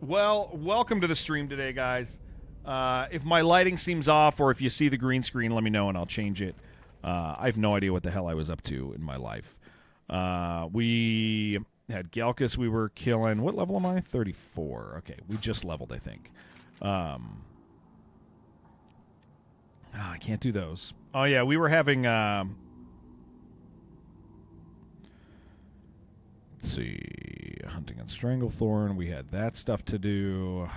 Well, welcome to the stream today, guys. If my lighting seems off or if you see the green screen, let me know and I'll change it. I have no idea what the hell I was up to in my life. We had Galkus we were killing. What level am I? 34. Okay, we just leveled, I think. I can't do those. Oh, yeah, we were having... let's see... Hunting and Stranglethorn. We had that stuff to do,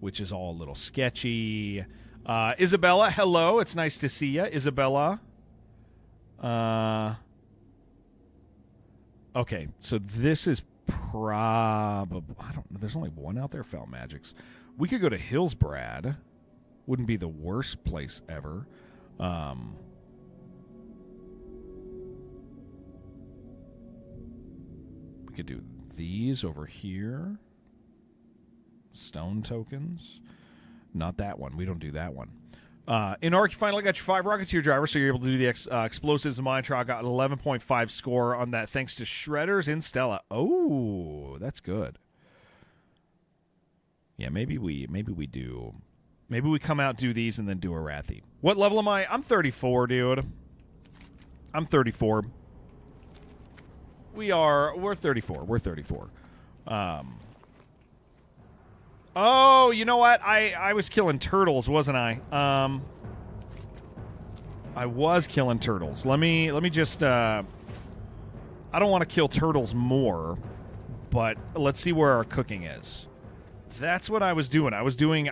which is all a little sketchy. Isabella, hello. It's nice to see you, Isabella. Okay, so this is probably... I don't know. There's only one out there, Fel Magics. We could go to Hillsbrad. Wouldn't be the worst place ever. We could do these over here. Stone tokens. Not that one. We don't do that one. In Arc, you finally got your 5 Rocketeer driver, so you're able to do the explosives. And Minotaur got an 11.5 score on that thanks to Shredders in Stella. Oh, that's good. Yeah, maybe we do. Maybe we come out, do these, and then do a Arathi. What level am I? I'm 34, dude. I'm 34. We're 34. We're 34. Oh, you know what? I was killing turtles, wasn't I? I was killing turtles. Let me just I don't want to kill turtles more, but let's see where our cooking is. That's what I was doing. I was doing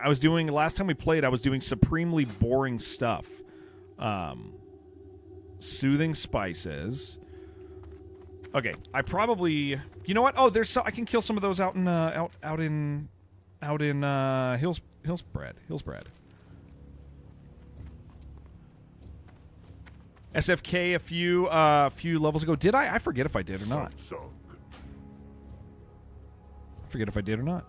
last time we played, I was doing supremely boring stuff. Soothing spices. Okay, I probably... You know what? Oh, I can kill some of those out in Hillsbrad. SFK a few levels ago. Did I? I forget if I did or not. I forget if I did or not.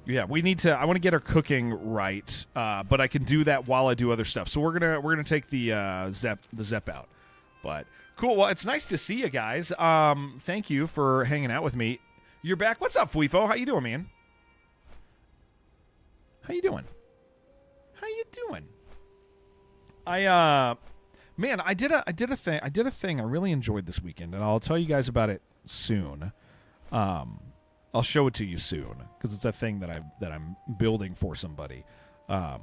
Yeah, we need to. I want to get our cooking right, but I can do that while I do other stuff. So we're gonna take the Zep out. But cool. Well, it's nice to see you guys. Thank you for hanging out with me. You're back. What's up, Fuifo? How you doing, man? How you doing? Man, I did a thing I really enjoyed this weekend, and I'll tell you guys about it soon. I'll show it to you soon because it's a thing that I'm building for somebody. But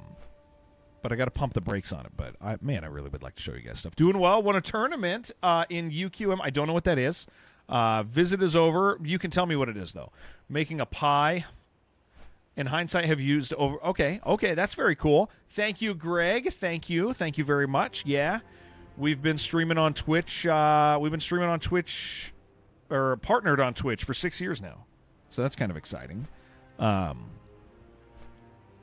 I got to pump the brakes on it. But I really would like to show you guys stuff. Doing well. Won a tournament in UQM. I don't know what that is. Visit is over. You can tell me what it is though. Making a pie. In hindsight, have used over. Okay, that's very cool. Thank you, Greg. Thank you very much. Yeah, we've been streaming on Twitch. We've been streaming on Twitch, or partnered on Twitch for 6 years now. So that's kind of exciting. Yeah,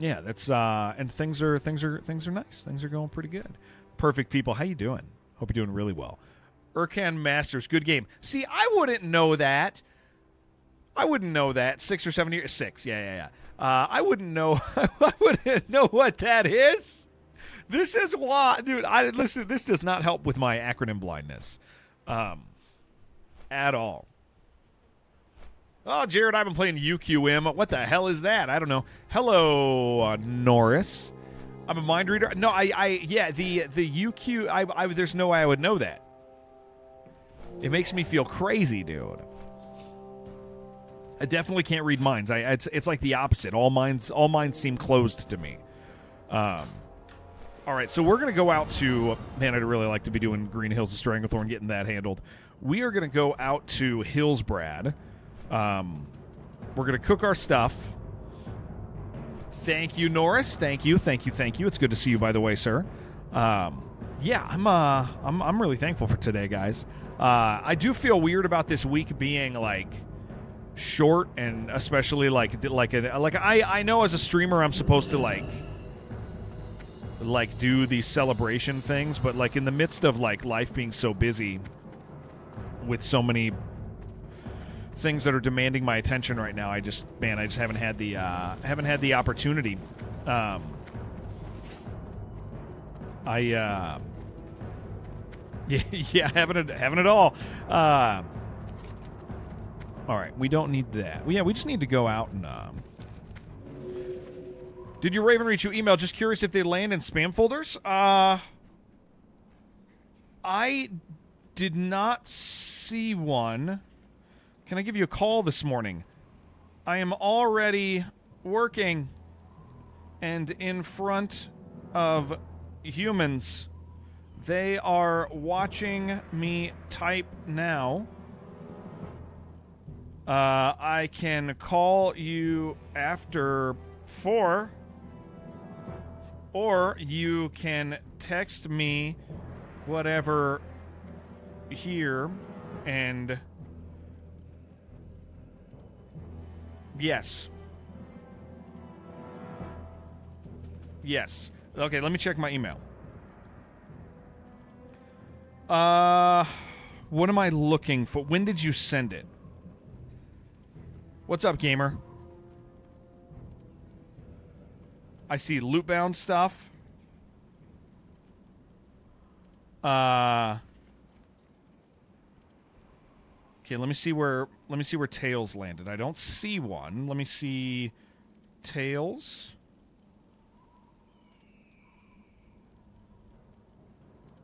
that's and things are nice. Things are going pretty good. Perfect people. How you doing? Hope you're doing really well. Urkan Masters, good game. See, I wouldn't know that. 6 or 7 years. 6. Yeah. I wouldn't know. I wouldn't know what that is. This is why, dude. Listen. This does not help with my acronym blindness, at all. Oh, Jared, I've been playing UQM. What the hell is that? I don't know. Hello, Norris. I'm a mind reader. No, yeah, the UQ. There's no way I would know that. It makes me feel crazy, dude. I definitely can't read minds. It's like the opposite. All minds seem closed to me. All right, so we're gonna go out to. Man, I'd really like to be doing Green Hills of Stranglethorn, getting that handled. We are gonna go out to Hillsbrad. We're gonna cook our stuff. Thank you, Norris. Thank you. It's good to see you, by the way, sir. Yeah, I'm really thankful for today, guys. I do feel weird about this week being like short, and especially I know as a streamer I'm supposed to like do these celebration things, but like in the midst of like life being so busy with so many things that are demanding my attention right now, I just haven't had the opportunity. Yeah, having it all. All right, we don't need that. Yeah, we just need to go out and. Did your Raven reach you email? Just curious if they land in spam folders. I did not see one. Can I give you a call this morning? I am already working and in front of humans. They are watching me type now. I can call you after 4, or you can text me whatever here, and yes. Okay, let me check my email. What am I looking for? When did you send it? What's up, gamer? I see loot-bound stuff. Okay, let me see where Tails landed. I don't see one. Let me see Tails.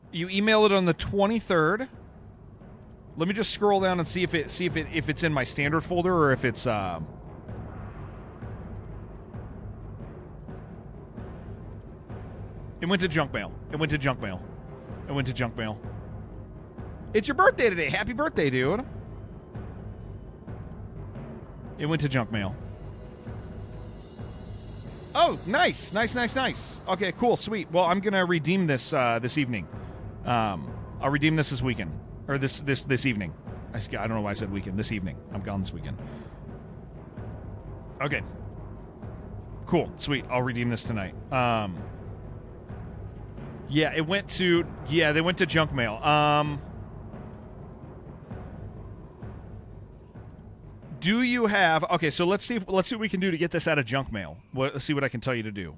You emailed it on the 23rd. Let me just scroll down and see if it's in my standard folder or if it's It went to junk mail. It's your birthday today. Happy birthday, dude. It went to junk mail. Oh, nice. Okay, cool, sweet. Well, I'm gonna redeem this this evening. I'll redeem this weekend, or this evening. I don't know why I said weekend. This evening. I'm gone this weekend. Okay. Cool, sweet. I'll redeem this tonight. Yeah, they went to junk mail. Do you have... Okay, so let's see what we can do to get this out of junk mail. Let's see what I can tell you to do.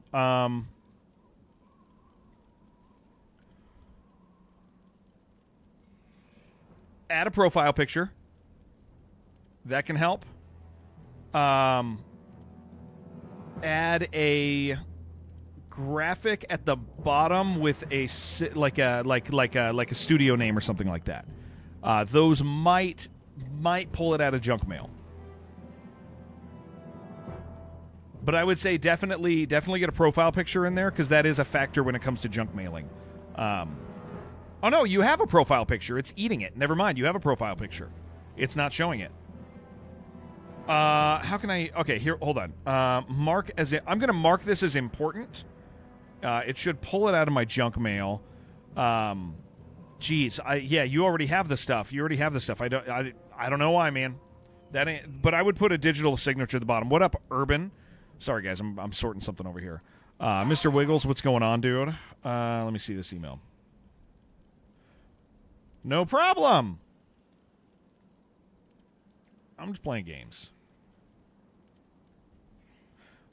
Add a profile picture. That can help. Add a graphic at the bottom with a studio name or something like that. Those might pull it out of junk mail. But I would say definitely get a profile picture in there, because that is a factor when it comes to junk mailing. Oh no, you have a profile picture. It's eating it. Never mind, you have a profile picture. It's not showing it. How can I... Okay, here, hold on. I'm going to mark this as important. It should pull it out of my junk mail. Geez, yeah, you already have the stuff. I don't know why, man. That ain't... But I would put a digital signature at the bottom. What up, Urban? Sorry, guys, I'm sorting something over here. Mr. Wiggles, what's going on, dude? Let me see this email. No problem. I'm just playing games.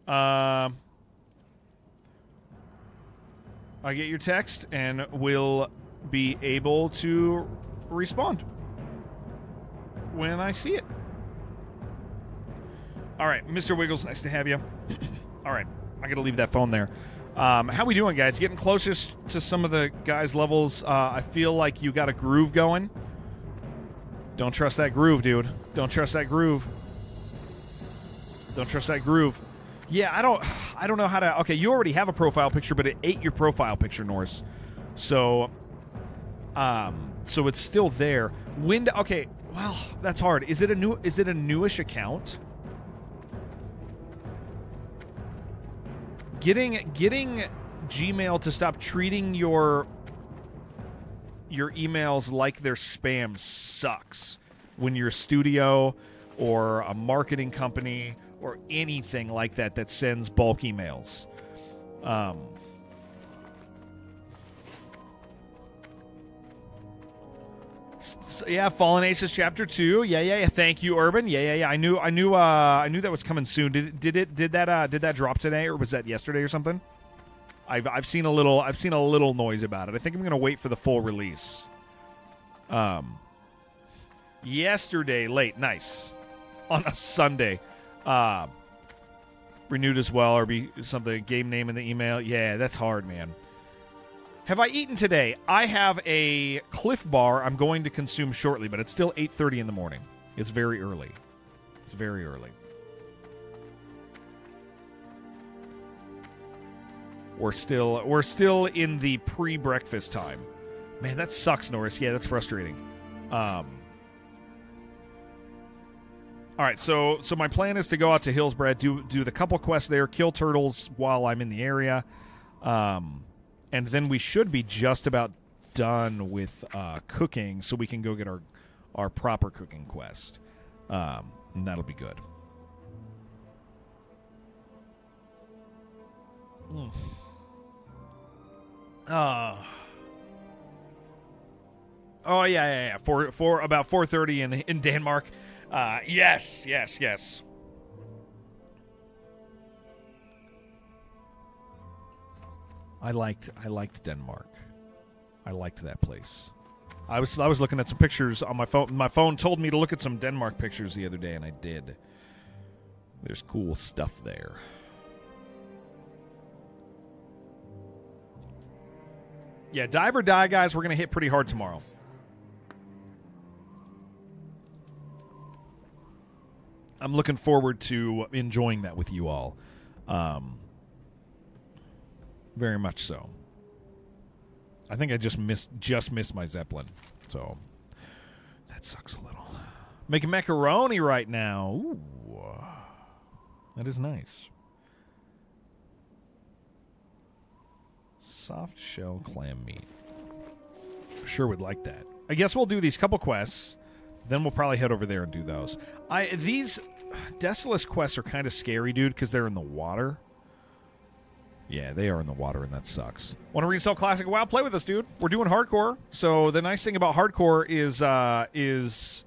I get your text, and we'll be able to respond when I see it. All right, Mr. Wiggles, nice to have you. All right, I got to leave that phone there. How we doing, guys? Getting closest to some of the guys' levels. I feel like you got a groove going. Don't trust that groove, dude. Don't trust that groove. Yeah, I don't know how to... Okay, you already have a profile picture, but it ate your profile picture, Norris. So it's still there. Okay, well, that's hard. Is it a newish account? Getting Gmail to stop treating your emails like they're spam sucks when you're a studio or a marketing company or anything like that sends bulk emails. Yeah, Fallen Aces Chapter 2. Yeah. Thank you, Urban. Yeah. I knew that was coming soon. Did that drop today, or was that yesterday or something? I've seen a little noise about it. I think I'm gonna wait for the full release. Yesterday, late. Nice. On a Sunday. Renewed as well, or be something, game name in the email. Yeah, that's hard, man. Have I eaten today? I have a Cliff Bar I'm going to consume shortly, but it's still 8:30 in the morning. It's very early. It's very early. We're still in the pre-breakfast time. Man, that sucks, Norris. Yeah, that's frustrating. All right, so my plan is to go out to Hillsbrad, do the couple quests there, kill turtles while I'm in the area, and then we should be just about done with cooking, so we can go get our proper cooking quest, and that'll be good. Oh yeah. For about 4:30 in Denmark. Yes. I liked Denmark. I liked that place. I was looking at some pictures on my phone. My phone told me to look at some Denmark pictures the other day, and I did. There's cool stuff there. Yeah, dive or die, guys. We're going to hit pretty hard tomorrow. I'm looking forward to enjoying that with you all. Very much so. I think I just missed my Zeppelin. So that sucks a little. Making macaroni right now. Ooh. That is nice. Soft shell clam meat. Sure would like that. I guess we'll do these couple quests. Then we'll probably head over there and do those. These Desolace quests are kind of scary, dude, because they're in the water. Yeah, they are in the water, and that sucks. Want to reinstall Classic WoW? Play with us, dude. We're doing hardcore. So the nice thing about hardcore is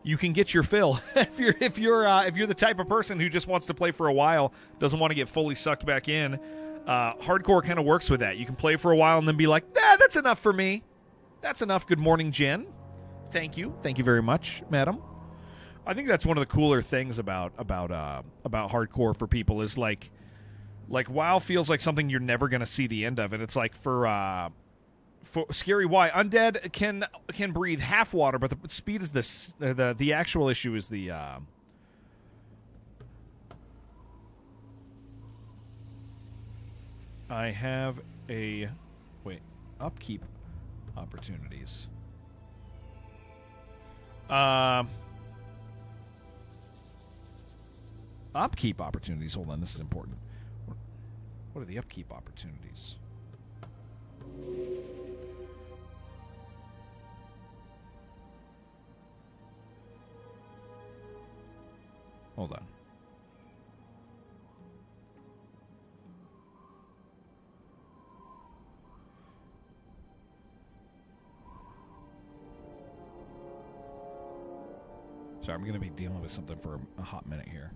you can get your fill. if you're the type of person who just wants to play for a while, doesn't want to get fully sucked back in, hardcore kind of works with that. You can play for a while and then be like, that's enough for me. That's enough. Good morning, Jen. Thank you very much, madam. I think that's one of the cooler things about hardcore for people is like WoW feels like something you're never going to see the end of, and it's like for Scary Y, undead can breathe half water, but the speed is the actual issue is the I have upkeep opportunities. Upkeep opportunities. Hold on, this is important. What are the upkeep opportunities? Hold on. Sorry, I'm going to be dealing with something for a hot minute here.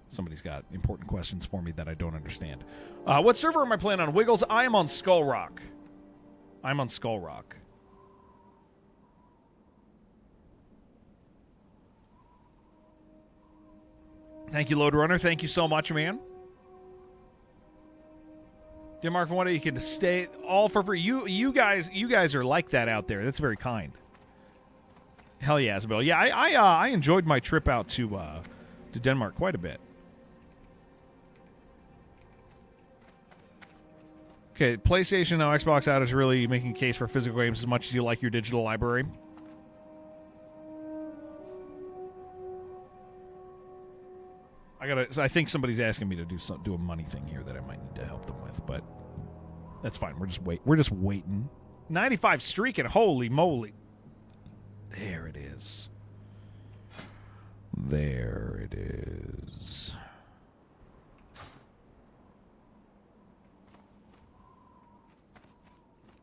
Somebody's got important questions for me that I don't understand. What server am I playing on? Wiggles? I am on Skull Rock. Thank you, Load Runner. Thank you so much, man. Denmark, for one day, you can stay all for free. You guys are like that out there. That's very kind. Hell yeah, Isabel. Yeah, I enjoyed my trip out to Denmark quite a bit. Okay, PlayStation or Xbox out is really making a case for physical games as much as you like your digital library. I think somebody's asking me to do a money thing here that I might need to help them with, but that's fine. We're just waiting. 95 streaking. Holy moly. There it is. There it is.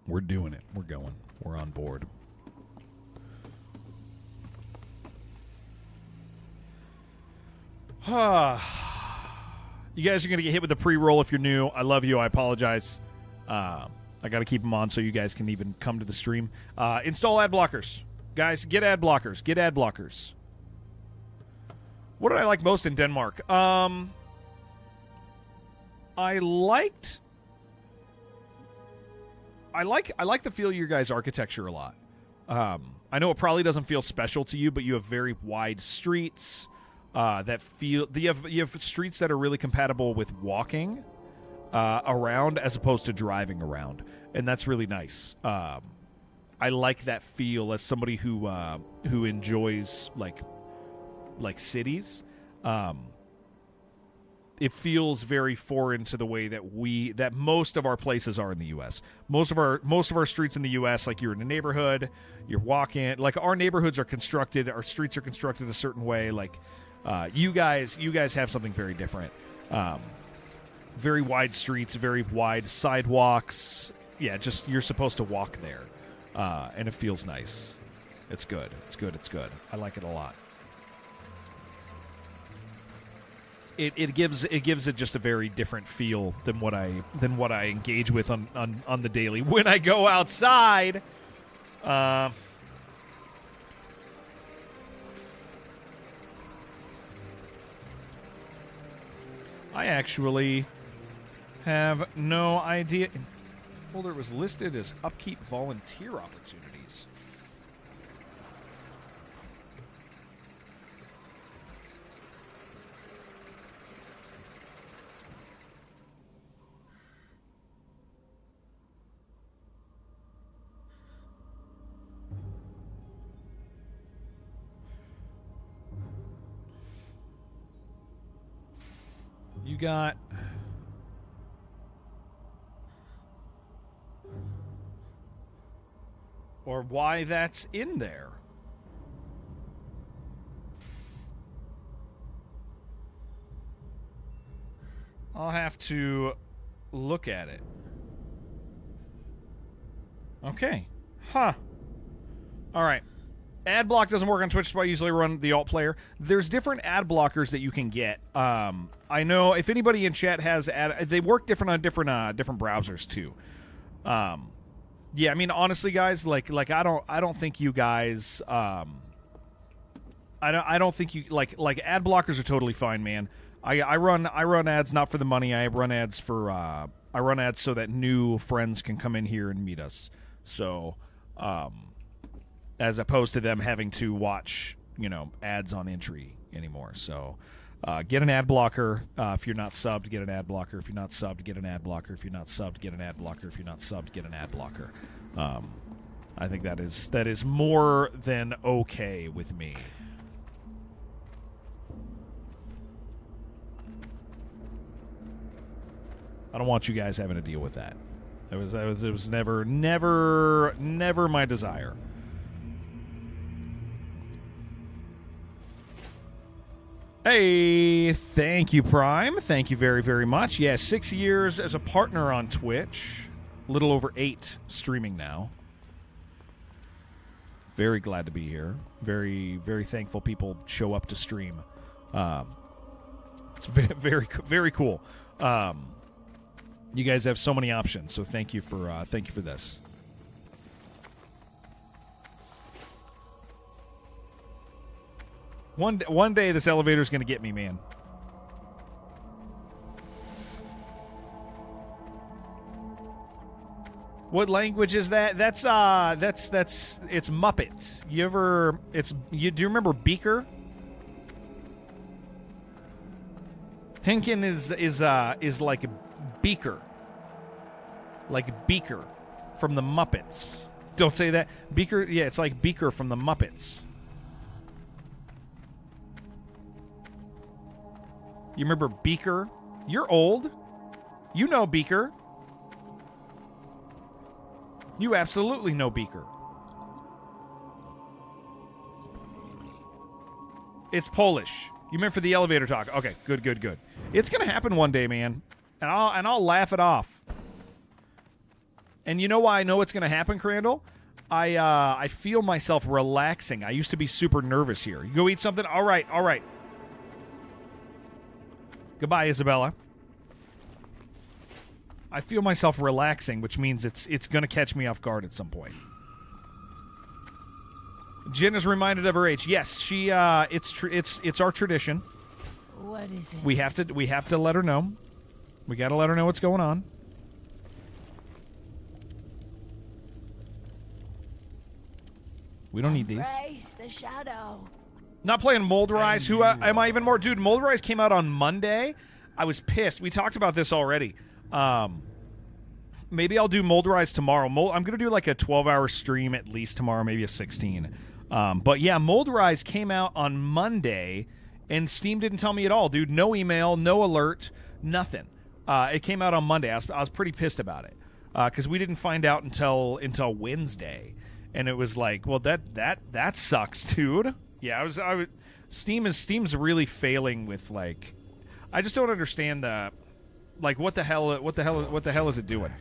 We're doing it. We're going. We're on board. You guys are going to get hit with the pre-roll if you're new. I love you. I apologize. I got to keep them on so you guys can even come to the stream. Install ad blockers. Guys, get ad blockers. Get ad blockers. What did I like most in Denmark? I like the feel of your guys' architecture a lot. I know it probably doesn't feel special to you, but you have very wide streets that feel. You have streets that are really compatible with walking around as opposed to driving around, and that's really nice. I like that feel as somebody who enjoys like cities. It feels very foreign to the way that most of our places are in the U.S. Most of our streets in the U.S., like you're in a neighborhood, you're walking. Like our neighborhoods are constructed, our streets are constructed a certain way. Like you guys have something very different. Very wide streets, very wide sidewalks. Yeah, just you're supposed to walk there, and it feels nice. It's good. It's good. It's good. I like it a lot. It gives it just a very different feel than what I engage with on the daily when I go outside. I actually have no idea. Folder was listed as upkeep volunteer opportunities. You got or why that's in there. I'll have to look at it. Okay. Huh. All right. Ad block doesn't work on Twitch, so I usually run the alt player. There's different ad blockers that you can get. I know if anybody in chat has they work different on different browsers too. Yeah, I mean honestly, guys, like I don't think you guys I don't think you like ad blockers are totally fine, man. I run ads not for the money. I run ads so that new friends can come in here and meet us. So, as opposed to them having to watch, ads on entry anymore. So, get an ad blocker. If you're not subbed, get an ad blocker. If you're not subbed, get an ad blocker. If you're not subbed, get an ad blocker. If you're not subbed, get an ad blocker. I think that is more than okay with me. I don't want you guys having to deal with that. It was never my desire. Hey, thank you, Prime. Thank you very, very much. Yeah, 6 years as a partner on Twitch. A little over 8 streaming now. Very glad to be here. Very, very thankful people show up to stream. It's very, very, very cool. You guys have so many options, so thank you for this. One day this elevator's going to get me, man. What language is that? That's it's Muppet. Do you remember Beaker? Henkin is like Beaker. Like Beaker from the Muppets. Don't say that. Beaker, yeah, it's like Beaker from the Muppets. You remember Beaker? You're old. You know Beaker. You absolutely know Beaker. It's Polish. You meant for the elevator talk. Okay, good. It's going to happen one day, man. And I'll laugh it off. And you know why I know it's going to happen, Crandall? I feel myself relaxing. I used to be super nervous here. You go eat something? All right. Goodbye, Isabella. I feel myself relaxing, which means it's going to catch me off guard at some point. Jen is reminded of her age. Yes, she. It's our tradition. What is it? We have to let her know. We got to let her know what's going on. We don't need these. Embrace the shadow. Not playing Mold Rise. Who am I even more? Dude, Mold Rise came out on Monday. I was pissed. We talked about this already. Maybe I'll do Mold Rise tomorrow. I'm going to do like a 12-hour stream at least tomorrow, maybe a 16. But yeah, Mold Rise came out on Monday, and Steam didn't tell me at all, dude. No email, no alert, nothing. It came out on Monday. I was pretty pissed about it because we didn't find out until Wednesday, and it was like, well, that sucks, dude. Yeah, Steam's really failing with like, I just don't understand the, like, what the hell is it doing?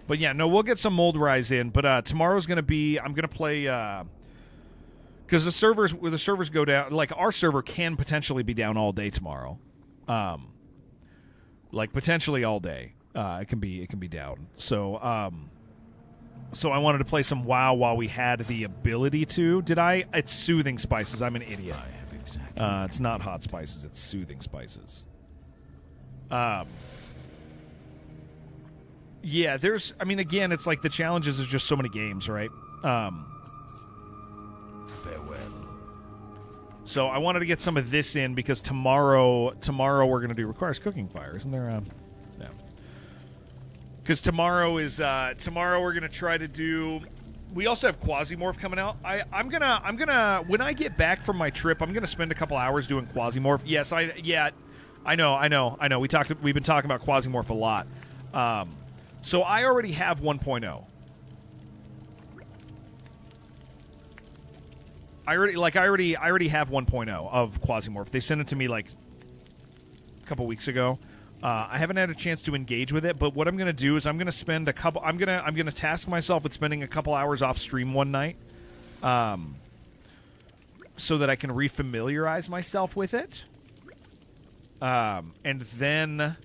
But yeah, no, we'll get some Mold Rise in. But tomorrow's gonna be, I'm gonna play because the servers go down. Like our server can potentially be down all day tomorrow, like potentially all day. It can be down. So I wanted to play some WoW while we had the ability to. Did I? It's Soothing Spices. I'm an idiot. It's not Hot Spices. It's Soothing Spices. Yeah, again, it's like the challenges is just so many games, right? Farewell. So I wanted to get some of this in because tomorrow we're going to do requires cooking fire, isn't there? Yeah. Because tomorrow we're going to try to do. We also have Quasimorph coming out. I'm gonna when I get back from my trip, I'm gonna spend a couple hours doing Quasimorph. Yes, I know. We've been talking about Quasimorph a lot. So I already have 1.0. I already have 1.0 of Quasimorph. They sent it to me like a couple weeks ago. I haven't had a chance to engage with it, but what I'm going to do is I'm going to spend I'm going to task myself with spending a couple hours off stream one night, so that I can refamiliarize myself with it. And then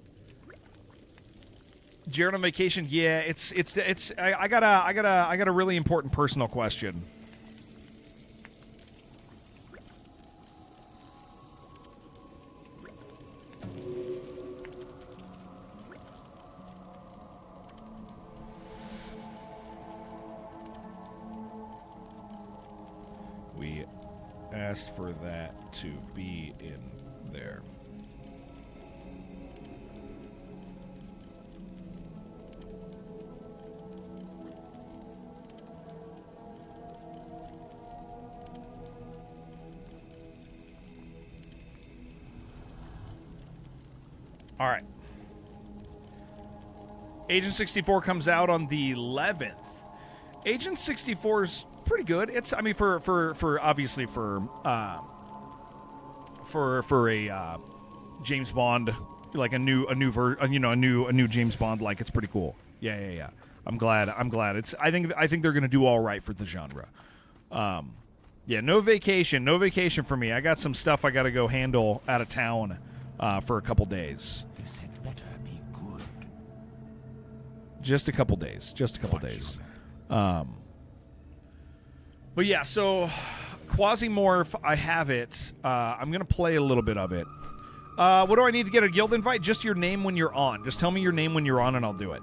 Jared on vacation. Yeah, I got a really important personal question. We asked for that to be in there. All right. Agent 64 comes out on the 11th. Agent 64's pretty good. It's, I mean, for obviously for a James Bond, like a new James Bond, like, it's pretty cool. Yeah. I'm glad. I think they're gonna do all right for the genre. Yeah, no vacation for me. I got some stuff I got to go handle out of town for a couple days. This had better be good. Just a couple days. But yeah, so Quasimorph, I have it. I'm going to play a little bit of it. What do I need to get a guild invite? Just your name when you're on. Just tell me your name when you're on and I'll do it.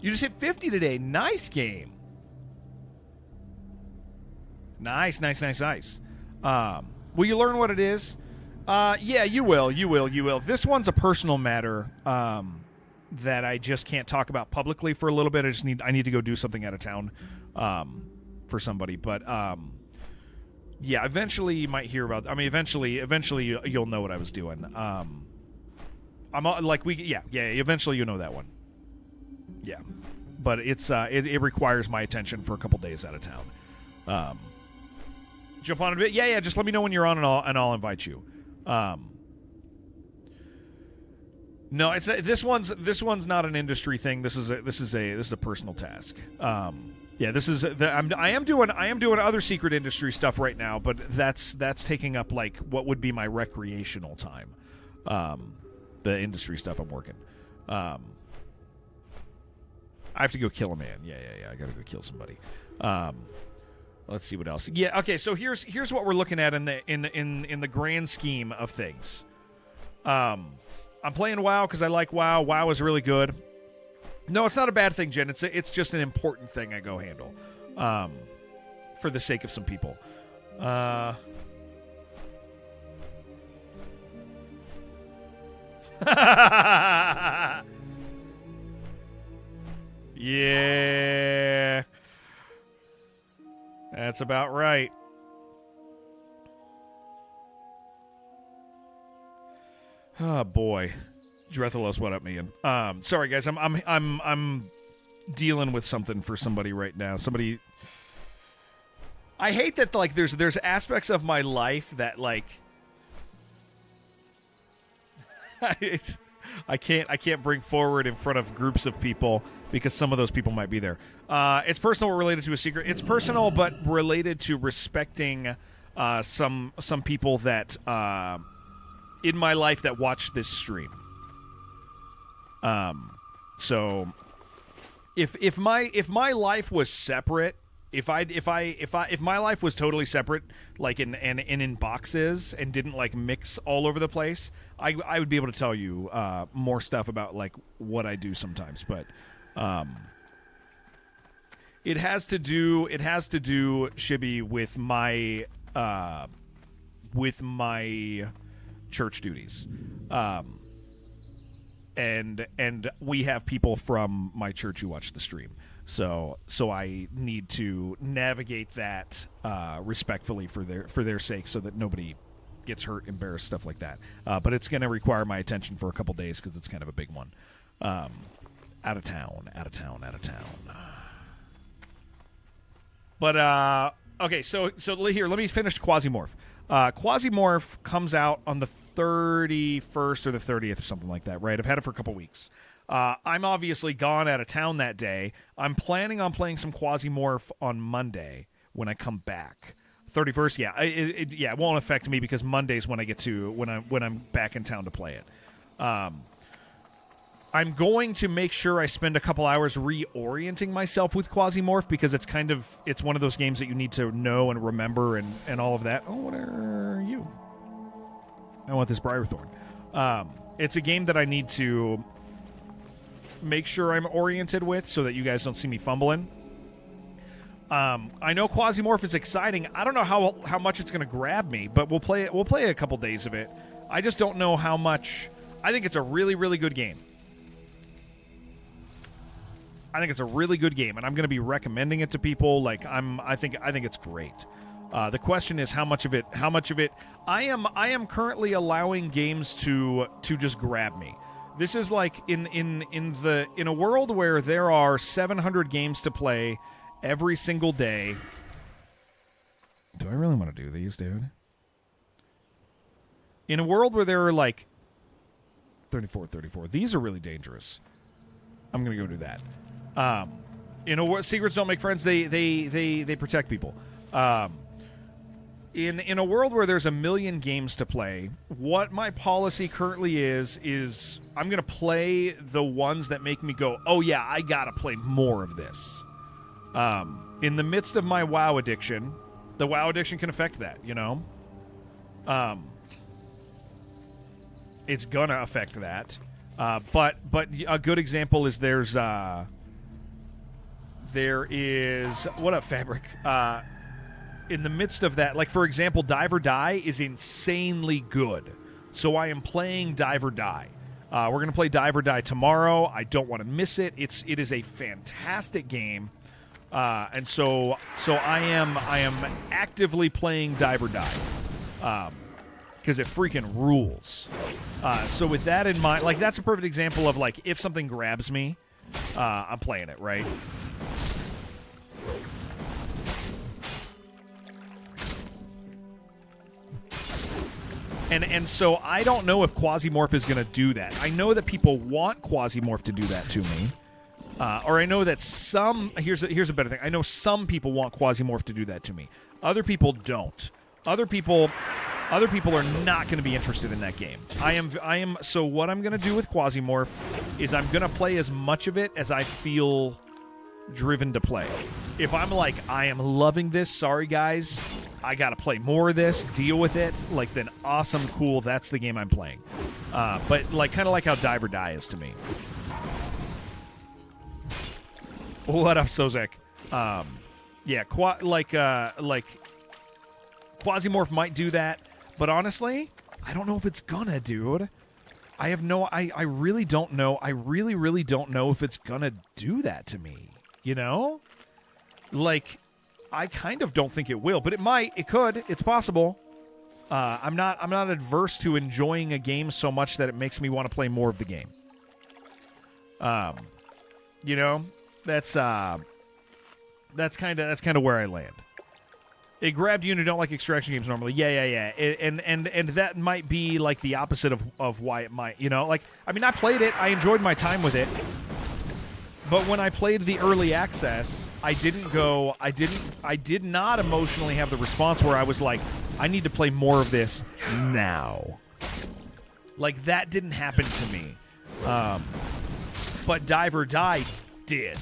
You just hit 50 today. Nice game. Nice. Will you learn what it is? Yeah, you will. This one's a personal matter that I just can't talk about publicly for a little bit. I need to go do something out of town for somebody. But yeah, eventually you might hear about. I mean, eventually you'll know what I was doing. Eventually you'll know that one. Yeah, but it requires my attention for a couple days out of town. Jump on a bit. Yeah. Just let me know when you're on, and I'll invite you. No, it's this one's not an industry thing. This is a personal task. Yeah, this is I am doing other secret industry stuff right now, but that's taking up like what would be my recreational time. The industry stuff I'm working. I have to go kill a man. Yeah. I got to go kill somebody. Let's see what else. Yeah, okay. So here's what we're looking at in the grand scheme of things. I'm playing WoW because I like WoW. WoW is really good. No, it's not a bad thing, Jen. It's just an important thing I go handle, for the sake of some people. Yeah, that's about right. Oh boy. Drethalos, what up, man? Sorry guys, I'm dealing with something for somebody right now. Somebody, I hate that like there's aspects of my life that like I can't bring forward in front of groups of people because some of those people might be there. It's personal, related to a secret. It's personal, but related to respecting some people that in my life that watch this stream. So if my life was separate, if my life was totally separate, like in boxes and didn't like mix all over the place, I would be able to tell you more stuff about like what I do sometimes, but it has to do Shibby with my church duties. And we have people from my church who watch the stream, so I need to navigate that respectfully for their sake, so that nobody gets hurt, embarrassed, stuff like that. But it's going to require my attention for a couple days because it's kind of a big one. Out of town. But okay, so here, let me finish Quasimorph. Quasimorph comes out on the 31st or the 30th or something like that, right? I've had it for a couple weeks. I'm obviously gone out of town that day. I'm planning on playing some Quasimorph on Monday when I come back. 31st, yeah, it won't affect me because Monday's when I get to when I'm back in town to play it. I'm going to make sure I spend a couple hours reorienting myself with Quasimorph because it's one of those games that you need to know and remember and all of that. Oh, what are you? I want this Briarthorn. It's a game that I need to make sure I'm oriented with so that you guys don't see me fumbling. I know Quasimorph is exciting. I don't know how much it's going to grab me, but we'll play a couple days of it. I just don't know how much. I think it's a really, really good game. I think it's a really good game, and I'm going to be recommending it to people. Like I think it's great. The question is how much of it. I am currently allowing games to just grab me. This is like in a world where there are 700 games to play every single day. Do I really want to do these, dude? In a world where there are like 34. These are really dangerous. I'm going to go do that. Secrets don't make friends. They protect people. In a world where there's a million games to play, what my policy currently is I'm going to play the ones that make me go, oh yeah, I got to play more of this. In the midst of my WoW addiction, the WoW addiction can affect that, you know? It's going to affect that. But a good example is there is what up, Fabric? In the midst of that, like for example, Dive or Die is insanely good. So I am playing Dive or Die. We're going to play Dive or Die tomorrow. I don't want to miss it. It is a fantastic game. And so I am actively playing Dive or Die. Because it freaking rules. So with that in mind, like that's a perfect example of like if something grabs me, I'm playing it, right? And so I don't know if Quasimorph is going to do that. I know that people want Quasimorph to do that to me. Or I know that some. Here's a better thing. I know some people want Quasimorph to do that to me. Other people don't. Other people are not going to be interested in that game. I am. So what I'm going to do with Quasimorph is I'm going to play as much of it as I feel driven to play. If I'm like, I am loving this, sorry guys, I gotta play more of this, deal with it, like, then awesome, cool, that's the game I'm playing. But like, kind of like how Dive or Die is to me. What up, Sozek? Yeah, Quasimorph might do that, but honestly, I don't know if it's gonna, dude. I really don't know. I really don't know if it's gonna do that to me. You know? Like, I kind of don't think it will, but it might. It could. It's possible. I'm not adverse to enjoying a game so much that it makes me want to play more of the game. You know? That's kind of where I land. It grabbed you and you don't like extraction games normally. Yeah. And that might be like the opposite of why it might, you know? Like, I mean, I played it. I enjoyed my time with it. But when I played the early access, I did not emotionally have the response where I was like, I need to play more of this now. Like, that didn't happen to me. But Dive or Die did.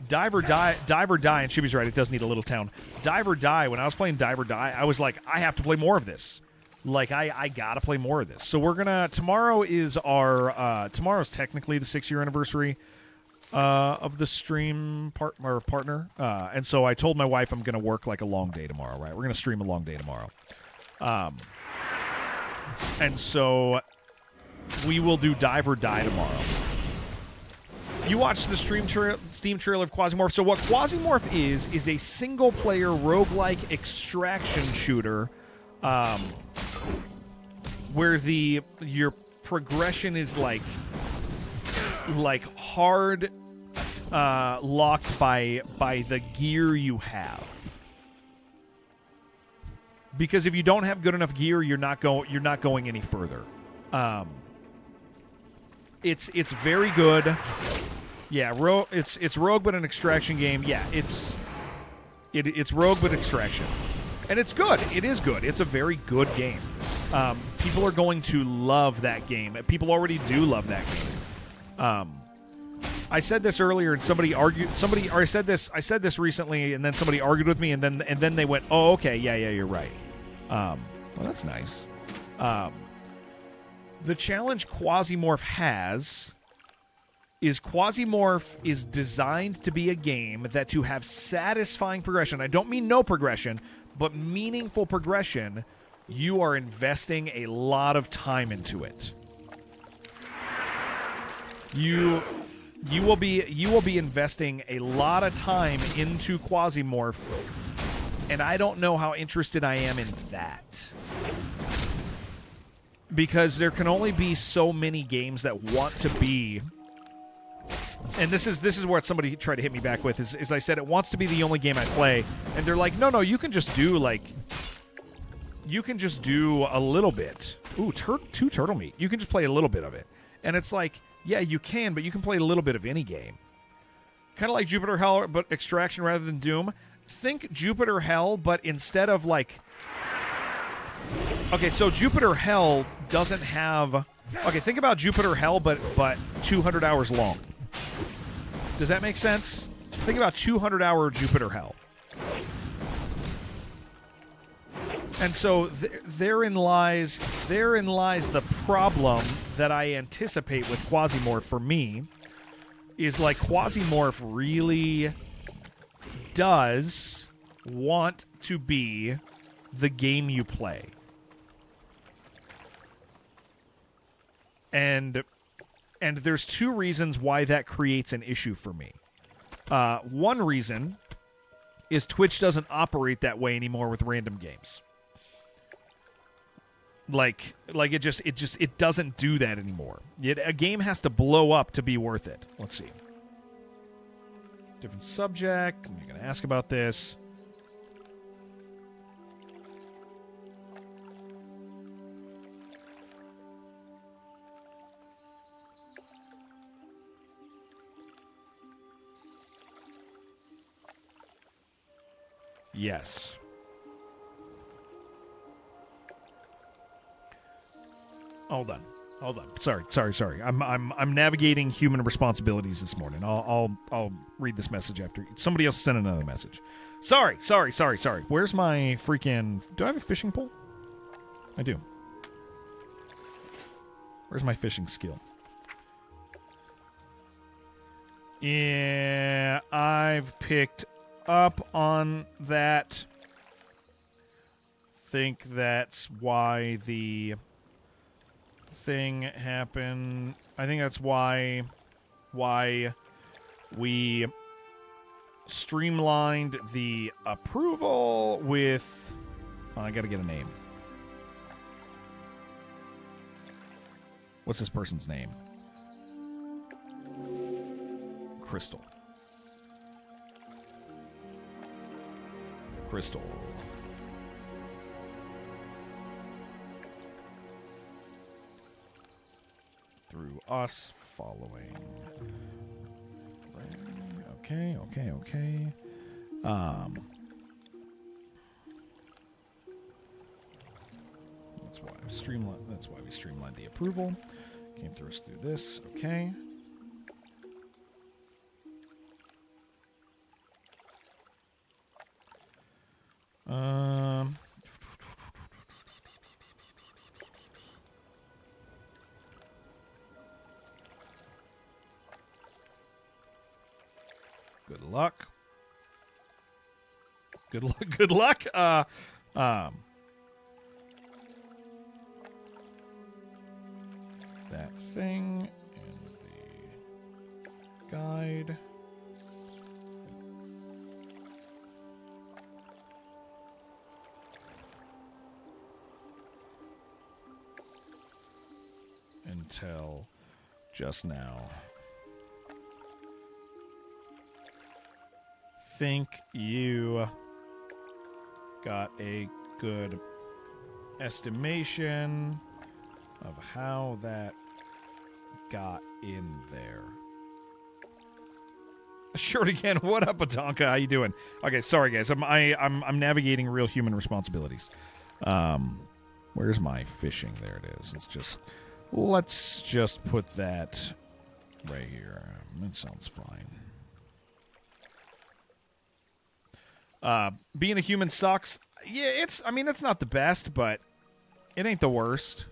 Dive or Die, and Chibi's right, it does need a little town. Dive or Die, when I was playing Dive or Die, I was like, I have to play more of this. Like, I gotta play more of this. So we're gonna, tomorrow's technically the 6-year anniversary of the stream partner. And so I told my wife I'm gonna work like a long day tomorrow, right? We're gonna stream a long day tomorrow. And so we will do Dive or Die tomorrow. You watched the Steam trailer of Quasimorph. So what Quasimorph is a single-player roguelike extraction shooter where your progression is like hard locked by the gear you have. Because if you don't have good enough gear, you're not going any further. It's very good. Yeah, it's rogue but an extraction game. Yeah, it's rogue but extraction, and it's good. It is good. It's a very good game. People are going to love that game. People already do love that game. I said this earlier, and somebody argued. I said this recently, and then somebody argued with me, and then they went, "Oh, okay, yeah, you're right." Well, that's nice. The challenge Quasimorph has is Quasimorph is designed to be a game that to have satisfying progression, I don't mean no progression, but meaningful progression, you are investing a lot of time into it. You will be investing a lot of time into Quasimorph, and I don't know how interested I am in that. Because there can only be so many games that want to be, and this is what somebody tried to hit me back with, is I said it wants to be the only game I play, and they're like, no, you can just do a little bit. Ooh, 2 turtle meat. You can just play a little bit of it. And it's like, yeah, you can, but you can play a little bit of any game. Kind of like Jupiter Hell, but extraction rather than Doom. Think Jupiter Hell, but instead of like... Okay, so Jupiter Hell doesn't have... Okay, think about Jupiter Hell, but 200 hours long. Does that make sense? Think about 200-hour Jupiter Hell. And so therein lies the problem that I anticipate with Quasimorph for me, is like Quasimorph really does want to be the game you play. And there's 2 reasons why that creates an issue for me. One reason is Twitch doesn't operate that way anymore with random games. Like it doesn't do that anymore. A game has to blow up to be worth it. Let's see. Different subject. You're going to ask about this. Yes. Hold on. Sorry. I'm navigating human responsibilities this morning. I'll read this message after somebody else sent another message. Sorry. Where's my freaking? Do I have a fishing pole? I do. Where's my fishing skill? Yeah, I've picked up on that. Think that's why the thing happened. I think that's why we streamlined the approval with... Oh, I gotta get a name. What's this person's name? Crystal. Through us following. Okay. That's why we streamlined the approval. Came through us through this. Okay. Good luck. Good luck. That thing and the guide. Until just now. Think you got a good estimation of how that got in there. Short again. What up, Atonka? How you doing? Okay, sorry guys. I'm navigating real human responsibilities. Where's my fishing? There it is. Let's just put that right here. That sounds fine. Being a human sucks. Yeah, it's not the best, but it ain't the worst.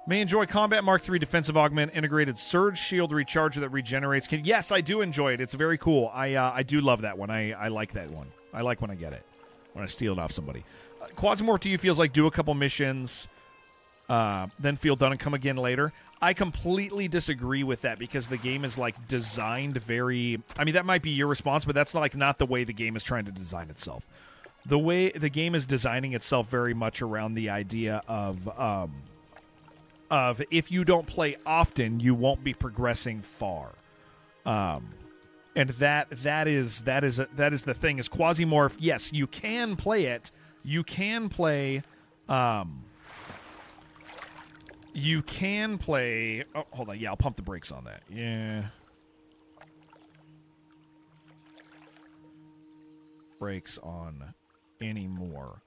May enjoy Combat Mark III defensive augment, integrated surge shield recharger that regenerates. Yes, I do enjoy it. It's very cool. I do love that one. I like that one. I like when I get it. When I steal it off somebody. Quasimorph to you feels like do a couple missions, then feel done and come again later. I completely disagree with that because the game is like designed very... I mean, that might be your response, but that's not the way the game is trying to design itself. The way the game is designing itself very much around the idea of if you don't play often, you won't be progressing far. And that is the thing is Quasimorph. Yes, you can play it. You can play. You can play. Oh, hold on. Yeah, I'll pump the brakes on that. Yeah. Brakes on anymore.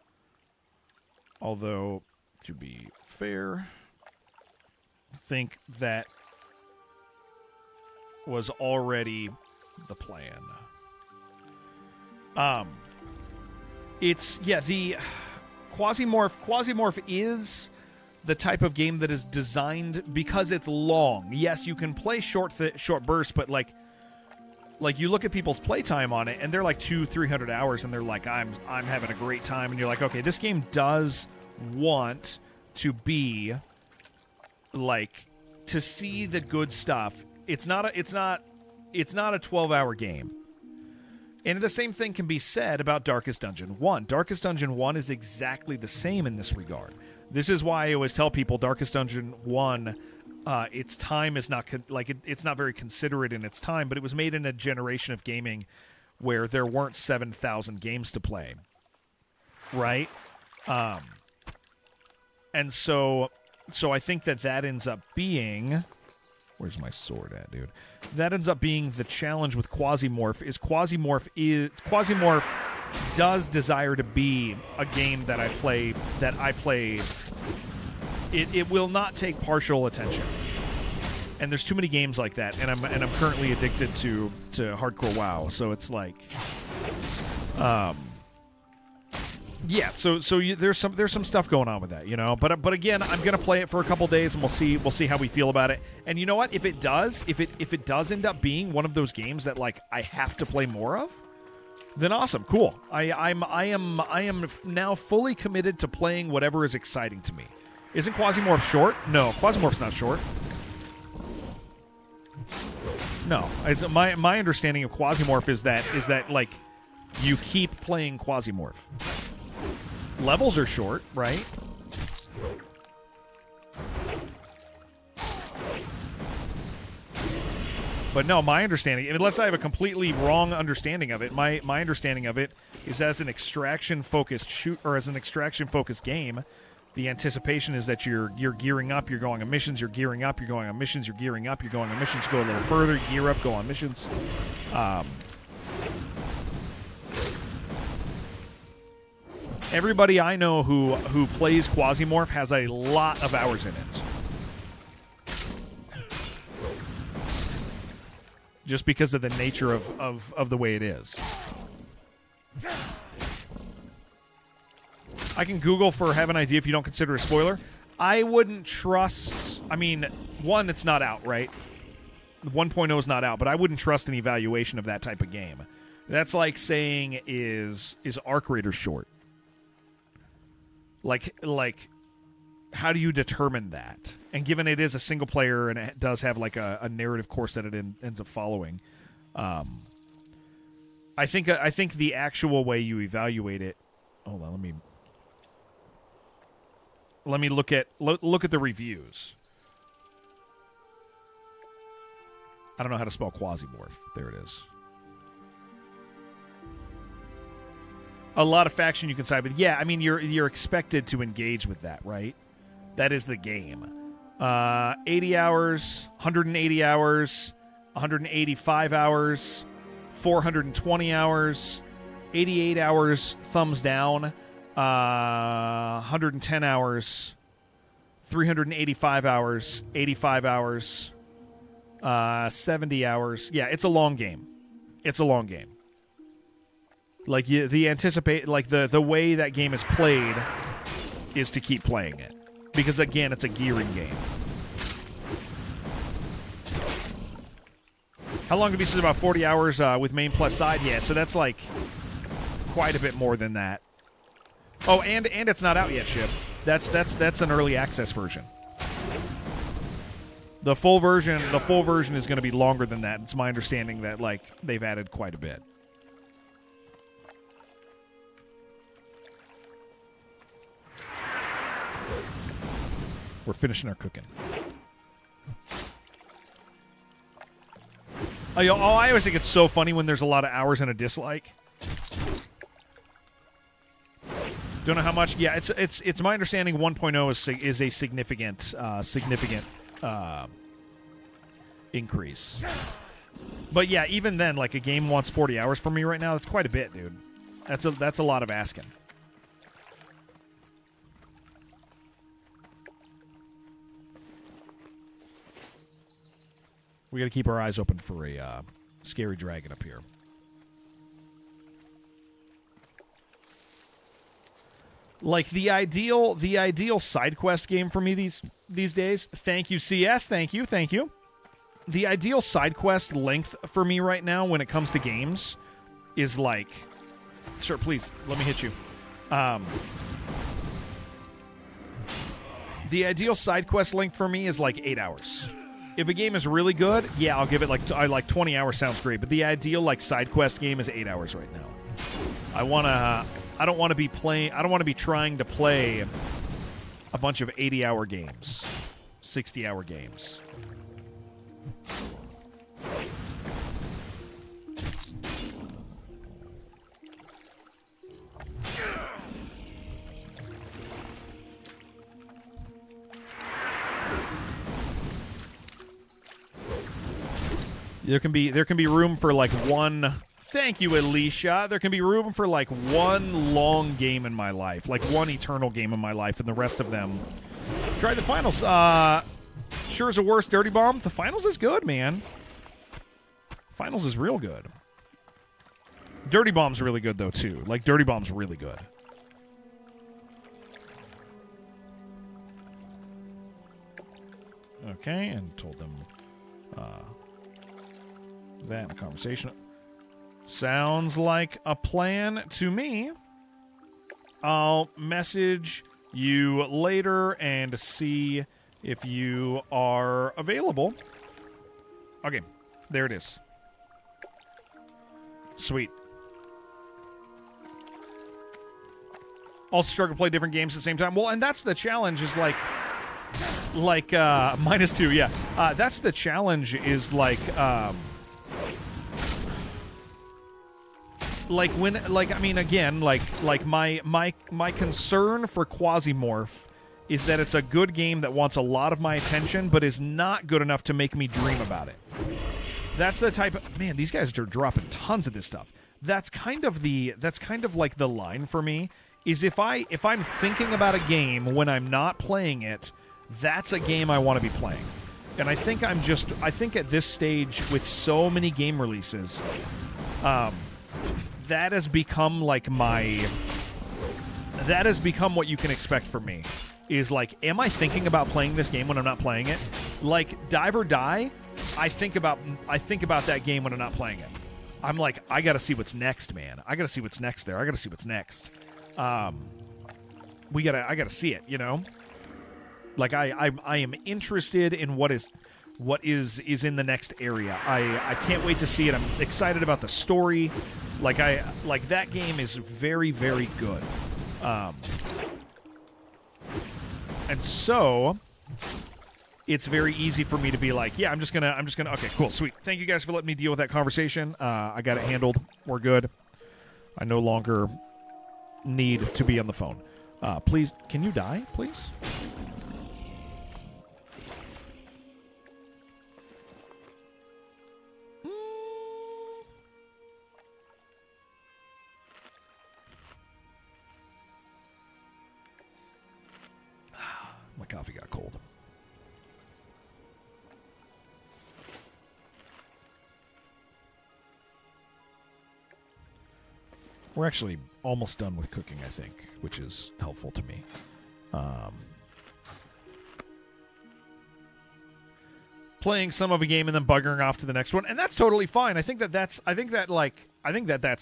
Although, to be fair, I think that was already the plan. The Quasimorph is the type of game that is designed because it's long. Yes, you can play short bursts, but like you look at people's playtime on it, and they're like 200-300 hours, and they're like, I'm having a great time, and you're like, okay, this game does want to be like to see the good stuff. It's not a 12-hour game. And the same thing can be said about Darkest Dungeon 1. Darkest Dungeon 1 is exactly the same in this regard. This is why I always tell people Darkest Dungeon 1, its time is not it's not very considerate in its time, but it was made in a generation of gaming where there weren't 7,000 games to play, right? And so I think that ends up being... Where's my sword at, dude? That ends up being the challenge with Quasimorph. Quasimorph does desire to be a game that I play. It will not take partial attention. And there's too many games like that, and I'm currently addicted to hardcore WoW. So it's like, yeah. So there's some stuff going on with that, you know. But again, I'm gonna play it for a couple days, and we'll see how we feel about it. And you know what? If it does end up being one of those games that like I have to play more of, then awesome, cool. I am now fully committed to playing whatever is exciting to me. Isn't Quasimorph short? No, Quasimorph's not short. No, it's my understanding of Quasimorph is that like you keep playing Quasimorph. Levels are short, right? But no, my understanding, unless I have a completely wrong understanding of it, my understanding of it is as an extraction-focused shoot or as an extraction-focused game. The anticipation is that you're gearing up, you're going on missions, you're gearing up, you're going on missions, you're gearing up, you're going on missions, go a little further, gear up, go on missions. Everybody I know who plays Quasimorph has a lot of hours in it. Just because of the nature of the way it is. I can Google for have an idea if you don't consider a spoiler. I wouldn't trust... I mean, one, it's not out, right? 1.0 is not out, but I wouldn't trust an evaluation of that type of game. That's like saying, is Arc Raider short? Like, how do you determine that? And given it is a single player and it does have like a narrative course that it ends up following, I think the actual way you evaluate it... Hold on, let me look at the reviews. I don't know how to spell Quasimorph. There it is. A lot of faction you can side with. Yeah, I mean you're expected to engage with that, right? That is the game. 80 hours, 180 hours, 185 hours, 420 hours, 88 hours, thumbs down. 110 hours, 385 hours, 85 hours, 70 hours. Yeah, it's a long game. It's a long game. Like the way that game is played is to keep playing it, because again, it's a gearing game. How long have you said? About 40 hours with main plus side? Yeah, so that's like quite a bit more than that. Oh, and it's not out yet, Chip. That's an early access version. The full version is going to be longer than that. It's my understanding that like they've added quite a bit. We're finishing our cooking. I always think it's so funny when there's a lot of hours and a dislike. Don't know how much. Yeah, it's my understanding 1.0 is a significant increase. But yeah, even then, like a game wants 40 hours from me right now. That's quite a bit, dude. That's a lot of asking. We got to keep our eyes open for a scary dragon up here. Like the ideal side quest game for me these days. Thank you, CS. Thank you. The ideal side quest length for me right now when it comes to games is like, sir, please let me hit you. The ideal side quest length for me is like 8 hours. If a game is really good, yeah, I'll give it like 20 hours sounds great. But the ideal like side quest game is 8 hours right now. I don't want to be trying to play a bunch of 80-hour games, 60-hour games. There can be room for like one Thank you, Alicia. There can be room for like one long game in my life, like one eternal game in my life, and the rest of them. Try the finals. Sure is a worse Dirty Bomb. The finals is good, man. Finals is real good. Dirty Bomb's really good though too. Like Dirty Bomb's really good. Okay, and told them that in a conversation. Sounds like a plan to me. I'll message you later and see if you are available. Okay, there it is. Sweet. Also struggle to play different games at the same time. Well, and that's the challenge is like -2, yeah. That's the challenge is like when I mean again like my concern for Quasimorph is that it's a good game that wants a lot of my attention but is not good enough to make me dream about it. That's the type of man, these guys are dropping tons of this stuff. That's kind of like the line for me is if I'm thinking about a game when I'm not playing it, that's a game I want to be playing. And I think at this stage with so many game releases, that has become like that has become what you can expect from me. Is like, am I thinking about playing this game when I'm not playing it? Like Dive or Die, I think about that game when I'm not playing it. I'm like, I gotta see what's next, man. I gotta see what's next there. I gotta see what's next. I gotta see it, you know? Like I am interested in what is in the next area. I can't wait to see it. I'm excited about the story. Like that game is very, very good. And so it's very easy for me to be like, yeah, I'm just gonna okay, cool, sweet. Thank you guys for letting me deal with that conversation. I got it handled. We're good. I no longer need to be on the phone. Please, can you die, please? My coffee got cold. We're actually almost done with cooking, I think, which is helpful to me. Playing some of a game and then buggering off to the next one, and that's totally fine. I think that's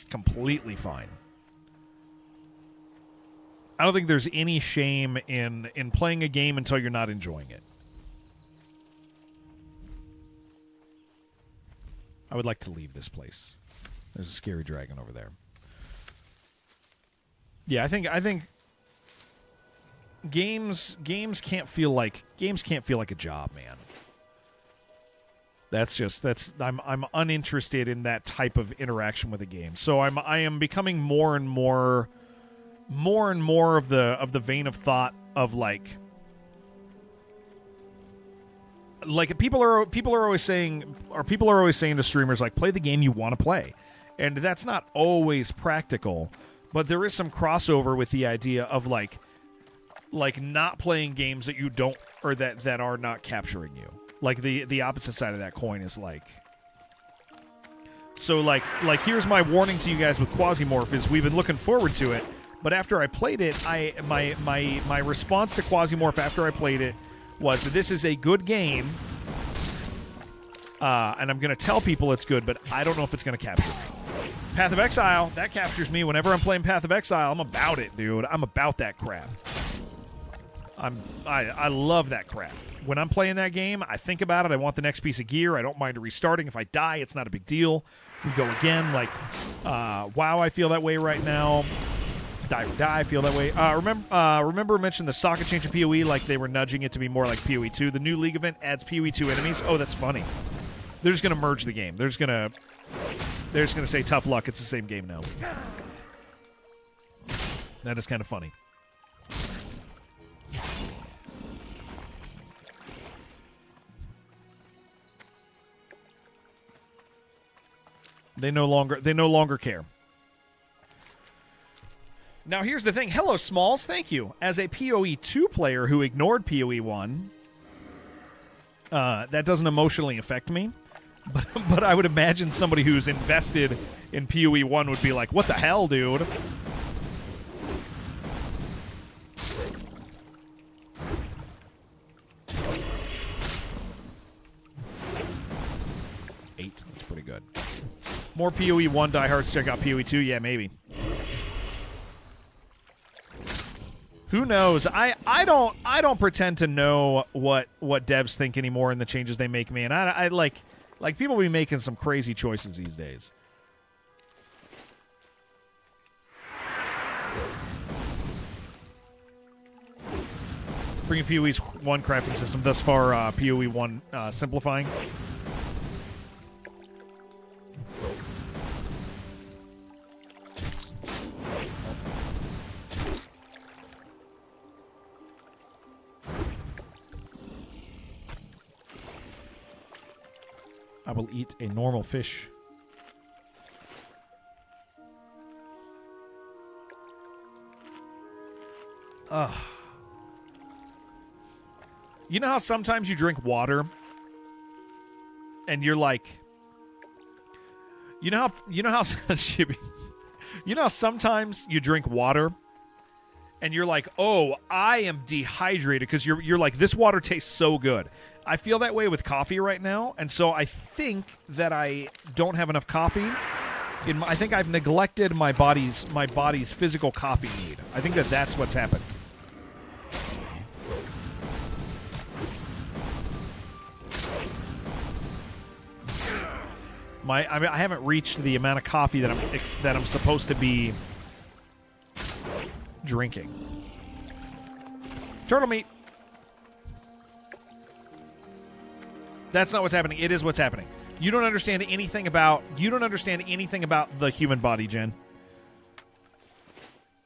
completely fine. I don't think there's any shame in playing a game until you're not enjoying it. I would like to leave this place. There's a scary dragon over there. Yeah, I think games can't feel like a job, man. I'm uninterested in that type of interaction with a game. So I am becoming more and more of the vein of thought of like people are always saying to streamers like, play the game you want to play, and that's not always practical, but there is some crossover with the idea of like not playing games that you don't or that are not capturing you. Like the opposite side of that coin is like, so like here's my warning to you guys with Quasimorph is we've been looking forward to it. But after I played it, my response to Quasimorph after I played it was that this is a good game, and I'm going to tell people it's good, but I don't know if it's going to capture me. Path of Exile, that captures me. Whenever I'm playing Path of Exile, I'm about it, dude. I'm about that crap. I love that crap. When I'm playing that game, I think about it. I want the next piece of gear. I don't mind restarting. If I die, it's not a big deal. We go again. Like, WoW, I feel that way right now. Die or Die, I feel that way. Remember I mentioned the socket change of PoE, like they were nudging it to be more like PoE 2. The new League event adds PoE 2 enemies. Oh, that's funny. They're just going to merge the game. They're just going to say, tough luck, it's the same game now. That is kind of funny. They no longer care. Now, here's the thing. Hello, Smalls. Thank you. As a PoE 2 player who ignored PoE 1, that doesn't emotionally affect me. But I would imagine somebody who's invested in PoE 1 would be like, what the hell, dude? Eight. That's pretty good. More PoE 1 diehards check out PoE 2? Yeah, maybe. Who knows? I don't pretend to know what devs think anymore in the changes they make, man. I like people be making some crazy choices these days. Bringing PoE's 1 crafting system thus far, PoE 1 simplifying. I will eat a normal fish. Ugh. You know how sometimes you drink water and you're like, you know how sometimes you drink water and you're like, oh, I am dehydrated because you're like, this water tastes so good. I feel that way with coffee right now, and so I think that I don't have enough coffee. I think I've neglected my body's physical coffee need. I think that's what's happened. I haven't reached the amount of coffee that I'm supposed to be drinking. Turtle meat. That's not what's happening. It is what's happening. You don't understand anything about the human body, Jen.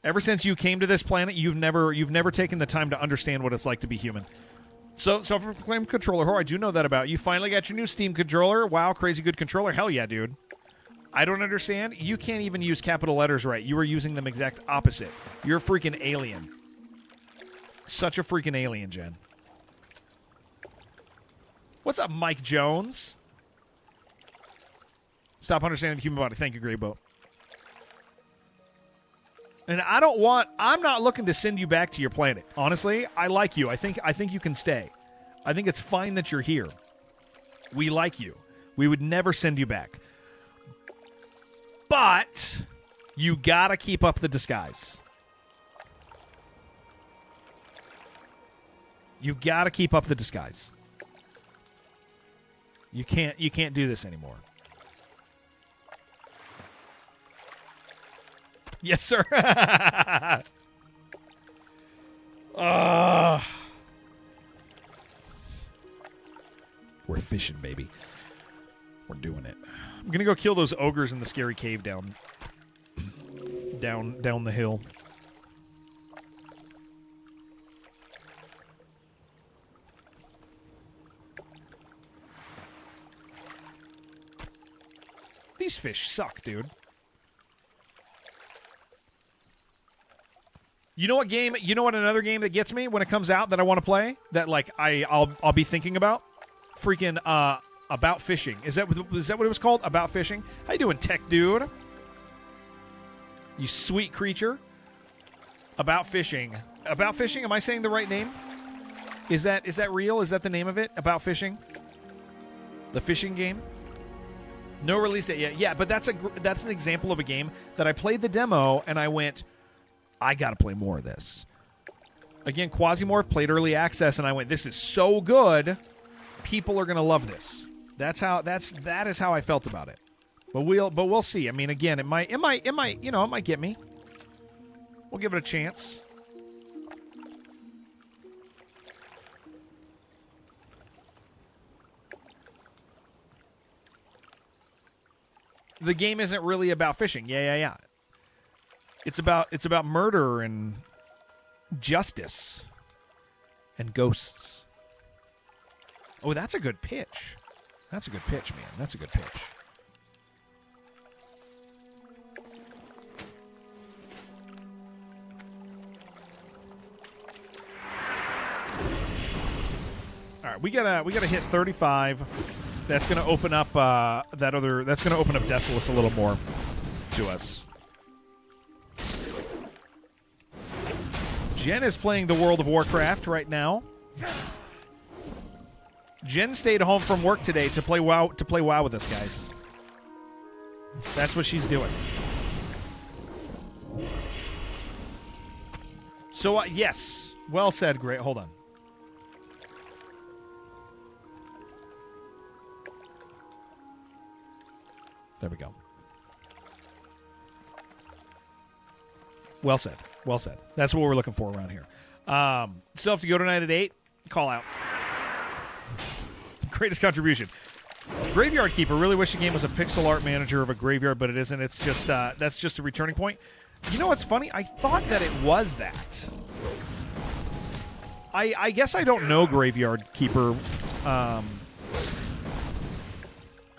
Ever since you came to this planet, you've never taken the time to understand what it's like to be human. So for Claim Controller Whore, I do know that about you. Finally got your new Steam controller. Wow, crazy good controller. Hell yeah, dude. I don't understand. You can't even use capital letters right. You were using them exact opposite. You're a freaking alien. Such a freaking alien, Jen. What's up, Mike Jones? Stop understanding the human body. Thank you, Grey Boat. And I'm not looking to send you back to your planet. Honestly, I like you. I think you can stay. I think it's fine that you're here. We like you. We would never send you back. But you gotta keep up the disguise. You gotta keep up the disguise. You can't do this anymore. Yes, sir. We're fishing, baby. We're doing it. I'm gonna go kill those ogres in the scary cave down the hill. These fish suck, dude. You know what game? You know what another game that gets me when it comes out that I want to play? That like I'll be thinking about? Freaking About Fishing. Is that what it was called? About Fishing? How you doing, tech dude? You sweet creature. About Fishing. About Fishing? Am I saying the right name? Is that real? Is that the name of it? About Fishing? The fishing game? No release date yet. Yeah, but that's an example of a game that I played the demo and I went, I gotta play more of this. Again, Quasimorph played early access and I went, this is so good. People are gonna love this. That is how I felt about it. But we'll see. I mean, again, it might get me. We'll give it a chance. The game isn't really about fishing. Yeah. It's about murder and justice and ghosts. Oh, that's a good pitch. That's a good pitch, man. That's a good pitch. right, we gotta hit 35. That's gonna open up That's gonna open up Desolus a little more to us. Jen is playing the World of Warcraft right now. Jen stayed home from work today to play WoW with us, guys. That's what she's doing. So yes, well said. Great. Hold on. There we go. Well said. Well said. That's what we're looking for around here. Still have to go tonight at 8. Call out. Greatest contribution. Graveyard Keeper. Really wish the game was a pixel art manager of a graveyard, but it isn't. It's just that's just a returning point. You know what's funny? I thought that it was that. I guess I don't know Graveyard Keeper. I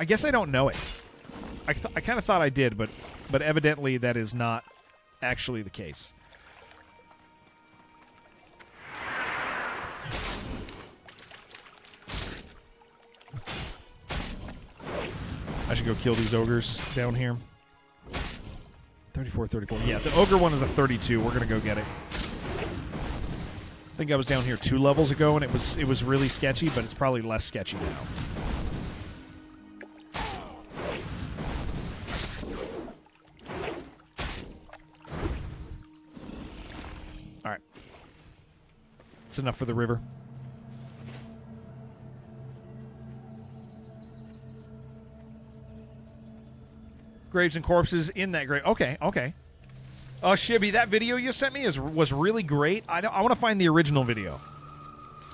guess I don't know it. I kind of thought I did, but evidently that is not actually the case. I should go kill these ogres down here. 34, 34. Yeah, the ogre one is a 32. We're going to go get it. I think I was down here 2 levels ago, and it was really sketchy, but it's probably less sketchy now. All right. It's enough for the river. Graves and corpses in that grave. Okay, okay. Oh, Shibby, that video you sent me was really great. I want to find the original video.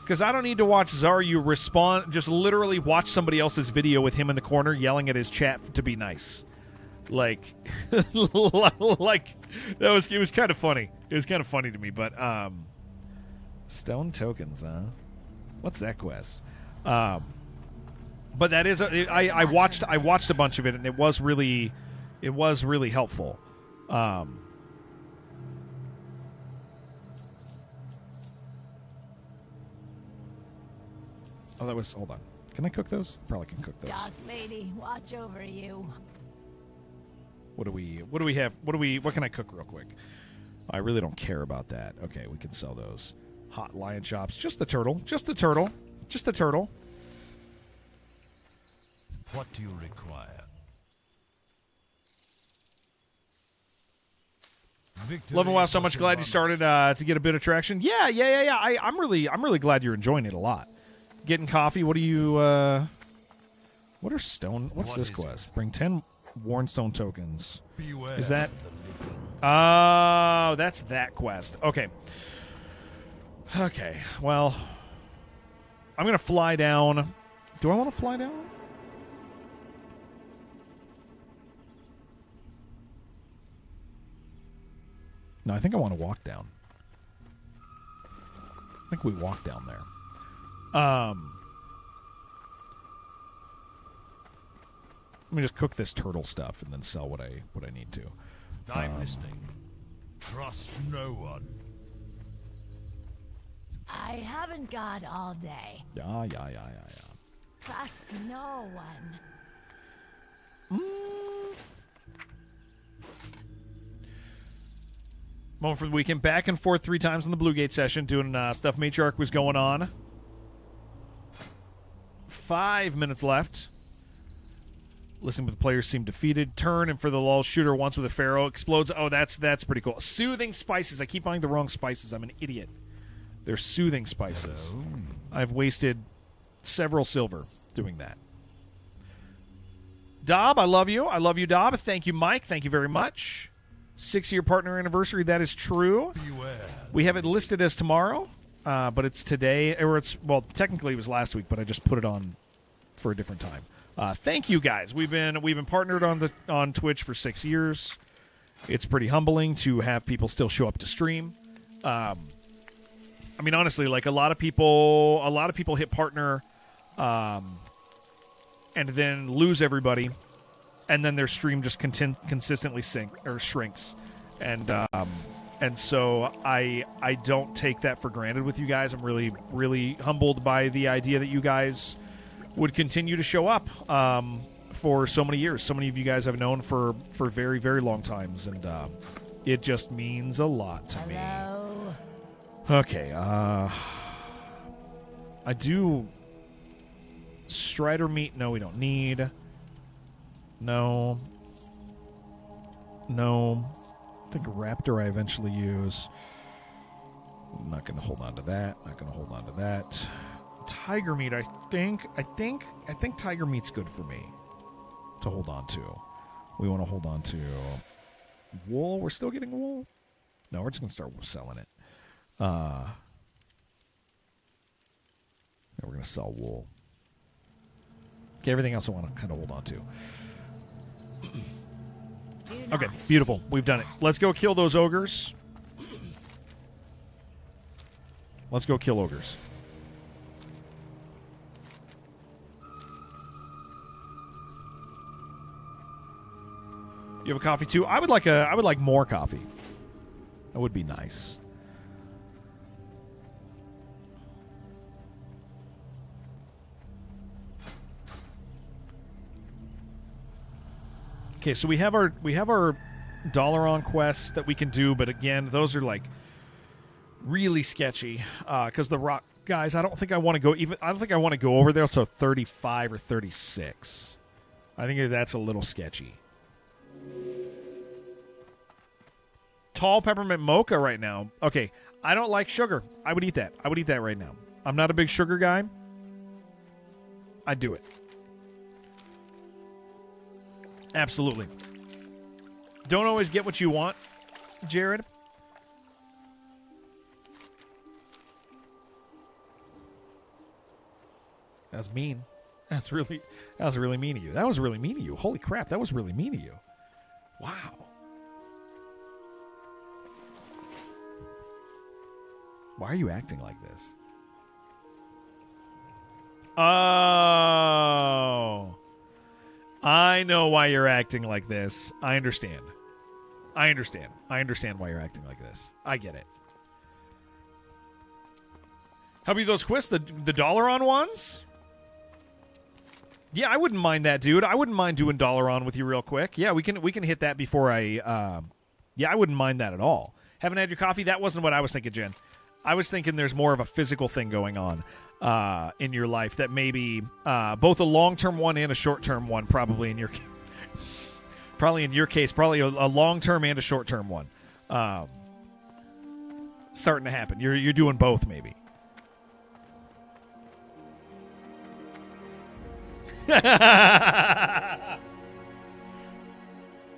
Because I don't need to watch Zaryu respond, just literally watch somebody else's video with him in the corner yelling at his chat to be nice. Like, like it was kind of funny. It was kind of funny to me, but stone tokens, huh? What's that quest? But that is I watched a bunch of it, and it was really helpful. Oh, that was. Hold on. Can I cook those? Probably can cook those. Dark Lady, watch over you. What do we have? What can I cook real quick? I really don't care about that. Okay, we can sell those. Hot lion chops. Just the turtle. Just the turtle. Just the turtle. What do you require? Loving WoW so much. Glad you started to get a bit of traction. Yeah. I'm really glad you're enjoying it a lot. Getting coffee. What are you? What are stone? What's this quest? Bring 10 worn stone tokens. Beware Is that? Oh, that's that quest. Okay. Okay. Well, I'm gonna fly down. Do I want to fly down? No, I think I want to walk down. I think we walk down there. Let me just cook this turtle stuff and then sell what I need to. I'm listening. Trust no one. I haven't got all day. Yeah. Trust no one. Moment for the weekend. Back and forth 3 times on the Blue Gate session, doing stuff Matriarch was going on. 5 minutes left. Listening to the players seem defeated. Turn, and for the lull, shooter once with a pharaoh. Explodes. Oh, that's pretty cool. Soothing spices. I keep buying the wrong spices. I'm an idiot. They're soothing spices. Hello. I've wasted several silver doing that. Dob, I love you. I love you, Dob. Thank you, Mike. Thank you very much. 6-year partner anniversary. That is true. Beware. We have it listed as tomorrow, but it's today. Or it's, well, technically it was last week, but I just put it on for a different time. Thank you, guys. We've been partnered on Twitch for 6 years. It's pretty humbling to have people still show up to stream. I mean, honestly, like a lot of people hit partner, and then lose everybody, and then their stream just consistently shrinks, and And so I don't take that for granted with you guys. I'm really, really humbled by the idea that you guys would continue to show up for so many years. So many of you guys I've known for very, very long times, and it just means a lot to me. Hello? Okay, I do... Strider meat, no, we don't need. No. I think Raptor I eventually use. I'm not going to hold on to that. Not going to hold on to that. Tiger meat, I think tiger meat's good for me to hold on to. We want to hold on to wool. We're still getting wool? No, we're just going to start selling it. We're going to sell wool. Okay, everything else I want to kind of hold on to. Okay, beautiful. We've done it. Let's go kill those ogres. Let's go kill ogres. You have a coffee too? I would like more coffee. That would be nice. Okay, so we have our Dalaran quests that we can do, but again, those are like really sketchy because the rock guys. I don't think I want to go over there till 35 or 36. I think that's a little sketchy. Tall peppermint mocha right now. Okay, I don't like sugar. I would eat that. I would eat that right now. I'm not a big sugar guy. I'd do it. Absolutely. Don't always get what you want, Jared. That's mean. That was really mean of you. That was really mean of you. Holy crap, that was really mean of you. Wow. Why are you acting like this? Oh. I know why you're acting like this. I understand. I understand why you're acting like this. I get it. How about those quests, the Dalaran ones? Yeah, I wouldn't mind that, dude. I wouldn't mind doing Dalaran with you real quick. Yeah, we can hit that before I yeah, I wouldn't mind that at all. Haven't had your coffee? That wasn't what I was thinking, Jen. I was thinking there's more of a physical thing going on in your life that maybe both a long-term one and a short-term one, probably in your case, probably a long-term and a short-term one starting to happen. You're doing both, maybe.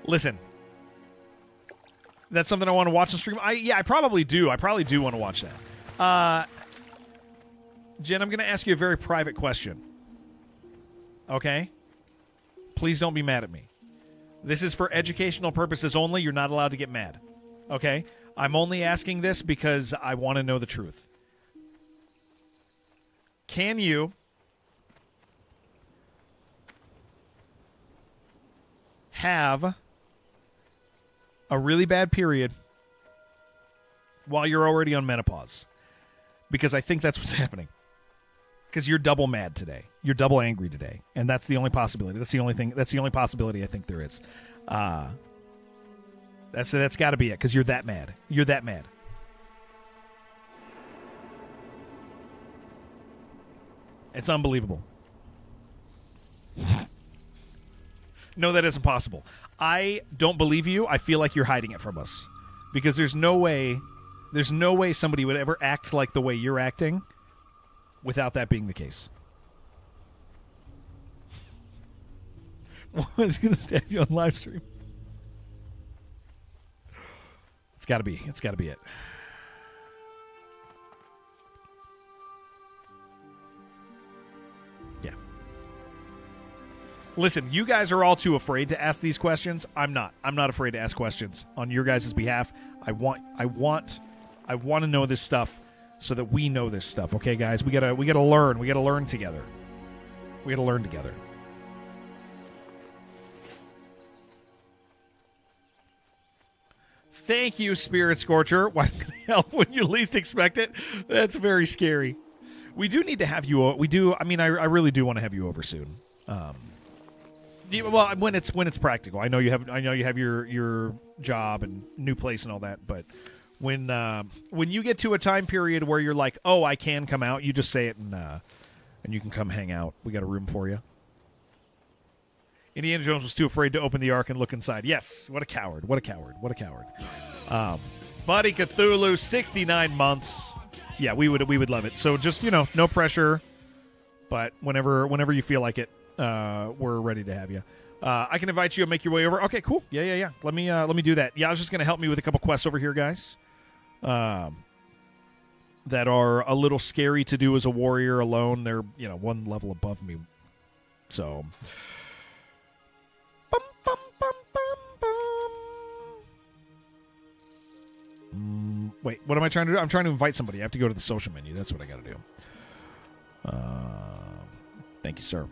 Listen, that's something I want to watch on stream. I probably do. I probably do want to watch that. Jen, I'm going to ask you a very private question. Okay? Please don't be mad at me. This is for educational purposes only. You're not allowed to get mad. Okay? I'm only asking this because I want to know the truth. Can you have a really bad period while you're already on menopause? Because I think that's what's happening. Because you're double mad today. You're double angry today. And that's the only possibility. That's the only possibility I think there is. That's got to be it, because you're that mad. You're that mad. It's unbelievable. No, that isn't possible. I don't believe you. I feel like you're hiding it from us. Because there's no way somebody would ever act like the way you're acting without that being the case. Well, I was going to stab you on live stream. It's got to be it. Yeah. Listen, you guys are all too afraid to ask these questions. I'm not afraid to ask questions on your guys' behalf. I want to know this stuff so that we know this stuff. Okay, guys, we gotta learn. We gotta learn together. We gotta learn together. Thank you, Spirit Scorcher. Why can I help when you least expect it? That's very scary. We do need to have you. We do. I mean, I really do want to have you over soon. Well, when it's practical. I know you have your job and new place and all that. But when you get to a time period where you're like, oh, I can come out, you just say it and you can come hang out. We got a room for you. Indiana Jones was too afraid to open the Ark and look inside. Yes, what a coward! What a coward! What a coward! Buddy Cthulhu, 69 months. Yeah, we would love it. So just no pressure, but whenever you feel like it, we're ready to have you. I can invite you and make your way over. Okay, cool. Yeah. Let me do that. Yeah, I was just gonna help me with a couple quests over here, guys. That are a little scary to do as a warrior alone. They're one level above me, so. Wait, what am I trying to do? I'm trying to invite somebody. I have to go to the social menu. That's what I got to do. Thank you, sir.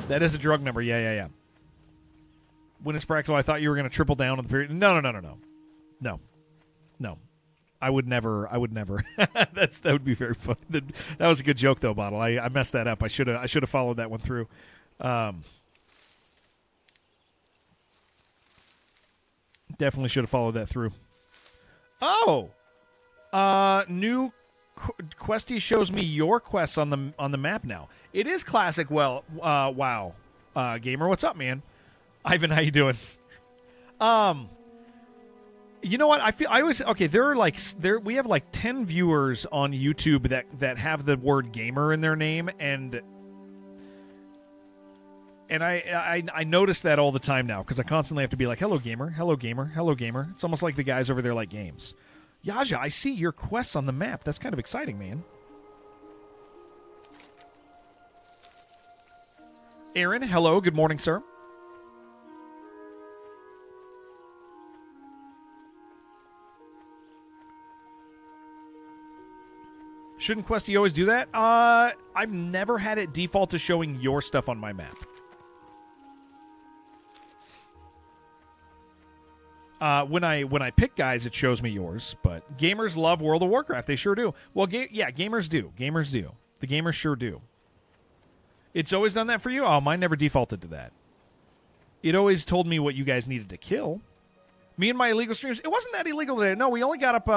That is a drug number. Yeah. When it's practical, I thought you were going to triple down on the period. No. I would never. That would be very funny. That was a good joke, though, Bottle. I messed that up. I should have followed that one through. Definitely should have followed that through. Oh, new Questy shows me your quests on the map now. It is classic. Well, wow, gamer, what's up, man? Ivan, how you doing? You know what? We have like 10 viewers on YouTube that have the word gamer in their name, and I notice that all the time now because I constantly have to be like, hello gamer, hello gamer, hello gamer. It's almost like the guys over there like games. Yaja, I see your quests on the map. That's kind of exciting, man. Aaron, hello. Good morning, sir. Shouldn't Questy always do that? I've never had it default to showing your stuff on my map. When I pick guys, it shows me yours. But gamers love World of Warcraft. They sure do. Well, gamers do. Gamers do. The gamers sure do. It's always done that for you? Oh, mine never defaulted to that. It always told me what you guys needed to kill. Me and my illegal streams, it wasn't that illegal today. No, we only got up,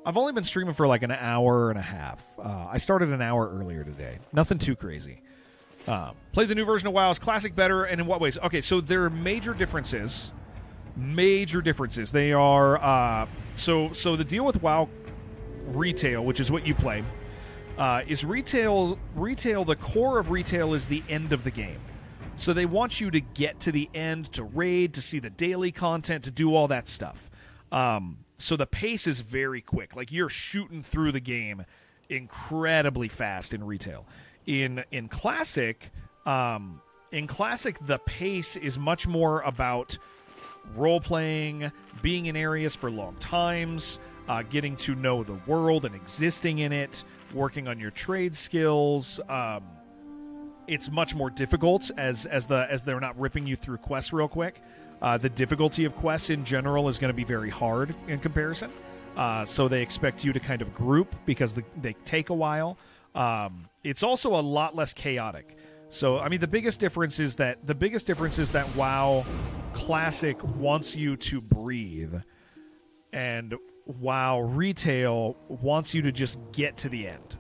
I've only been streaming for like an hour and a half. I started an hour earlier today. Nothing too crazy. Play the new version of WoW's Classic better, and in what ways? Okay, so there are major differences. Major differences. They are, so the deal with WoW retail, which is what you play, is retail, the core of retail is the end of the game. So they want you to get to the end, to raid, to see the daily content, to do all that stuff. So the pace is very quick. Like, you're shooting through the game incredibly fast in retail. In Classic, the pace is much more about role-playing, being in areas for long times, getting to know the world and existing in it, working on your trade skills. It's much more difficult as they're not ripping you through quests real quick. The difficulty of quests in general is going to be very hard in comparison. So they expect you to kind of group because they take a while. It's also a lot less chaotic. So, I mean, the biggest difference is that WoW Classic wants you to breathe, and WoW Retail wants you to just get to the end.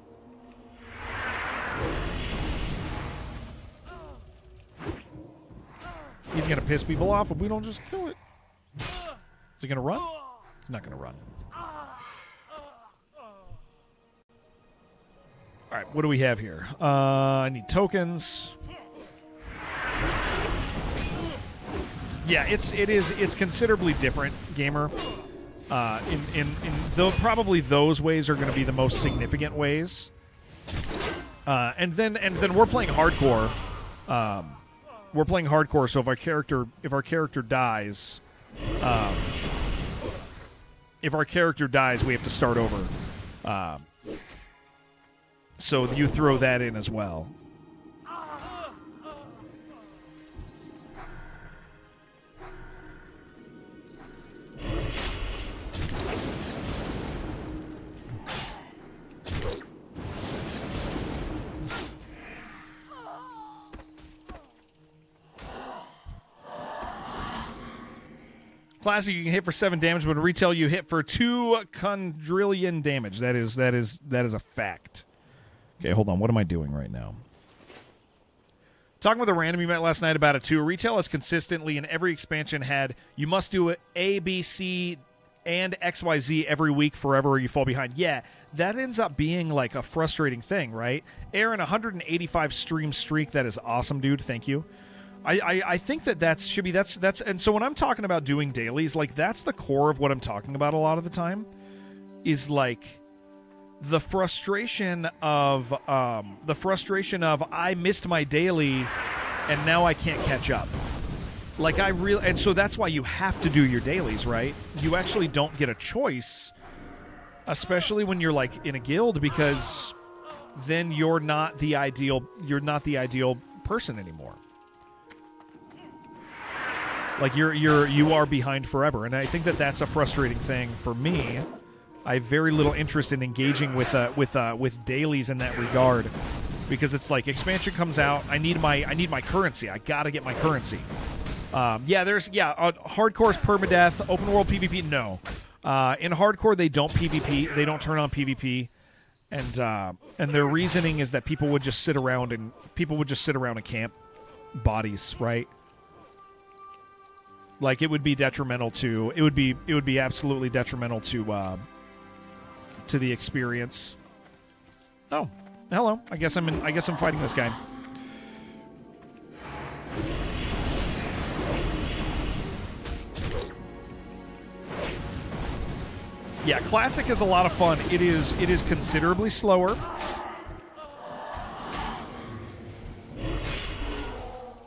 He's going to piss people off if we don't just kill it. Is he going to run? He's not going to run. All right, what do we have here? I need tokens. Yeah, it's considerably different, gamer. Probably those ways are going to be the most significant ways. And then we're playing hardcore. We're playing hardcore, so if our character dies, we have to start over. So you throw that in as well. Classic, you can hit for 7 damage, but in retail you hit for 2 quadrillion damage. That is a fact. Okay, hold on. What am I doing right now? Talking with a random you met last night about it too. Retail has consistently in every expansion had you must do A, B, C, and XYZ every week forever or you fall behind. Yeah, that ends up being like a frustrating thing, right? Aaron, 185 stream streak. That is awesome, dude. Thank you. I think that should be that's and so when I'm talking about doing dailies, like that's the core of what I'm talking about a lot of the time is like the frustration of I missed my daily and now I can't catch up. Like and so that's why you have to do your dailies, right? You actually don't get a choice, especially when you're like in a guild, because then you're not the ideal person anymore. Like you are behind forever, and I think that's a frustrating thing for me. I have very little interest in engaging with dailies in that regard, because it's like expansion comes out, I need my currency. I gotta get my currency. Hardcore's permadeath, open world PvP. No, in hardcore they don't PvP. They don't turn on PvP, and their reasoning is that people would just sit around and camp bodies, right? Like it would be detrimental to it would be absolutely detrimental to the experience. Oh, hello. I guess I'm fighting this guy. Yeah, classic is a lot of fun. It is considerably slower.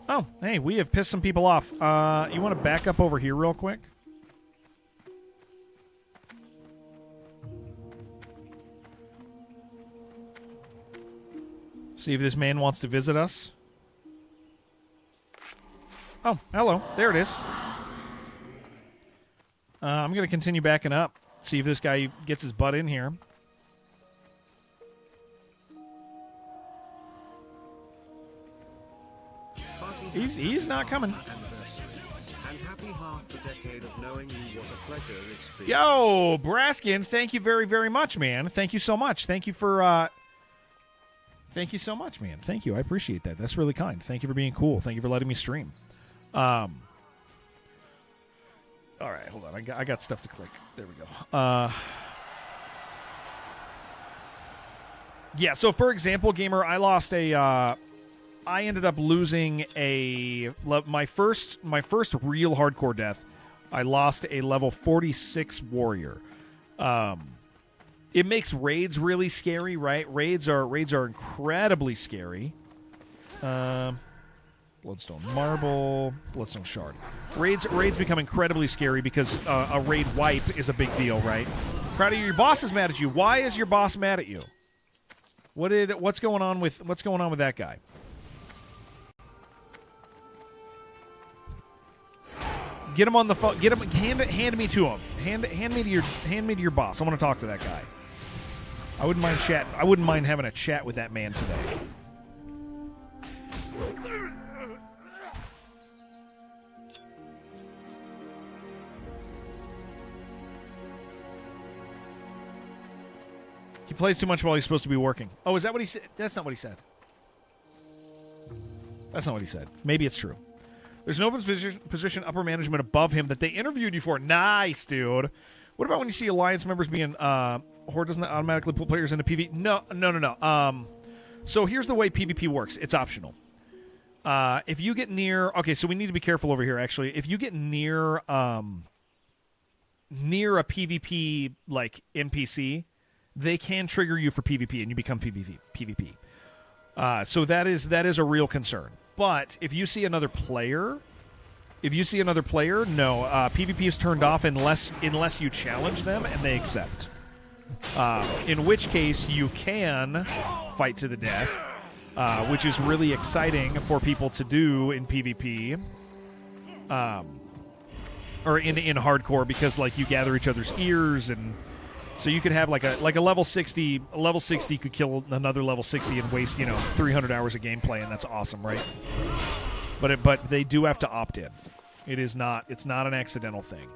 Oh, hey, we have pissed some people off. You want to back up over here real quick? See if this man wants to visit us. Oh, hello. There it is. I'm going to continue backing up. See if this guy gets his butt in here. He's not coming. And happy half the decade of knowing you. What a pleasure it's been. Yo, Braskin, thank you very, very much, man. Thank you so much. Thank you for thank you so much, man. Thank you. I appreciate that. That's really kind. Thank you for being cool. Thank you for letting me stream. All right, hold on. I got stuff to click. There we go. Yeah, so for example, gamer, I ended up losing my first real hardcore death. I lost a level 46 warrior. It makes raids really scary, right? Raids are incredibly scary. Bloodstone Marble, Bloodstone Shard. Raids become incredibly scary because a raid wipe is a big deal, right? Crowdy, your boss is mad at you. Why is your boss mad at you? What's going on with that guy? Get him on the phone. Get him. Hand me to him. Hand me to your boss. I want to talk to that guy. I wouldn't mind chat. I wouldn't mind having a chat with that man today. He plays too much while he's supposed to be working. Oh, is that what he said? That's not what he said. That's not what he said. Maybe it's true. There's an open position upper management above him that they interviewed you for. Nice, dude. What about when you see Alliance members being... Horde doesn't automatically pull players into PvP? No. So here's the way PvP works. It's optional. If you get near... Okay, so we need to be careful over here, actually. If you get near a PvP, like, NPC, they can trigger you for PvP, and you become PvP. So that is a real concern. But if you see another player, no, PvP is turned off unless you challenge them and they accept. In which case you can fight to the death, which is really exciting for people to do in PvP, or in hardcore, because like you gather each other's ears, and so you could have like a level 60. A level 60 could kill another level 60 and waste 300 hours of gameplay, and that's awesome, right? But they do have to opt in. It is not. It's not an accidental thing.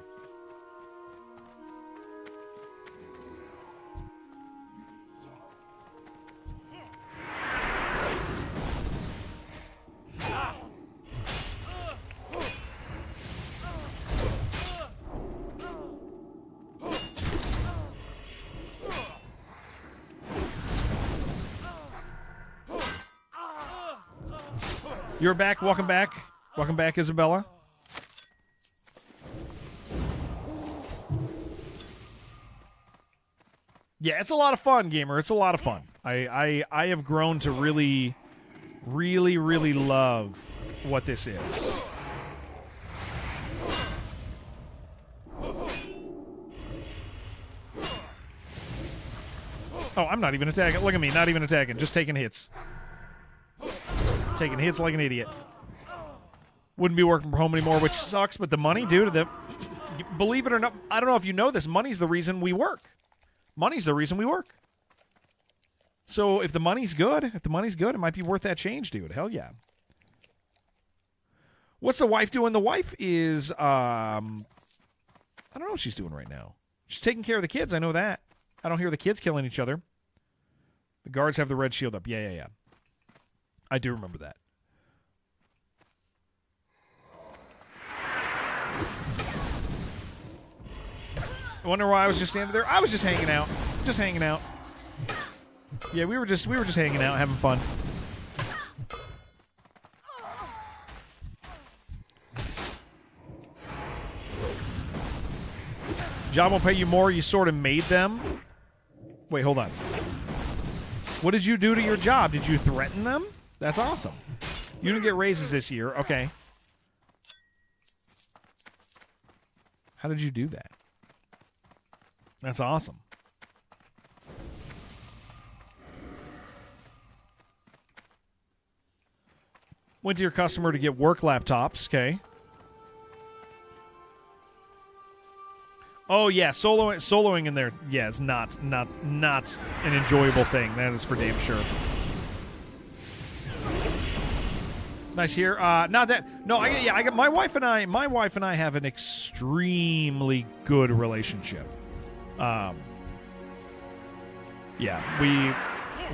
You're back. Welcome back. Welcome back, Isabella. Yeah, it's a lot of fun, gamer. It's a lot of fun. I have grown to really, really, really love what this is. Oh, I'm not even attacking. Look at me, not even attacking. Just taking hits. Taking hits like an idiot. Wouldn't be working from home anymore, which sucks, but the money, dude, believe it or not, I don't know if you know this, money's the reason we work. Money's the reason we work. So if the money's good, it might be worth that change, dude. Hell yeah. What's the wife doing? The wife is, I don't know what she's doing right now. She's taking care of the kids, I know that. I don't hear the kids killing each other. The guards have the red shield up. Yeah. I do remember that. I wonder why I was just standing there. I was just hanging out. Just hanging out. Yeah, we were just hanging out, having fun. Job will pay you more. You sort of made them. Wait, hold on. What did you do to your job? Did you threaten them? That's awesome. You didn't get raises this year. Okay. How did you do that? That's awesome. Went to your customer to get work laptops. Okay. Oh yeah, soloing in there. Yeah, it's not an enjoyable thing. That is for damn sure. Nice here. Not that. No, I got my wife and I. My wife and I have an extremely good relationship. Yeah,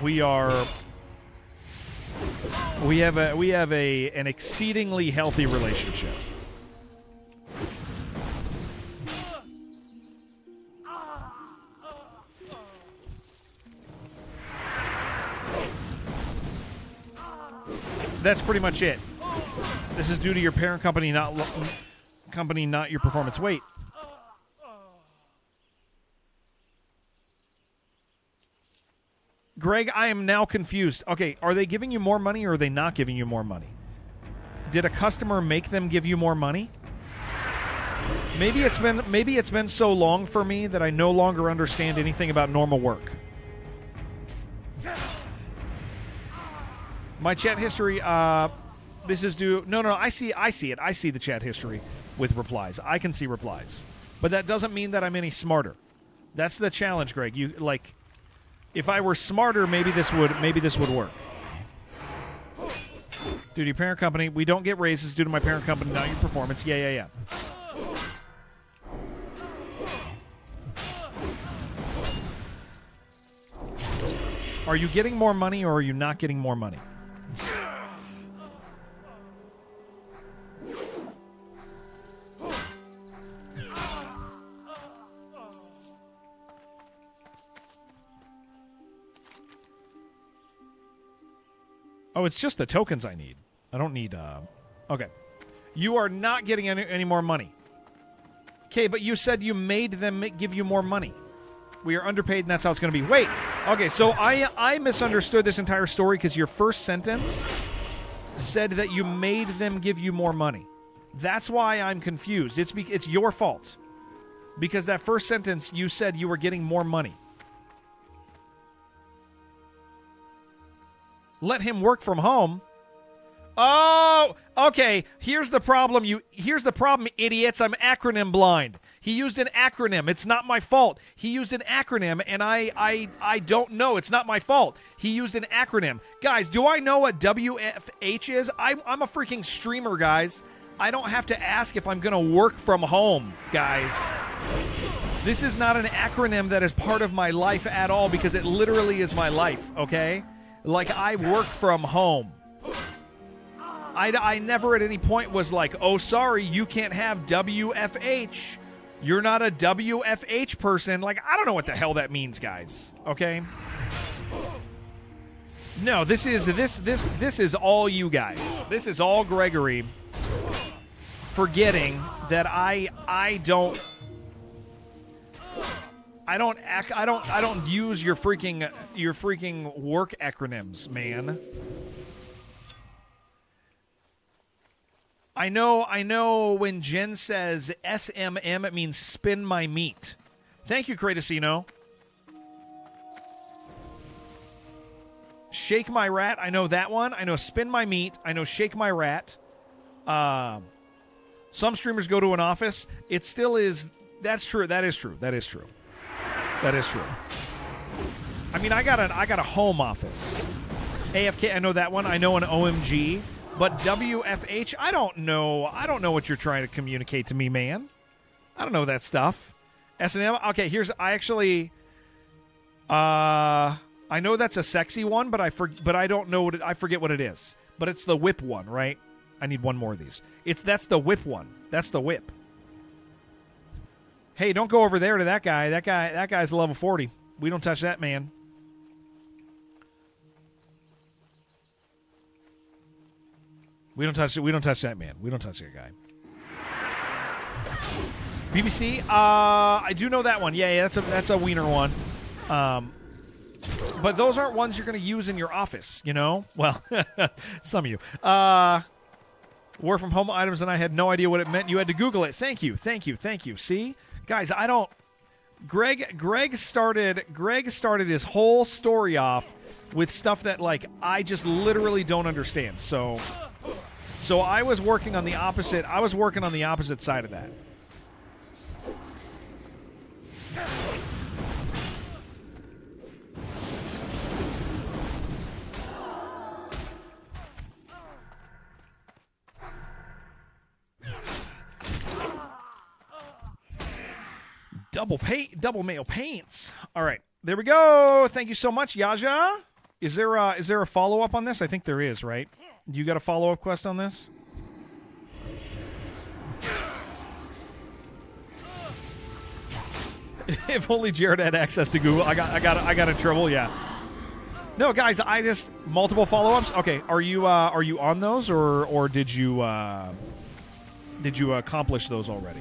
we are. We have an exceedingly healthy relationship. That's pretty much it. This is due to your parent company, not your performance. Wait. Greg, I am now confused. Okay, are they giving you more money or are they not giving you more money? Did a customer make them give you more money? Maybe it's been so long for me that I no longer understand anything about normal work. My chat history, this is due... No, I see it. I see the chat history with replies. I can see replies. But that doesn't mean that I'm any smarter. That's the challenge, Greg. You, like, if I were smarter, maybe this would work. Due to your parent company, we don't get raises due to my parent company, not your performance. Yeah. Are you getting more money or are you not getting more money? Oh, it's just the tokens I need. I don't need, okay. You are not getting any more money. Okay, but you said you made them give you more money. We are underpaid, and that's how it's going to be. Wait. Okay, so I misunderstood this entire story because your first sentence said that you made them give you more money. That's why I'm confused. It's your fault. Because that first sentence, you said you were getting more money. Let him work from home. Oh, okay. Here's the problem, idiots. I'm acronym blind. He used an acronym. It's not my fault. He used an acronym, and I don't know. It's not my fault. He used an acronym. Guys, do I know what WFH is? I'm a freaking streamer, guys. I don't have to ask if I'm going to work from home, guys. This is not an acronym that is part of my life at all because it literally is my life, okay? Like, I work from home. I never at any point was like, oh, sorry, you can't have WFH. You're not a WFH person. Like, I don't know what the hell that means, guys, okay? No, this is all you guys. This is all Gregory forgetting that I don't use your freaking work acronyms, man. I know when Jen says SMM, it means spin my meat. Thank you, Kratosino. Shake my rat, I know that one. I know spin my meat. I know shake my rat. Some streamers go to an office. It still is. That's true. That is true. That is true. That is true. I mean, I got a home office. AFK, I know that one. I know an OMG. But WFH, I don't know. I don't know what you're trying to communicate to me, man. I don't know that stuff. S&M. Okay, I know that's a sexy one, but I don't know what I forget what it is. But it's the whip one, right? I need one more of these. That's the whip one. That's the whip. Hey, don't go over there to that guy. That guy's level 40. We don't touch that man. We don't touch that man. We don't touch that guy. BBC, I do know that one. Yeah, that's a wiener one. But those aren't ones you're going to use in your office, you know? Well, some of you. Work from home items, and I had no idea what it meant. You had to Google it. Thank you. See? Guys, I don't... Greg started his whole story off with stuff that, like, I just literally don't understand. So I was working on the opposite. I was working on the opposite side of that. Double male paints. All right, there we go. Thank you so much, Yaja. Is there a follow up on this? I think there is, right? You got a follow up quest on this? If only Jared had access to Google. I got in trouble. Yeah. No, guys, I just multiple follow ups. Okay, are you on those or did you accomplish those already?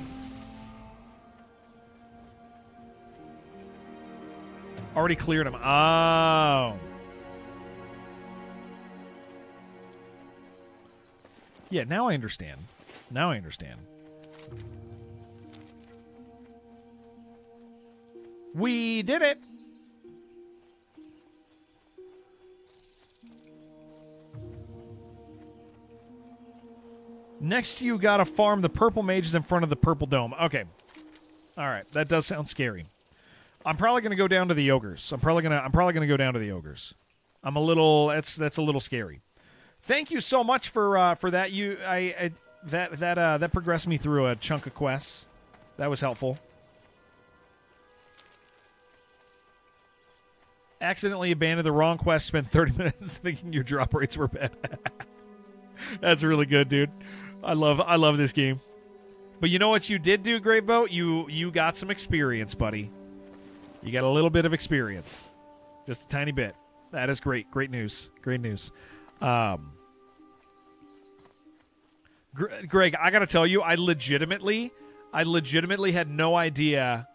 Already cleared them. Oh. Yeah, now I understand. We did it. Next, you gotta farm the purple mages in front of the purple dome. Okay. All right, that does sound scary. I'm probably going to go down to the ogres. I'm probably going to go down to the ogres. I'm a little. That's a little scary. Thank you so much for that. That progressed me through a chunk of quests. That was helpful. Accidentally abandoned the wrong quest. Spent 30 minutes thinking your drop rates were bad. That's really good, dude. I love this game. But you know what you did do, Great Boat? You got some experience, buddy. You got a little bit of experience. Just a tiny bit. That is great. Great news. Greg, I got to tell you, I legitimately had no idea.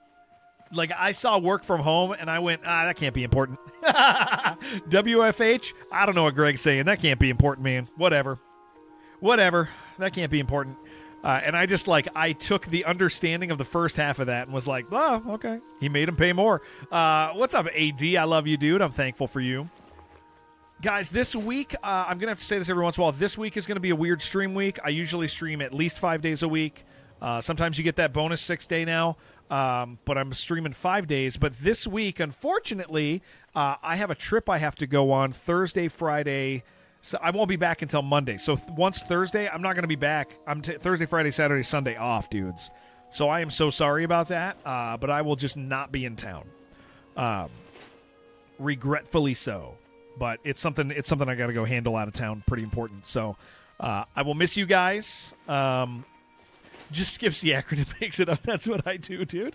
Like, I saw work from home, and I went, that can't be important. WFH? I don't know what Greg's saying. That can't be important, man. Whatever. That can't be important. And I just, I took the understanding of the first half of that and was like, oh, okay. He made him pay more. What's up, AD? I love you, dude. I'm thankful for you. Guys, this week, I'm going to have to say this every once in a while. This week is going to be a weird stream week. I usually stream at least 5 days a week. Sometimes you get that bonus 6 day now. But I'm streaming 5 days. But this week, unfortunately, I have a trip I have to go on Thursday, Friday, So I won't be back until Monday. So once Thursday, I'm not going to be back. I'm Thursday, Friday, Saturday, Sunday off, dudes. So I am so sorry about that, but I will just not be in town. Regretfully so. But it's something I got to go handle out of town. Pretty important. So I will miss you guys. Just skips the acronym, makes it up. That's what I do, dude.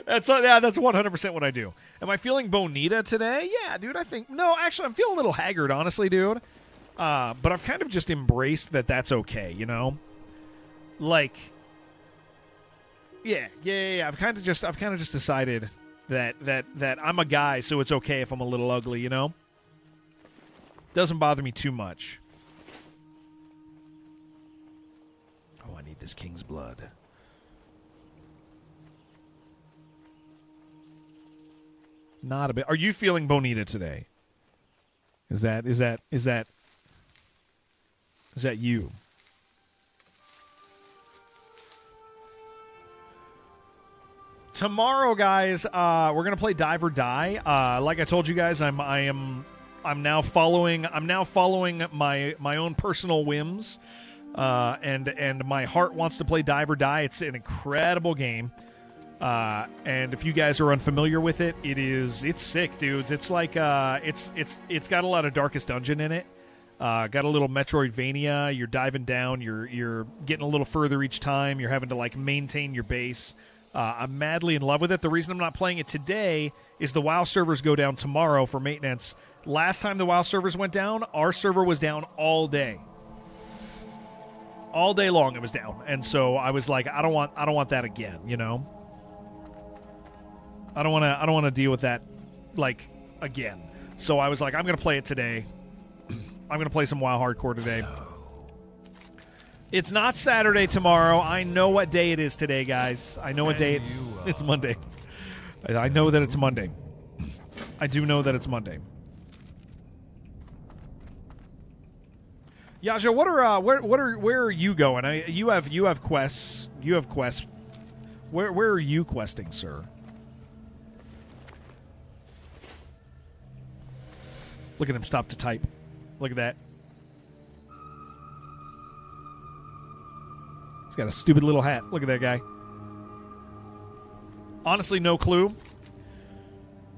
That's 100% what I do. Am I feeling bonita today? Yeah, dude. No, actually, I'm feeling a little haggard, honestly, dude. But I've kind of just embraced that that's okay, you know. Like, yeah. I've kind of just decided that I'm a guy, so it's okay if I'm a little ugly, you know. Doesn't bother me too much. Oh, I need this king's blood. Not a bit. Are you feeling bonita today? Is that you? Tomorrow, guys, we're gonna play Dive or Die. Like I told you guys, I'm now following my own personal whims, and my heart wants to play Dive or Die. It's an incredible game. And if you guys are unfamiliar with it, it's sick, dudes. It's like it's got a lot of Darkest Dungeon in it. Got a little Metroidvania. You're diving down. You're getting a little further each time. You're having to like maintain your base. I'm madly in love with it. The reason I'm not playing it today is the WoW servers go down tomorrow for maintenance. Last time the WoW servers went down, our server was down all day. All day long it was down. And so I was like, I don't want that again, you know? I don't want to deal with that like again. So I was like, I'm going to play it today. I'm going to play some WoW Hardcore today. It's not Saturday tomorrow. I know what day it is today, guys. I know what day it's Monday. I know that it's Monday. I do know that it's Monday. Yaja, where are you going? You have quests. You have quests. Where are you questing, sir? Look at him stop to type. Look at that. He's got a stupid little hat. Look at that guy. Honestly, no clue.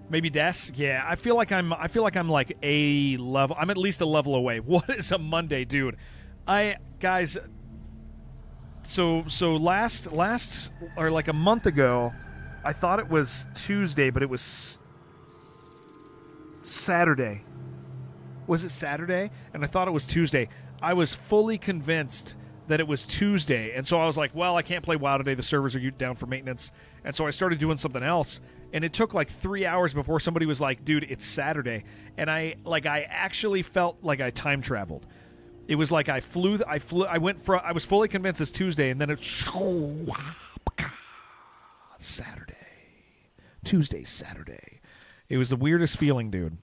Maybe Des? Yeah, I feel like I'm like a level. I'm at least a level away. What is a Monday, dude? Guys. So last or like a month ago, I thought it was Tuesday, but it was Saturday. Was it Saturday? And I thought it was Tuesday. I was fully convinced that it was Tuesday, and so I was like, well, I can't play WoW today. The servers are down for maintenance. And so I started doing something else, and it took like 3 hours before somebody was like, dude, it's Saturday. And I actually felt like I time traveled. It was like I was fully convinced it's Tuesday, and then it's Saturday. Tuesday, Saturday. It was the weirdest feeling, dude.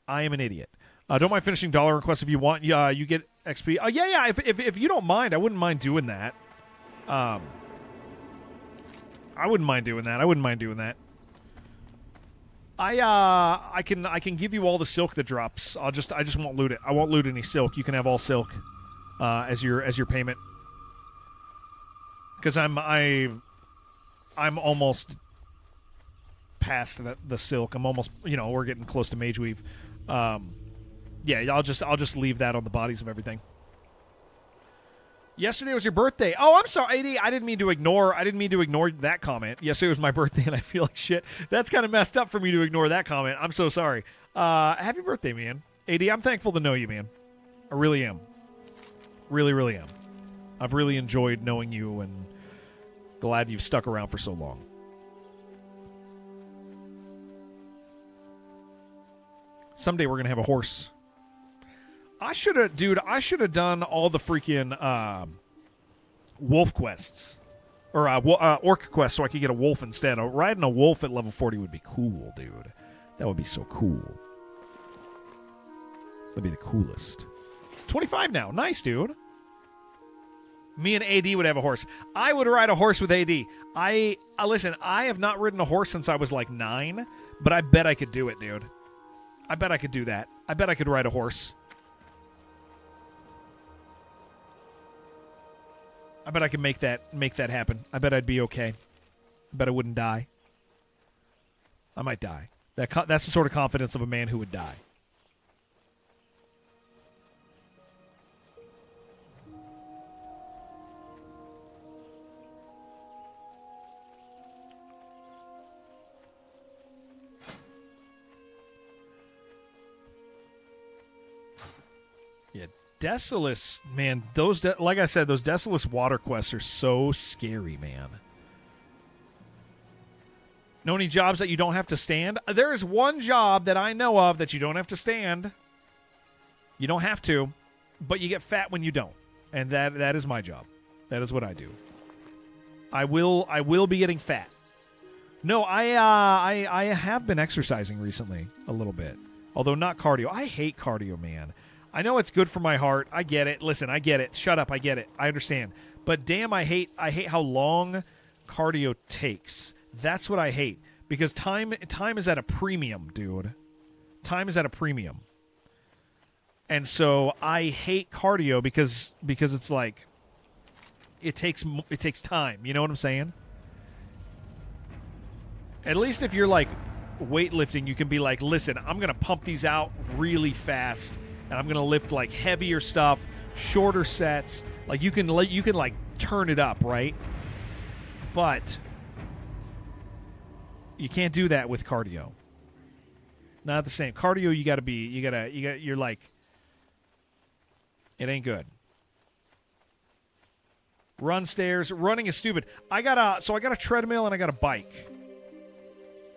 I am an idiot. Don't mind finishing dollar requests if you want. Yeah, you get XP. Yeah. If you don't mind, I wouldn't mind doing that. I wouldn't mind doing that. I can give you all the silk that drops. I just won't loot it. I won't loot any silk. You can have all silk as your payment. Because I'm almost past the silk. I'm almost, we're getting close to Mage Weave. Yeah, I'll just leave that on the bodies of everything. Yesterday was your birthday. Oh, I'm sorry, AD. I didn't mean to ignore that comment. Yesterday was my birthday, and I feel like shit. That's kind of messed up for me to ignore that comment. I'm so sorry. Happy birthday, man. AD, I'm thankful to know you, man. I really am. Really, really am. I've really enjoyed knowing you, and glad you've stuck around for so long. Someday we're gonna have a horse. I should have done all the freaking wolf quests or orc quests so I could get a wolf instead. Riding a wolf at level 40 would be cool, dude. That would be so cool. That'd be the coolest. 25 now, nice, dude. Me and AD would have a horse. I would ride a horse with AD. Listen. I have not ridden a horse since I was like 9, but I bet I could do it, dude. I bet I could do that. I bet I could ride a horse. I bet I could make that happen. I bet I'd be okay. I bet I wouldn't die. I might die. That's the sort of confidence of a man who would die. Yeah, Desolus, man, like I said, those Desolus water quests are so scary, man. Know any jobs that you don't have to stand? There is one job that I know of that you don't have to stand. You don't have to, but you get fat when you don't. And that is my job. That is what I do. I will be getting fat. No, I have been exercising recently a little bit. Although not cardio. I hate cardio, man. I know it's good for my heart. I get it. Listen, I get it. Shut up. I get it. I understand. But damn, I hate how long cardio takes. That's what I hate. Because time is at a premium, dude. Time is at a premium. And so I hate cardio because it's like it takes time. You know what I'm saying? At least if you're like weightlifting, you can be like, listen, I'm going to pump these out really fast. And I'm going to lift like heavier stuff, shorter sets. Like you can like turn it up, right? But you can't do that with cardio. Not the same. Cardio, you're like, it ain't good. Run stairs. Running is stupid. I got a treadmill and I got a bike.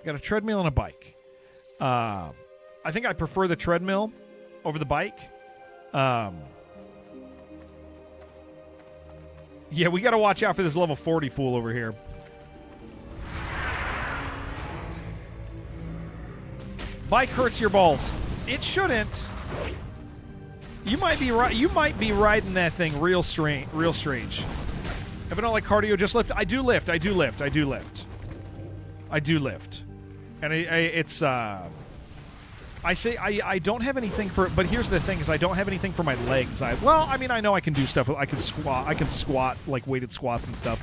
I got a treadmill and a bike. I think I prefer the treadmill over the bike. Yeah, we got to watch out for this level 40 fool over here. Bike hurts your balls. It shouldn't. You might be right. You might be riding that thing real strange. If I don't like cardio, just lift. I do lift. And it's. I think I don't have anything for. But here's the thing: is I don't have anything for my legs. I know I can do stuff. I can squat like weighted squats and stuff.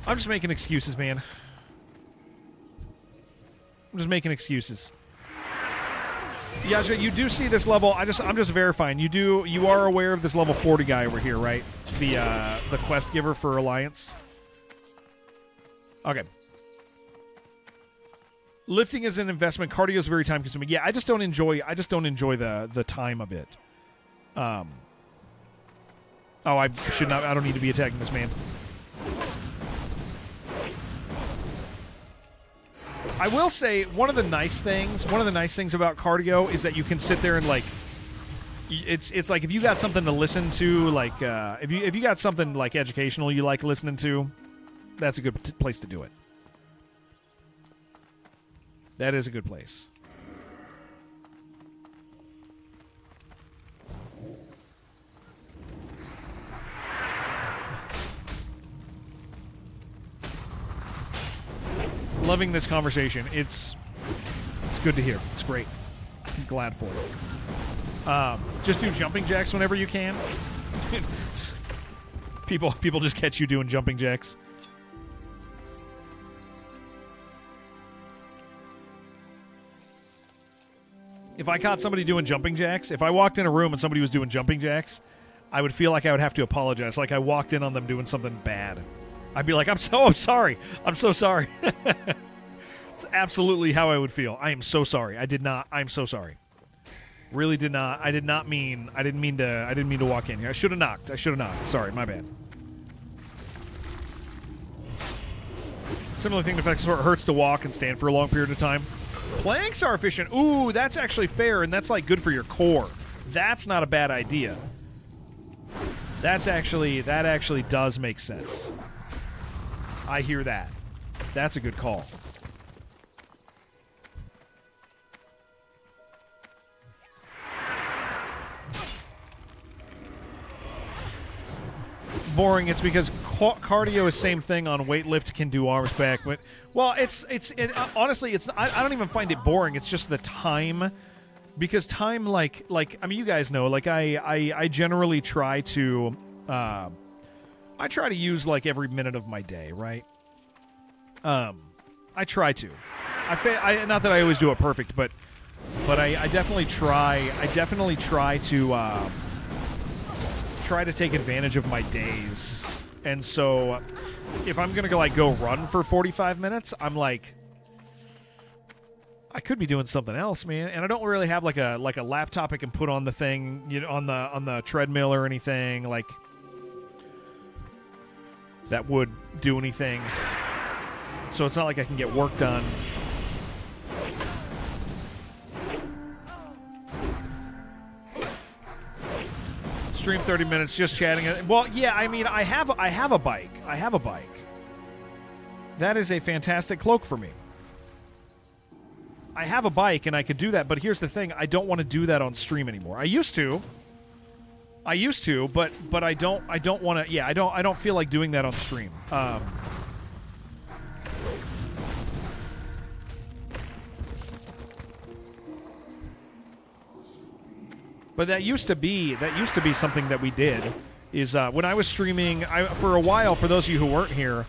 I'm just making excuses, man. I'm just making excuses. Yaja, you do see this level. I'm just verifying. You are aware of this level 40 guy over here, right? The quest giver for Alliance. Okay. Lifting is an investment. Cardio is very time consuming. Yeah, I just don't enjoy the time of it. Oh, I should not. I don't need to be attacking this man. I will say one of the nice things about cardio is that you can sit there and like it's like if you got something to listen to, like if you got something like educational you like listening to, that's a good place to do it. That is a good place. Loving this conversation. It's good to hear. It's great. I'm glad for it. Just do jumping jacks whenever you can. People just catch you doing jumping jacks. If I caught somebody doing jumping jacks, if I walked in a room and somebody was doing jumping jacks, I would feel like I would have to apologize. Like I walked in on them doing something bad. I'd be like, I'm sorry. I'm so sorry. It's absolutely how I would feel. I am so sorry. I'm so sorry. Really did not. I didn't mean to walk in here. I should have knocked. Sorry, my bad. Similar thing to fact, it hurts to walk and stand for a long period of time. Planks are efficient. Ooh, that's actually fair, and that's like good for your core. That's not a bad idea. That actually does make sense. I hear that. That's a good call. Boring. It's because cardio is same thing on weightlift can do arms back, but well, honestly, it's I don't even find it boring. It's just the time, because time like I mean, you guys know, like I generally try to I try to use like every minute of my day, right? I try to. Not that I always do it perfect, but I definitely try. I definitely try to take advantage of my days. And so, if I'm gonna go run for 45 minutes, I'm like, I could be doing something else, man. And I don't really have like a laptop I can put on the thing, on the treadmill or anything like that would do anything. So it's not like I can get work done. Stream 30 minutes just chatting. Well, yeah, I mean, I have a bike. I have a bike. That is a fantastic cloak for me. I have a bike and I could do that, but here's the thing: I don't want to do that on stream anymore. I used to, but I don't want to. Yeah, I don't feel like doing that on stream. But that used to be something that we did. Is when I was streaming, for a while. For those of you who weren't here,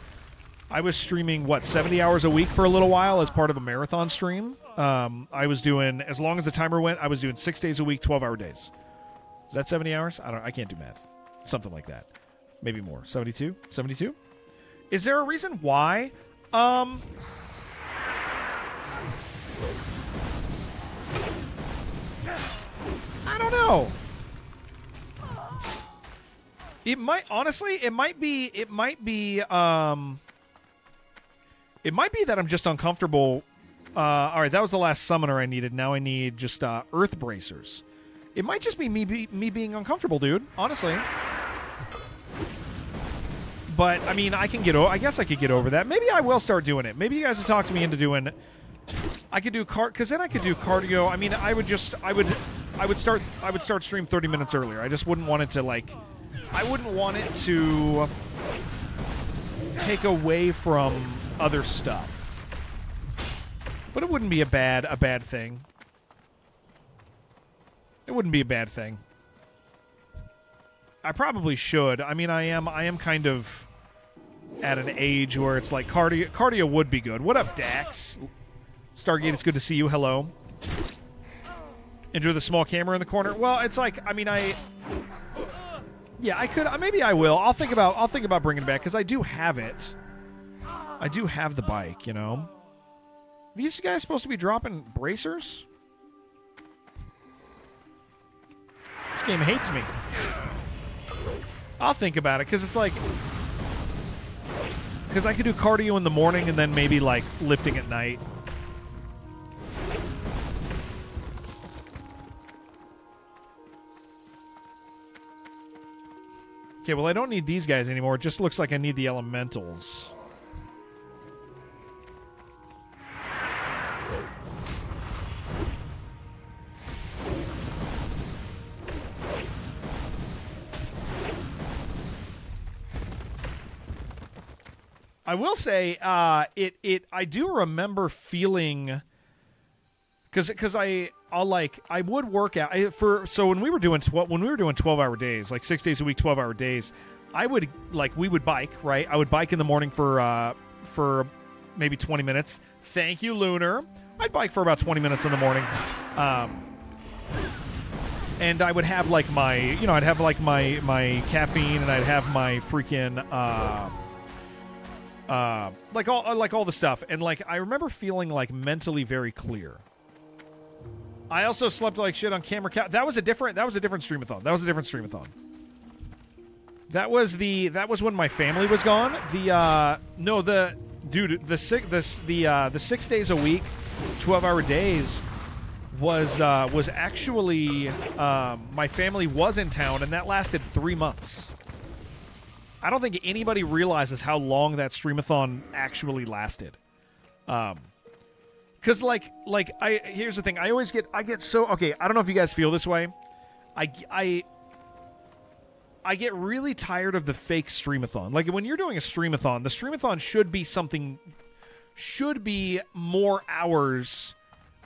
I was streaming 70 hours a week for a little while as part of a marathon stream. I was doing, as long as the timer went, I was doing 6 days a week, 12-hour days. Is that 70 hours? I can't do math. Something like that. Maybe more. 72? 72? Is there a reason why? I don't know. It might, honestly, it might be that I'm just uncomfortable. All right, that was the last summoner I needed. Now I need just earth bracers. It might just be me being uncomfortable, dude. Honestly. But I mean, I guess I could get over that. Maybe I will start doing it. Maybe you guys will talk to me into doing. I could do because then I could do cardio. I mean, I would start stream 30 minutes earlier. I just wouldn't want it to I wouldn't want it to take away from other stuff. But it wouldn't be a bad thing. It wouldn't be a bad thing. I probably should. I mean, I am kind of at an age where it's like cardio would be good. What up, Dax? Stargate, it's good to see you. Hello. Enjoy the small camera in the corner. Well, it's like, I mean, yeah, I could. Maybe I will. I'll think about bringing it back because I do have it. I do have the bike, you know. These guys supposed to be dropping bracers? This game hates me. I'll think about it because it's like, because I could do cardio in the morning and then maybe lifting at night. Okay, well, I don't need these guys anymore. It just looks like I need the elementals. I will say, I do remember feeling, because I would work out so when we were doing 12-hour days, 6 days a week, 12-hour days, we would bike, right? I would bike in the morning for maybe 20 minutes. Thank you, Lunar. I'd bike for about 20 minutes in the morning. And I would have my caffeine, and I'd have my freaking all the stuff, and I remember feeling mentally very clear. I also slept like shit on camera. That was a different streamathon. That was when my family was gone. The 6 days a week, 12-hour days was actually my family was in town, and that lasted 3 months. I don't think anybody realizes how long that streamathon actually lasted. Because here's the thing. I get so, okay, I don't know if you guys feel this way. I get really tired of the fake streamathon. When you're doing a streamathon, the streamathon should be more hours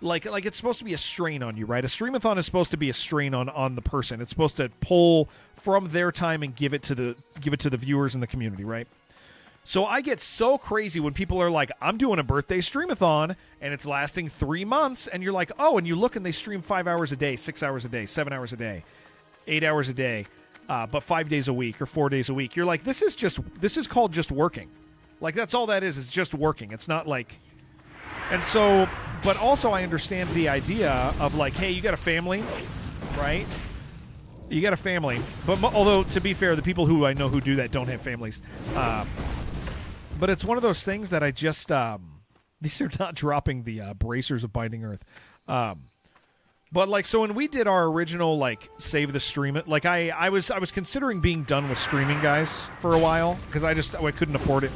like it's supposed to be a strain on you, right? A streamathon is supposed to be a strain on the person. It's supposed to pull from their time and give it to the viewers and the community, right? So I get so crazy when people are like, I'm doing a birthday streamathon and it's lasting 3 months, and you're like, oh, and you look and they stream 5 hours a day, 6 hours a day, 7 hours a day, 8 hours a day, but 5 days a week or 4 days a week. You're like, this is called just working. Like, that's all that is just working. It's not like... And so, but also I understand the idea of like, hey, you got a family, right? You got a family. But although, to be fair, the people who I know who do that don't have families. But it's one of those things that I just... these are not dropping the bracers of Binding Earth. But like, so when we did our original like save the stream, like I was considering being done with streaming, guys, for a while because I couldn't afford it.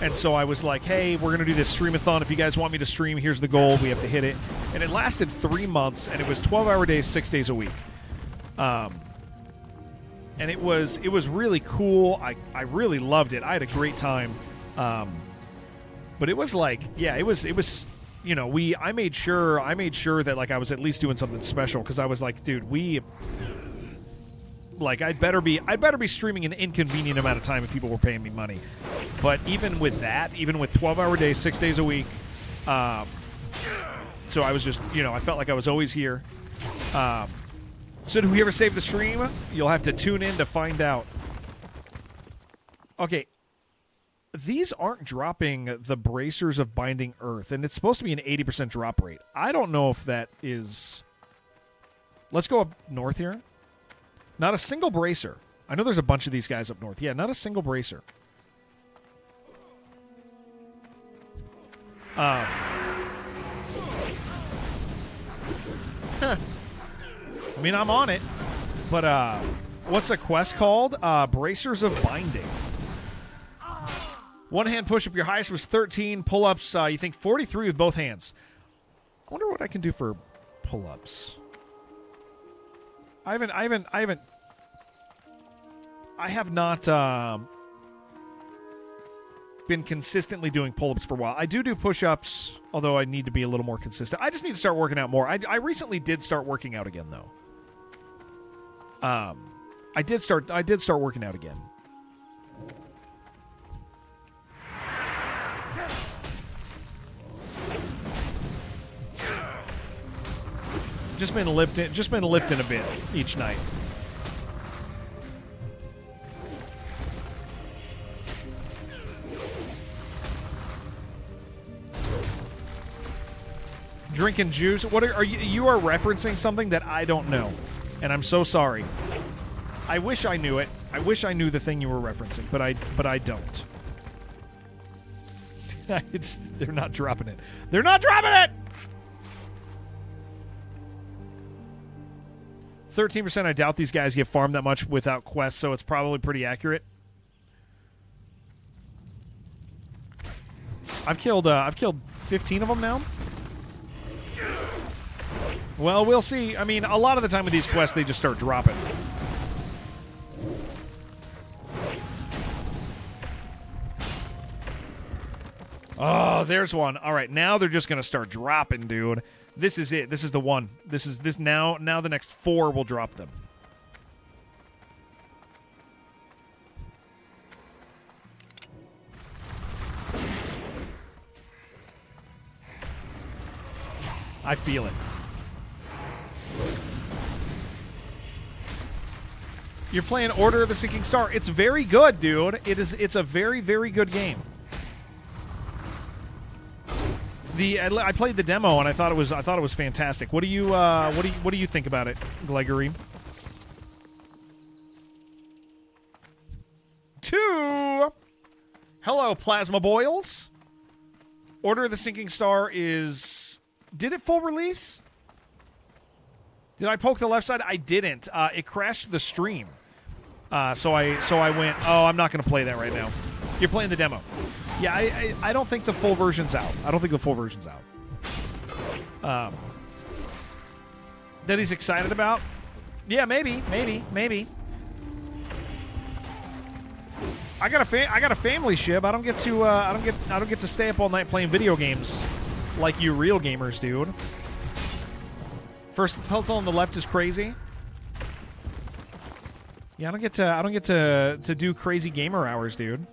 And so I was like, hey, we're going to do this streamathon. If you guys want me to stream, here's the goal. We have to hit it. And it lasted 3 months, and it was 12-hour days, 6 days a week. And it was really cool. I really loved it. I had a great time. But it was like, yeah, it was you know, I made sure that like I was at least doing something special because I was like, dude, like I'd better be streaming an inconvenient amount of time if people were paying me money. But even with that, even with 12-hour days, 6 days a week, so I was just, you know, I felt like I was always here. So did we ever save the stream? You'll have to tune in to find out. Okay. These aren't dropping the bracers of Binding Earth, and it's supposed to be an 80% drop rate. I don't know if that is... Let's go up north here. Not a single bracer. I know there's a bunch of these guys up north. Yeah, not a single bracer. I mean, I'm on it. But what's the quest called? Bracers of Binding. One hand push-up, your highest was 13. Pull-ups, you think 43 with both hands. I wonder what I can do for pull-ups. I have not been consistently doing pull-ups for a while. I do push-ups, although I need to be a little more consistent. I just need to start working out more. I recently did start working out again, though. I did start working out again. Just been lifting a bit each night. Drinking juice. What are you? You are referencing something that I don't know, and I'm so sorry. I wish I knew it. I wish I knew the thing you were referencing, but I don't. They're not dropping it. They're not dropping it. 13%. I doubt these guys get farmed that much without quests, so it's probably pretty accurate. I've killed 15 of them now. Well, we'll see. I mean, a lot of the time with these quests, they just start dropping. Oh, there's one. All right, now they're just going to start dropping, dude. This is it. This is the one. This now the next 4 will drop them. I feel it. You're playing Order of the Sinking Star. It's very good, dude. It's a very, very good game. I played the demo and I thought it was fantastic. What do you think about it, Gregory? 2. Hello, Plasma Boils. Order of the Sinking Star is... Did it full release? Did I poke the left side? I didn't. It crashed the stream. So I went, oh, I'm not going to play that right now. You're playing the demo. Yeah, I don't think the full version's out. That he's excited about? Yeah, maybe. I got a family, Shib. I don't get to stay up all night playing video games. like you real gamers, dude. First puzzle on the left is crazy. Yeah, I don't get to do crazy gamer hours, dude.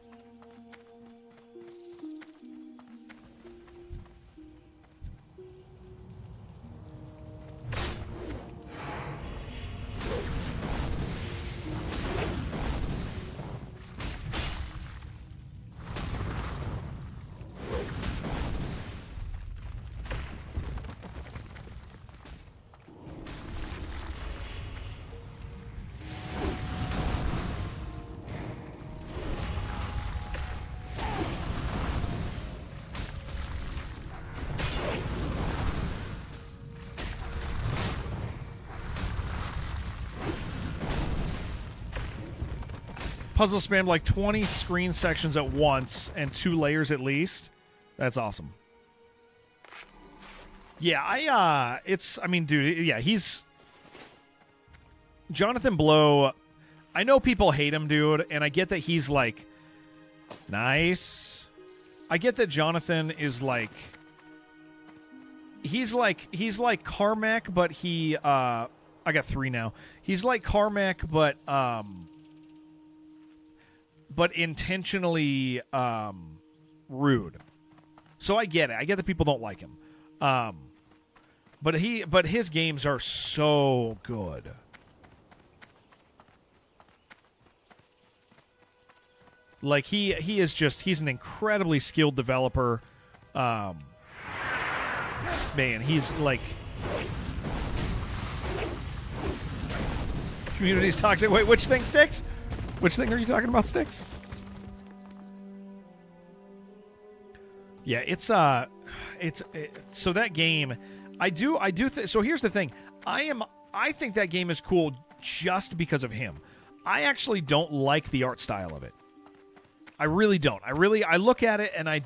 Puzzle spanned like 20 screen sections at once and 2 layers at least. That's awesome. Yeah, I mean, dude, yeah, he's Jonathan Blow. I know people hate him, dude, and I get that he's like nice. I get that Jonathan is like he's like Carmack, but he I got 3 now. He's like Carmack, but intentionally rude. So I get it. I get that people don't like him. But his games are so good. Like he's an incredibly skilled developer. Man, he's like community's toxic. Wait, which thing sticks? Which thing are you talking about, Sticks? Yeah, it's so that game, so here's the thing. I think that game is cool just because of him. I actually don't like the art style of it. I really don't. I look at it and I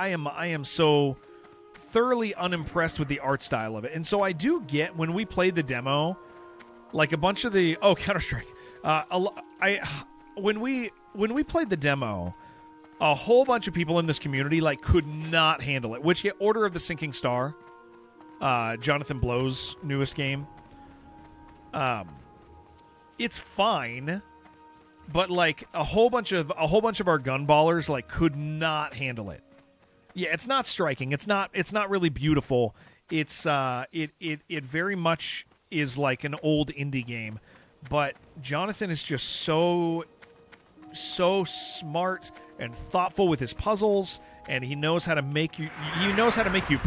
am so thoroughly unimpressed with the art style of it. And so I do get when we played the demo, like a bunch of the Counter-Strike. When we played the demo, a whole bunch of people in this community like could not handle it. Which Order of the Sinking Star, Jonathan Blow's newest game. It's fine, but like a whole bunch of our gunballers like could not handle it. Yeah, it's not striking. It's not really beautiful. It's it very much is like an old indie game. But Jonathan is just so smart and thoughtful with his puzzles, and he knows how to make you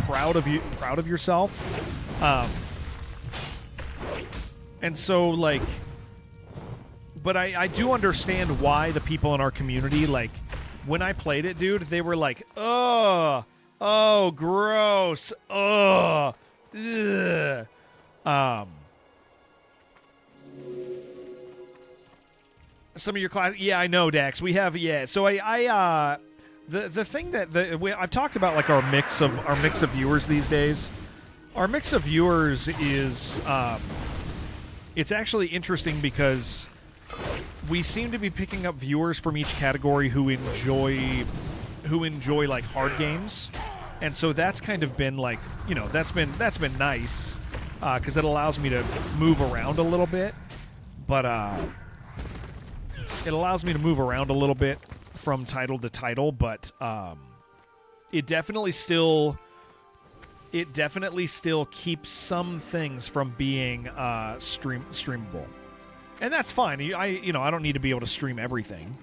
proud of yourself. And so like, but I do understand why the people in our community, like when I played it, dude, they were like, oh gross, ugh. Some of your class, yeah, I know, Dax. We have, yeah. So the thing that I've talked about, like our mix of viewers these days. Our mix of viewers is, it's actually interesting because we seem to be picking up viewers from each category who enjoy like hard games, and so that's kind of been like, you know, that's been nice because it allows me to move around a little bit, but it allows me to move around a little bit from title to title, but it definitely still keeps some things from being streamable, and that's fine. I don't need to be able to stream everything.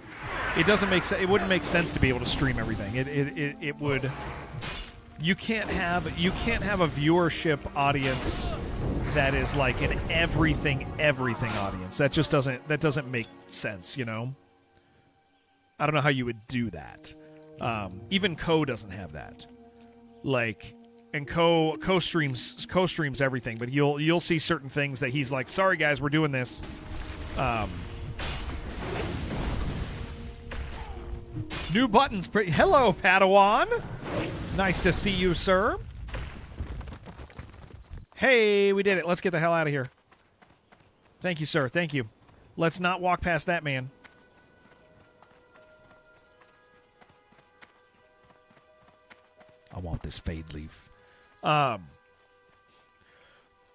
It doesn't make sense. It wouldn't make sense to be able to stream everything. It would. You can't have a viewership audience that is like an everything audience. That just doesn't make sense, you know? I don't know how you would do that. Even Co doesn't have that. Like, and Co streams everything, but you'll see certain things that he's like, sorry guys, we're doing this. New buttons. Hello, Padawan. Nice to see you, sir. Hey, we did it. Let's get the hell out of here. Thank you, sir. Thank you. Let's not walk past that man. want this fade leaf.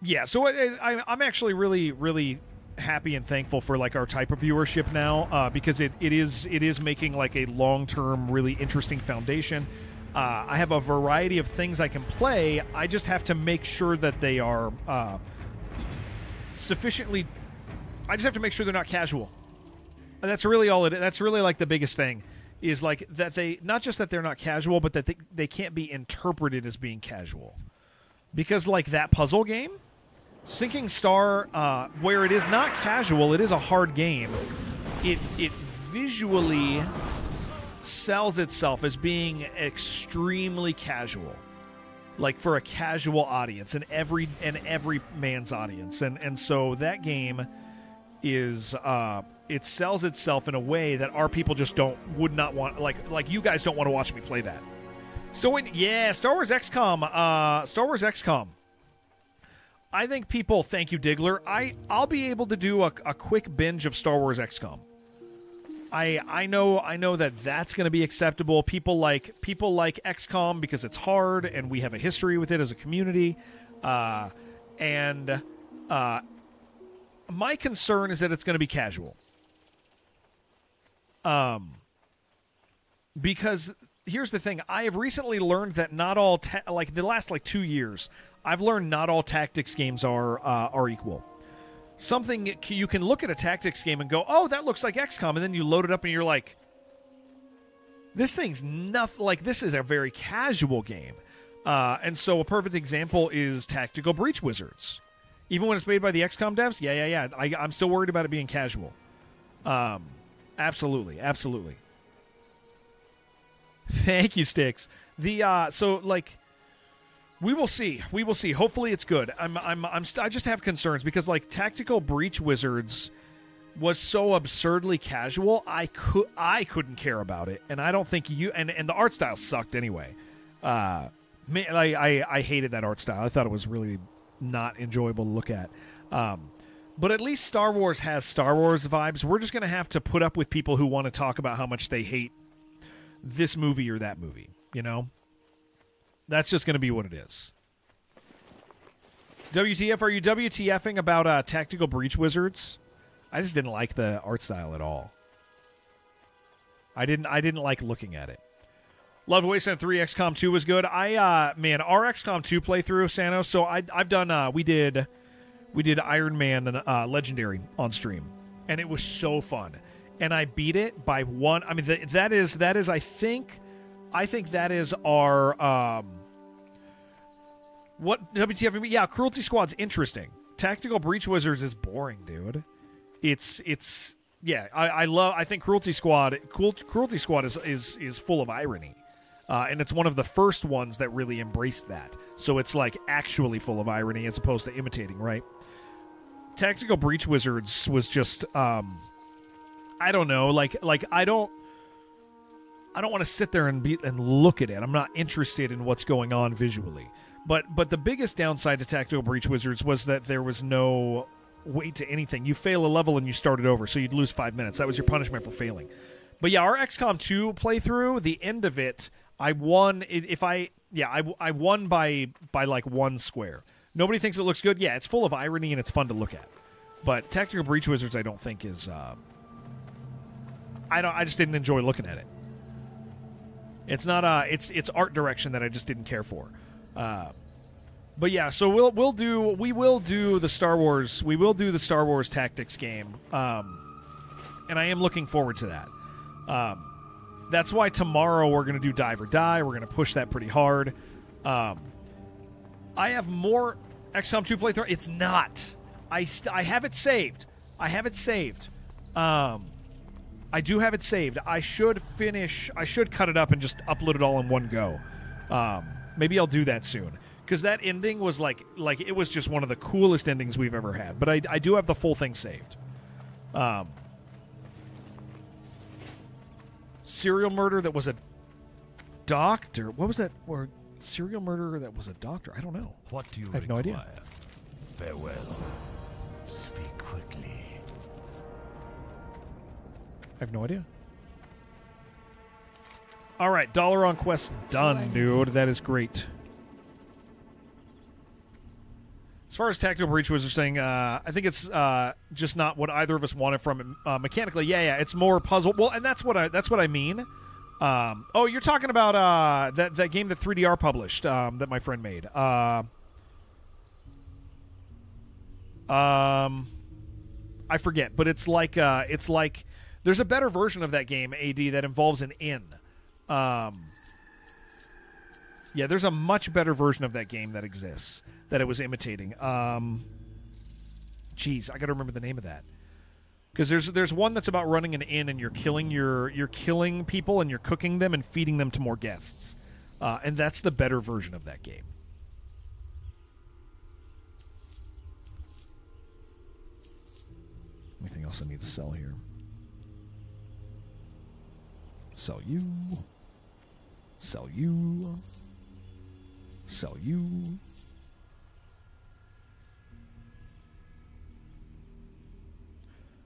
Yeah, so I'm actually really, really happy and thankful for like our type of viewership now, because it is making like a long-term, really interesting foundation. I have a variety of things I can play. I just have to make sure that they are sufficiently. I just have to make sure they're not casual. And that's really all it. That's really like the biggest thing is like that they not just that they're not casual, but that they can't be interpreted as being casual. Because like that puzzle game, Sinking Star, where it is not casual, it is a hard game. It visually sells itself as being extremely casual, like for a casual audience and every man's audience, and so that game is it sells itself in a way that our people just would not want, like you guys don't want to watch me play that. So Star Wars XCOM. I think people, thank you, Diggler. I'll be able to do a quick binge of Star Wars XCOM. I know that's going to be acceptable. People like XCOM because it's hard and we have a history with it as a community. And my concern is that it's going to be casual. Because here's the thing. I have recently learned that not all like the last 2 years, I've learned not all tactics games are equal. Something you can look at a tactics game and go, "Oh, that looks like XCOM," and then you load it up and you're like, "This thing's nothing." Like, this is a very casual game. And so a perfect example is Tactical Breach Wizards. Even when it's made by the XCOM devs, yeah. I'm still worried about it being casual. Absolutely. Thank you, Sticks. So like. We will see. Hopefully, it's good. I just have concerns because like Tactical Breach Wizards was so absurdly casual. I couldn't care about it, and I don't think you. And the art style sucked anyway. I hated that art style. I thought it was really not enjoyable to look at. But at least Star Wars has Star Wars vibes. We're just gonna have to put up with people who want to talk about how much they hate this movie or that movie. You know. That's just going to be what it is. WTF, are you WTFing about Tactical Breach Wizards? I just didn't like the art style at all. I didn't like looking at it. Loved Wasteland 3. XCOM 2 was good. Our XCOM 2 playthrough, Sanos. So I've done. We did Iron Man and Legendary on stream, and it was so fun. And I beat it by one. I mean, that is. I think that is our what WTF? Yeah, Cruelty Squad's interesting. Tactical Breach Wizards is boring, dude. It's yeah. I think Cruelty Squad is full of irony, and it's one of the first ones that really embraced that. So it's like actually full of irony as opposed to imitating, right? Tactical Breach Wizards was just I don't know, like I don't want to sit there and look at it. I'm not interested in what's going on visually. But the biggest downside to Tactical Breach Wizards was that there was no weight to anything. You fail a level and you start it over, so you'd lose 5 minutes. That was your punishment for failing. But yeah, our XCOM 2 playthrough, the end of it, I won. I won by like 1 square. Nobody thinks it looks good. Yeah, it's full of irony and it's fun to look at. But Tactical Breach Wizards, I don't think is. I just didn't enjoy looking at it. It's not it's art direction that I just didn't care for. But yeah, so we will do the Star Wars Tactics game. And I am looking forward to that. That's why tomorrow we're going to do Dive or Die. We're going to push that pretty hard. I have more XCOM 2 playthrough. It's not. I have it saved. I do have it saved. I should cut it up and just upload it all in one go. Maybe I'll do that soon. Because that ending was like it was just one of the coolest endings we've ever had. But I do have the full thing saved. Serial murder that was a doctor. What was that? Or serial murder that was a doctor? I don't know. What do you I have no idea. Farewell. Speak quickly. I have no idea. All right, dollar on quest done, dude. That is great. As far as Tactical Breach was saying, I think it's just not what either of us wanted from it. Mechanically, yeah, it's more puzzle. Well, and that's what I mean. Oh, you're talking about that game that 3DR published that my friend made. I forget, but it's like there's a better version of that game, AD, that involves an inn. Yeah, there's a much better version of that game that exists that it was imitating. Geez, I got to remember the name of that. Because there's one that's about running an inn and you're killing people and you're cooking them and feeding them to more guests, and that's the better version of that game. Anything else I need to sell here? Sell you. Sell you. Sell you.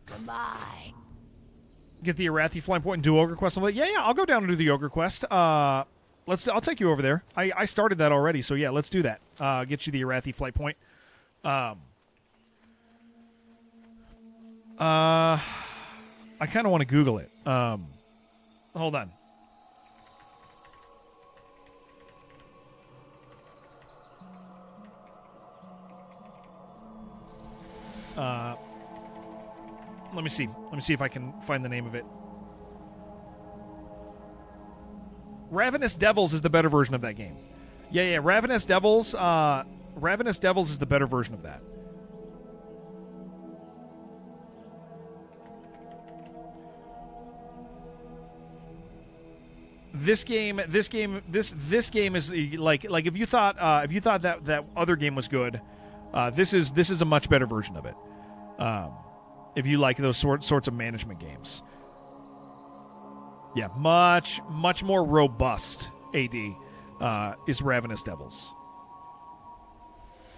Goodbye. Get the Arathi flying point and do Ogre Quest. I'm like, yeah, I'll go down and do the Ogre Quest. I'll take you over there. I started that already, so yeah, let's do that. Get you the Arathi flight point. I kind of want to Google it. Hold on. Let me see. Let me see if I can find the name of it. Ravenous Devils is the better version of that game. Yeah. Ravenous Devils. Ravenous Devils is the better version of that. This game is like if you thought that other game was good, this is a much better version of it. If you like those sorts of management games, yeah, much more robust. AD is Ravenous Devils.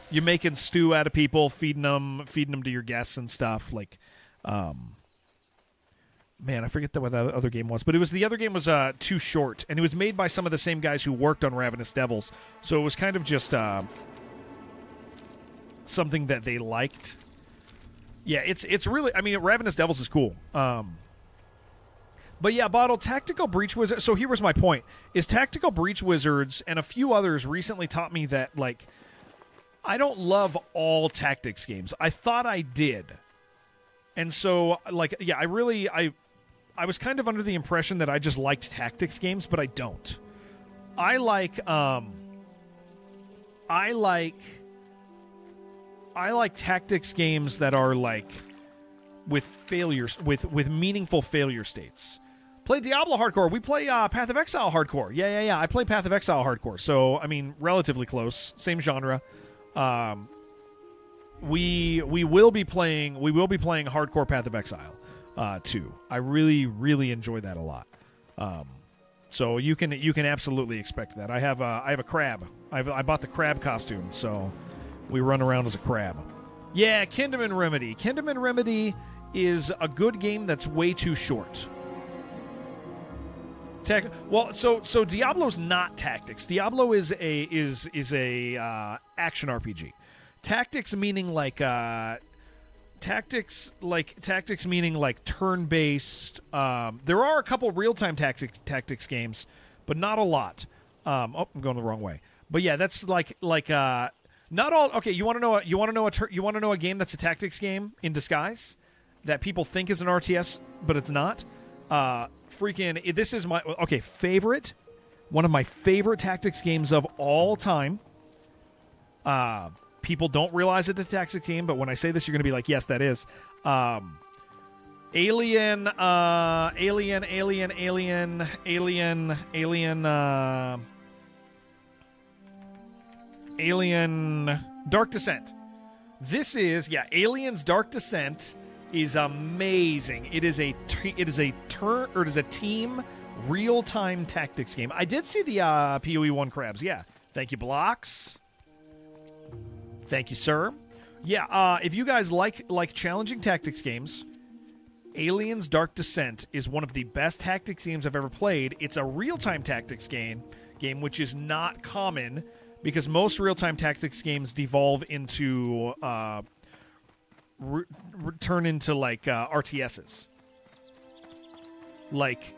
You're making stew out of people, feeding them to your guests and stuff. Like, man, I forget what that other game was, but the other game was too short, and it was made by some of the same guys who worked on Ravenous Devils, so it was kind of just something that they liked. Yeah, it's really, I mean, Ravenous Devils is cool. But yeah, Bottle, Tactical Breach Wizards, so here was my point, is Tactical Breach Wizards and a few others recently taught me that, like, I don't love all tactics games. I thought I did. And so, like, yeah, I was kind of under the impression that I just liked tactics games, but I don't. I like tactics games that are like with failures, with meaningful failure states. Play Diablo hardcore. We play Path of Exile hardcore. Yeah. I play Path of Exile hardcore. So I mean, relatively close, same genre. We will be playing hardcore Path of Exile too. I really enjoy that a lot. So you can absolutely expect that. I have a crab. I bought the crab costume, so we run around as a crab. Yeah, Kingdom and Remedy. Kingdom and Remedy is a good game that's way too short. So Diablo's not tactics. Diablo is a action RPG. Tactics meaning like tactics meaning like turn-based. There are a couple real-time tactics games, but not a lot. I'm going the wrong way. But yeah, that's like not all. Okay, you want to know a game that's a tactics game in disguise that people think is an RTS, but it's not. This is my favorite. One of my favorite tactics games of all time. People don't realize it's a tactics game, but when I say this, you're going to be like, yes, that is. Alien Dark Descent. This is, Aliens Dark Descent is amazing. It is a team real-time tactics game. I did see the PoE 1 crabs. Yeah. Thank you, Blocks. Thank you, sir. Yeah, if you guys like challenging tactics games, Aliens Dark Descent is one of the best tactics games I've ever played. It's a real-time tactics game which is not common because most real-time tactics games devolve into turn into like RTSs. Like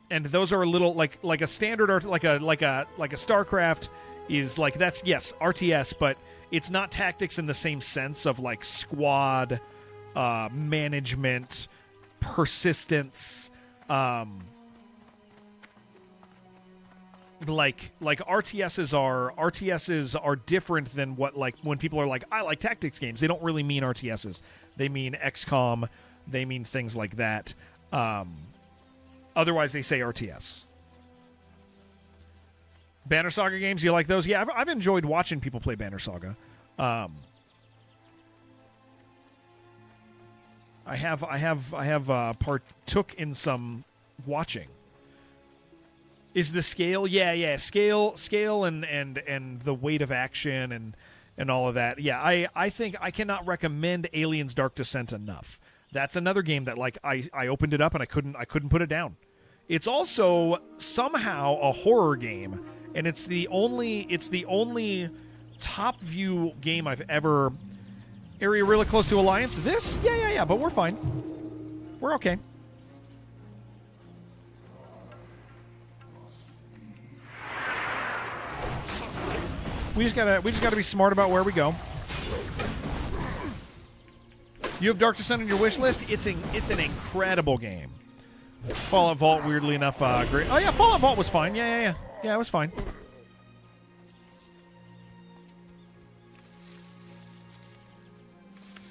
and those are a little like a standard art like a StarCraft is like that's yes RTS, but it's not tactics in the same sense of like squad management, persistence, like RTSs are different than what like when people are like I like tactics games. They don't really mean RTSs. They mean XCOM. They mean things like that. Otherwise, they say RTS. Banner Saga games, you like those? Yeah, I've enjoyed watching people play Banner Saga. I have partook in some watching. Is the scale? Yeah, scale, and the weight of action and all of that. Yeah, I think I cannot recommend Aliens Dark Descent enough. That's another game that like I opened it up and I couldn't put it down. It's also somehow a horror game, and it's the only top view game I've ever. Area really close to Alliance. This? Yeah, but we're fine. We're okay. We just gotta be smart about where we go. You have Dark Descent on your wish list. It's an incredible game. Fallout Vault, weirdly enough, great. Oh yeah, Fallout Vault was fine. Yeah, it was fine.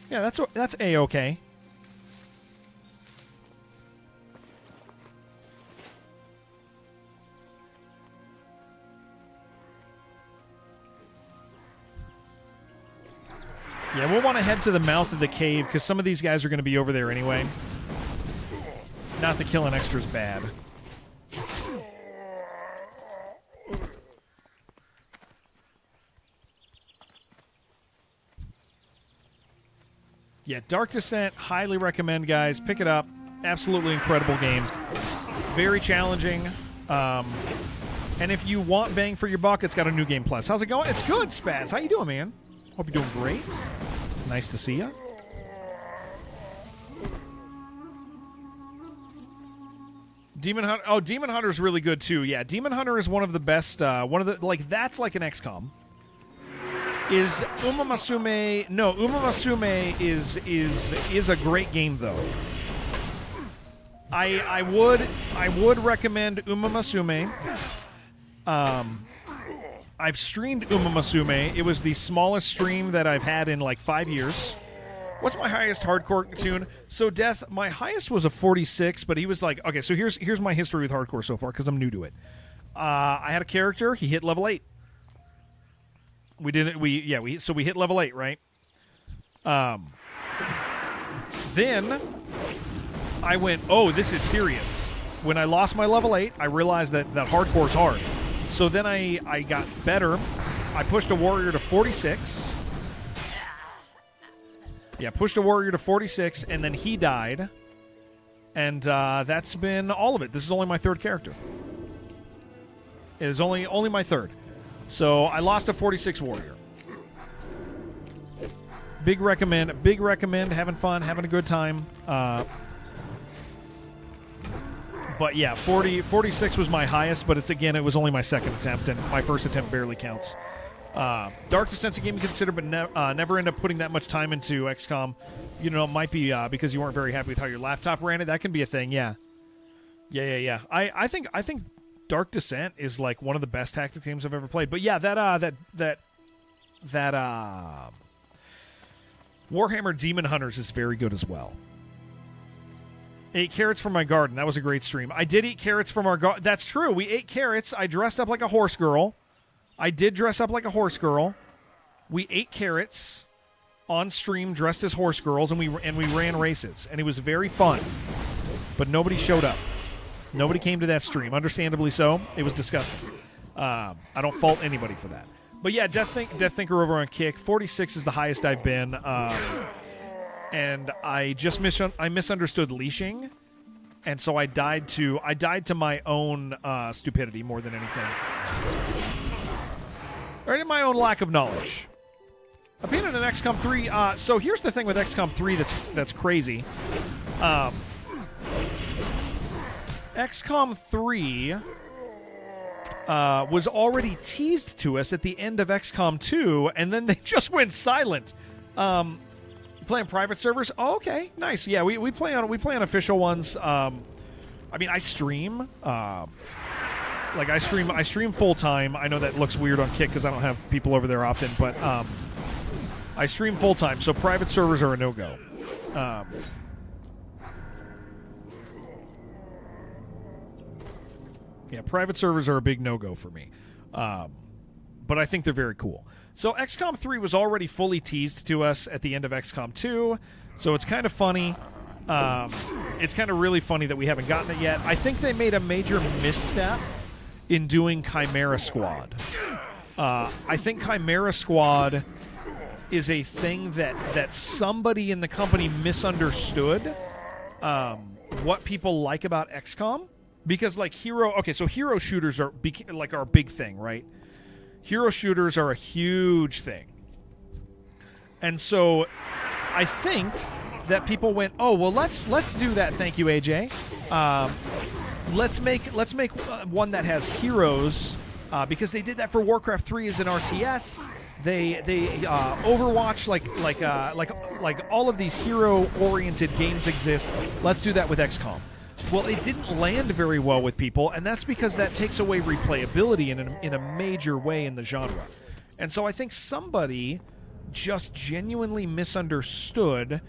Yeah, that's A-okay. Yeah, we'll want to head to the mouth of the cave because some of these guys are going to be over there anyway. Not that killing extra is bad. Yeah, Dark Descent, highly recommend, guys. Pick it up. Absolutely incredible game. Very challenging. And if you want bang for your buck, it's got a new game plus. How's it going? It's good, Spaz. How you doing, man? Hope you're doing great. Nice to see you. Demon Hunter. Oh, Demon Hunter is really good too. Yeah, Demon Hunter is one of the best. That's like an XCOM. Is Umamasume? No, Umamasume is a great game though. I would recommend Umamasume. I've streamed Umamasume. It was the smallest stream that I've had in like 5 years. What's my highest hardcore tune? So, Death, my highest was a 46, but he was like, okay, so here's my history with hardcore so far, because I'm new to it. I had a character, he hit level 8. We hit level 8, right? Then I went, oh, this is serious. When I lost my level 8, I realized that hardcore's hard. So then I got better. I pushed a warrior to 46. Yeah, pushed a warrior to 46, and then he died. And that's been all of it. This is only my third character. It is only my third. So I lost a 46 warrior. Big recommend, having fun, having a good time. But yeah, 46 was my highest, but it was only my second attempt, and my first attempt barely counts. Dark Descent's a game you consider, but never end up putting that much time into XCOM. You know, it might be because you weren't very happy with how your laptop ran it. That can be a thing, yeah. I think Dark Descent is like one of the best tactics games I've ever played. But yeah, that Warhammer Demon Hunters is very good as well. 8 carrots from my garden. That was a great stream. I did eat carrots from our garden. That's true. We ate carrots. I dressed up like a horse girl. I did dress up like a horse girl. We ate carrots on stream, dressed as horse girls, and we ran races, and it was very fun. But nobody showed up. Nobody came to that stream. Understandably so. It was disgusting. I don't fault anybody for that. But yeah, Death Thinker over on Kick. 46 is the highest I've been. And I just misunderstood leashing. And so I died to my own stupidity more than anything. Or in my own lack of knowledge. Opinion on XCOM 3. So here's the thing with XCOM 3 that's crazy. XCOM 3 was already teased to us at the end of XCOM 2, and then they just went silent. Playing private servers? Oh, okay, nice. Yeah, we play on official ones. I mean, I stream. I stream full time. I know that looks weird on Kick because I don't have people over there often, but I stream full time. So private servers are a no go. Yeah, private servers are a big no go for me. But I think they're very cool. So XCOM 3 was already fully teased to us at the end of XCOM 2, so it's kind of funny. It's kind of really funny that we haven't gotten it yet. I think they made a major misstep in doing Chimera Squad. I think Chimera Squad is a thing that somebody in the company misunderstood what people like about XCOM. Because, like, hero shooters are a big thing, right? Hero shooters are a huge thing. And so I think that people went, oh, well, let's do that. Thank you, AJ. Let's make one that has heroes, because they did that for Warcraft 3 as an RTS. They Overwatch, like all of these hero-oriented games exist. Let's do that with XCOM. Well, it didn't land very well with people, and that's because that takes away replayability in a major way in the genre. And so I think somebody just genuinely misunderstood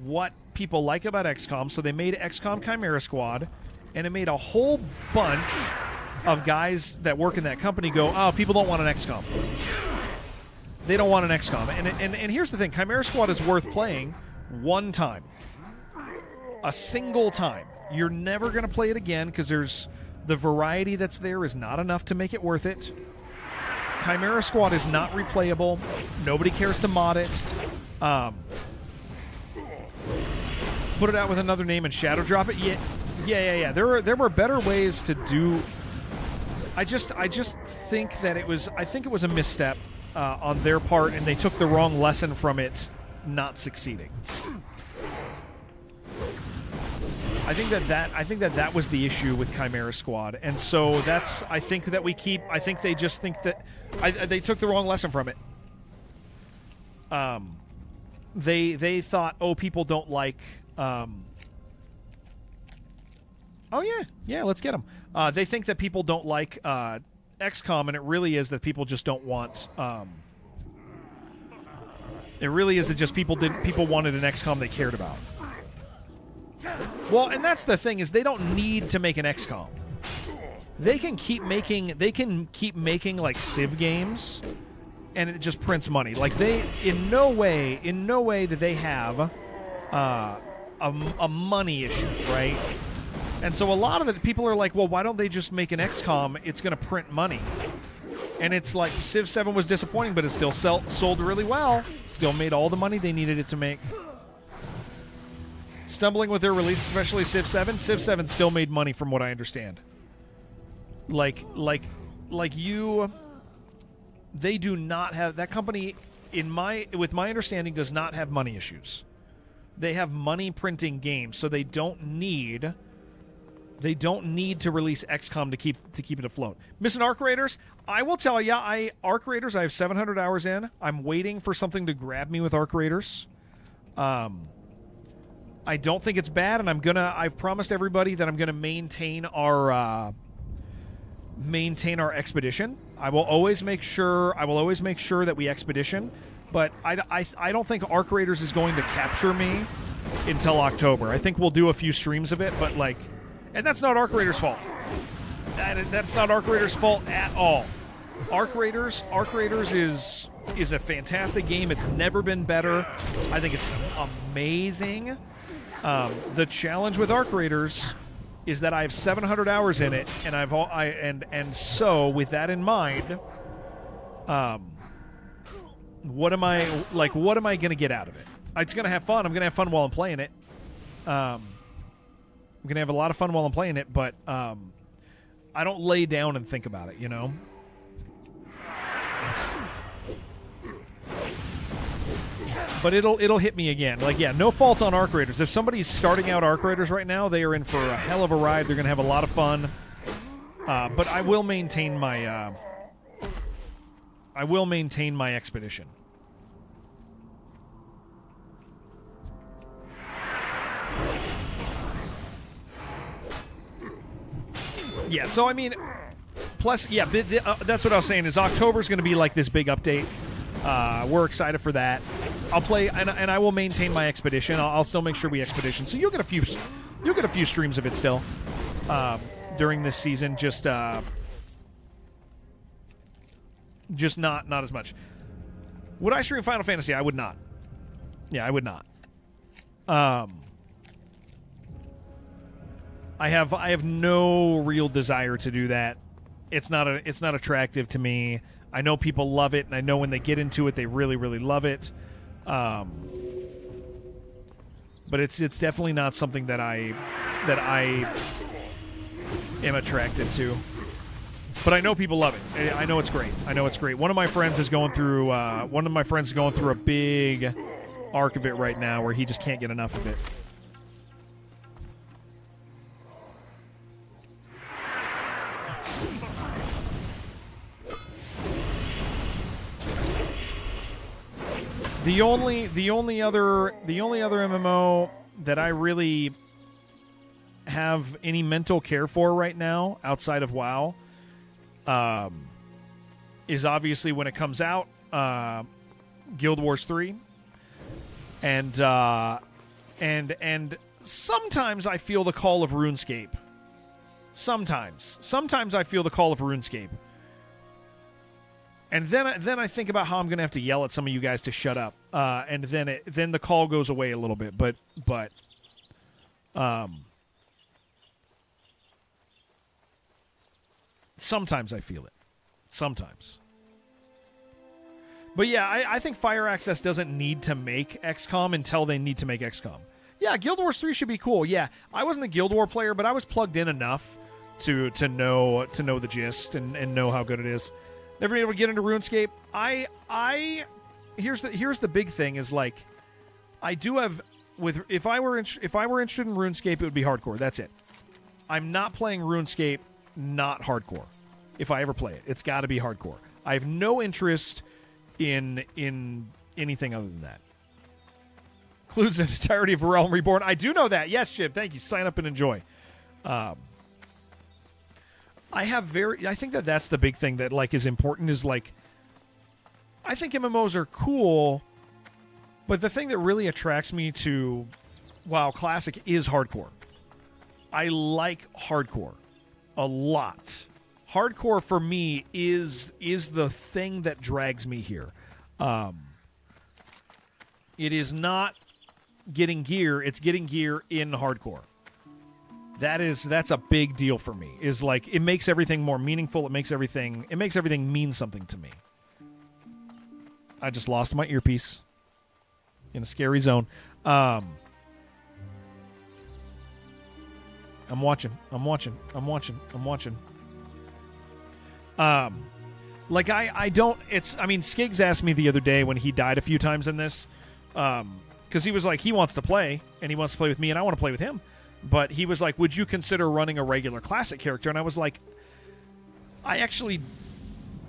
what people like about XCOM, so they made XCOM Chimera Squad, and it made a whole bunch of guys that work in that company go, oh, people don't want an XCOM. They don't want an XCOM. And here's the thing, Chimera Squad is worth playing one time. A single time. You're never going to play it again because the variety that's there is not enough to make it worth it. Chimera Squad is not replayable. Nobody cares to mod it. Put it out with another name and shadow drop it. Yeah. There were better ways to do. I just think that it was a misstep on their part, and they took the wrong lesson from it not succeeding. I think that was the issue with Chimera Squad, and so I think they just think that they took the wrong lesson from it. They thought, oh, people don't like. Oh yeah, let's get them. They think that people don't like XCOM, and it really is that people just don't want. It really is that just people wanted an XCOM they cared about. Well, and that's the thing, is they don't need to make an XCOM. They can keep making like Civ games, and it just prints money. Like, they in no way do they have a money issue, right? And so a lot of the people are like, well, why don't they just make an XCOM? It's going to print money. And it's like, Civ 7 was disappointing, but it still sold really well. Still made all the money they needed it to make. Stumbling with their release, especially Civ 7. Civ 7 still made money from what I understand. They do not have, that company, with my understanding, does not have money issues. They have money printing games, so they don't need to release XCOM to keep it afloat. Missing Arc Raiders? I will tell you, Arc Raiders, I have 700 hours in. I'm waiting for something to grab me with Arc Raiders. I don't think it's bad, and I've promised everybody that I'm gonna maintain our expedition. I will always make sure that we expedition, but I don't think Arc Raiders is going to capture me until October. I think we'll do a few streams of it, but and that's not Arc Raiders' fault. That's not Arc Raiders' fault at all. Arc Raiders is a fantastic game. It's never been better. I think it's amazing. The challenge with Arc Raiders is that I have 700 hours in it, and so with that in mind, what am I going to get out of it? It's going to have fun. I'm going to have fun while I'm playing it. I'm going to have a lot of fun while I'm playing it, but I don't lay down and think about it, you know? But it'll hit me again. Like, yeah, no fault on Arc Raiders. If somebody's starting out Arc Raiders right now, they are in for a hell of a ride. They're going to have a lot of fun. But I will maintain my expedition. Yeah, so I mean, plus, yeah, that's what I was saying. Is October's going to be like this big update. We're excited for that. I'll play, and I will maintain my expedition. I'll still make sure we expedition. So you'll get a few streams of it still during this season. Just not as much. Would I stream Final Fantasy? I would not. Yeah, I would not. I have no real desire to do that. It's not attractive to me. I know people love it, and I know when they get into it, they really, really love it. But it's definitely not something that I am attracted to. But I know people love it. I know it's great. One of my friends is going through a big arc of it right now, where he just can't get enough of it. The only other MMO that I really have any mental care for right now outside of WoW is obviously when it comes out, Guild Wars 3, and sometimes I feel the call of RuneScape. Sometimes I feel the call of RuneScape. And then I think about how I'm going to have to yell at some of you guys to shut up. And then the call goes away a little bit. But sometimes I feel it. Sometimes. But yeah, I think Fire Access doesn't need to make XCOM until they need to make XCOM. Yeah, Guild Wars 3 should be cool. Yeah, I wasn't a Guild War player, but I was plugged in enough to know the gist and know how good it is. Never been able to get into RuneScape. Here's the big thing is, like, I do have if I were interested in RuneScape, it would be hardcore. That's it. I'm not playing RuneScape not hardcore. If I ever play it, it's got to be hardcore. I have no interest in anything other than that. Includes an entirety of Realm Reborn. I do know that. Yes, Chip. Thank you. Sign up and enjoy. I think that's the big thing that, like, is important is, like, I think MMOs are cool, but the thing that really attracts me to WoW Classic is hardcore. I like hardcore a lot. Hardcore for me is the thing that drags me here. It is not getting gear, it's getting gear in hardcore. That's a big deal for me. Is, like, it makes everything more meaningful. It makes everything mean something to me. I just lost my earpiece in a scary zone. I'm watching. Like, I don't. I mean, Skiggs asked me the other day when he died a few times in this, because he was like, he wants to play and he wants to play with me and I want to play with him. But he was like, would you consider running a regular classic character? And I was like, I actually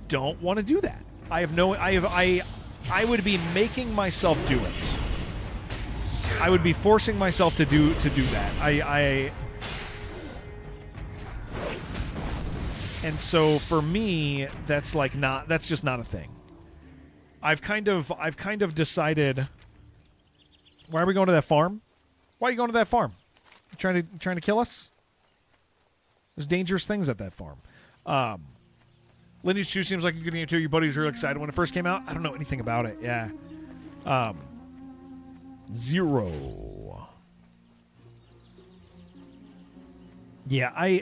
don't want to do that. I would be making myself do it. I would be forcing myself to do that. And so for me, that's just not a thing. I've kind of decided. Why are we going to that farm? Why are you going to that farm? Trying to kill us? There's dangerous things at that farm. Lineage 2 seems like a good game too. Your buddy was really excited when it first came out. I don't know anything about it. Yeah. 0. Yeah,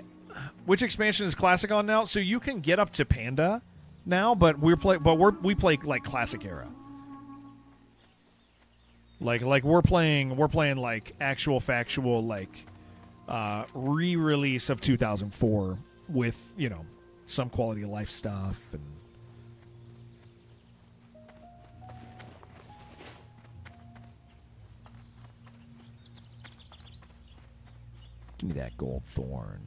which expansion is Classic on now? So you can get up to Panda now, but we play like Classic era. Like we're playing like actual factual like re-release of 2004 with, you know, some quality of life stuff and give me that gold thorn.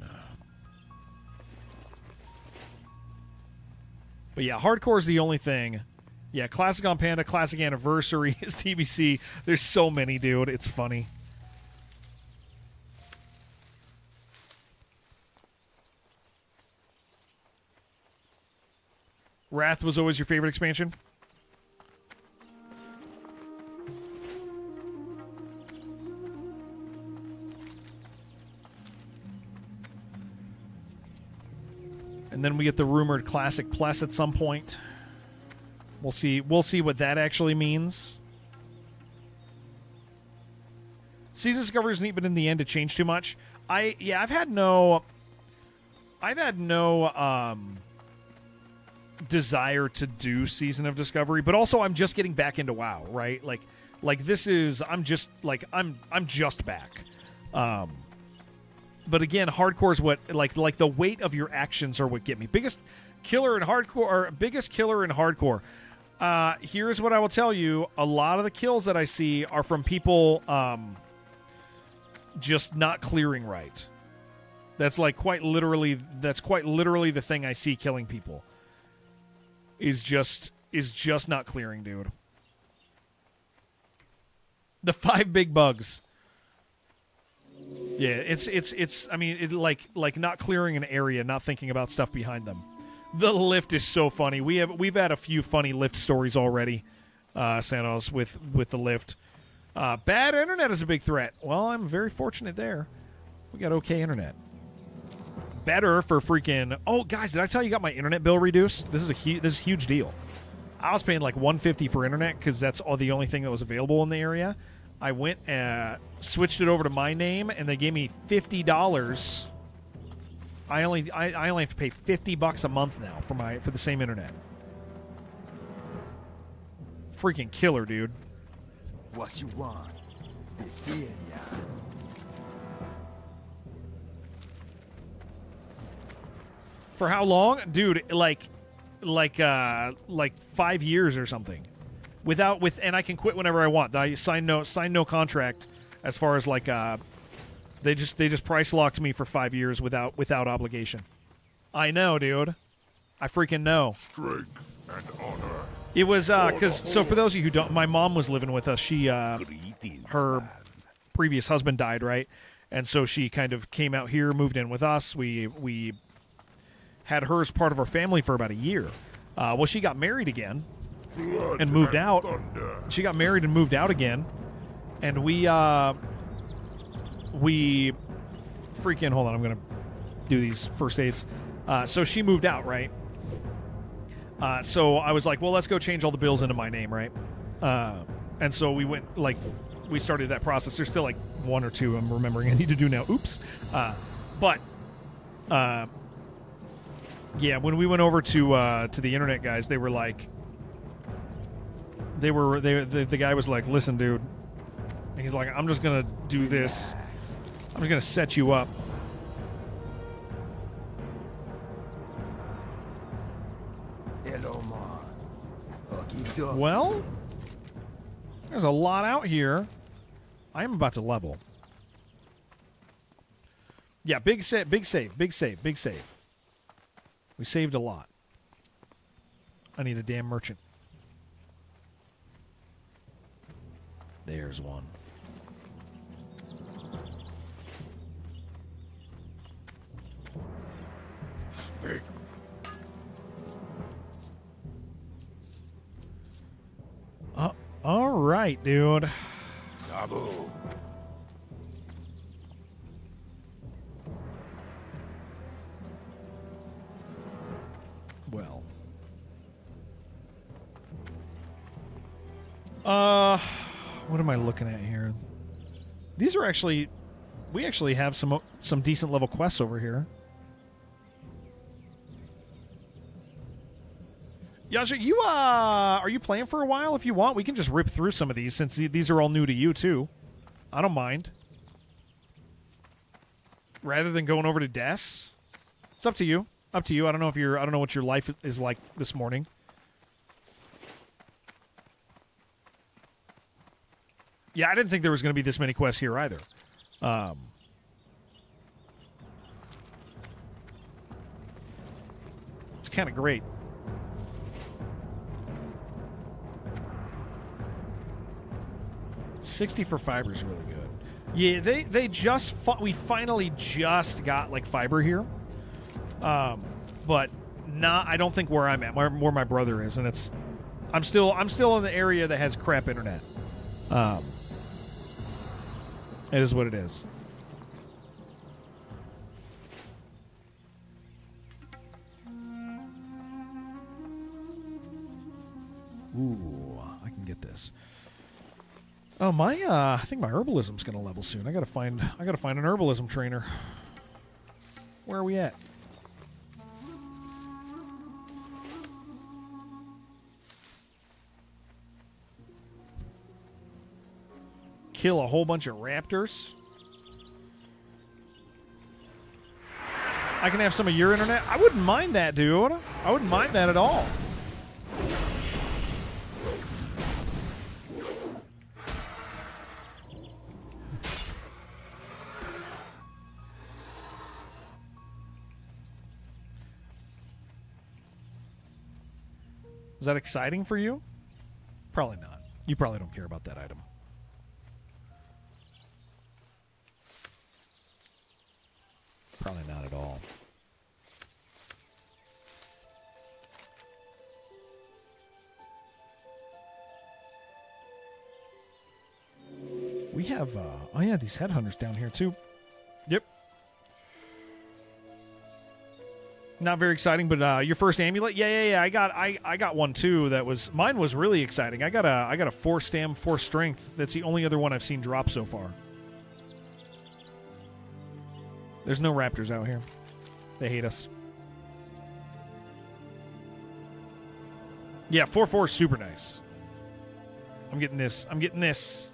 But yeah, hardcore is the only thing. Yeah, Classic on Panda, Classic Anniversary is TBC. There's so many, dude. It's funny. Wrath was always your favorite expansion? And then we get the rumored Classic Plus at some point. We'll see what that actually means. Season Discovery is neat, but in the end it changed too much. I've had no desire to do Season of Discovery, but also I'm just getting back into WoW, right? Like this is I'm just back. But again, hardcore is what like the weight of your actions are what get me. Biggest killer in hardcore. Here's what I will tell you: a lot of the kills that I see are from people just not clearing right. That's quite literally the thing I see killing people. Is just not clearing, dude. The 5 big bugs. Yeah, it's I mean, like not clearing an area, not thinking about stuff behind them. The lift is so funny. We've had a few funny lift stories already, Santos, with the lift. Bad internet is a big threat. Well, I'm very fortunate there. We got okay internet. Better for freaking... Oh, guys, did I tell you I got my internet bill reduced? This is a huge deal. I was paying like $150 for internet because that's the only thing that was available in the area. I went and switched it over to my name, and they gave me $50. I only have to pay $50 a month now for the same internet. Freaking killer, dude. What you want? Be seeing ya. For how long, dude? Like 5 years or something. And I can quit whenever I want. I sign no contract as far as they just price locked me for 5 years without obligation. I know, dude. I freaking know. Strength and honor. It was so for those of you who don't, my mom was living with us. She her previous husband died, right? And so she kind of came out here, moved in with us. We had her as part of our family for about a year. Well, she got married again and moved out. Thunder. She got married and moved out again, and we freaking hold on. I'm gonna do these first aids. So she moved out, right? So I was like, well, let's go change all the bills into my name, right? And so we went we started that process. There's still like one or two I'm remembering I need to do now. Oops. But yeah, when we went over to the internet guys, they were like, the guy was like, listen, dude. And he's like, I'm just gonna do this. I'm just gonna set you up. Hello, man. Okie dokie. Well, there's a lot out here. I am about to level. Yeah, big save. We saved a lot. I need a damn merchant. There's one. Speak. All right, dude. Taboo. Well. What am I looking at here? These are actually... We actually have some decent level quests over here. Yasha, you are you playing for a while? If you want, we can just rip through some of these since these are all new to you too. I don't mind. Rather than going over to Des, it's up to you. Up to you. I don't know if you're. I don't know what your life is like this morning. Yeah, I didn't think there was going to be this many quests here either. It's kind of great. $60 for fiber is really good. Yeah, they just we finally just got like fiber here, but not. I don't think where I'm at, where my brother is, and it's. I'm still in the area that has crap internet. It is what it is. Ooh, I can get this. Oh, I think my herbalism's gonna level soon. I gotta find an herbalism trainer. Where are we at? Kill a whole bunch of raptors. I can have some of your internet. I wouldn't mind that, dude. I wouldn't mind that at all. Is that exciting for you? Probably not. You probably don't care about that item. Probably not at all. We have, oh yeah, these headhunters down here too. Yep. Not very exciting, but your first amulet, yeah. I got one too. Mine was really exciting. I got a 4 stam, 4 strength. That's the only other one I've seen drop so far. There's no raptors out here. They hate us. Yeah, 4/4 is super nice. I'm getting this.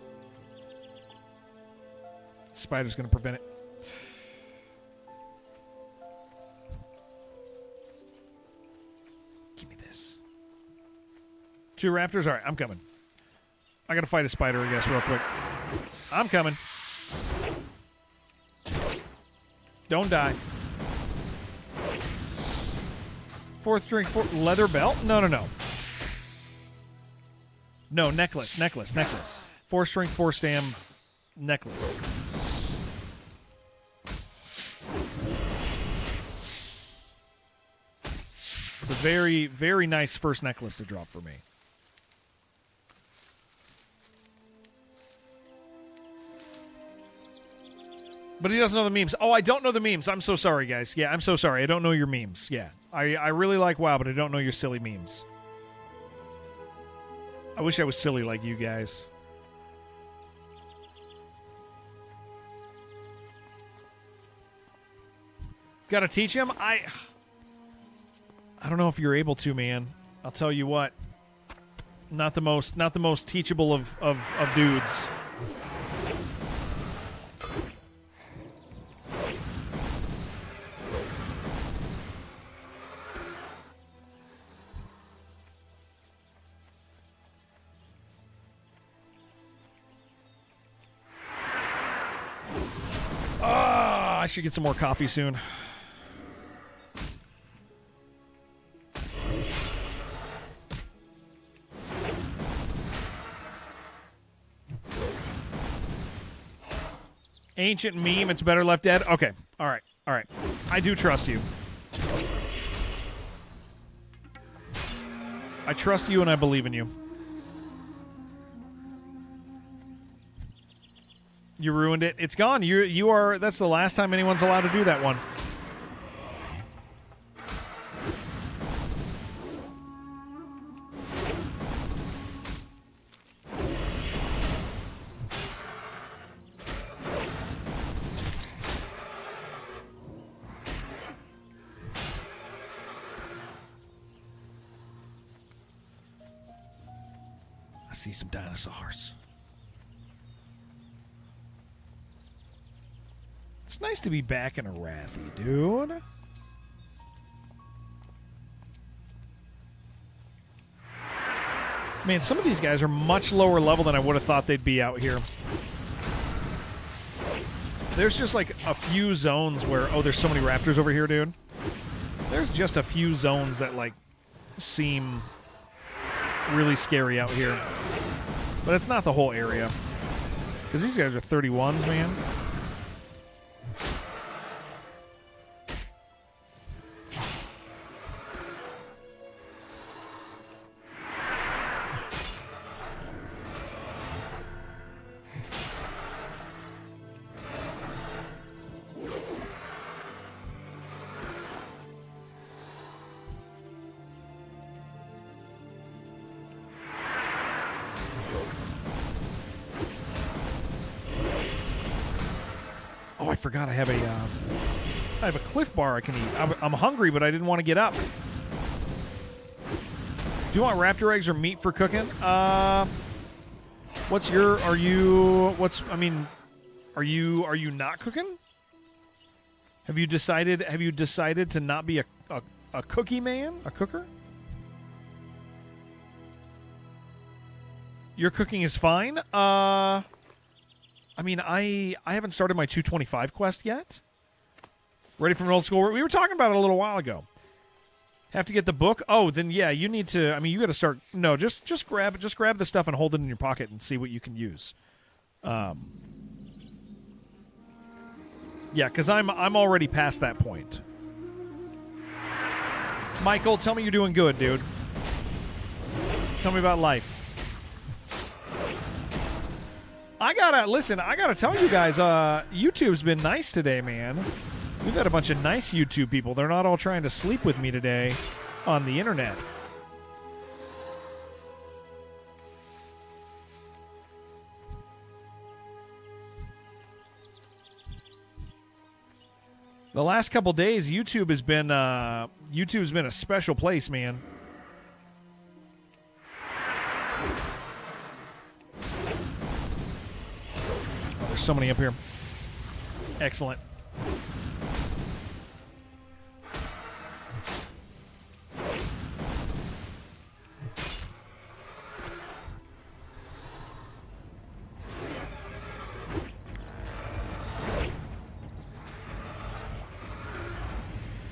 Spider's going to prevent it. Give me this. 2 raptors? All right, I'm coming. I got to fight a spider, I guess, real quick. I'm coming. Don't die. 4th drink, leather belt? No. No, necklace. 4 strength, 4 stam, necklace. It's a very, very nice first necklace to drop for me. But he doesn't know the memes. Oh, I don't know the memes. I'm so sorry, guys. Yeah, I'm so sorry. I don't know your memes. Yeah. I really like WoW, but I don't know your silly memes. I wish I was silly like you guys. Gotta teach him? I don't know if you're able to, man. I'll tell you what. Not the most teachable of dudes. I should get some more coffee soon. Ancient meme, it's better left dead. Okay. All right. I do trust you. I trust you and I believe in you. You ruined it. It's gone. You are. That's the last time anyone's allowed to do that one. I see some dinosaurs. It's nice to be back in Arathi, dude. Man, some of these guys are much lower level than I would have thought they'd be out here. There's just like a few zones where, oh, there's so many raptors over here, dude. There's just a few zones that like seem really scary out here. But it's not the whole area. Because these guys are 31s, man. Oh, I forgot I have a Cliff Bar I can eat. I'm hungry, but I didn't want to get up. Do you want raptor eggs or meat for cooking? Are you not cooking? Have you decided to not be a cookie man? A cooker? Your cooking is fine? I mean, I haven't started my 225 quest yet. Ready from old school? We were talking about it a little while ago. Have to get the book? Oh, then yeah, you need to. I mean, you got to start. No, just grab the stuff and hold it in your pocket and see what you can use. Yeah, because I'm already past that point. Michael, tell me you're doing good, dude. Tell me about life. I gotta tell you guys, YouTube's been nice today, man. We've had a bunch of nice YouTube people. They're not all trying to sleep with me today on the internet. The last couple days, YouTube's been a special place, man. There's so many up here. Excellent.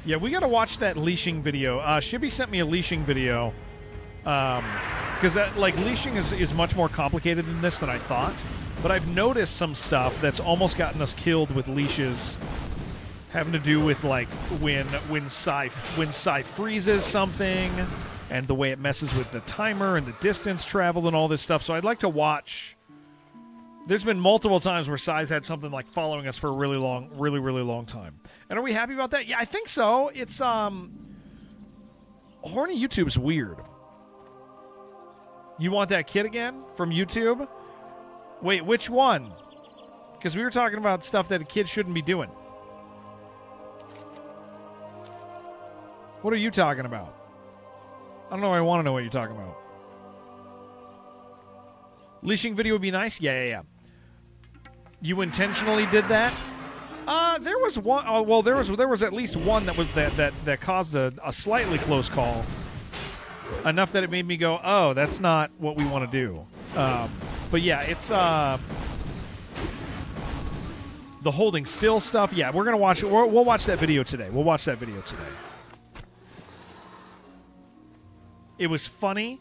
Yeah, we got to watch that leashing video. Shibby sent me a leashing video. Because leashing is much more complicated than this than I thought. But I've noticed some stuff that's almost gotten us killed with leashes, having to do with like when Psy freezes something, and the way it messes with the timer and the distance traveled and all this stuff. So I'd like to watch. There's been multiple times where Psy's had something like following us for a really long time. And are we happy about that? Yeah, I think so. It's horny YouTube's weird. You want that kid again from YouTube? Wait, which one? Because we were talking about stuff that a kid shouldn't be doing. What are you talking about? I don't know. I want to know what you're talking about. Leashing video would be nice? Yeah. You intentionally did that? There was one. Oh, well, there was at least one that caused a slightly close call. Enough that it made me go, oh, that's not what we want to do. But yeah, it's the holding still stuff. Yeah, we're gonna watch it. We'll watch that video today. It was funny.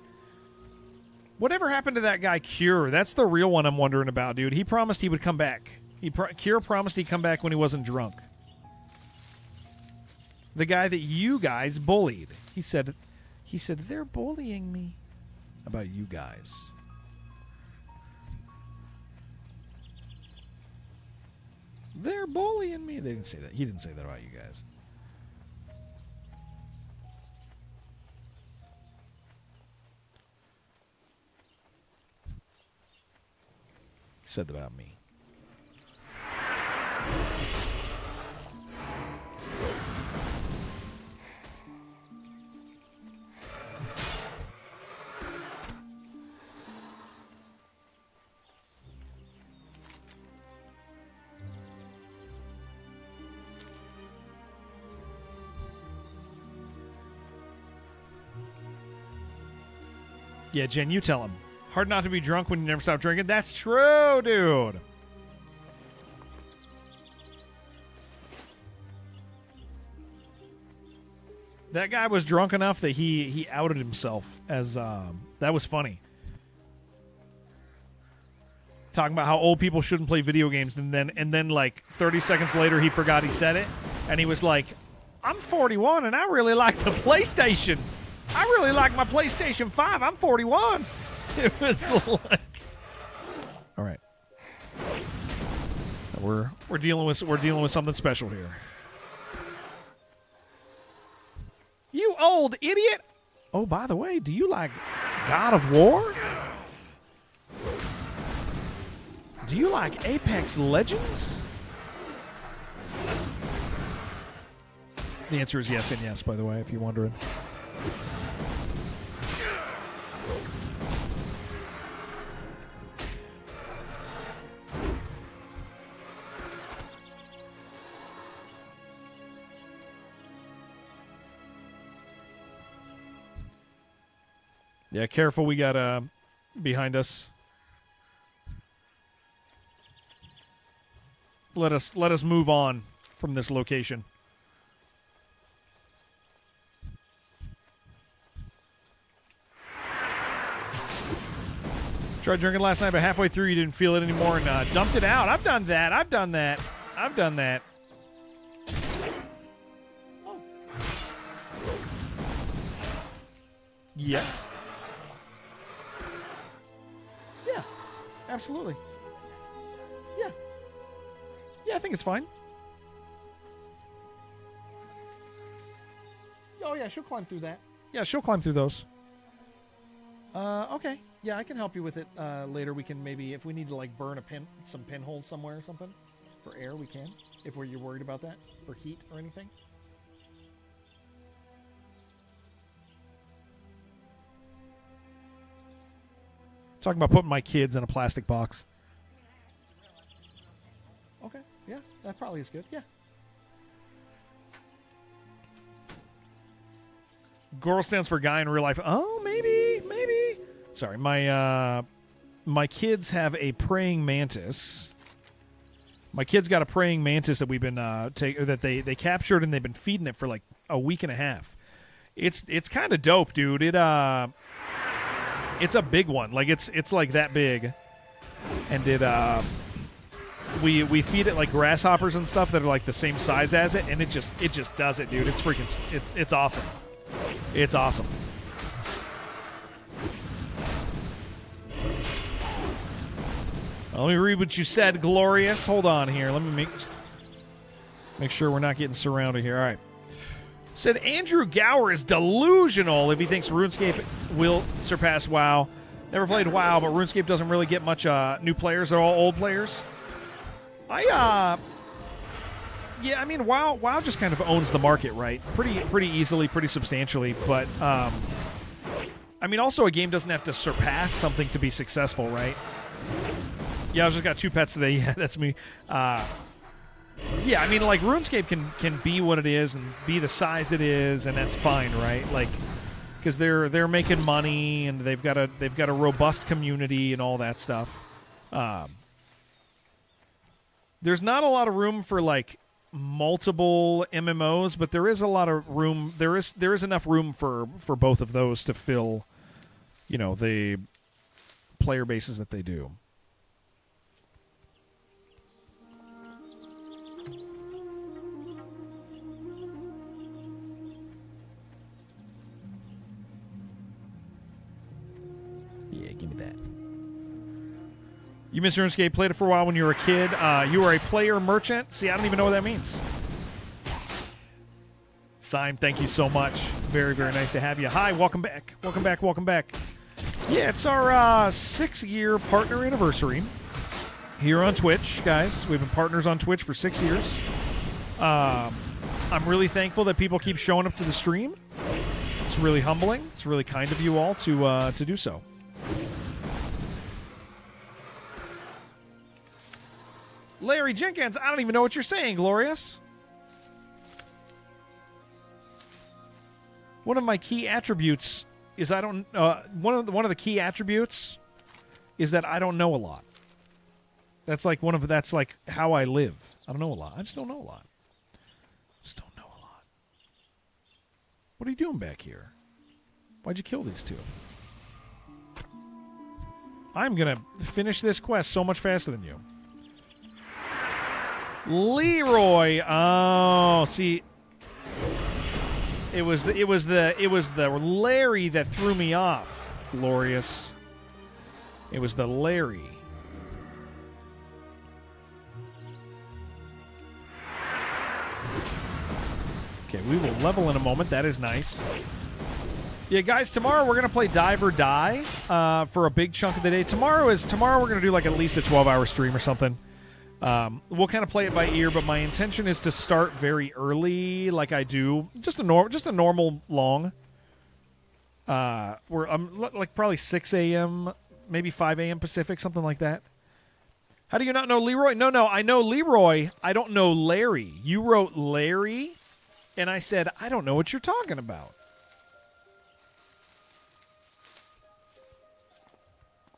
Whatever happened to that guy Cure? That's the real one I'm wondering about, dude. He promised he would come back. Cure promised he'd come back when he wasn't drunk. The guy that you guys bullied. He said they're bullying me. About you guys. They're bullying me. They didn't say that. He didn't say that about you guys. He said that about me. Yeah, Jen, you tell him. Hard not to be drunk when you never stop drinking. That's true, dude. That guy was drunk enough that he outed himself as that was funny. Talking about how old people shouldn't play video games, and then like 30 seconds later he forgot he said it, and he was like, "I'm 41 and I really like the PlayStation. I really like my PlayStation 5. I'm 41." It was like, all right, we're dealing with something special here. You old idiot! Oh, by the way, do you like God of War? Do you like Apex Legends? The answer is yes and yes, by the way, if you're wondering. Yeah, careful. We got behind us. Let us move on from this location. Tried drinking last night, but halfway through you didn't feel it anymore and dumped it out. I've done that. I've done that. Oh. Yes. Yeah. Absolutely. Yeah. Yeah, I think it's fine. Oh, yeah, she'll climb through that. Yeah, she'll climb through those. Okay. Yeah, I can help you with it later. We can maybe, if we need to, like, burn some pinholes somewhere or something for air, we can. If you're worried about that, or heat or anything. Talking about putting my kids in a plastic box. Okay, yeah, that probably is good. Yeah. Girl stands for guy in real life. Oh, maybe. Sorry, my kids have a praying mantis. My kids got a praying mantis that we've been that they captured, and they've been feeding it for like a week and a half. It's kind of dope, dude. It's a big one. Like it's like that big, and we feed it like grasshoppers and stuff that are like the same size as it, and it just does it, dude. It's awesome. It's awesome. Let me read what you said, Glorious. Hold on here. Let me make sure we're not getting surrounded here. All right. Said Andrew Gower is delusional if he thinks RuneScape will surpass WoW. Never played WoW, but RuneScape doesn't really get much new players. They're all old players. Yeah, I mean, WoW just kind of owns the market, right? Pretty easily, pretty substantially. But I mean, also a game doesn't have to surpass something to be successful, right? Yeah, I just got 2 pets today. Yeah, that's me. Yeah, I mean, like RuneScape can be what it is and be the size it is, and that's fine, right? Like, because they're making money and they've got a robust community and all that stuff. There's not a lot of room for like multiple MMOs, but there is a lot of room. There is enough room for both of those to fill, the player bases that they do. Yeah, give me that. You missed RuneScape, played it for a while when you were a kid. You were a player merchant. See, I don't even know what that means. Sime, thank you so much. Very, very nice to have you. Hi, welcome back. Welcome back. Yeah, it's our 6-year partner anniversary here on Twitch, guys. We've been partners on Twitch for 6 years. I'm really thankful that people keep showing up to the stream. It's really humbling. It's really kind of you all to do so. Larry Jenkins, I don't even know what you're saying, Glorious. One of my key attributes is I don't one of the key attributes is that I don't know a lot. That's like that's like how I live. I don't know a lot. I just don't know a lot. Just don't know a lot. What are you doing back here? Why'd you kill these two? I'm gonna finish this quest so much faster than you. Leroy. Oh, see, it was the Larry that threw me off. Glorious. It was the Larry. Okay, we will level in a moment. That is nice. Yeah, guys, tomorrow we're going to play Dive or Die for a big chunk of the day. Tomorrow we're going to do like at least a 12-hour stream or something. We'll kind of play it by ear, but my intention is to start very early like I do. Just a normal long. Where I'm like probably 6 a.m., maybe 5 a.m. Pacific, something like that. How do you not know Leroy? No, I know Leroy. I don't know Larry. You wrote Larry, and I said, I don't know what you're talking about.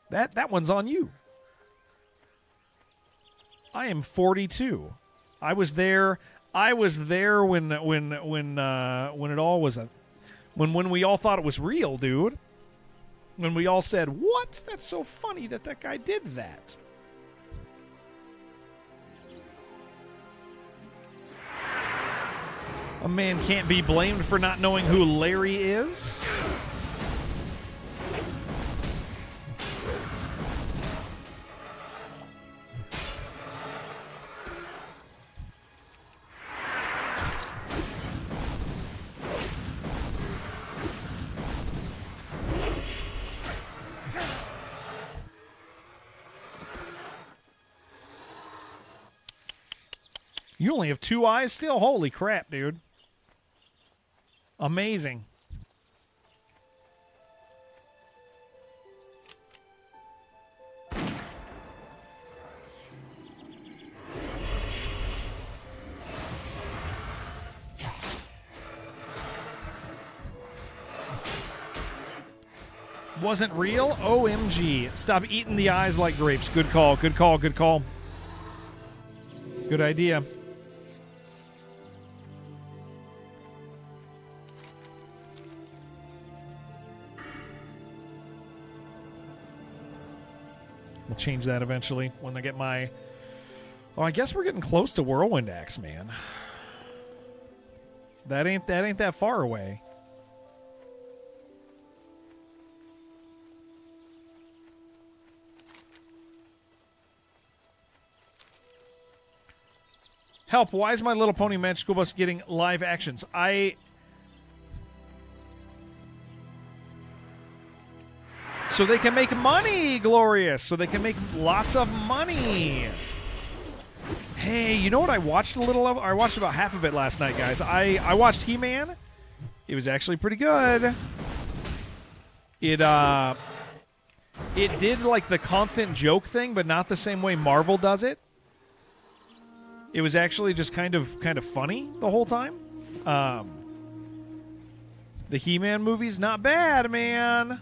That one's on you. I am 42. I was there when it all was when we all thought it was real, dude. When we all said, "What? That's so funny that guy did that." A man can't be blamed for not knowing who Larry is. You only have 2 eyes still? Holy crap, dude. Amazing. Wasn't real? OMG. Stop eating the eyes like grapes. Good call, good call, good call. Good idea. We'll change that eventually when I get my... Oh, I guess we're getting close to Whirlwind Axe, man. That ain't that far away. Help, why is My Little Pony Magic School Bus getting live actions? So they can make money, Glorious. So they can make lots of money. Hey, you know what I watched a little of? I watched about half of it last night, guys. I watched He-Man. It was actually pretty good. It did like the constant joke thing, but not the same way Marvel does it. It was actually just kind of funny the whole time. The He-Man movie's not bad, man.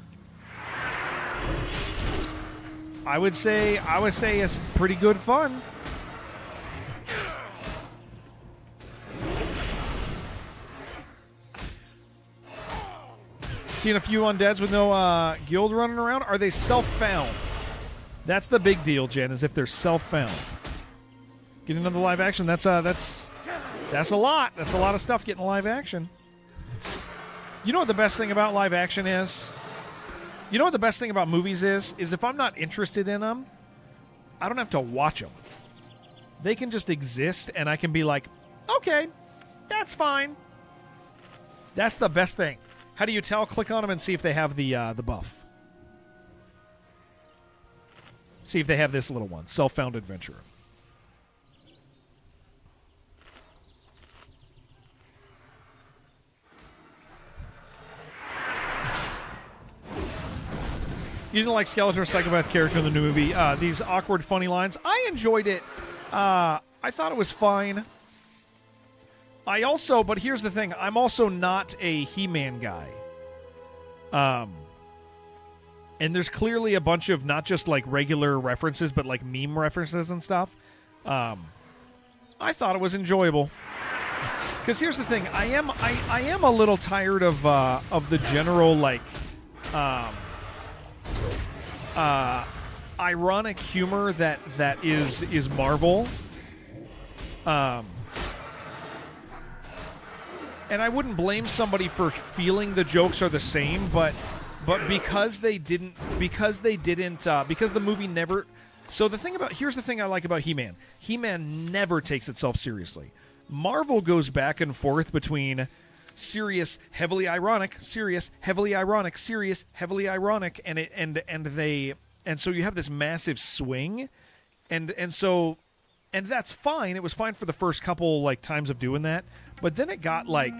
I would say it's pretty good fun. Seen a few undeads with no guild running around. Are they self-found? That's the big deal, Jen, is if they're self-found. Getting another live action, that's a lot. That's a lot of stuff getting live action. You know what the best thing about live action is? You know what the best thing about movies is if I'm not interested in them, I don't have to watch them. They can just exist, and I can be like, okay, that's fine. That's the best thing. How do you tell? Click on them and see if they have the buff. See if they have this little one, Self-Found Adventurer. You didn't like Skeletor's psychopath character in the new movie. These awkward, funny lines. I enjoyed it. I thought it was fine. But here's the thing. I'm also not a He-Man guy. And there's clearly a bunch of not just like regular references, but like meme references and stuff. I thought it was enjoyable. Because here's the thing, I am a little tired of the general like ironic humor that is Marvel. And I wouldn't blame somebody for feeling the jokes are the same, but because the movie never. So here's the thing I like about He-Man. He-Man never takes itself seriously. Marvel goes back and forth between serious, heavily ironic, serious, heavily ironic, serious, heavily ironic, and so you have this massive swing, and that's fine. It was fine for the first couple like times of doing that, but then it got like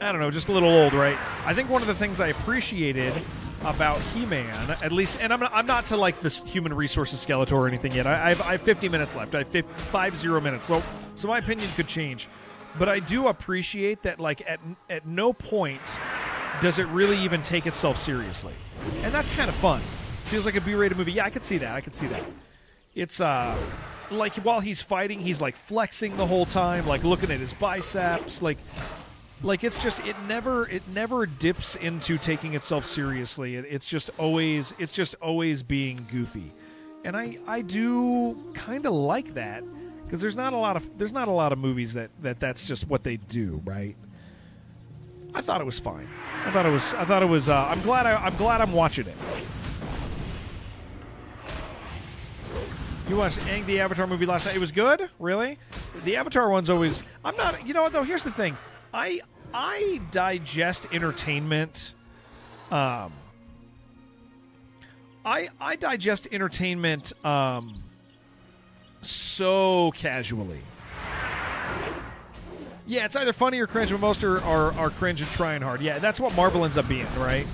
I don't know, just a little old, right? I think one of the things I appreciated about He-Man, at least, and I'm not to like this human resources Skeletor or anything yet. I have 50 minutes left. I have 50 minutes, so my opinion could change. But I do appreciate that, like, at no point does it really even take itself seriously, and that's kind of fun. Feels like a B-rated movie. Yeah, I could see that. It's like while he's fighting, he's like flexing the whole time, like looking at his biceps, like it's just it never dips into taking itself seriously. It's just always being goofy, and I do kind of like that because there's not a lot of movies that's just what they do, right? I thought it was fine. I thought it was. I'm glad I'm watching it. You watched Aang the Avatar movie last night. It was good, really. The Avatar one's always. I'm not. You know what though? Here's the thing. I digest entertainment. I digest entertainment so casually. Yeah, it's either funny or cringe, but most are cringe and trying hard. Yeah, that's what Marvel ends up being, right?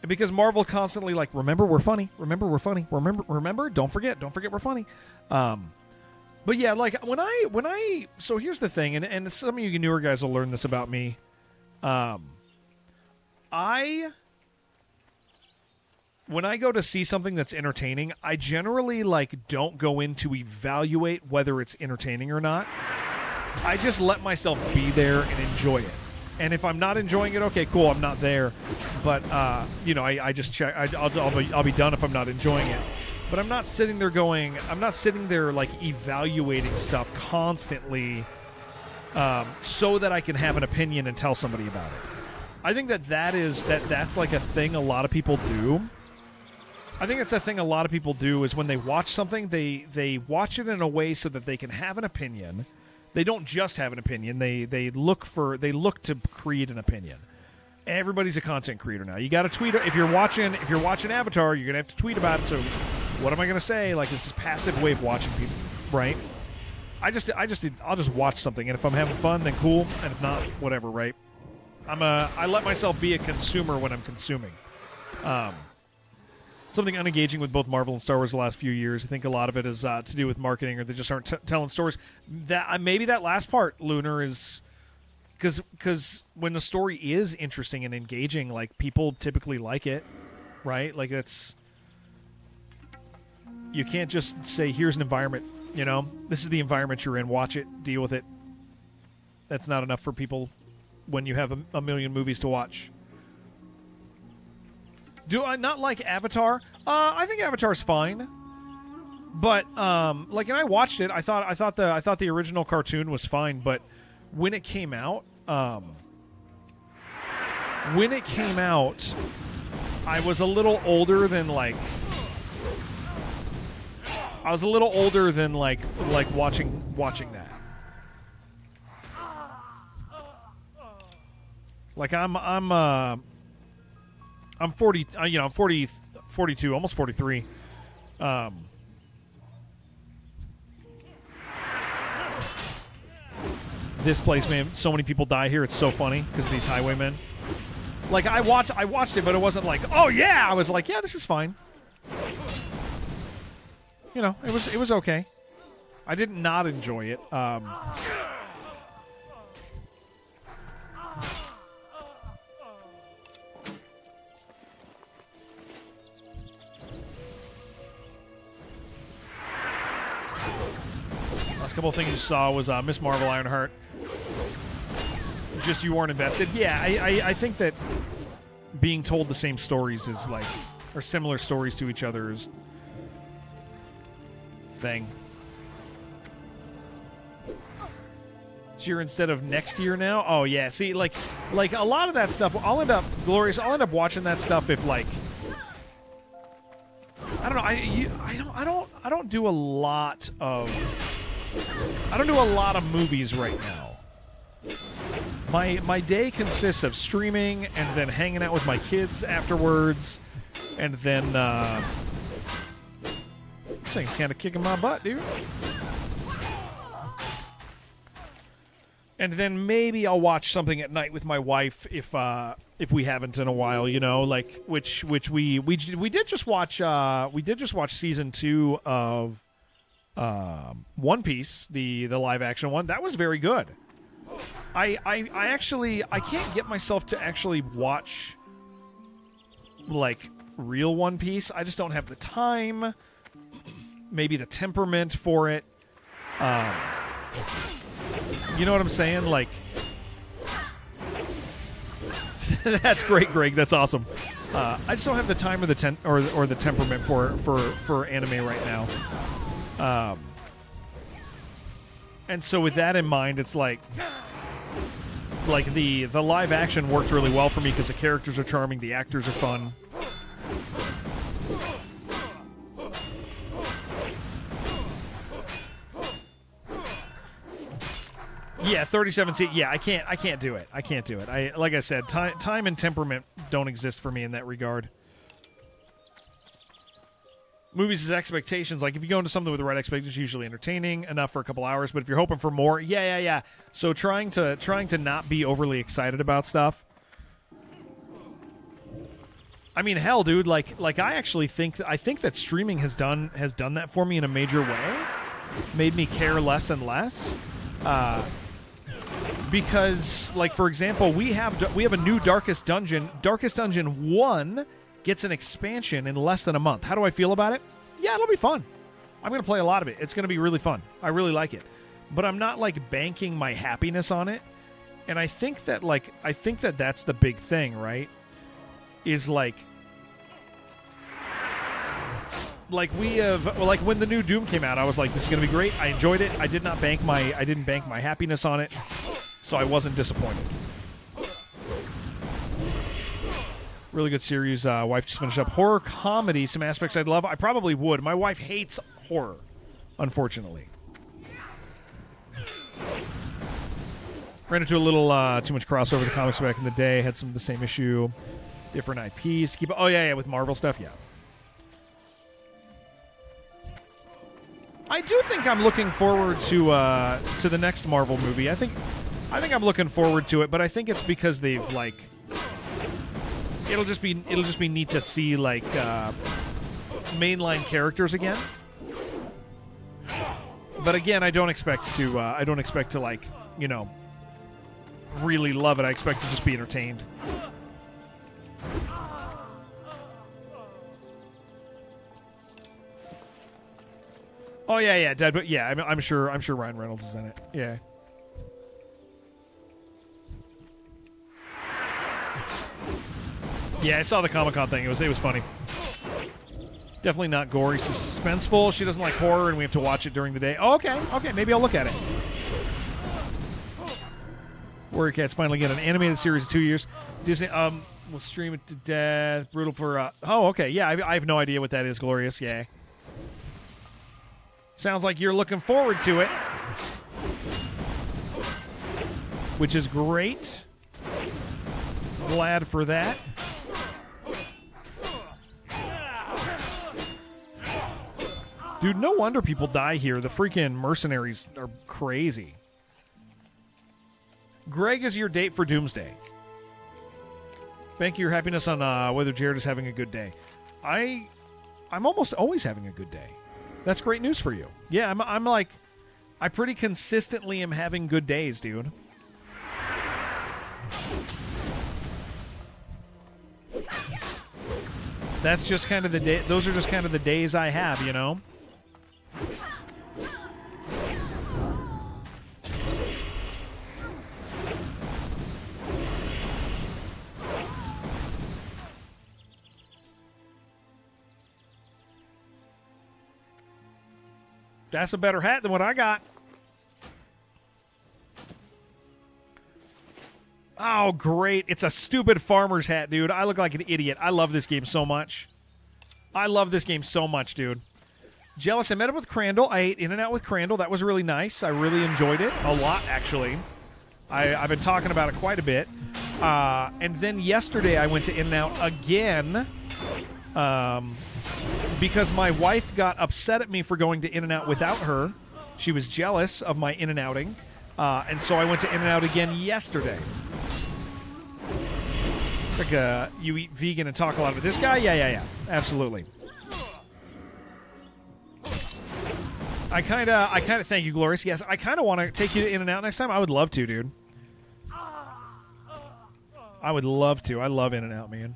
Because Marvel constantly like, remember we're funny, remember we're funny, remember, don't forget we're funny. But yeah, like when I so here's the thing, and some of you newer guys will learn this about me. When I go to see something that's entertaining, I generally like don't go in to evaluate whether it's entertaining or not. I just let myself be there and enjoy it. And if I'm not enjoying it, okay, cool, I'm not there. But I just check. I'll be done if I'm not enjoying it. But I'm not sitting there like evaluating stuff constantly, so that I can have an opinion and tell somebody about it. I think that's like a thing a lot of people do. I think it's a thing a lot of people do is when they watch something, they watch it in a way so that they can have an opinion. They don't just have an opinion. They look to create an opinion. Everybody's a content creator now. You got to tweet if you're watching Avatar. You're gonna have to tweet about it. So, what am I gonna say? Like, it's this passive way of watching people, right? I'll just watch something, and if I'm having fun, then cool, and if not, whatever, right? I let myself be a consumer when I'm consuming. Something unengaging with both Marvel and Star Wars the last few years. I think a lot of it is to do with marketing, or they just aren't telling stories. That maybe that last part, Lunar, is because when the story is interesting and engaging, like people typically like it, right? Like you can't just say here's an environment. You know, this is the environment you're in. Watch it, deal with it. That's not enough for people when you have a million movies to watch. Do I not like Avatar? I think Avatar's fine, but like, and I watched it. I thought the original cartoon was fine, but when it came out, I was a little older than like watching that. Like I'm 40, I'm 40, 42, almost 43. This place, man, so many people die here. It's so funny because of these highwaymen. Like, I watched it, but it wasn't like, oh yeah. I was like, yeah, this is fine. You know, it was okay. I did not enjoy it. Last couple of things you saw was Miss Marvel Ironheart. Just you weren't invested. Yeah, I think that being told the same stories is like, or similar stories to each other's thing. This year instead of next year now? Oh yeah, see, like a lot of that stuff, I'll end up watching that stuff if like, I don't know, I don't do a lot of movies right now. My day consists of streaming and then hanging out with my kids afterwards, and then this thing's kind of kicking my butt, dude. And then maybe I'll watch something at night with my wife if we haven't in a while, you know, like which we did just watch season 2 of One Piece, the live action one. That was very good. I actually can't get myself to actually watch like real One Piece. I just don't have the time, maybe the temperament for it. You know what I'm saying? Like, that's great, Greg. That's awesome. I just don't have the time or the temperament for anime right now. And so with that in mind, it's like the live action worked really well for me because the characters are charming, the actors are fun. Yeah, 37 seat. Yeah, I can't do it. I can't do it. Like I said, time and temperament don't exist for me in that regard. Movies is expectations. Like if you go into something with the right expectations, usually entertaining enough for a couple hours. But if you're hoping for more, yeah. So trying to not be overly excited about stuff. I mean, hell, dude. Like I actually think that streaming has done that for me in a major way. Made me care less and less. Because, like, for example, we have a new Darkest Dungeon. Darkest Dungeon 1 gets an expansion in less than a month. How do I feel about it? Yeah, it'll be fun. I'm going to play a lot of it. It's going to be really fun. I really like it. But I'm not, like, banking my happiness on it. And I think that that's the big thing, right? Is, like we have, like when the new Doom came out, I was like, this is going to be great. I enjoyed it. I didn't bank my happiness on it. So I wasn't disappointed. Really good series. Wife just finished up. Horror comedy, some aspects I'd love. I probably would. My wife hates horror, unfortunately. Ran into a little too much crossover with the comics back in the day. Had some of the same issue. Different IPs. Oh, yeah, with Marvel stuff, yeah. I do think I'm looking forward to the next Marvel movie. I think I'm looking forward to it, but I think it's because they've like it'll just be neat to see like mainline characters again. But again, I don't expect to like, you know, really love it. I expect to just be entertained. Oh yeah, Deadpool. Yeah, I'm sure Ryan Reynolds is in it. Yeah. Yeah, I saw the Comic-Con thing. It was funny. Definitely not gory, suspenseful. She doesn't like horror, and we have to watch it during the day. Oh, okay. Maybe I'll look at it. Warrior Cats finally get an animated series in 2 years. Disney will stream it to death. Brutal for. Oh, okay. Yeah, I have no idea what that is. Glorious. Yeah. Sounds like you're looking forward to it, which is great. Glad for that. Dude, no wonder people die here. The freaking mercenaries are crazy. Greg is your date for Doomsday. Bank your happiness on whether Jared is having a good day. I'm almost always having a good day. That's great news for you. Yeah, I'm like, I pretty consistently am having good days, dude. That's just kind of the day. Those are just kind of the days I have, you know. That's a better hat than what I got. Oh, great. It's a stupid farmer's hat, dude. I look like an idiot. I love this game so much. I love this game so much, dude. Jealous, I met up with Crandall. I ate In-N-Out with Crandall. That was really nice. I really enjoyed it. A lot, actually. I've been talking about it quite a bit. And then yesterday I went to In-N-Out again. Because my wife got upset at me for going to In-N-Out without her. She was jealous of my In-N-Outing. And so I went to In-N-Out again yesterday. It's like you eat vegan and talk a lot about this guy? Yeah. Absolutely. I kind of, thank you, Glorious. Yes, I kind of want to take you to In-N-Out next time. I would love to, dude. I would love to. I love In-N-Out, man.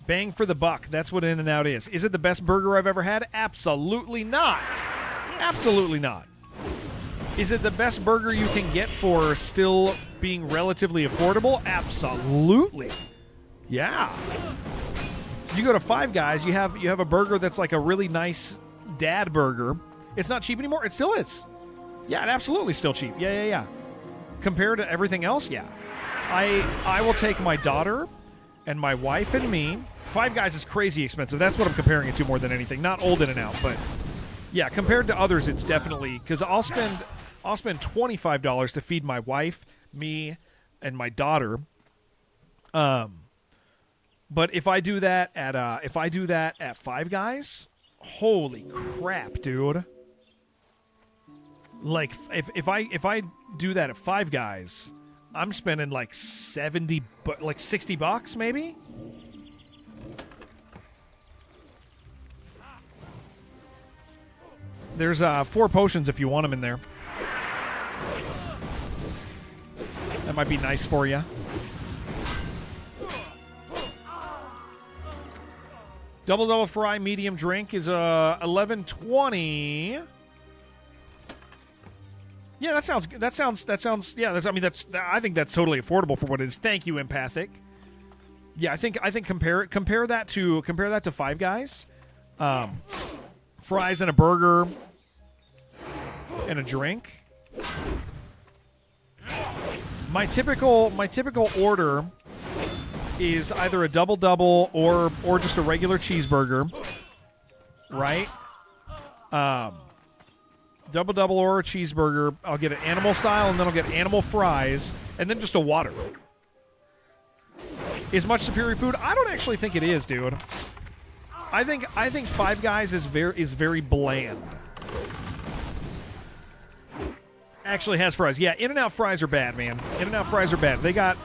Bang for the buck. That's what In-N-Out is. Is it the best burger I've ever had? Absolutely not. Absolutely not. Is it the best burger you can get for still being relatively affordable? Absolutely. Yeah. You go to Five Guys, you have a burger that's like a really nice dad burger. It's not cheap anymore. It still is. Yeah, it absolutely still cheap. Yeah. Compared to everything else, yeah. I will take my daughter and my wife and me. Five Guys is crazy expensive. That's what I'm comparing it to more than anything. Not old In-N-Out, but yeah, compared to others, it's definitely, because I'll spend $25 to feed my wife, me, and my daughter. But if I do that at Five Guys, holy crap, dude! Like if I do that at Five Guys, I'm spending like $60 maybe. There's 4 potions if you want them in there. That might be nice for you. Double fry medium drink is $11.20. Yeah, that sounds yeah, I think that's totally affordable for what it is. Thank you, Empathic. Yeah, I think compare that to Five Guys. Fries and a burger and a drink. My typical order is either a double or just a regular cheeseburger, right? Double or a cheeseburger. I'll get an animal style, and then I'll get animal fries, and then just a water. Is much superior food? I don't actually think it is, dude. I think Five Guys is very bland. Actually has fries. Yeah, In-N-Out fries are bad, man. In-N-Out fries are bad. They got...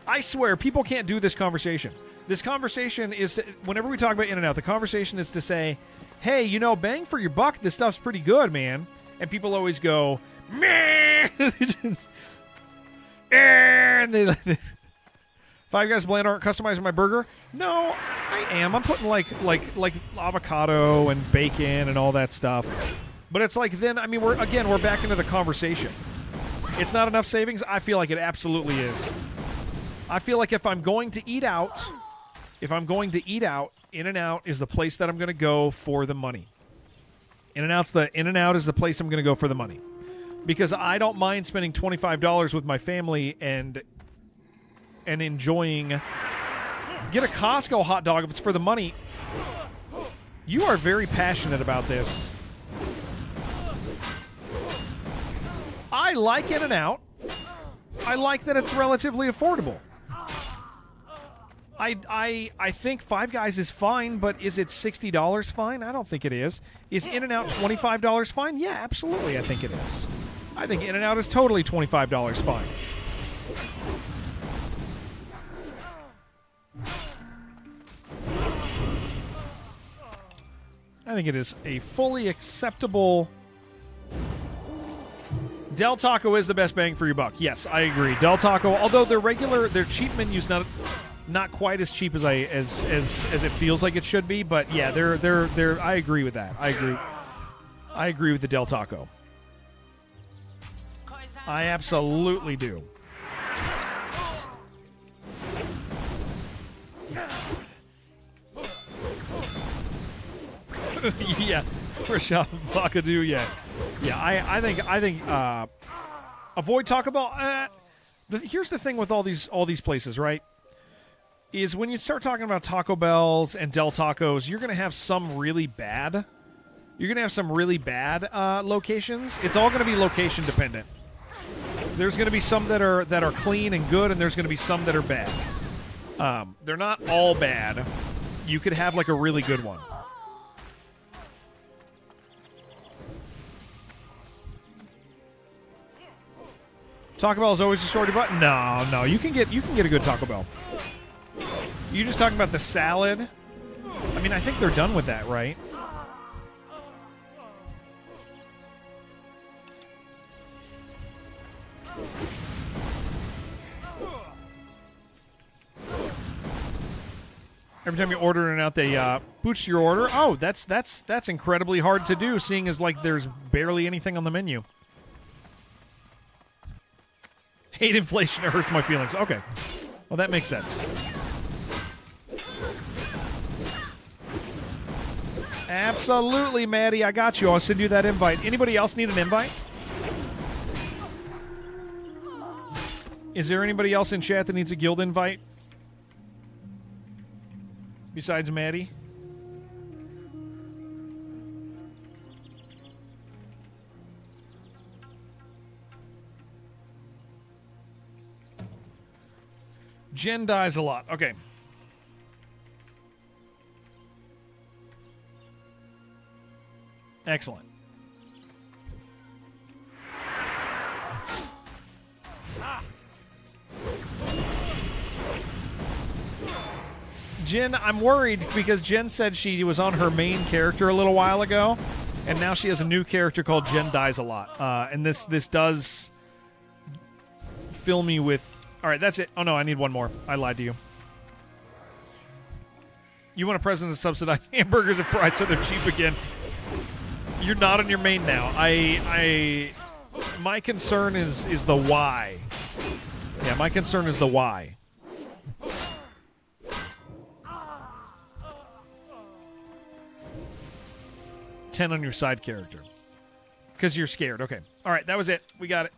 I swear, people can't do this conversation. This conversation is... Whenever we talk about In-N-Out, the conversation is to say, hey, bang for your buck, this stuff's pretty good, man. And people always go, meh! And they... Five Guys bland aren't customizing my burger? No, I am. I'm putting like avocado and bacon and all that stuff. But it's like then, I mean, we're back into the conversation. It's not enough savings? I feel like it absolutely is. I feel like if I'm going to eat out, In-N-Out is the place that I'm going to go for the money. In-N-Out is the place I'm going to go for the money. Because I don't mind spending $25 with my family and enjoying. Get a Costco hot dog if it's for the money. You are very passionate about this. I like In-N-Out. I like that it's relatively affordable. I think Five Guys is fine, but is it $60 fine? I don't think it is. Is In-N-Out $25 fine? Yeah, absolutely, I think it is. I think In-N-Out is totally $25 fine. I think it is a fully acceptable. Del Taco is the best bang for your buck. Yes, I agree. Del Taco, although their cheap menu's not quite as cheap as as it feels like it should be, but yeah, they're I agree with that. I agree with the Del Taco. I absolutely do. Yeah, Rashad Vakadu, yeah. Yeah, I think avoid Taco Bell. Here's the thing with all these places, right? Is when you start talking about Taco Bells and Del Tacos, you're gonna have some really bad. You're gonna have some really bad locations. It's all gonna be location dependent. There's gonna be some that are clean and good, and there's gonna be some that are bad. They're not all bad. You could have like a really good one. Taco Bell is always a shorty button. No, you can get a good Taco Bell. You just talking about the salad? I mean, I think they're done with that, right? Every time you order it out, they boost your order. Oh, that's incredibly hard to do, seeing as like there's barely anything on the menu. Hate inflation, it hurts my feelings. Okay. Well, that makes sense. Absolutely, Maddie. I got you. I'll send you that invite. Anybody else need an invite? Is there anybody else in chat that needs a guild invite? Besides Maddie? Jen dies a lot. Okay. Excellent. Jen, I'm worried because Jen said she was on her main character a little while ago, and now she has a new character called Jen Dies a Lot. And this does fill me with... All right, that's it. Oh, no, I need one more. I lied to you. You want a president to subsidize hamburgers and fries so they're cheap again. You're not on your main now. My concern is the why. Yeah, my concern is the why. $10 on your side character. Because you're scared. Okay. All right, that was it. We got it.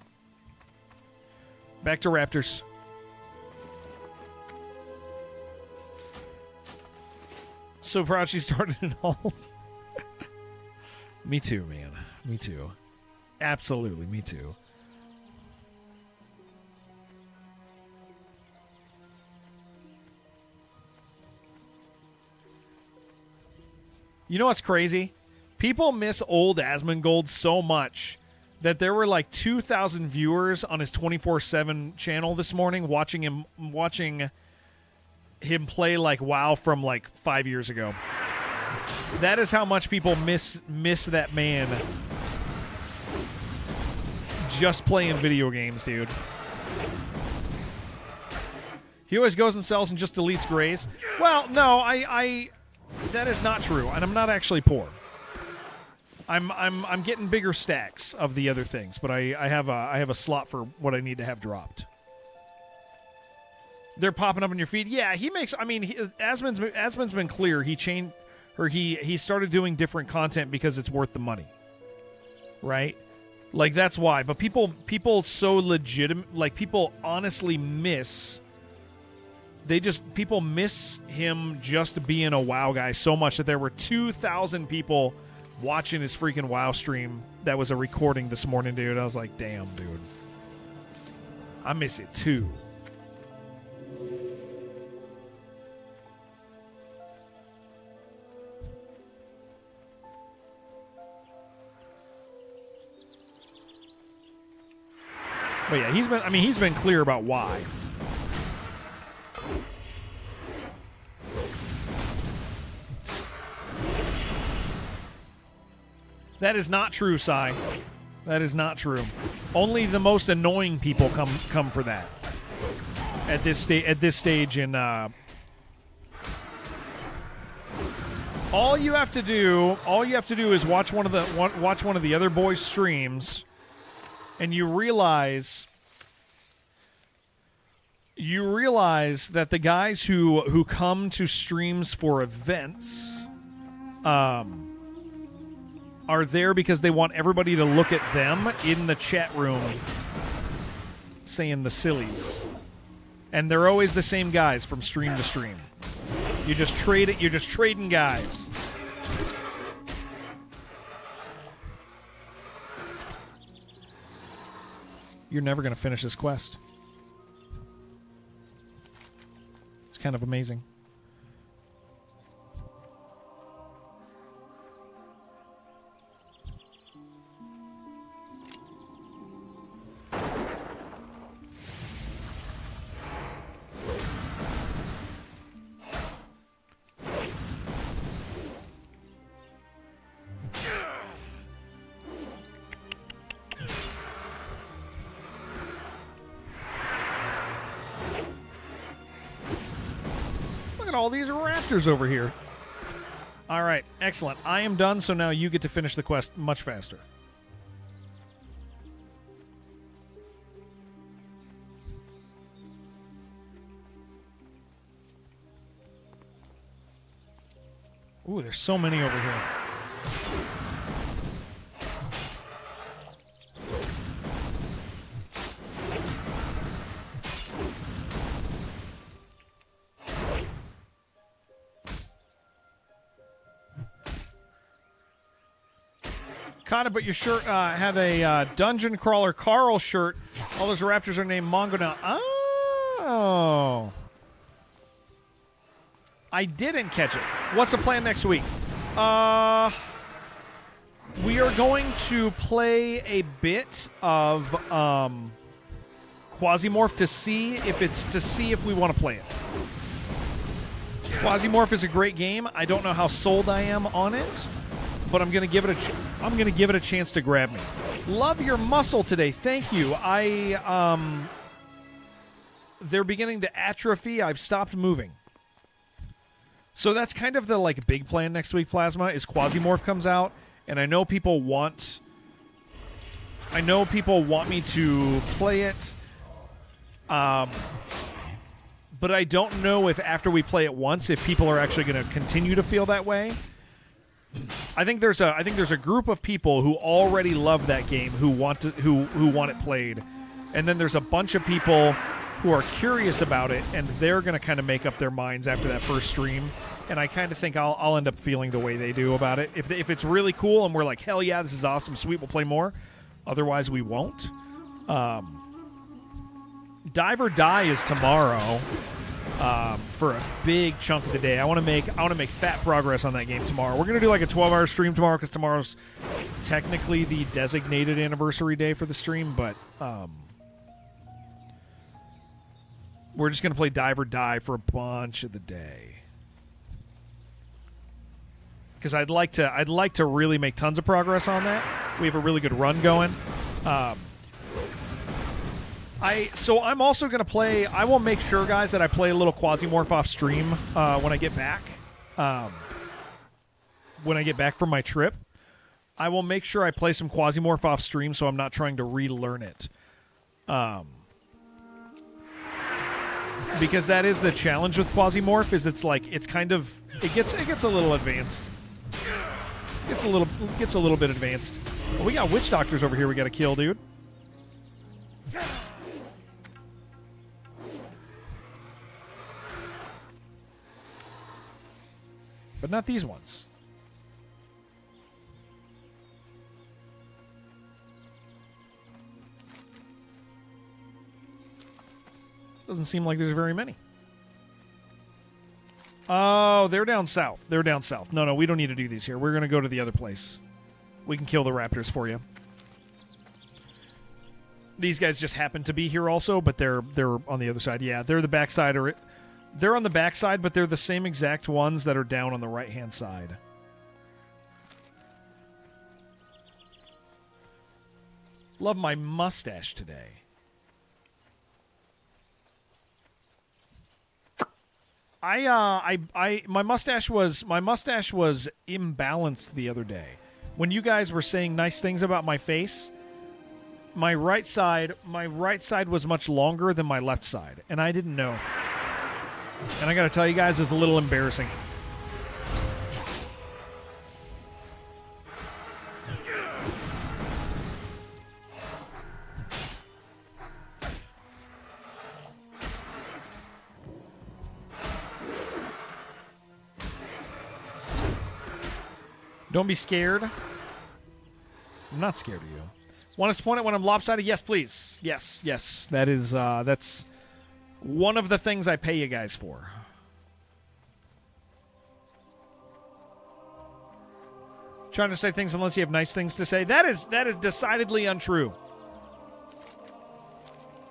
Back to Raptors. So proud she started an alt. Me too, man. Me too. Absolutely, me too. You know what's crazy? People miss old Asmongold so much that there were like 2,000 viewers on his 24/7 channel this morning watching him play like WoW from like 5 years ago. That is how much people miss that man just playing video games, dude. He always goes and sells and just deletes grays. Well, no, I that is not true, and I'm not actually poor. I'm getting bigger stacks of the other things, but I have a slot for what I need to have dropped. They're popping up in your feed. Yeah, he makes. I mean, Asmon's been clear. He changed, or he started doing different content because it's worth the money, right? Like that's why. But people so legitimate. Like people honestly miss. People miss him just being a WoW guy so much that there were 2,000 people watching his freaking WoW stream that was a recording this morning, dude. I was like, damn, dude. I miss it too. But yeah, he's been clear about why. That is not true, Sai. That is not true. Only the most annoying people come for that. At this stage in all you have to do is watch one of the other boys' streams, and you realize that the guys who come to streams for events are there because they want everybody to look at them in the chat room saying the sillies. And they're always the same guys from stream to stream. You're just trading guys. You're never going to finish this quest. It's kind of amazing. All these raptors over here. All right, excellent. I am done, so now you get to finish the quest much faster. Ooh, there's so many over here. Caught it, but your shirt have a Dungeon Crawler Carl shirt. All those raptors are named Mongo now. Oh. I didn't catch it. What's the plan next week? We are going to play a bit of Quasimorph to see if we want to play it. Quasimorph is a great game. I don't know how sold I am on it, but I'm going to give it a chance to grab me. Love your muscle today. Thank you. They're beginning to atrophy. I've stopped moving. So that's kind of the big plan next week, Plasma, is Quasimorph comes out, and I know people want me to play it. But I don't know if after we play it once, if people are actually going to continue to feel that way. I think there's a group of people who already love that game who want it played, and then there's a bunch of people who are curious about it, and they're going to kind of make up their minds after that first stream. And I kind of think I'll end up feeling the way they do about it. If it's really cool and we're like, hell yeah, this is awesome, sweet, we'll play more. Otherwise, we won't. Dive or Die is tomorrow. For a big chunk of the day. I want to make fat progress on that game tomorrow. We're going to do like a 12-hour stream tomorrow because tomorrow's technically the designated anniversary day for the stream, but we're just going to play Dive or Die for a bunch of the day. Because I'd like to really make tons of progress on that. We have a really good run going. So I'm also going to play... I will make sure, guys, that I play a little Quasimorph off stream when I get back. When I get back from my trip. I will make sure I play some Quasimorph off stream so I'm not trying to relearn it. Because that is the challenge with Quasimorph, is it gets a little advanced. Gets a little bit advanced. Well, we got witch doctors over here we got to kill, dude. But not these ones. Doesn't seem like there's very many. Oh, they're down south. No, we don't need to do these here. We're going to go to the other place. We can kill the raptors for you. These guys just happen to be here also, but they're on the other side. Yeah, they're the backside. They're on the backside, but they're the same exact ones that are down on the right-hand side. Love my mustache today. My mustache was imbalanced the other day. When you guys were saying nice things about my face, my right side was much longer than my left side, and I didn't know. And I got to tell you guys, it's a little embarrassing. Don't be scared. I'm not scared of you. Want us to point it when I'm lopsided? Yes, please. Yes. That is, that's one of the things I pay you guys for. Trying to say things unless you have nice things to say. That is decidedly untrue.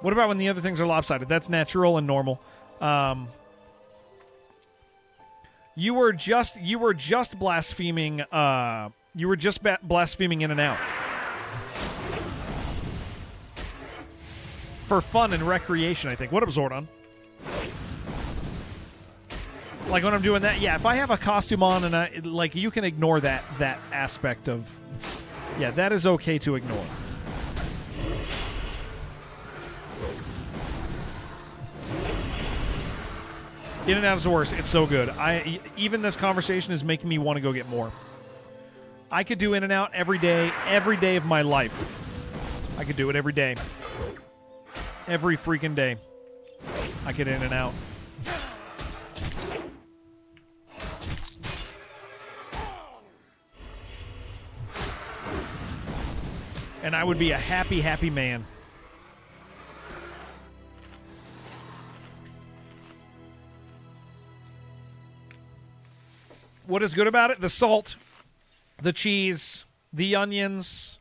What about when the other things are lopsided? That's natural and normal. You were just blaspheming. You were just blaspheming in and out for fun and recreation. I think. What up, Zordon? Like when I'm doing that, yeah. If I have a costume on and like, you can ignore that aspect of. Yeah, that is okay to ignore. In and Out is the worst. It's so good. Even this conversation is making me want to go get more. I could do In and Out every day of my life. I could do it every day. Every freaking day. I could In and Out. And I would be a happy, happy man. What is good about it? The salt, the cheese, the onions,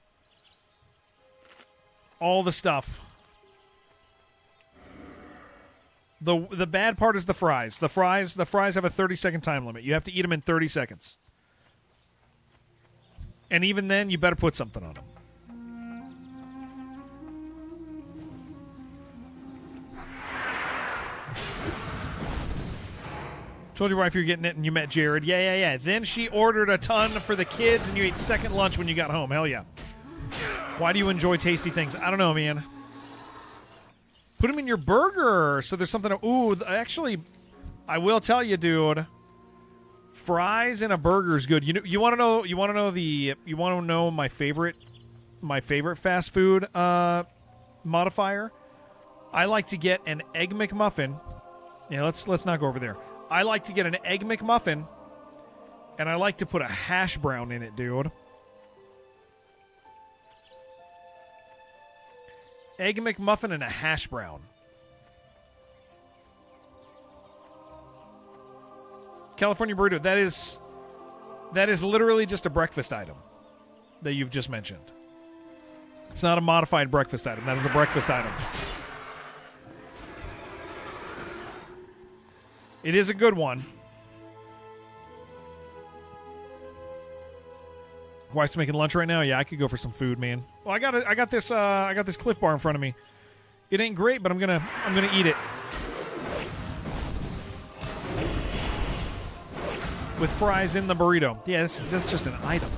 all the stuff. The bad part is the fries. The fries have a 30-second time limit. You have to eat them in 30 seconds. And even then, you better put something on them. Told your wife you were getting it and you met Jared. Yeah. Then she ordered a ton for the kids and you ate second lunch when you got home. Hell yeah. Why do you enjoy tasty things? I don't know, man. Put them in your burger so there's something. Ooh, actually, I will tell you, dude. Fries in a burger is good. You want to know my favorite fast food modifier? I like to get an Egg McMuffin. Yeah, let's not go over there. I like to get an Egg McMuffin, and I like to put a hash brown in it, dude. Egg McMuffin and a hash brown. California burrito. That is literally just a breakfast item that you've just mentioned. It's not a modified breakfast item. That is a breakfast item. It is a good one. Wife's making lunch right now. Yeah, I could go for some food, man. Well, I got this Cliff Bar in front of me. It ain't great, but I'm gonna eat it with fries in the burrito. Yeah, that's just an item,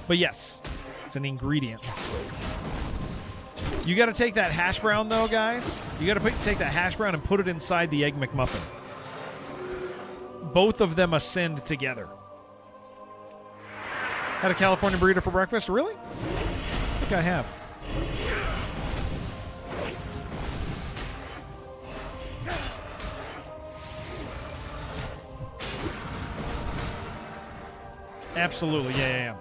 but yes, it's an ingredient. You got to take that hash brown though, guys. You got to take that hash brown and put it inside the Egg McMuffin. Both of them ascend together. Had a California burrito for breakfast? Really? I think I have. Absolutely, yeah.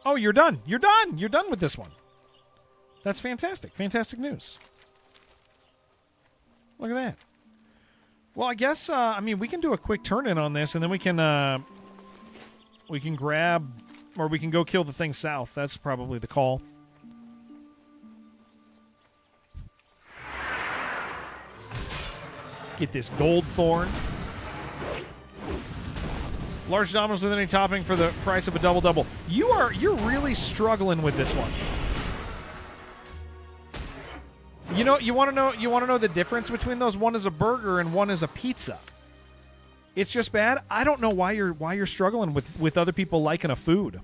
Oh, you're done. You're done. You're done with this one. That's fantastic. Fantastic news. Look at that. Well, I guess, we can do a quick turn-in on this, and then we can grab Or we can go kill the thing south. That's probably the call. Get this gold thorn. Large Dominoes with any topping for the price of a double-double. You're really struggling with this one. You know, you want to know the difference between those? One is a burger and one is a pizza. It's just bad. I don't know why you're struggling with other people liking a food.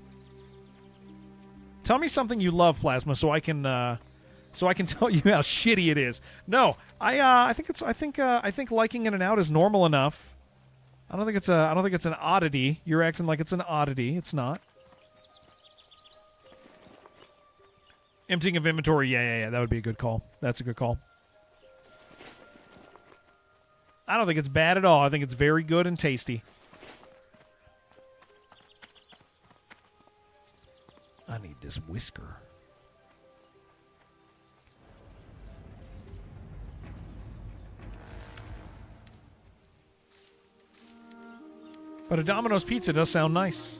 Tell me something you love, Plasma, so I can tell you how shitty it is. No, I think liking In-N-Out is normal enough. I don't think it's an oddity. You're acting like it's an oddity. It's not. Emptying of inventory. Yeah. That would be a good call. That's a good call. I don't think it's bad at all. I think it's very good and tasty. I need this whisker. But a Domino's pizza does sound nice.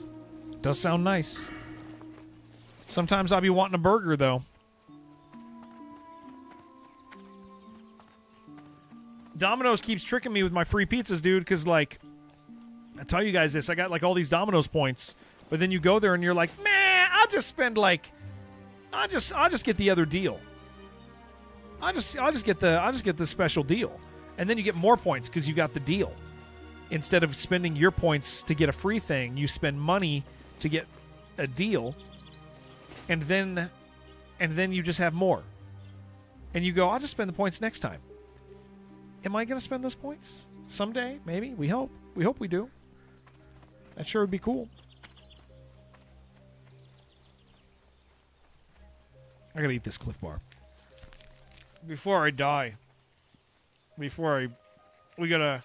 Does sound nice. Sometimes I'll be wanting a burger, though. Domino's keeps tricking me with my free pizzas, dude, because, like, I tell you guys this, I got, like, all these Domino's points, but then you go there and you're like, man, I'll just spend, like, I'll just get the other deal. I'll just get the special deal. And then you get more points because you got the deal. Instead of spending your points to get a free thing, you spend money to get a deal, and then you just have more. And you go, I'll just spend the points next time. Am I going to spend those points? Someday, maybe. We hope. We hope we do. That sure would be cool. I got to eat this Cliff Bar. Before I die. We got to...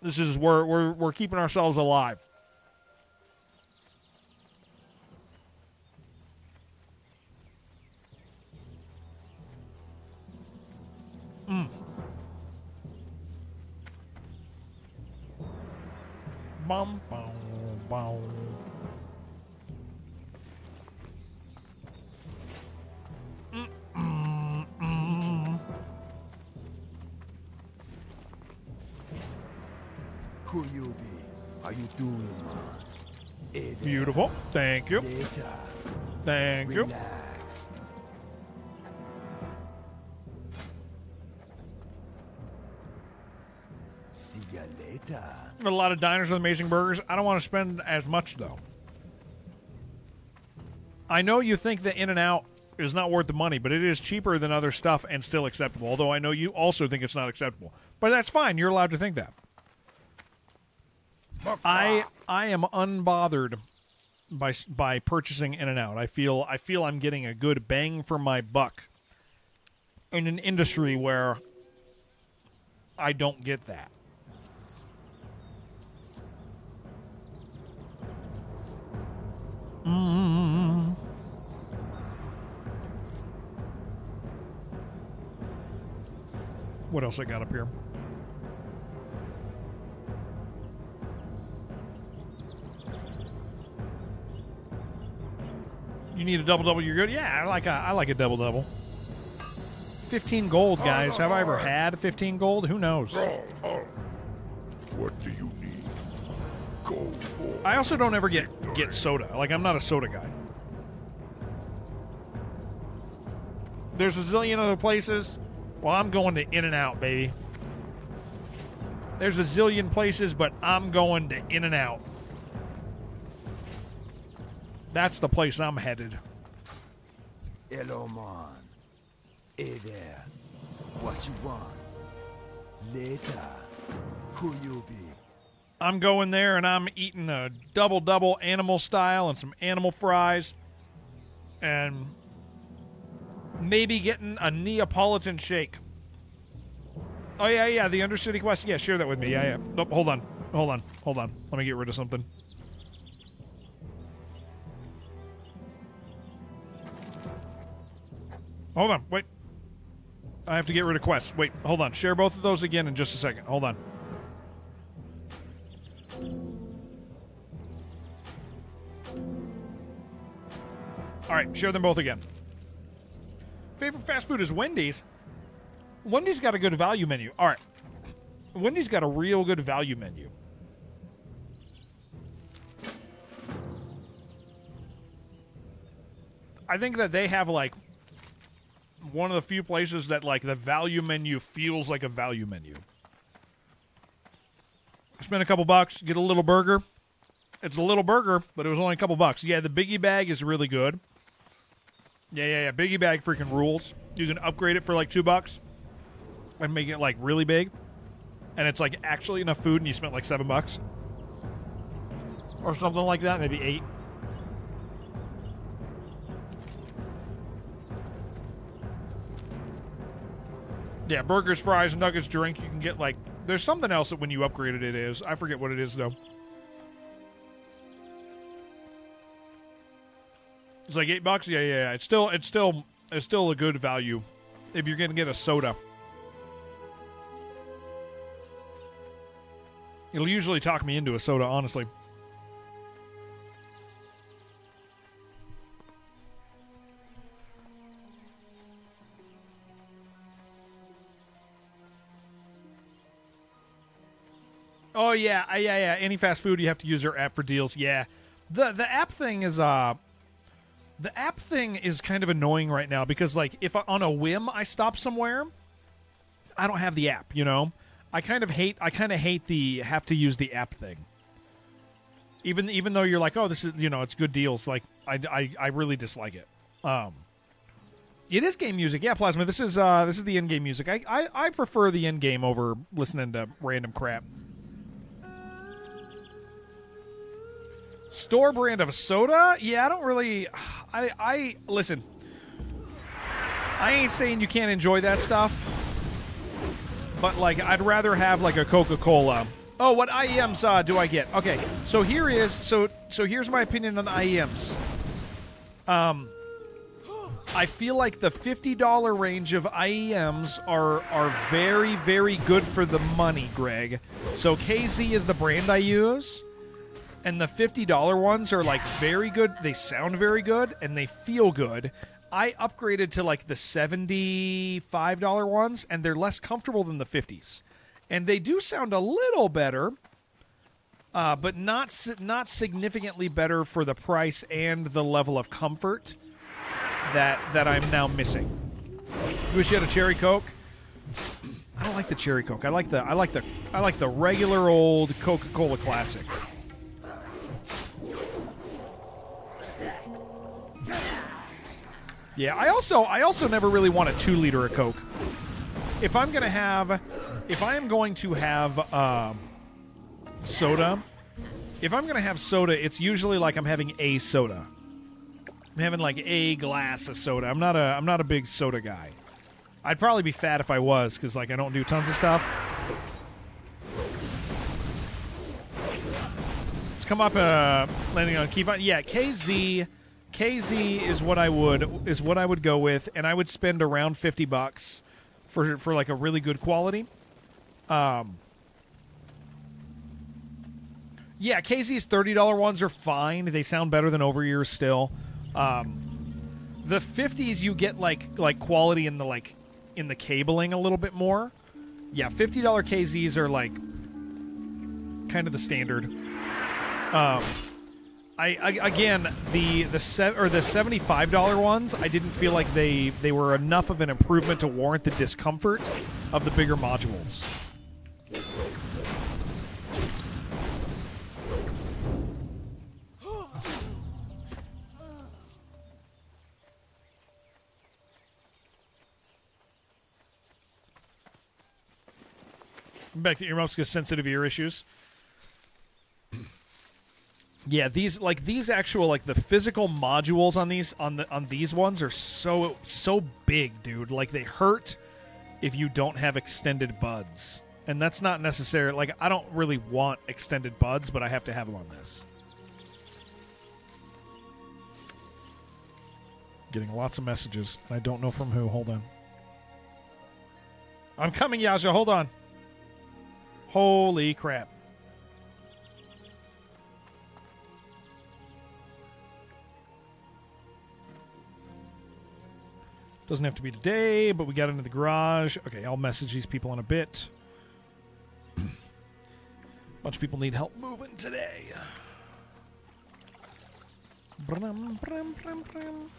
This is we're keeping ourselves alive. Bum, bum, bum. Who you be? How you doing, man? Hey there. Beautiful. Thank you. Later. Thank you. Relax. See ya later. A lot of diners with amazing burgers. I don't want to spend as much, though. I know you think that In-N-Out is not worth the money, but it is cheaper than other stuff and still acceptable, although I know you also think it's not acceptable. But that's fine. You're allowed to think that. I am unbothered by purchasing In-N-Out. I feel I'm getting a good bang for my buck in an industry where I don't get that. What else I got up here? You need a double-double, you're good? Yeah, I like a double-double. 15 gold, guys. Have I ever had 15 gold? Who knows? What do you need? Go for. I also don't ever get soda. Like, I'm not a soda guy. There's a zillion other places. Well, I'm going to In-N-Out, baby. There's a zillion places, but I'm going to In-N-Out. That's the place I'm headed. Hello, man. Hey there. What you want? Later. Who you be? I'm going there and I'm eating a double-double animal style and some animal fries. And maybe getting a Neapolitan shake. Oh, yeah, the Undercity Quest. Yeah, share that with me. Yeah. Oh, hold on. Let me get rid of something. Hold on, wait. I have to get rid of quests. Wait, hold on. Share both of those again in just a second. Hold on. All right, share them both again. Favorite fast food is Wendy's. Wendy's got a good value menu. All right. Wendy's got a real good value menu. I think that they have, like, one of the few places that, like, the value menu feels like a value menu. Spend a couple bucks, get a little burger. It's a little burger, but it was only a couple bucks. Yeah, the Biggie Bag is really good. Yeah. Biggie Bag freaking rules. You can upgrade it for like $2 and make it like really big. And it's like actually enough food and you spent like $7. Or something like that, maybe 8. Yeah, burgers, fries, nuggets, drink. You can get like, there's something else that when you upgrade it is. I forget what it is though. It's like $8. Yeah. It's still a good value if you're gonna get a soda. It'll usually talk me into a soda, honestly. Oh yeah. Any fast food, you have to use their app for deals. Yeah, the app thing is The app thing is kind of annoying right now because, like, if on a whim I stop somewhere, I don't have the app, you know? I kind of hate the have to use the app thing. Even though you're like, oh, this is, you know, it's good deals. Like, I really dislike it. It is game music. Yeah, Plasma, this is the in-game music. I prefer the in-game over listening to random crap. Store brand of soda? Yeah, I don't really... I listen. I ain't saying you can't enjoy that stuff, but, like, I'd rather have, like, a Coca-Cola. Oh, what IEMs do I get? Okay, so here is... So here's my opinion on IEMs. I feel like the $50 range of IEMs are very, very good for the money, Greg. So KZ is the brand I use. And the $50 ones are, like, very good. They sound very good, and they feel good. I upgraded to, like, the $75 ones, and they're less comfortable than the 50s. And they do sound a little better, but not significantly better for the price and the level of comfort that I'm now missing. Wish you had a cherry Coke. I don't like the cherry Coke. I like the regular old Coca-Cola Classic. Yeah, I also never really want a 2-liter of Coke. If I am going to have soda, it's usually like I'm having a soda. I'm having like a glass of soda. I'm not a big soda guy. I'd probably be fat if I was, because like I don't do tons of stuff. Let's come up landing on Keyfine. Yeah, KZ is what I would go with, and I would spend around $50 for like a really good quality. Yeah, KZ's $30 ones are fine. They sound better than over ears still. The 50s you get like quality in the cabling a little bit more. Yeah, $50 KZs are like kind of the standard. Again, the $75 ones, I didn't feel like they were enough of an improvement to warrant the discomfort of the bigger modules. Back to earmuffs because sensitive ear issues. Yeah, these actual, like, the physical modules on these ones are so big, dude. Like, they hurt if you don't have extended buds. And that's not necessary. Like, I don't really want extended buds, but I have to have them on this. Getting lots of messages, and I don't know from who. Hold on. I'm coming, Yasha. Hold on. Holy crap. Doesn't have to be today, but we got into the garage. Okay, I'll message these people in a bit. Bunch of people need help moving today. Brum, brum, brum, brum.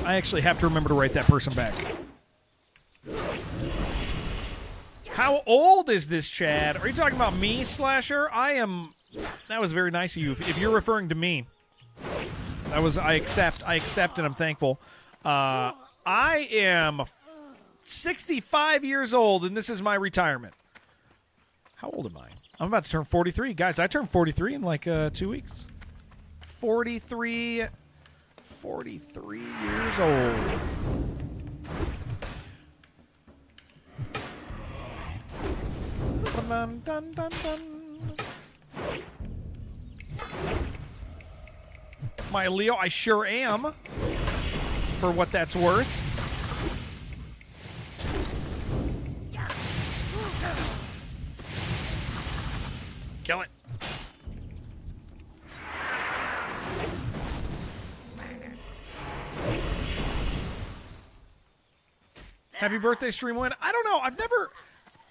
I actually have to remember to write that person back. How old is this, Chad? Are you talking about me, Slasher? I am... That was very nice of you. If you're referring to me, I accept, and I'm thankful. I am 65 years old, and this is my retirement. How old am I? I'm about to turn 43. Guys, I turned 43 in like 2 weeks. 43 years old. Dun, dun, dun, dun. My Leo, I sure am. For what that's worth. Kill it. Happy birthday, stream win. I don't know.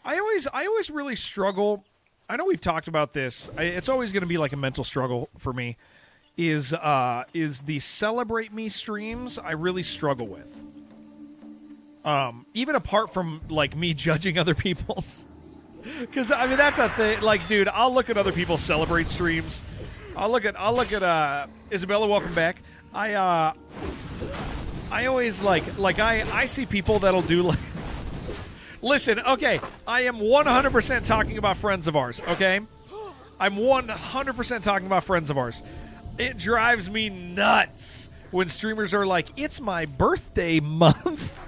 I always really struggle. I know we've talked about this. It's always going to be like a mental struggle for me. Is the Celebrate Me streams I really struggle with. Even apart from like me judging other people's. Because I mean that's a thing. Like, dude, I'll look at other people's Celebrate streams. I'll look at Isabella. Welcome back. I always I see people that'll do like. Listen, okay, I am 100% talking about friends of ours. Okay, I'm 100% talking about friends of ours. It drives me nuts when streamers are like, "It's my birthday month."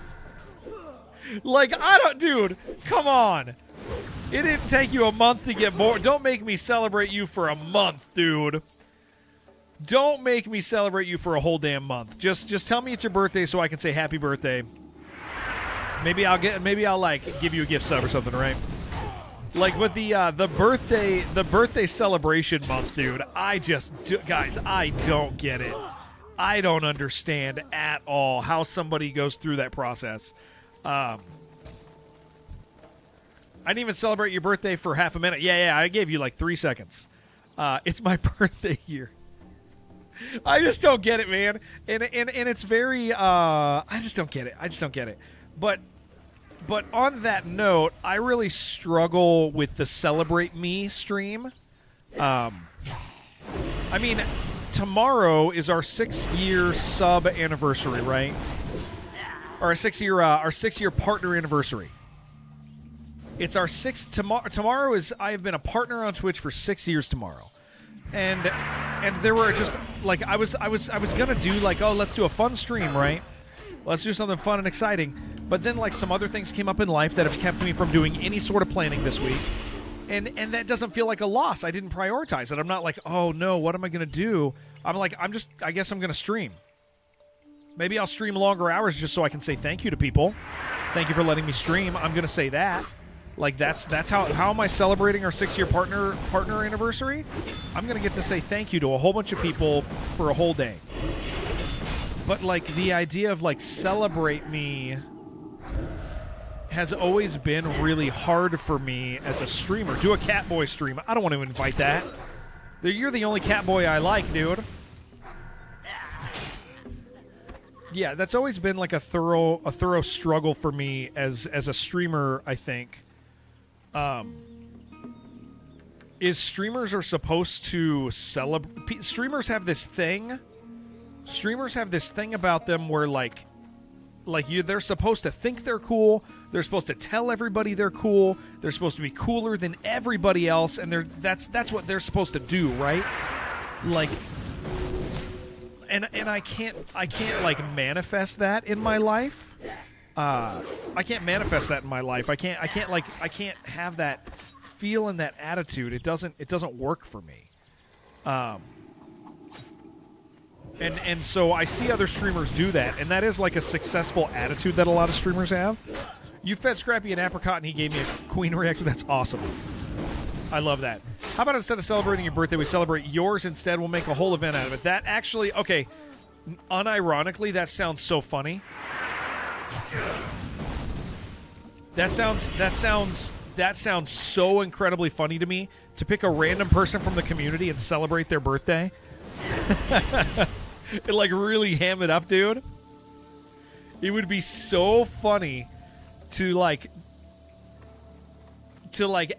Like, I don't, dude. Come on. It didn't take you a month to get bored. Don't make me celebrate you for a month, dude. Don't make me celebrate you for a whole damn month. Just tell me it's your birthday so I can say happy birthday. Maybe I'll like give you a gift sub or something, right? Like with the birthday celebration month, dude. Guys, I don't get it. I don't understand at all how somebody goes through that process. I didn't even celebrate your birthday for half a minute. Yeah, I gave you like 3 seconds. It's my birthday year. I just don't get it, man. And it's very I just don't get it. But on that note, I really struggle with the Celebrate Me stream. I mean, tomorrow is our 6-year sub anniversary, right? Or our 6-year partner anniversary. It's our 6th tomorrow is I have been a partner on Twitch for 6 years tomorrow. And there were just like I was gonna do like, oh, let's do a fun stream, right? Let's do something fun and exciting. But then like some other things came up in life that have kept me from doing any sort of planning this week. And that doesn't feel like a loss. I didn't prioritize it. I'm not like, oh no, what am I gonna do? I'm like, I guess I'm gonna stream. Maybe I'll stream longer hours just so I can say thank you to people. Thank you for letting me stream. I'm gonna say that. Like that's how am I celebrating our 6-year partner anniversary? I'm gonna get to say thank you to a whole bunch of people for a whole day. But like the idea of like Celebrate Me has always been really hard for me as a streamer. Do a Catboy stream. I don't want to invite that. You're the only Catboy I like, dude. Yeah, that's always been like a thorough struggle for me as a streamer, I think. Is streamers are supposed to celebrate. Streamers have this thing about them where they're supposed to think they're cool. They're supposed to tell everybody they're cool. They're supposed to be cooler than everybody else, and that's what they're supposed to do, right? Like, and I can't like manifest that in my life. I can't manifest that in my life. I can't have that feel and that attitude. It doesn't work for me. And so I see other streamers do that, and that is like a successful attitude that a lot of streamers have. You fed Scrappy an apricot and he gave me a queen reactor. That's awesome. I love that. How about instead of celebrating your birthday, we celebrate yours instead? We'll make a whole event out of it. That actually, okay, unironically, that sounds so funny. That sounds so incredibly funny to me, to pick a random person from the community and celebrate their birthday. And like really ham it up, dude. It would be so funny to like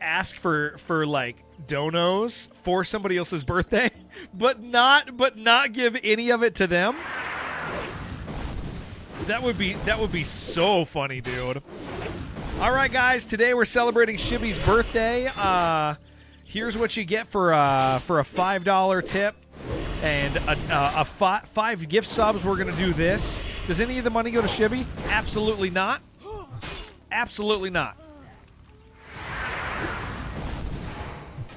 ask for like donos for somebody else's birthday, but not give any of it to them. That would be so funny, dude. All right, guys. Today we're celebrating Shibby's birthday. Here's what you get for a $5 tip and a 5 gift subs. We're gonna do this. Does any of the money go to Shibby? Absolutely not. Absolutely not.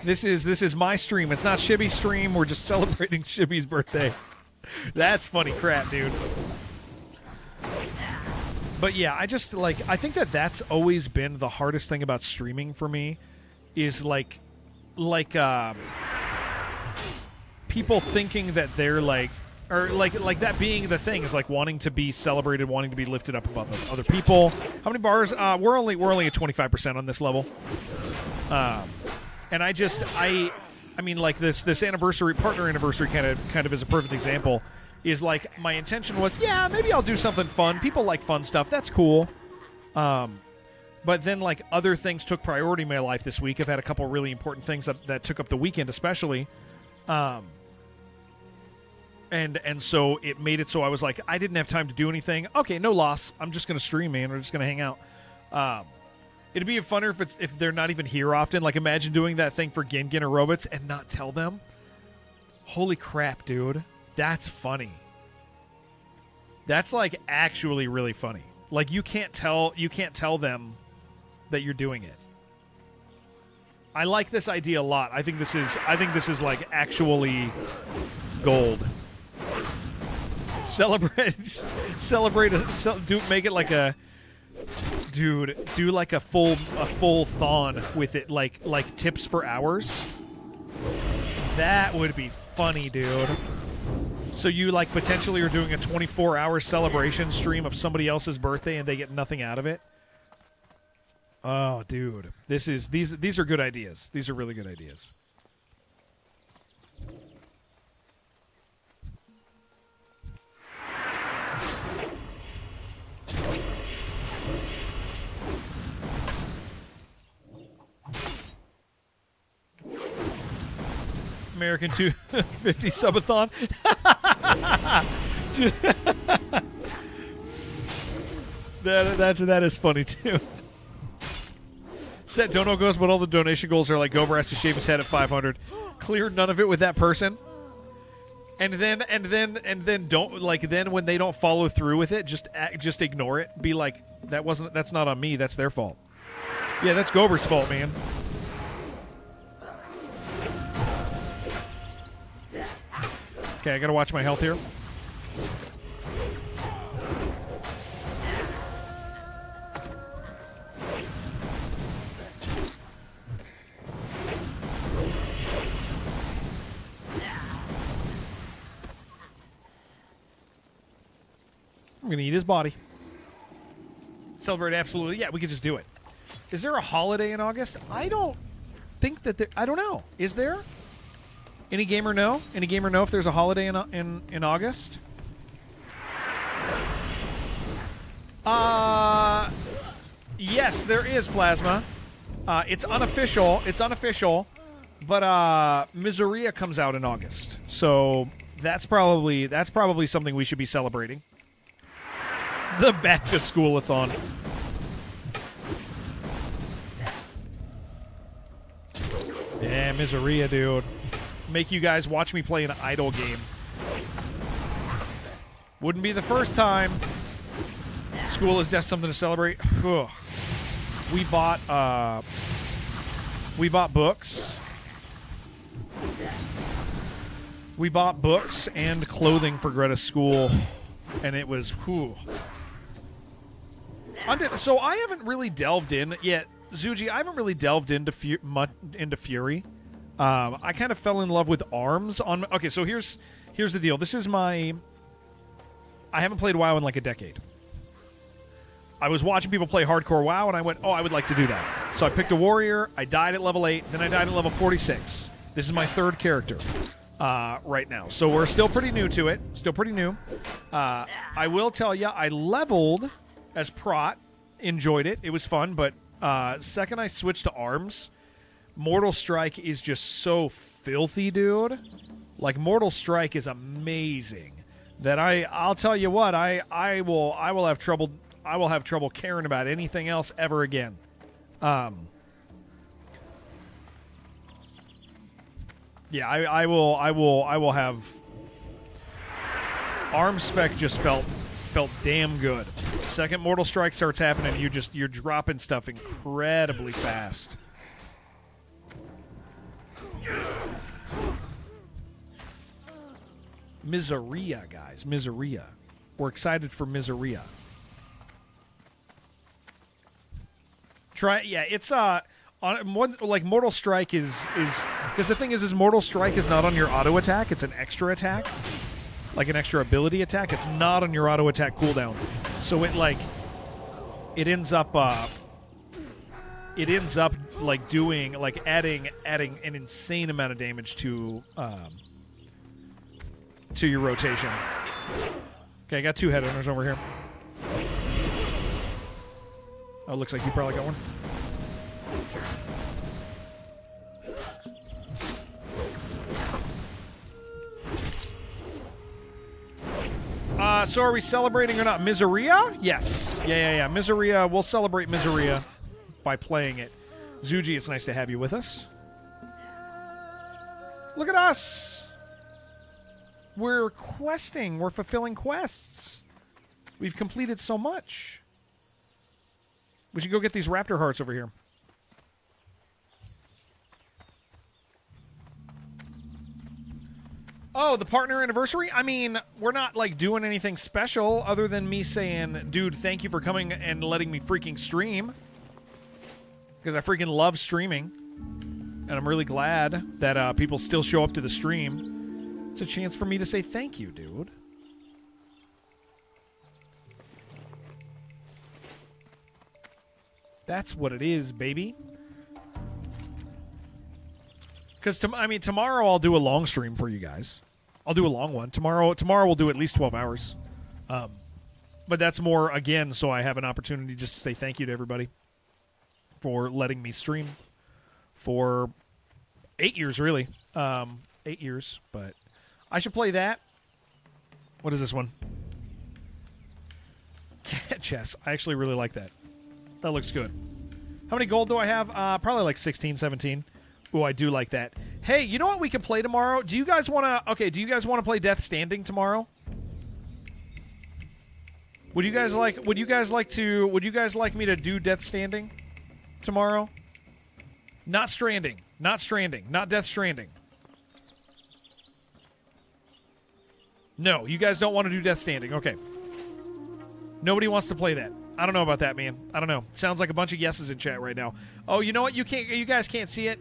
This is my stream. It's not Shibby's stream. We're just celebrating Shibby's birthday. That's funny crap, dude. But yeah, I think that's always been the hardest thing about streaming for me, is like people thinking that they're like, or like that being the thing, is like wanting to be celebrated, wanting to be lifted up above other people. How many bars? We're only at 25% on this level. And I mean, like this partner anniversary kind of is a perfect example. Is like my intention was, yeah, maybe I'll do something fun. People like fun stuff. That's cool. But then like other things took priority in my life this week. I've had a couple really important things that took up the weekend, especially. And so it made it so I was like, I didn't have time to do anything. Okay, no loss. I'm just gonna stream, man. We're just gonna hang out. It'd be funner if they're not even here often. Like, imagine doing that thing for Gin or Robots and not tell them. Holy crap, dude. That's funny. That's like actually really funny. Like you can't tell them that you're doing it. I like this idea a lot. I think this is like actually gold. Make it like a dude. Do like a full thon with it, like tips for hours. That would be funny, dude. So you like potentially are doing a 24-hour celebration stream of somebody else's birthday and they get nothing out of it. Oh, dude, these are good ideas. These are really good ideas. American 250 subathon. that is funny too. Set dono goals, but all the donation goals are like Gober has to shave his head at 500. Cleared none of it with that person. And then don't like then when they don't follow through with it, just ignore it. Be like, that's not on me, that's their fault. Yeah, that's Gober's fault, man. Okay, I gotta watch my health here. I'm gonna eat his body. Celebrate, absolutely. Yeah, we could just do it. Is there a holiday in August? I don't think that there... I don't know. Is there? Any gamer know? Any gamer know if there's a holiday in August? Yes, there is, Plasma. It's unofficial. It's unofficial, but Miseria comes out in August, so that's probably something we should be celebrating. The back to school-a-thon. Yeah, Miseria, dude. Make you guys watch me play an idle game. Wouldn't be the first time. School is just something to celebrate. We bought books. We bought books and clothing for Greta's school, and it was whew. So I haven't really delved in yet, Zuji. I haven't really delved into Fury. I kind of fell in love with Arms on. Okay, so here's the deal. This is my. I haven't played WoW in like a decade. I was watching people play hardcore WoW, and I went, oh, I would like to do that. So I picked a warrior. I died at level 8. Then I died at level 46. This is my third character right now. So we're still pretty new to it. Still pretty new. I will tell you, I leveled as Prot. Enjoyed it. It was fun. But second I switched to Arms, Mortal Strike is just so filthy, dude. Like, Mortal Strike is amazing. That I'll tell you what, I will have trouble. I will have trouble caring about anything else ever again. Yeah, I will have. Arm spec just felt damn good. Second Mortal Strike starts happening, you're dropping stuff incredibly fast. Miseria, guys, Miseria. We're excited for Miseria. It's on one, like Mortal Strike is because the thing is Mortal Strike is not on your auto attack, it's an extra attack. Like an extra ability attack. It's not on your auto attack cooldown. So it ends up like doing like adding an insane amount of damage to your rotation. Okay, I got 2 headhunters over here. Oh, looks like you probably got one. So are we celebrating or not? Miseria? Yes. Yeah. Miseria. We'll celebrate Miseria by playing it. Zuji, it's nice to have you with us. Look at us. We're questing. We're fulfilling quests. We've completed so much. We should go get these raptor hearts over here. Oh, the partner anniversary? I mean, we're not, like, doing anything special other than me saying, dude, thank you for coming and letting me freaking stream. Because I freaking love streaming. And I'm really glad that people still show up to the stream. It's a chance for me to say thank you, dude. That's what it is, baby. Because, tomorrow I'll do a long stream for you guys. I'll do a long one. Tomorrow we'll do at least 12 hours. But that's more, again, so I have an opportunity just to say thank you to everybody for letting me stream for 8 years, really. 8 years, but I should play that. What is this one? Cat chess. I actually really like that. That looks good. How many gold do I have? Probably like 16, 17. Ooh, I do like that. Hey, you know what we can play tomorrow? Do you guys want to... Okay, do you guys want to play Death Standing tomorrow? Would you guys like me to do Death Standing tomorrow? Not Stranding. Not Stranding. Not Death Stranding. No, you guys don't want to do Death Standing. Okay. Nobody wants to play that. I don't know about that, man. I don't know. Sounds like a bunch of yeses in chat right now. Oh, you know what? You guys can't see it.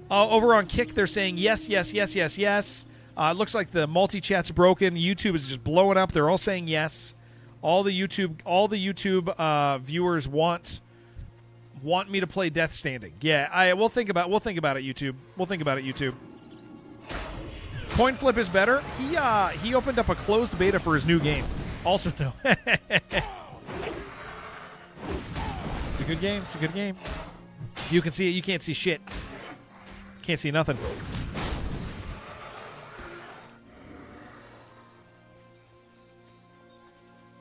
Over on Kick, they're saying yes, yes, yes, yes, yes. It looks like the multi-chat's broken. YouTube is just blowing up. They're all saying yes. All the YouTube viewers want me to play Death Standing. Yeah, we'll think about it, YouTube. We'll think about it, YouTube. Coin Flip is better. He opened up a closed beta for his new game. Also, no. It's a good game. It's a good game. You can see it. You can't see shit. Can't see nothing.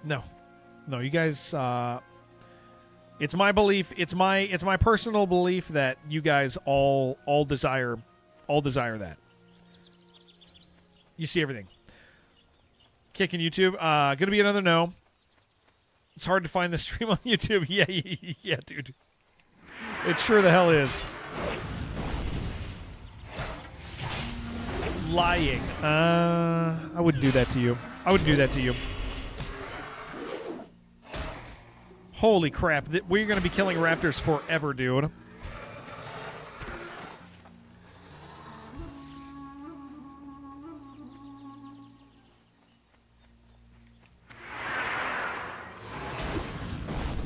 No, you guys. It's my belief. It's my personal belief that you guys all desire that. You see everything. Kicking YouTube. Gonna be another no. It's hard to find the stream on YouTube. Yeah, dude. It sure the hell is. lying. I wouldn't do that to you. I wouldn't do that to you. Holy crap. We're going to be killing raptors forever, dude.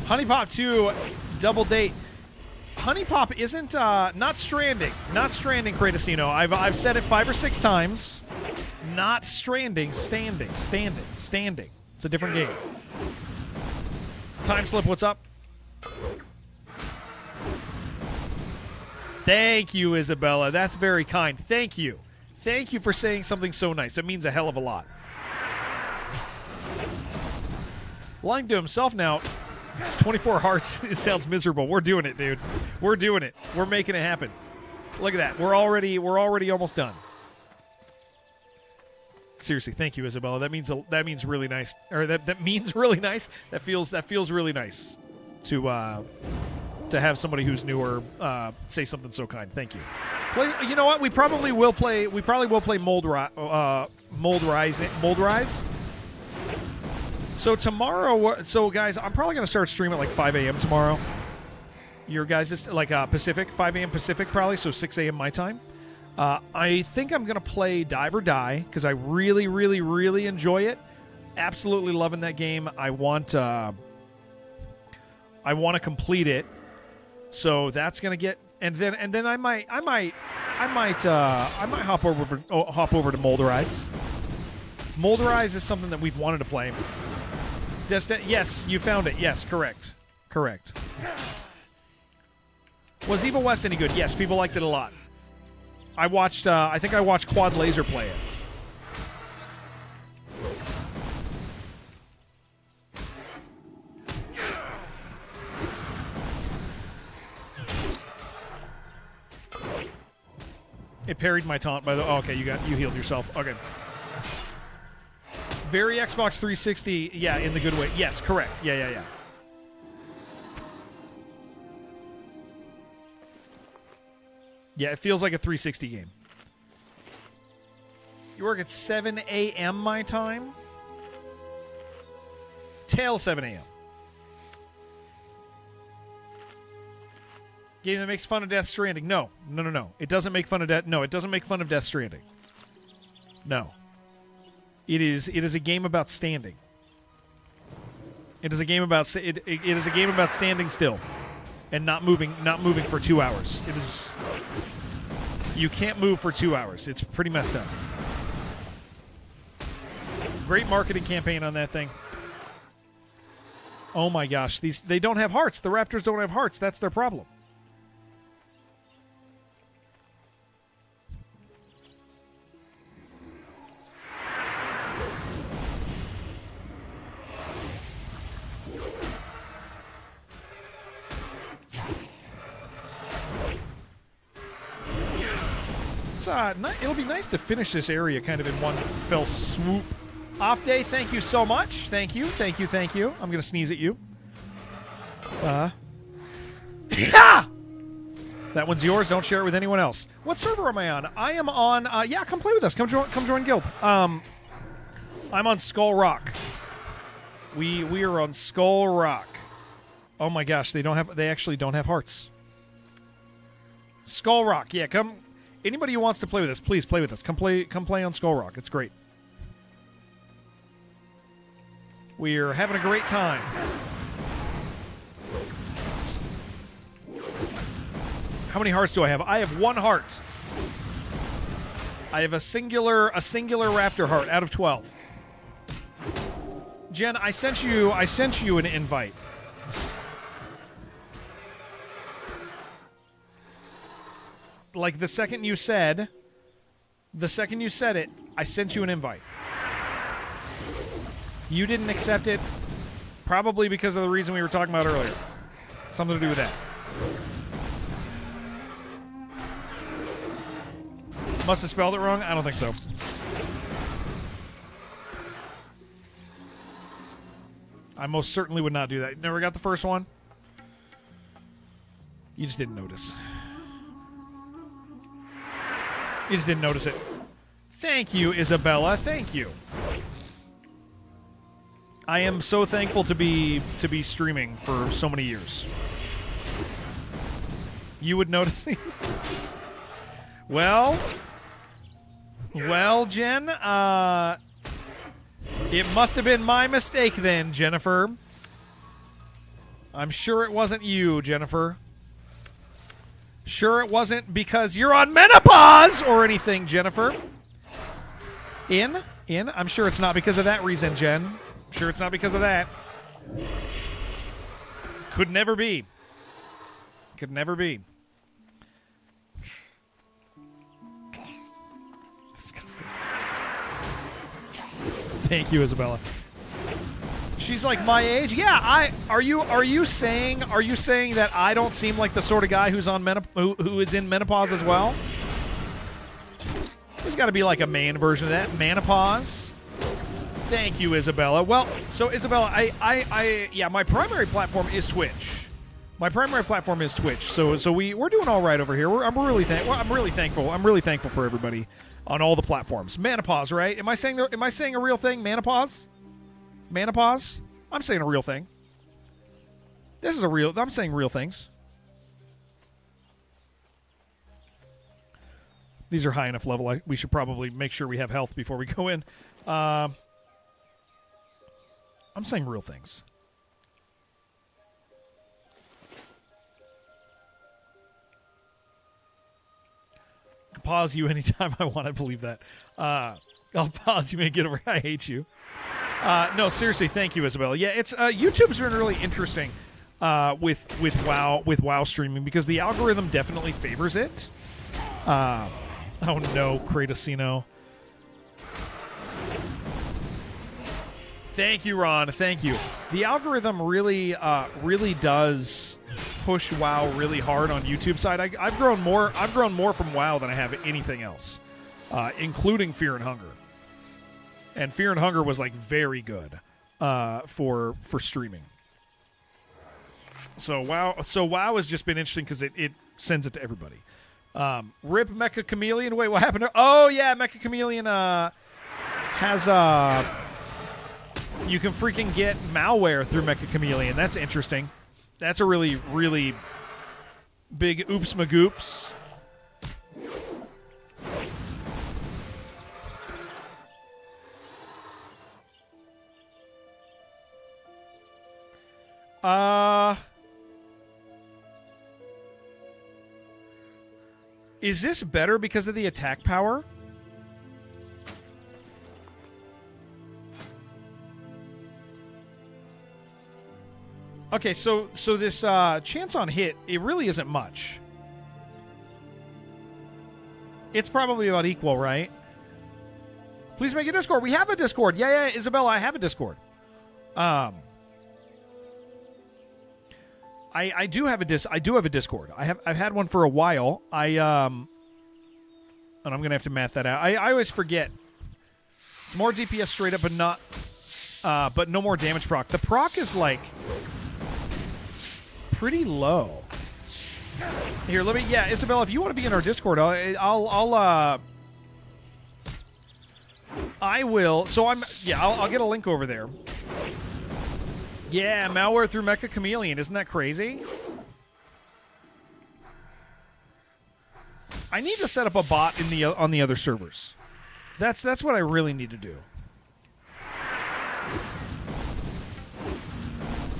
Honey Pop 2 double date. Honey Pop isn't not stranding. Not stranding, Kratosino. I've said it 5 or 6 times. Not stranding, standing. It's a different game. Time Slip, what's up? Thank you, Isabella. That's very kind. Thank you. Thank you for saying something so nice. It means a hell of a lot. Lying to himself now. 24 hearts. It sounds miserable. We're doing it, dude. We're doing it. We're making it happen. Look at that. We're already almost done. Seriously, thank you, Isabella. That means really nice. Or that means really nice. That feels really nice to have somebody who's newer say something so kind. Thank you. You know what? We probably will play Mold Rise. So tomorrow, guys, I'm probably going to start streaming at like 5 a.m. tomorrow. Your guys, is like Pacific, 5 a.m. Pacific probably, so 6 a.m. my time. I think I'm going to play Dive or Die because I really, really, really enjoy it. Absolutely loving that game. I want to complete it. So that's going to get, and then I might hop over to Mold Rise. Mold Rise is something that we've wanted to play. Yes, you found it. Yes, correct. Was Evil West any good? Yes, people liked it a lot. I think I watched Quad Laser play it. It parried my taunt by the. Oh, okay, you healed yourself. Okay. Very Xbox 360, yeah, in the good way. Yes, correct. Yeah. Yeah, it feels like a 360 game. You work at 7 a.m. my time? Tail 7 a.m. Game that makes fun of Death Stranding. No. It doesn't make fun of Death. No, it doesn't make fun of Death Stranding. No. It is a game about standing. It is a game about standing still and not moving for 2 hours. It is. You can't move for 2 hours. It's pretty messed up. Great marketing campaign on that thing. Oh my gosh, they don't have hearts. The Raptors don't have hearts. That's their problem. It'll be nice to finish this area kind of in one fell swoop. Off day, thank you so much. Thank you. I'm going to sneeze at you. That one's yours. Don't share it with anyone else. What server am I on? I am on, come play with us. Come join Guild. I'm on Skull Rock. We are on Skull Rock. Oh my gosh, they actually don't have hearts. Skull Rock, yeah, come. Anybody who wants to play with us, please play with us. Come play on Skull Rock. It's great. We're having a great time. How many hearts do I have? I have 1 heart. I have a singular raptor heart out of 12. Jen, I sent you an invite. Like the second you said it, I sent you an invite. You didn't accept it, probably because of the reason we were talking about earlier. Something to do with that. Must have spelled it wrong? I don't think so. I most certainly would not do that. Never got the first one? You just didn't notice. You just didn't notice it. Thank you, Isabella. Thank you. I am so thankful to be streaming for so many years. You would notice these. Well, Jen, it must have been my mistake then, Jennifer. I'm sure it wasn't you, Jennifer. Sure it wasn't because you're on menopause or anything, Jennifer. I'm sure it's not because of that reason, Jen. I'm sure it's not because of that. Could never be. Could never be. Disgusting. Thank you, Isabella. She's like my age. Yeah, are you saying that I don't seem like the sort of guy who's on who is in menopause as well? There's got to be like a man version of that. Menopause. Thank you, Isabella. Well, so Isabella, yeah, my primary platform is Twitch. My primary platform is Twitch. So we're doing all right over here. I'm really thankful. I'm really thankful for everybody on all the platforms. Menopause, right? Am I saying a real thing? Menopause? Menopause? I'm saying a real thing. I'm saying real things. These are high enough level. We should probably make sure we have health before we go in. I'm saying real things. I can pause you anytime I want. I believe that. I'll pause you and get over. I hate you. No, seriously, thank you, Isabella. Yeah, it's YouTube's been really interesting with WoW streaming because the algorithm definitely favors it. Oh no, Kratosino. Thank you, Ron. Thank you. The algorithm really does push WoW really hard on YouTube side. I've grown more from WoW than I have anything else, including Fear and Hunger. And Fear and Hunger was like very good for streaming. So WoW has just been interesting because it sends it to everybody. Rip Mecha Chameleon. Wait, what happened to? Oh yeah, Mecha Chameleon has you can freaking get malware through Mecha Chameleon. That's interesting. That's a really, really big oops magoops. Is this better because of the attack power? Okay, so this chance on hit, it really isn't much. It's probably about equal, right? Please make a Discord. We have a Discord. Yeah, Isabella, I have a Discord. I do have a Discord. I've had one for a while. And I'm gonna have to math that out. I always forget. It's more DPS straight up, but no more damage proc. The proc is like pretty low. Here, let me. Yeah, Isabella, if you want to be in our Discord, I will. So I'll get a link over there. Yeah, malware through Mecha Chameleon. Isn't that crazy? I need to set up a bot on the other servers. That's what I really need to do.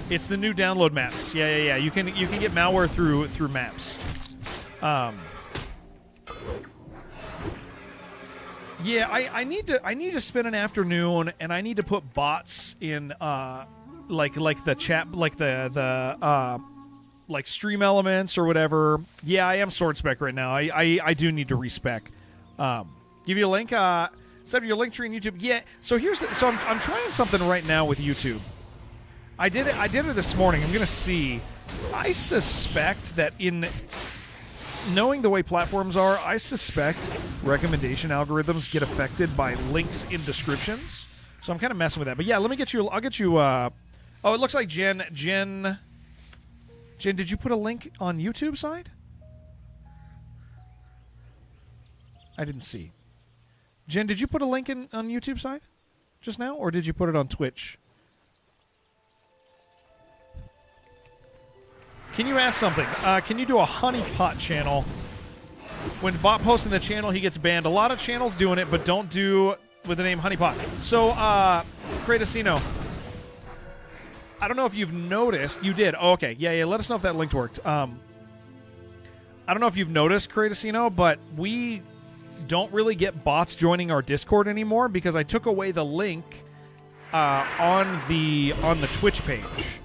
It's the new download maps. Yeah. You can get malware through maps. Yeah, I need to spend an afternoon and I need to put bots in like the chat, like the like stream elements or whatever. Yeah, I am sword spec right now. I do need to respec. Give you a link. Set up your link tree in YouTube. Yeah. So I'm trying something right now with YouTube. I did it this morning. I'm gonna see. I suspect that in knowing the way platforms are, I suspect recommendation algorithms get affected by links in descriptions. So I'm kind of messing with that. But yeah, let me get you. I'll get you. Oh, it looks like Jen, did you put a link on YouTube side? I didn't see. Jen, did you put a link in on YouTube side just now, or did you put it on Twitch? Can you ask something? Can you do a honeypot channel? When bot posts in the channel, he gets banned. A lot of channels doing it, but don't do with the name honeypot. So, Kratosino, I don't know if you've noticed. You did. Oh, okay. Yeah. Let us know if that link worked. I don't know if you've noticed, Kratosino, but we don't really get bots joining our Discord anymore because I took away the link on the Twitch page.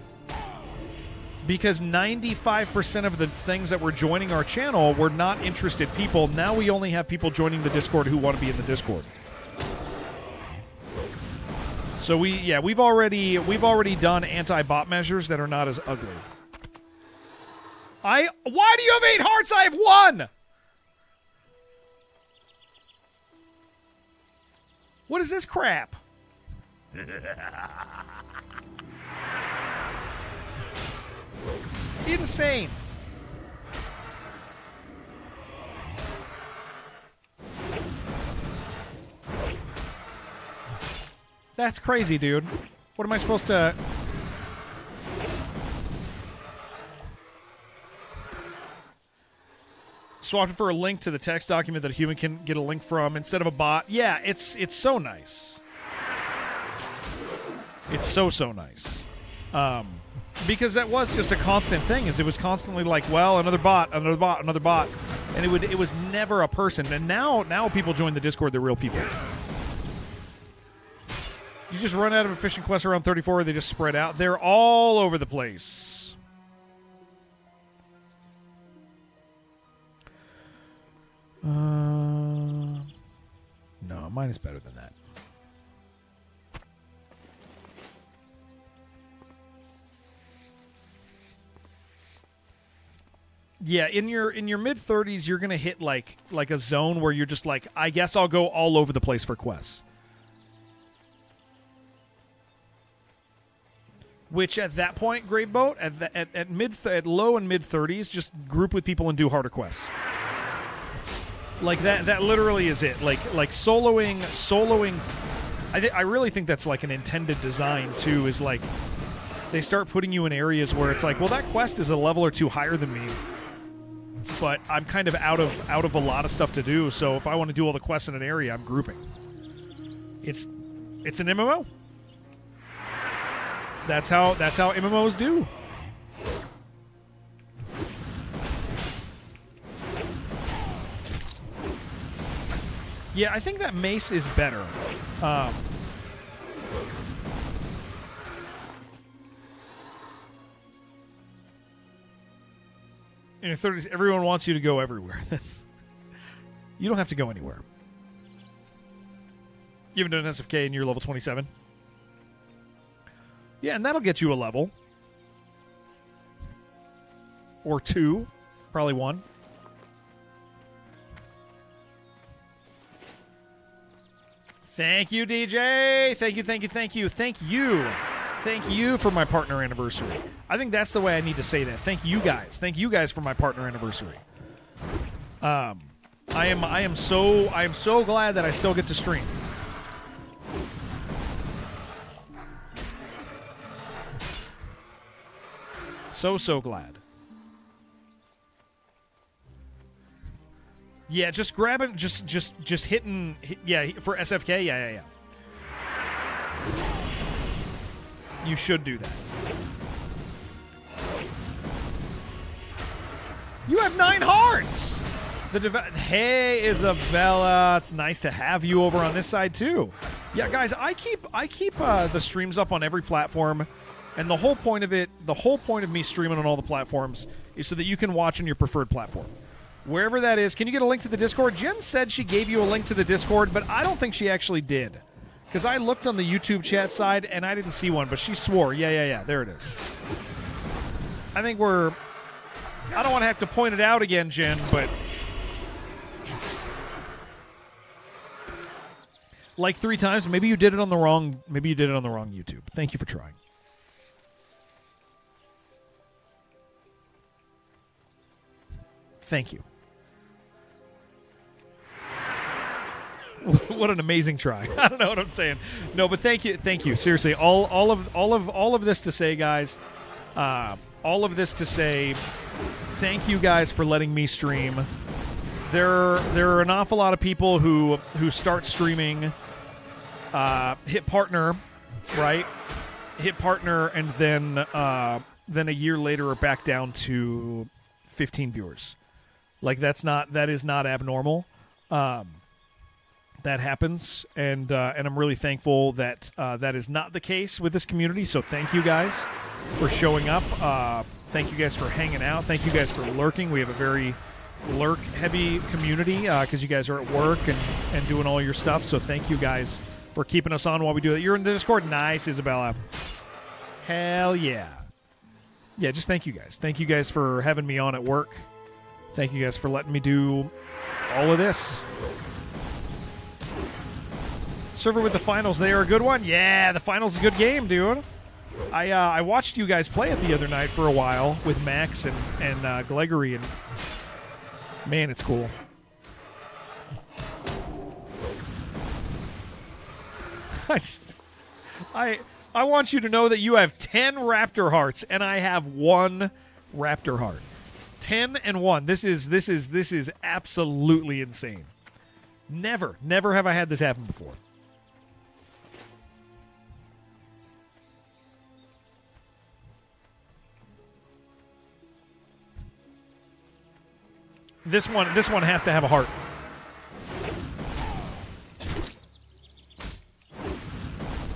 Because 95% of the things that were joining our channel were not interested people. Now we only have people joining the Discord who want to be in the Discord. So we've already done anti-bot measures that are not as ugly. Why do you have 8 hearts? I have 1. What is this crap? Insane. That's crazy, dude. What am I supposed to... Swapped it for a link to the text document that a human can get a link from instead of a bot. Yeah, it's so nice. It's so nice. Because that was just a constant thing. Is it was constantly like, well, another bot, and it was never a person. And now people join the Discord. They're real people. You just run out of efficient quests around 34. They just spread out. They're all over the place. No, mine is better than that. Yeah, in your mid-30s, you're gonna hit like a zone where you're just like, I guess I'll go all over the place for quests. Which at that point, Graveboat, at low and mid-30s, just group with people and do harder quests. Like that literally is it. Like soloing. I really think that's like an intended design too. Is like they start putting you in areas where it's like, well, that quest is a level or two higher than me, but I'm kind of out of a lot of stuff to do. So if I want to do all the quests in an area, I'm grouping. It's an MMO. That's how MMOs do. Yeah, I think that Mace is better. In your 30s, everyone wants you to go everywhere. You don't have to go anywhere. You haven't done SFK and you're level 27. Yeah, and that'll get you a level. Or 2. Probably 1. Thank you, DJ. Thank you. Thank you for my partner anniversary. I think that's the way I need to say that. Thank you guys. Thank you guys for my partner anniversary. I am so glad that I still get to stream. So glad. Yeah, just grabbing, just hitting. Yeah, for SFK. Yeah. You should do that. You have 9 hearts. Hey, Isabella, it's nice to have you over on this side too. Yeah, guys, I keep the streams up on every platform, and the whole point of me streaming on all the platforms is so that you can watch on your preferred platform. Wherever that is. Can you get a link to the Discord? Jen said she gave you a link to the Discord, but I don't think she actually did. Because I looked on the YouTube chat side, and I didn't see one, but she swore. Yeah. There it is. I think we're... I don't want to have to point it out again, Jen, but... Like 3 times. Maybe you did it on the wrong YouTube. Thank you for trying. Thank you. What an amazing try. I don't know what I'm saying. No, but thank you. Seriously, all of this to say, guys. All of this to say, thank you guys for letting me stream. There are an awful lot of people who start streaming, hit partner, right? Hit partner, and then a year later are back down to 15 viewers. Like that is not abnormal. That happens, and I'm really thankful that that is not the case with this community. So thank you guys for showing up. Thank you guys for hanging out. Thank you guys for lurking. We have a very lurk-heavy community because you guys are at work and doing all your stuff. So thank you guys for keeping us on while we do it. You're in the Discord. Nice, Isabella. Hell yeah. Yeah, just thank you guys. Thank you guys for having me on at work. Thank you guys for letting me do all of this. Server with the finals, they are a good one. Yeah, the finals is a good game, dude. I watched you guys play it the other night for a while with Max and Gregory, and man, it's cool. I want you to know that you have 10 Raptor hearts, and I have 1 Raptor heart. 10 and 1. This is absolutely insane. Never have I had this happen before. This one has to have a heart.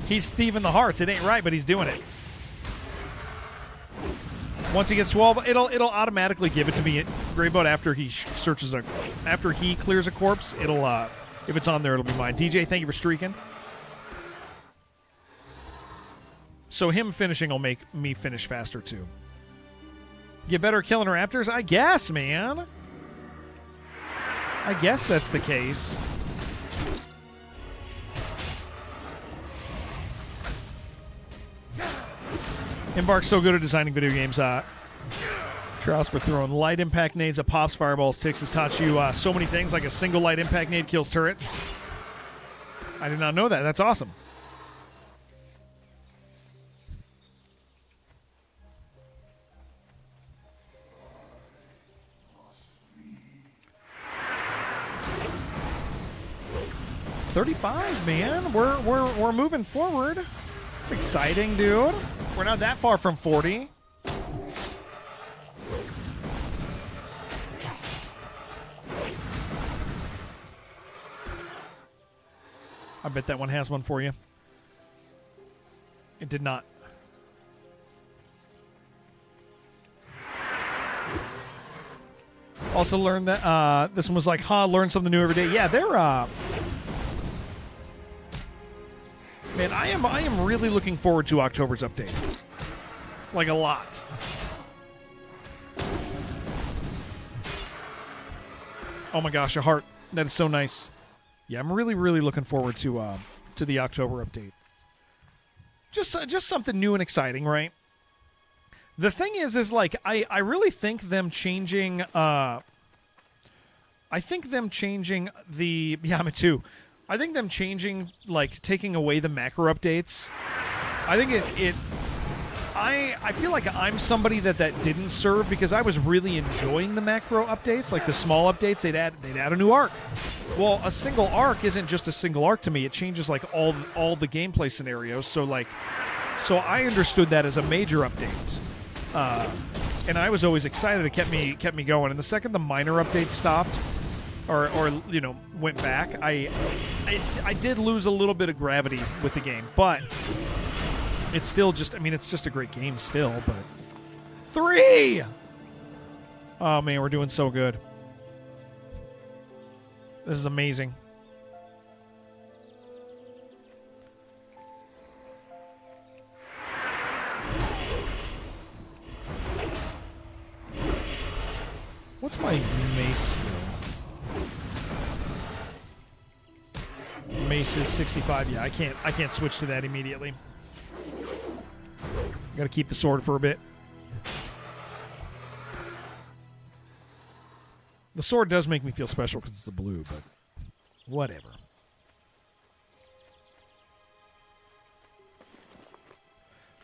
He's thieving the hearts. It ain't right, but he's doing it. Once he gets 12, it'll automatically give it to me, Greyboat, after he after he clears a corpse. It'll if it's on there, it'll be mine. DJ, thank you for streaking. So him finishing will make me finish faster too. Get better at killing raptors? I guess, man. I guess that's the case. Embark's so good at designing video games. Trouse for throwing light impact nades at pops, fireballs, ticks has taught you so many things, like a single light impact nade kills turrets. I did not know that. That's awesome. $35, man. We're moving forward. It's exciting, dude. We're not that far from 40. I bet that one has one for you. It did not. Also learned that this one was like, learn something new every day. Yeah, they're man, I am really looking forward to October's update. Like, a lot. Oh my gosh, a heart. That is so nice. Yeah, I'm really, really looking forward to the October update. Just something new and exciting, right? The thing is like, I really think them changing I think them changing the me too. I think them changing, like, taking away the macro updates, I think I feel like I'm somebody that didn't serve, because I was really enjoying the macro updates, like the small updates. They'd add a new arc. Well, a single arc isn't just a single arc to me. It changes, like, all the gameplay scenarios. So I understood that as a major update, and I was always excited. It kept me going. And the second the minor updates stopped, or went back, I did lose a little bit of gravity with the game, but it's still just, it's just a great game still. But 3! Oh man, we're doing so good. This is amazing. What's my mace skill? Mace is 65. Yeah, I can't switch to that immediately. Got to keep the sword for a bit. The sword does make me feel special because it's a blue, but whatever.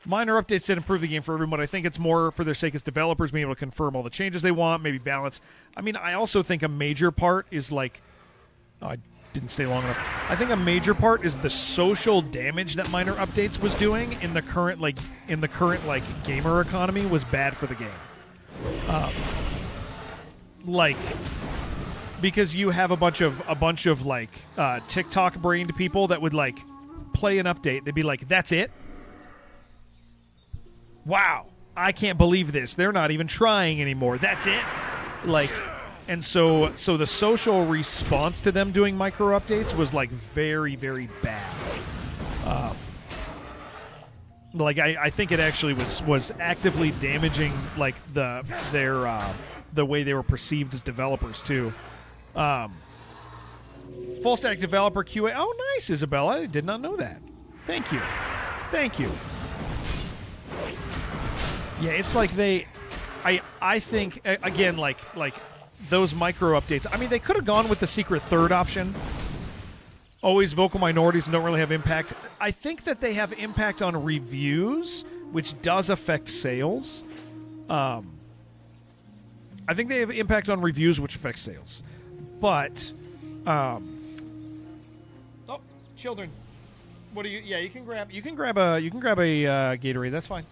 Minor updates that improve the game for everyone. I think it's more for their sake as developers being able to confirm all the changes they want, maybe balance. I mean, I also think a major part is like... Oh, I didn't stay long enough. I think a major part is the social damage that minor updates was doing in the current gamer economy was bad for the game. Because you have a bunch of like TikTok brained people that would like play an update. They'd be like, "That's it? Wow, I can't believe this. They're not even trying anymore. That's it?" Like, and so the social response to them doing micro updates was like very, very bad. I think it actually was actively damaging like the way they were perceived as developers too. Full stack developer QA. Oh, nice, Isabella. I did not know that. Thank you. Yeah, it's like I think again like those micro updates. I mean, they could have gone with the secret third option. Always vocal minorities don't really have impact. I think that they have impact on reviews, which does affect sales. I think they have impact on reviews, which affects sales. But, oh, children, what do you? Yeah, you can grab a Gatorade. That's fine.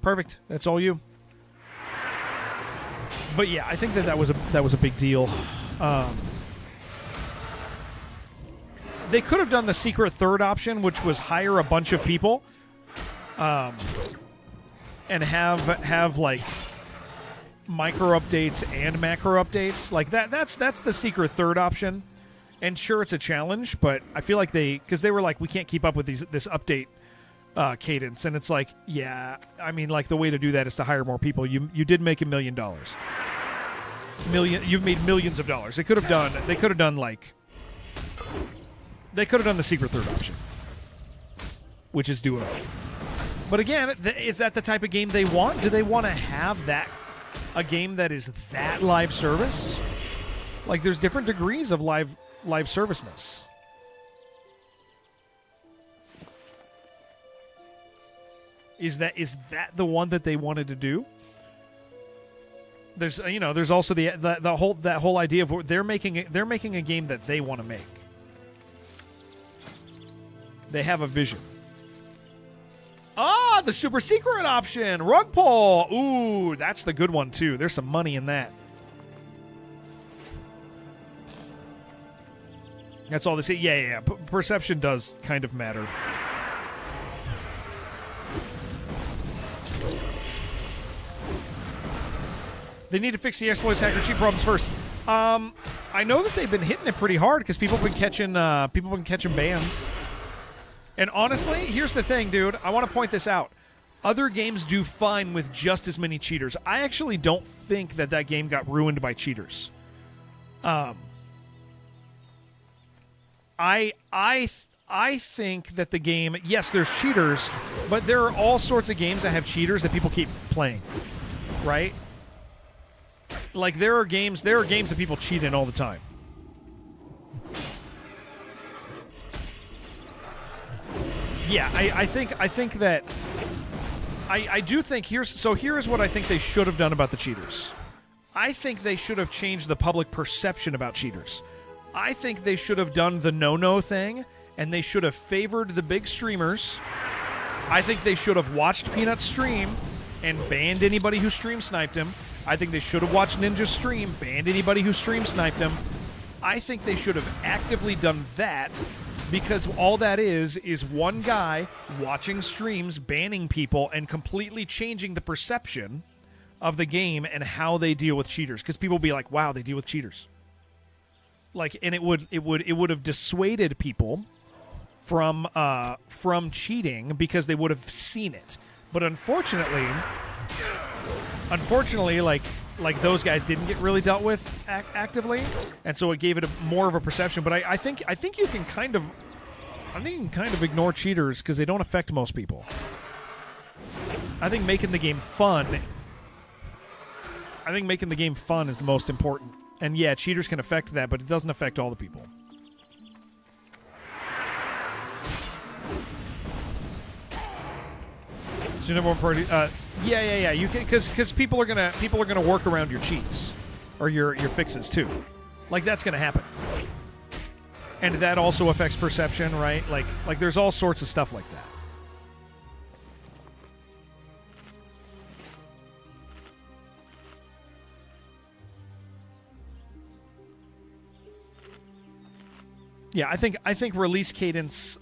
Perfect. That's all you. But yeah, I think that was a big deal. They could have done the secret third option, which was hire a bunch of people, and have like micro updates and macro updates like that. That's the secret third option. And sure, it's a challenge, but I feel like because they were like, we can't keep up with this update cadence, and it's like, yeah, I mean, like the way to do that is to hire more people. You did make $1 million. You've made millions of dollars. They could have done the secret third option, which is doing it. But again, is that the type of game they want? Do they want to have a game that is that live service? Like, there's different degrees of live serviceness. Is that the one that they wanted to do? There's also that whole idea of they're making a game that they want to make. They have a vision. Ah, the super secret option, rug pull. Ooh, that's the good one too. There's some money in that. That's all they say. Yeah. Perception does kind of matter. They need to fix the exploits, hacker, cheat problems first. I know that they've been hitting it pretty hard because people have been catching bans. And honestly, here's the thing, dude. I want to point this out. Other games do fine with just as many cheaters. I actually don't think that game got ruined by cheaters. I think that the game, yes, there's cheaters, but there are all sorts of games that have cheaters that people keep playing, right? Like there are games that people cheat in all the time. Yeah, I think that I do think here's what I think they should have done about the cheaters. I think they should have changed the public perception about cheaters. I think they should have done the no thing, and they should have favored the big streamers. I think they should have watched Peanut stream and banned anybody who stream sniped him. I think they should have watched Ninja stream, banned anybody who stream sniped him. I think they should have actively done that, because all that is one guy watching streams, banning people, and completely changing the perception of the game and how they deal with cheaters. Because people will be like, wow, they deal with cheaters. Like, and it would have dissuaded people from cheating because they would have seen it. But unfortunately, like those guys didn't get really dealt with actively, and so it gave it more of a perception. But I think you can kind of ignore cheaters because they don't affect most people. I think making the game fun is the most important. And yeah, cheaters can affect that, but it doesn't affect all the people. your number one priority. Yeah. You can because people are gonna work around your cheats or your fixes too. Like that's gonna happen, and that also affects perception, right? Like there's all sorts of stuff like that. Yeah, I think release cadence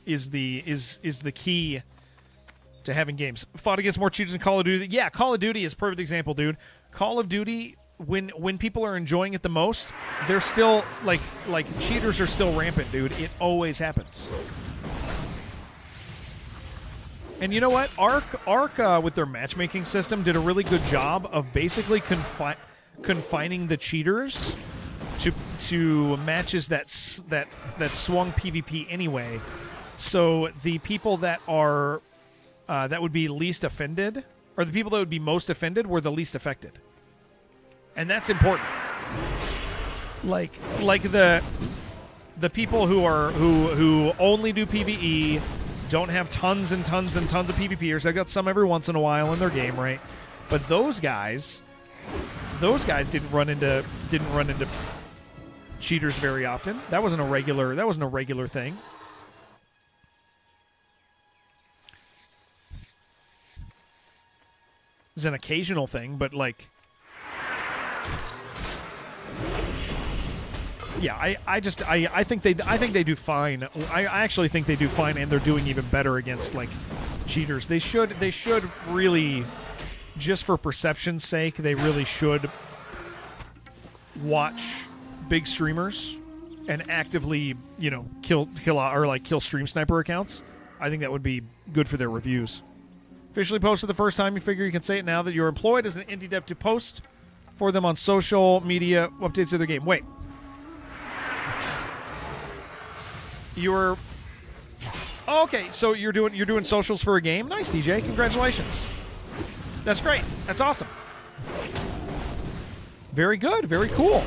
is the key to having games. Fought against more cheaters in Call of Duty. Yeah, Call of Duty is a perfect example, dude. Call of Duty, when people are enjoying it the most, they're still like cheaters are still rampant, dude. It always happens. And you know what? Arc with their matchmaking system did a really good job of basically confining the cheaters to matches that swung PvP anyway. So the people that are that would be least offended, or the people that would be most offended, were the least affected, and that's important. Like the people who only do PvE, don't have tons and tons and tons of PvPers. They've got some every once in a while in their game, right? But those guys didn't run into cheaters very often. That wasn't a regular thing. It's an occasional thing, but like, yeah, I think they do fine. I actually think they do fine, and they're doing even better against like cheaters. They should really, just for perception's sake, they really should watch big streamers and actively, kill stream sniper accounts. I think that would be good for their reviews. Officially posted the first time. You figure you can say it now that you're employed as an indie dev to post for them on social media updates of their game. Wait. You're okay, so you're doing socials for a game? Nice, DJ. Congratulations. That's great. That's awesome. Very good. Very cool.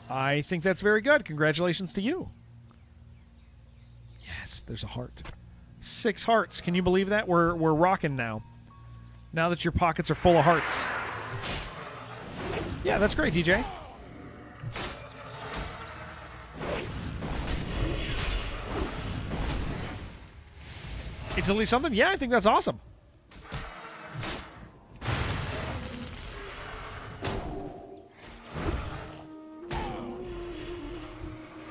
I think that's very good. Congratulations to you. Yes, there's a heart. 6 hearts. Can you believe that? We're rocking now. Now that your pockets are full of hearts. Yeah, that's great, DJ. It's at least something? Yeah, I think that's awesome.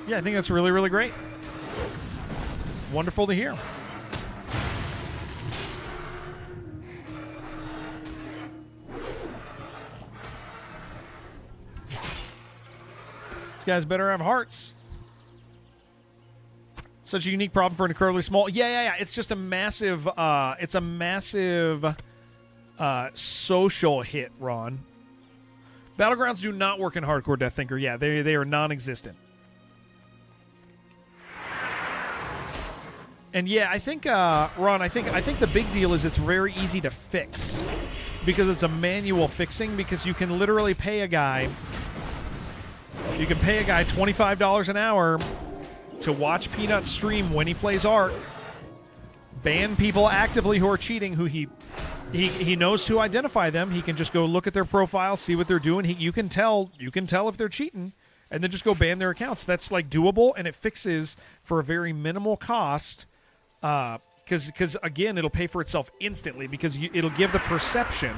Yeah, I think that's really, really great. Wonderful to hear. These guys better have hearts. Such a unique problem for an incredibly small... Yeah. It's just a massive... it's a massive social hit, Ron. Battlegrounds do not work in hardcore Death Thinker. Yeah, they are non-existent. And yeah, I think, Ron, I think the big deal is it's very easy to fix. Because it's a manual fixing, because you can literally pay a guy... You can pay a guy $25 an hour to watch Peanut stream when he plays Ark, ban people actively who are cheating, who he knows to identify them. He can just go look at their profile, see what they're doing. You can tell if they're cheating, and then just go ban their accounts. That's like doable, and it fixes for a very minimal cost. Because again, it'll pay for itself instantly, because it'll give the perception.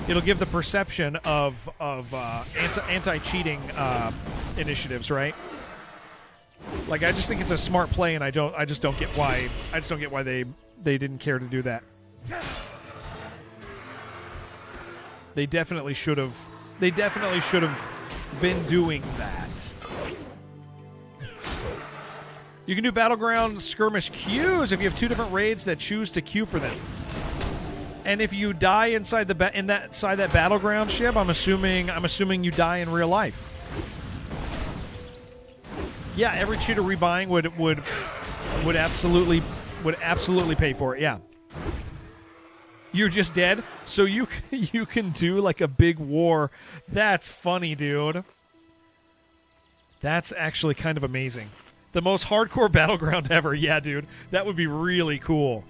It'll give the perception of anti-cheating initiatives, right? Like, I just think it's a smart play, and I just don't get why they didn't care to do that. They definitely should have been doing that. You can do Battleground skirmish queues if you have 2 different raids that choose to queue for them. And if you die inside that Battleground ship, I'm assuming you die in real life. Yeah, every cheater rebuying would absolutely pay for it. Yeah. You're just dead, so you can do like a big war. That's funny, dude. That's actually kind of amazing. The most hardcore battleground ever. Yeah, dude. That would be really cool.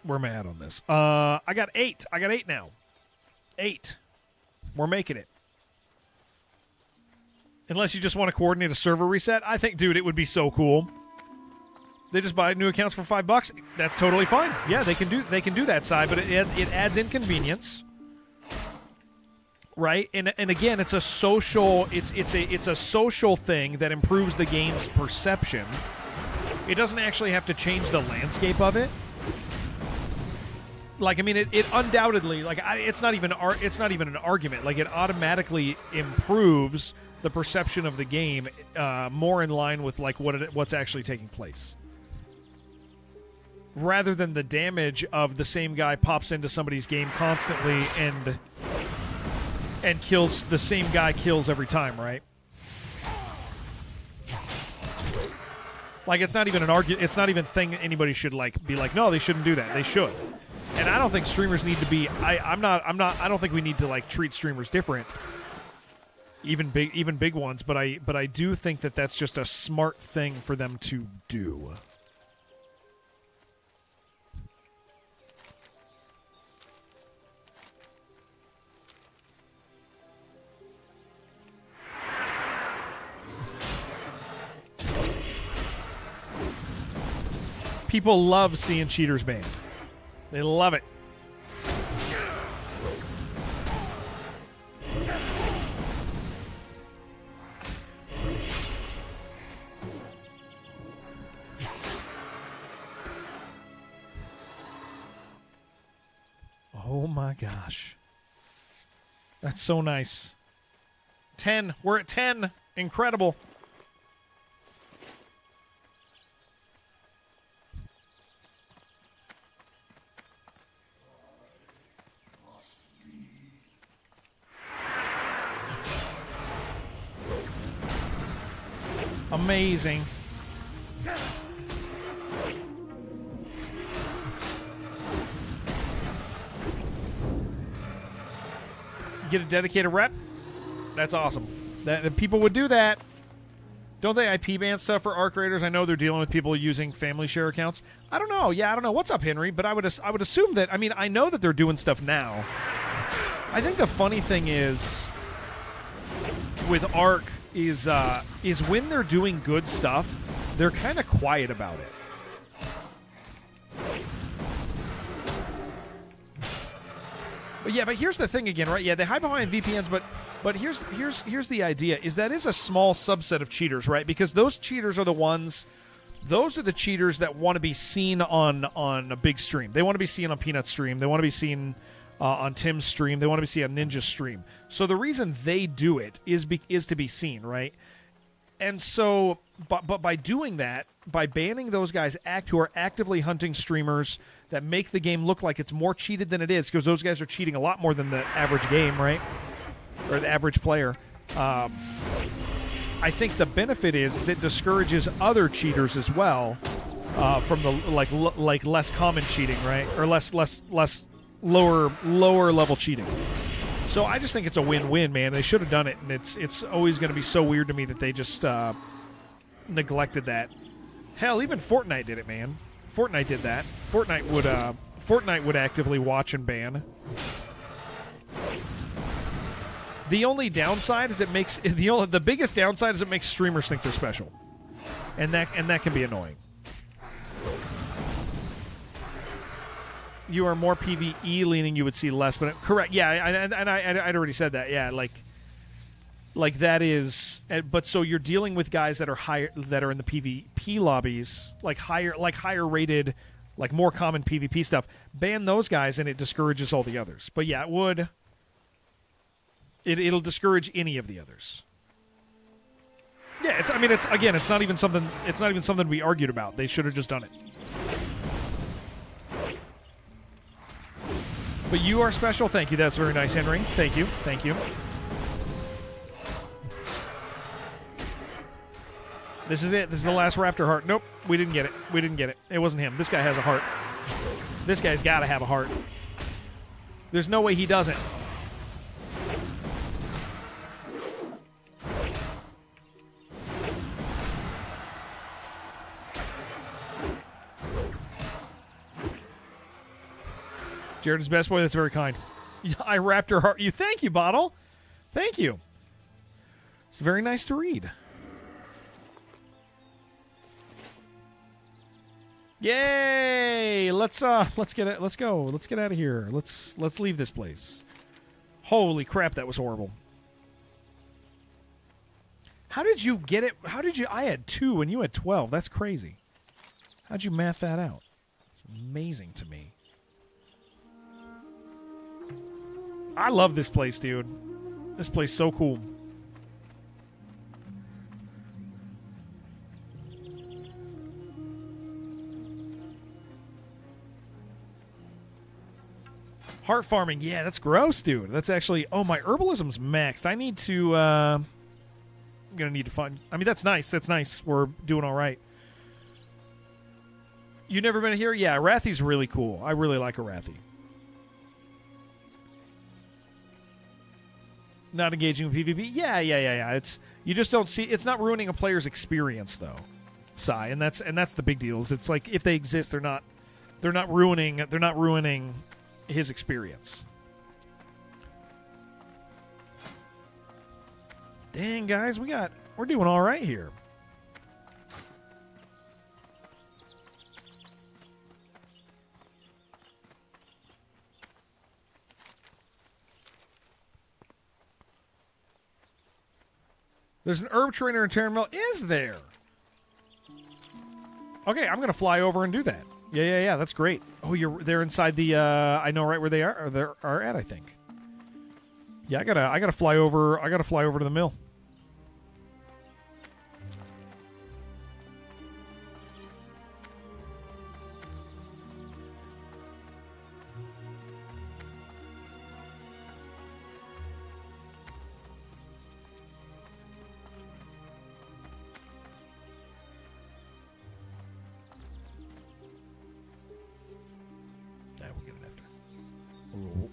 Where am I at on this? I got 8. I got 8 now. 8. We're making it. Unless you just want to coordinate a server reset. I think, dude, it would be so cool. They just buy new accounts for $5. That's totally fine. Yeah, they can do that side, but it adds inconvenience. Right? And again, it's a social it's a social thing that improves the game's perception. It doesn't actually have to change the landscape of it. Like, I mean, it undoubtedly, like, it's not even an argument. Like, it automatically improves the perception of the game more in line with like what's actually taking place, rather than the damage of the same guy pops into somebody's game constantly and kills the same guy every time, right? Like, it's not even an argument. It's not even a thing anybody should like be like, no, they shouldn't do that. They should. And I don't think streamers need to be. I don't think we need to like treat streamers different, even big ones. But I do think that that's just a smart thing for them to do. People love seeing cheaters banned. They love it. Oh my gosh. That's so nice. 10. We're at 10. Incredible. Amazing. Get a dedicated rep? That's awesome. That people would do that. Don't they IP ban stuff for ARC Raiders? I know they're dealing with people using family share accounts. I don't know. Yeah, I don't know. What's up, Henry? But I would assume that, I mean, I know that they're doing stuff now. I think the funny thing is with ARC is when they're doing good stuff, they're kind of quiet about it. But yeah, but here's the thing again, right? Yeah, they hide behind VPNs, but here's the idea: is that is a small subset of cheaters, right? Because those cheaters are the cheaters that want to be seen on a big stream. They want to be seen on Peanut's stream. They want to be seen on Tim's stream. They want to be seen on Ninja's stream. So the reason they do it is to be seen, right? And so, but by doing that, by banning those guys who are actively hunting streamers that make the game look like it's more cheated than it is, because those guys are cheating a lot more than the average game, right? Or the average player. I think the benefit is it discourages other cheaters as well from the like less common cheating, right? Or less lower level cheating. So I just think it's a win-win, man. They should have done it, and it's always going to be so weird to me that they just neglected that. Hell, even Fortnite did it, man. Fortnite did that. Fortnite would actively watch and ban. The only downside is the biggest downside is it makes streamers think they're special, and that can be annoying. You are more PvE leaning, you would see less, but correct. Yeah, I'd already said that. Yeah, like that is. But so you're dealing with guys that are higher, that are in the PvP lobbies, like higher rated, like more common PvP stuff. Ban those guys, and it discourages all the others. But yeah, it would. It'll discourage any of the others. Yeah, it's not even something. It's not even something we argued about. They should have just done it. But you are special. Thank you. That's very nice, Henry. Thank you. Thank you. This is it. This is the last Raptor heart. Nope. We didn't get it. We didn't get it. It wasn't him. This guy has a heart. This guy's got to have a heart. There's no way he doesn't. Jared is best boy. That's very kind. I wrapped her heart. You thank you, Bottle. Thank you. It's very nice to read. Yay! Let's get it. Let's go. Let's get out of here. Let's leave this place. Holy crap, that was horrible. How did you get it? How did you? I had 2 and you had 12. That's crazy. How'd you math that out? It's amazing to me. I love this place, dude. This place is so cool. Heart farming. Yeah, that's gross, dude. That's actually... Oh, my herbalism's maxed. I need to... I'm going to need to find... I mean, that's nice. That's nice. We're doing all right. You never been here? Yeah, Arathi's really cool. I really like Arathi. Not engaging with PvP? Yeah. It's you just don't see. It's not ruining a player's experience, though, Sai, and that's the big deal. Is it's like if they exist, they're not ruining his experience. Dang, guys, we're doing all right here. There's an herb trainer in Terranville. Is there? Okay, I'm gonna fly over and do that. Yeah. That's great. Oh, they're inside the. I know right where they are. Or they are at. I think. Yeah, I gotta fly over. I gotta fly over to the mill.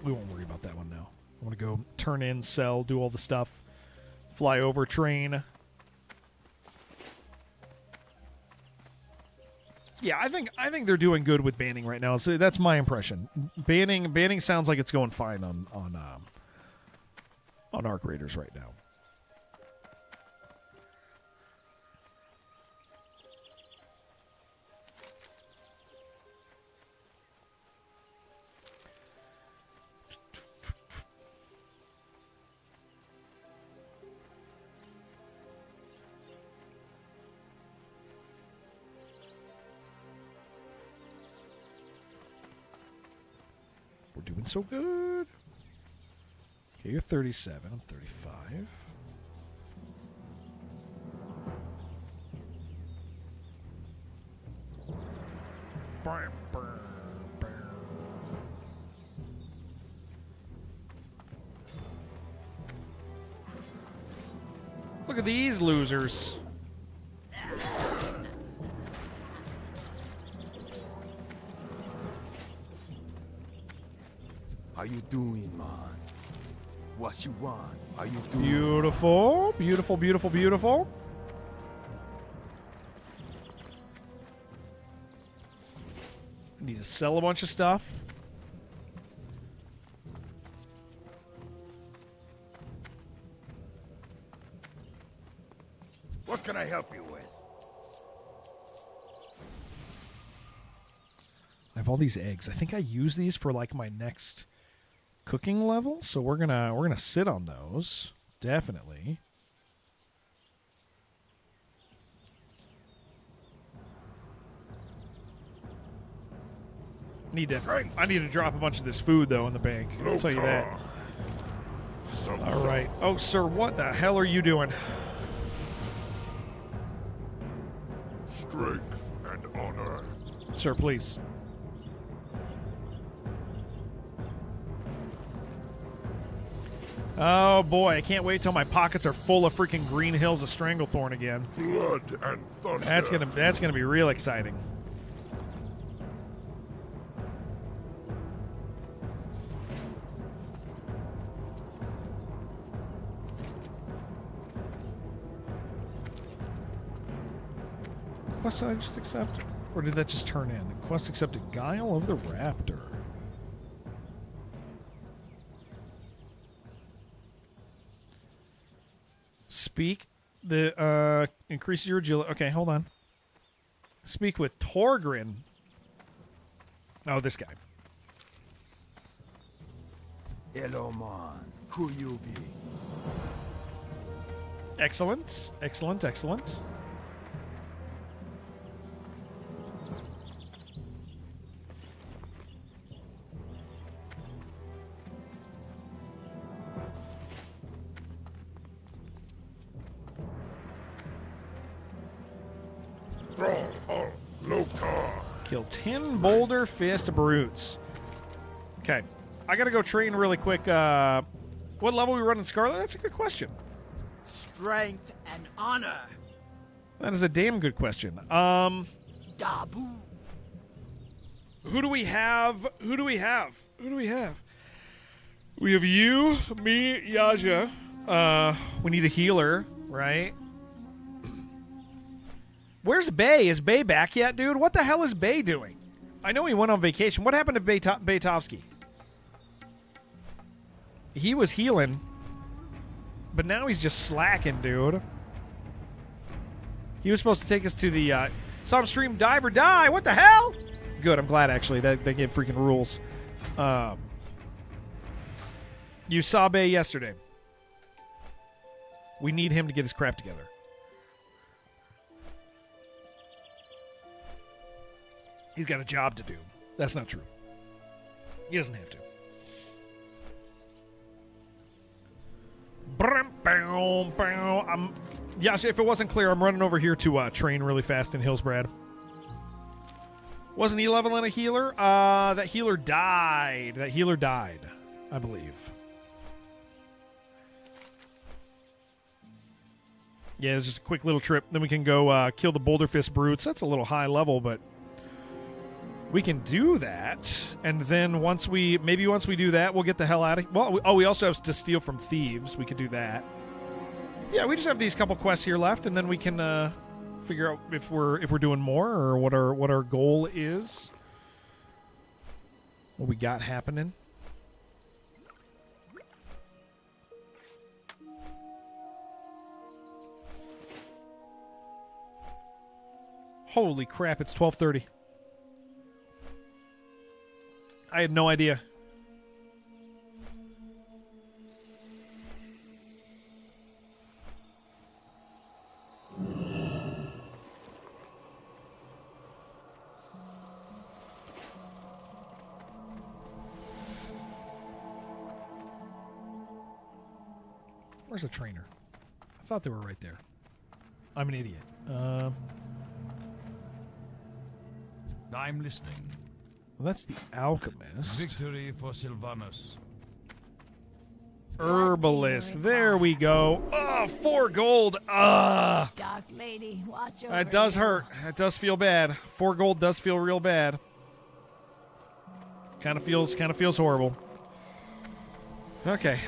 We won't worry about that one now. I want to go turn in, sell, do all the stuff, fly over, train. Yeah, I think they're doing good with banning right now. So that's my impression. Banning sounds like it's going fine on Arc Raiders right now. We're doing so good. Okay, you're 37. I'm 35. Look at these losers. How you doing, man? What you want? How you doing? Beautiful, beautiful, beautiful, beautiful. Need to sell a bunch of stuff. What can I help you with? I have all these eggs. I think I use these for like my next cooking level, so we're gonna sit on those definitely. I need to drop a bunch of this food though in the bank. I'll tell you that. All right. Oh, sir, what the hell are you doing? Strength and honor. Sir, please. Oh boy, I can't wait till my pockets are full of freaking green hills of Stranglethorn again. Blood and thunder. That's gonna be real exciting. quest did I just accept? Or did that just turn in? Quest accepted. Guile of the Raptor. Speak. The increases your agility. Okay, hold on. Speak with Torgrin. Oh, this guy. Hello, man. Who you be? Excellent. Excellent, excellent. Kill 10 boulder fist brutes. Okay. I gotta go train really quick. What level we running Scarlet? That's a good question. Strength and honor. That is a damn good question. Dabu. Who do we have? Who do we have? Who do we have? We have you, me, Yaja. We need a healer, right? Where's Bay? Is Bay back yet, dude? What the hell is Bay doing? I know he went on vacation. What happened to Baytovsky? He was healing, but now he's just slacking, dude. He was supposed to take us to the some stream dive or die. What the hell? Good. I'm glad actually that they gave freaking rules. You saw Bay yesterday. We need him to get his crap together. He's got a job to do. That's not true. He doesn't have to. Yeah, if it wasn't clear, I'm running over here to train really fast in Hillsbrad. Wasn't he leveling a healer? That healer died. That healer died, I believe. Yeah, it's just a quick little trip. Then we can go kill the Boulder Fist Brutes. That's a little high level, but we can do that. And then once we do that, we'll get the hell out of here. Well, we also have to steal from thieves. We could do that. Yeah, we just have these couple quests here left, and then we can figure out if we're doing more or what our goal is. What we got happening. Holy crap, it's 12:30. I had no idea. Where's the trainer? I thought they were right there. I'm an idiot. I'm listening. Well, that's the alchemist. Victory for Sylvanus. Herbalist. There we go. Oh, 4 gold. Dark Lady, watch over that does you. hurt. That does feel bad. 4 gold does feel real bad. Kind of feels horrible. Okay.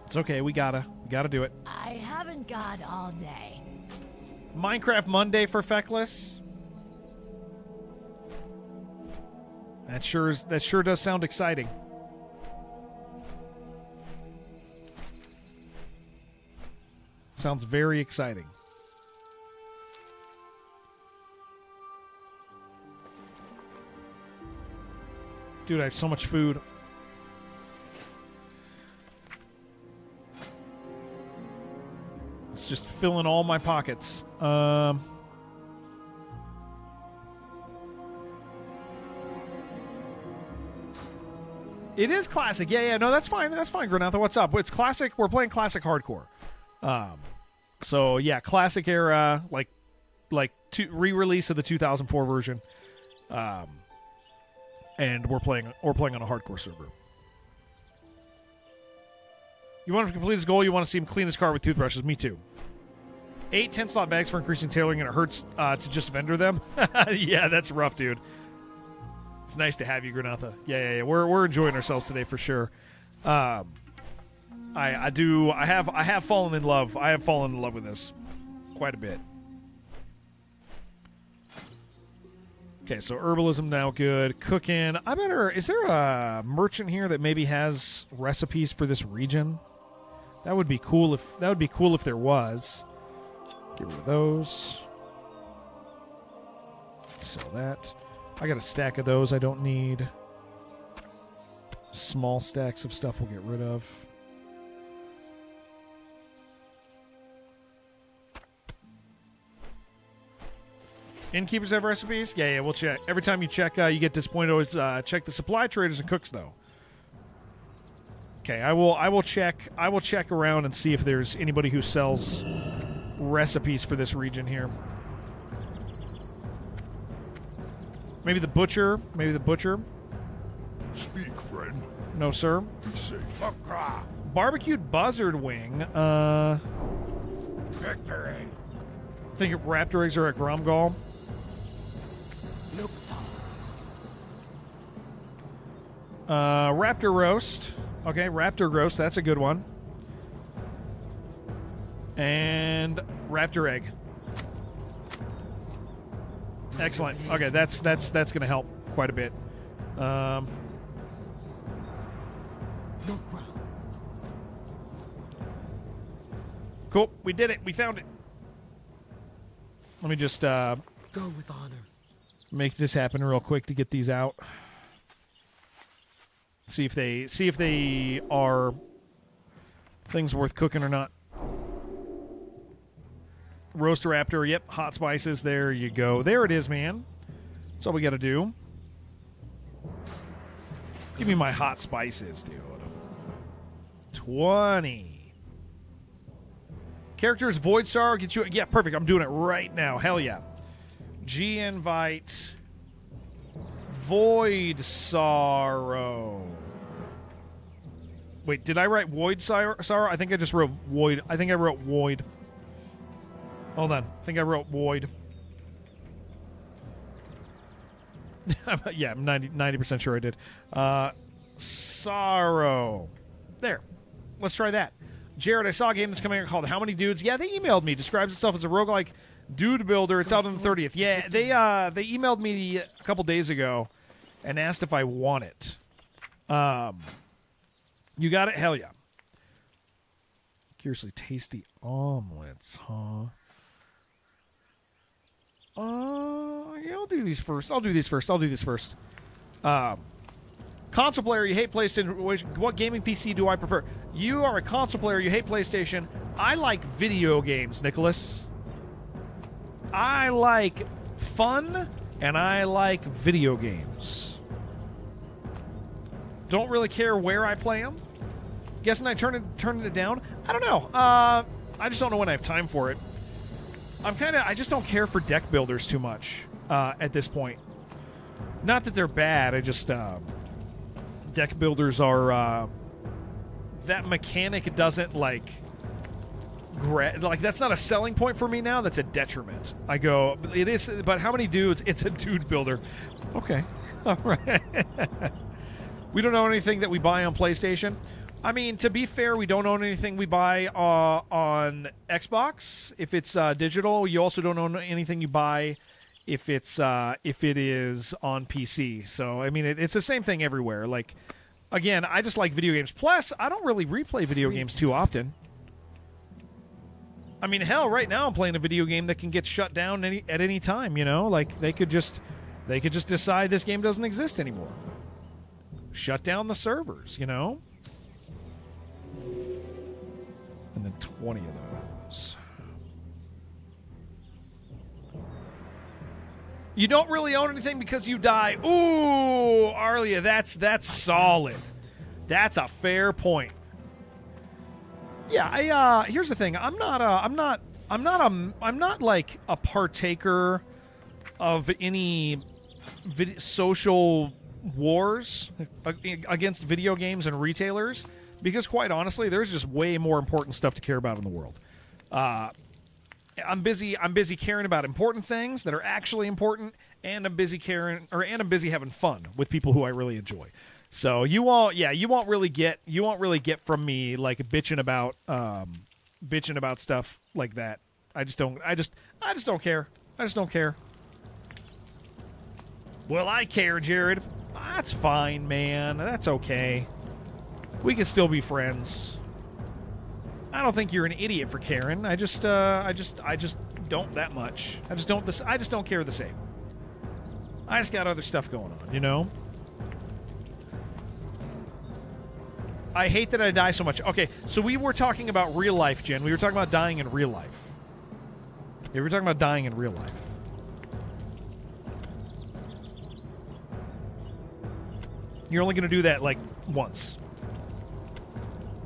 It's okay. We gotta do it. I haven't got all day. Minecraft Monday for Feckless. That sure does sound exciting. Sounds very exciting. Dude, I have so much food. It's just filling all my pockets. It is classic. Yeah. No, that's fine. That's fine, Granatha. What's up? It's classic. We're playing classic hardcore. So yeah, classic era, like re-release of the 2004 version. And we're playing on a hardcore server. You want him to complete his goal, you want to see him clean his car with toothbrushes. Me too. 8 10-slot bags for increasing tailoring, and it hurts to just vendor them. Yeah, that's rough, dude. It's nice to have you, Granatha. Yeah. We're enjoying ourselves today for sure. I I do. I have fallen in love. I have fallen in love with this quite a bit. Okay, so herbalism now good. Cooking. I better. Is there a merchant here that maybe has recipes for this region? That would be cool if there was. Get rid of those. Sell that. I got a stack of those I don't need. Small stacks of stuff we'll get rid of. Innkeepers have recipes? Yeah, we'll check. Every time you check, you get disappointed. Always check the supply traders and cooks, though. Okay, I will check around and see if there's anybody who sells recipes for this region here. Maybe the butcher. Speak, friend. No, sir. Be safe. Barbecued buzzard wing. Victory. I think raptor eggs are at Gromgal. Raptor roast. Okay, raptor roast. That's a good one. And raptor egg. Excellent. Okay, that's going to help quite a bit. Cool. We did it. We found it. Let me just Go with honor. make this happen real quick to get these out. See if they are things worth cooking or not. Roast raptor, yep, hot spices, there you go. There it is, man. That's all we got to do. Give me my hot spices, dude. 20. Characters, Void Star, get you. Yeah, perfect. I'm doing it right now. Hell yeah. G invite. Void Sorrow. Wait, did I write Void Sorrow? I think I just wrote Void. I think I wrote Void. Hold on. I think I wrote Void. Yeah, I'm 90% sure I did. Sorrow. There. Let's try that. Jared, I saw a game that's coming out called How Many Dudes? Yeah, they emailed me. Describes itself as a roguelike dude builder. It's out on the 30th. Yeah, they emailed me a couple days ago and asked if I want it. You got it? Hell yeah. Curiously tasty omelets, huh? Yeah, I'll do these first. I'll do this first. Console player, you hate PlayStation. What gaming PC do I prefer? You are a console player, you hate PlayStation. I like video games, Nicholas. I like fun, and I like video games. Don't really care where I play them. Guessing I turning it down? I don't know. I just don't know when I have time for it. I just don't care for deck builders too much at this point. Not that they're bad, I just... deck builders are that mechanic doesn't like that's not a selling point for me now. That's a detriment. I go, it is, but how many dudes? It's a dude builder. Okay, all right. We don't own anything that we buy on PlayStation. I mean, to be fair, we don't own anything we buy on Xbox. If it's digital, you also don't own anything you buy if it is on PC. So I mean, it's the same thing everywhere. Like, again, I just like video games. Plus, I don't really replay video games too often. I mean, hell, right now I'm playing a video game that can get shut down at any time. You know, like they could just decide this game doesn't exist anymore. Shut down the servers. You know, and then 20 of those. You don't really own anything because you die. Ooh, Arlia, that's solid. That's a fair point. Yeah, here's the thing. I'm not like a partaker of any social wars against video games and retailers because, quite honestly, there's just way more important stuff to care about in the world. I'm busy caring about important things that are actually important, and I'm busy having fun with people who I really enjoy. So you won't really get from me like bitching about stuff like that. I just don't care. I just don't care. Well, I care, Jared. That's fine, man. That's okay. We can still be friends. I don't think you're an idiot for caring. I just don't that much. I just don't care the same. I just got other stuff going on, you know? I hate that I die so much. Okay, so we were talking about real life, Jen. We were talking about dying in real life. Yeah, we were talking about dying in real life. You're only going to do that, like, once.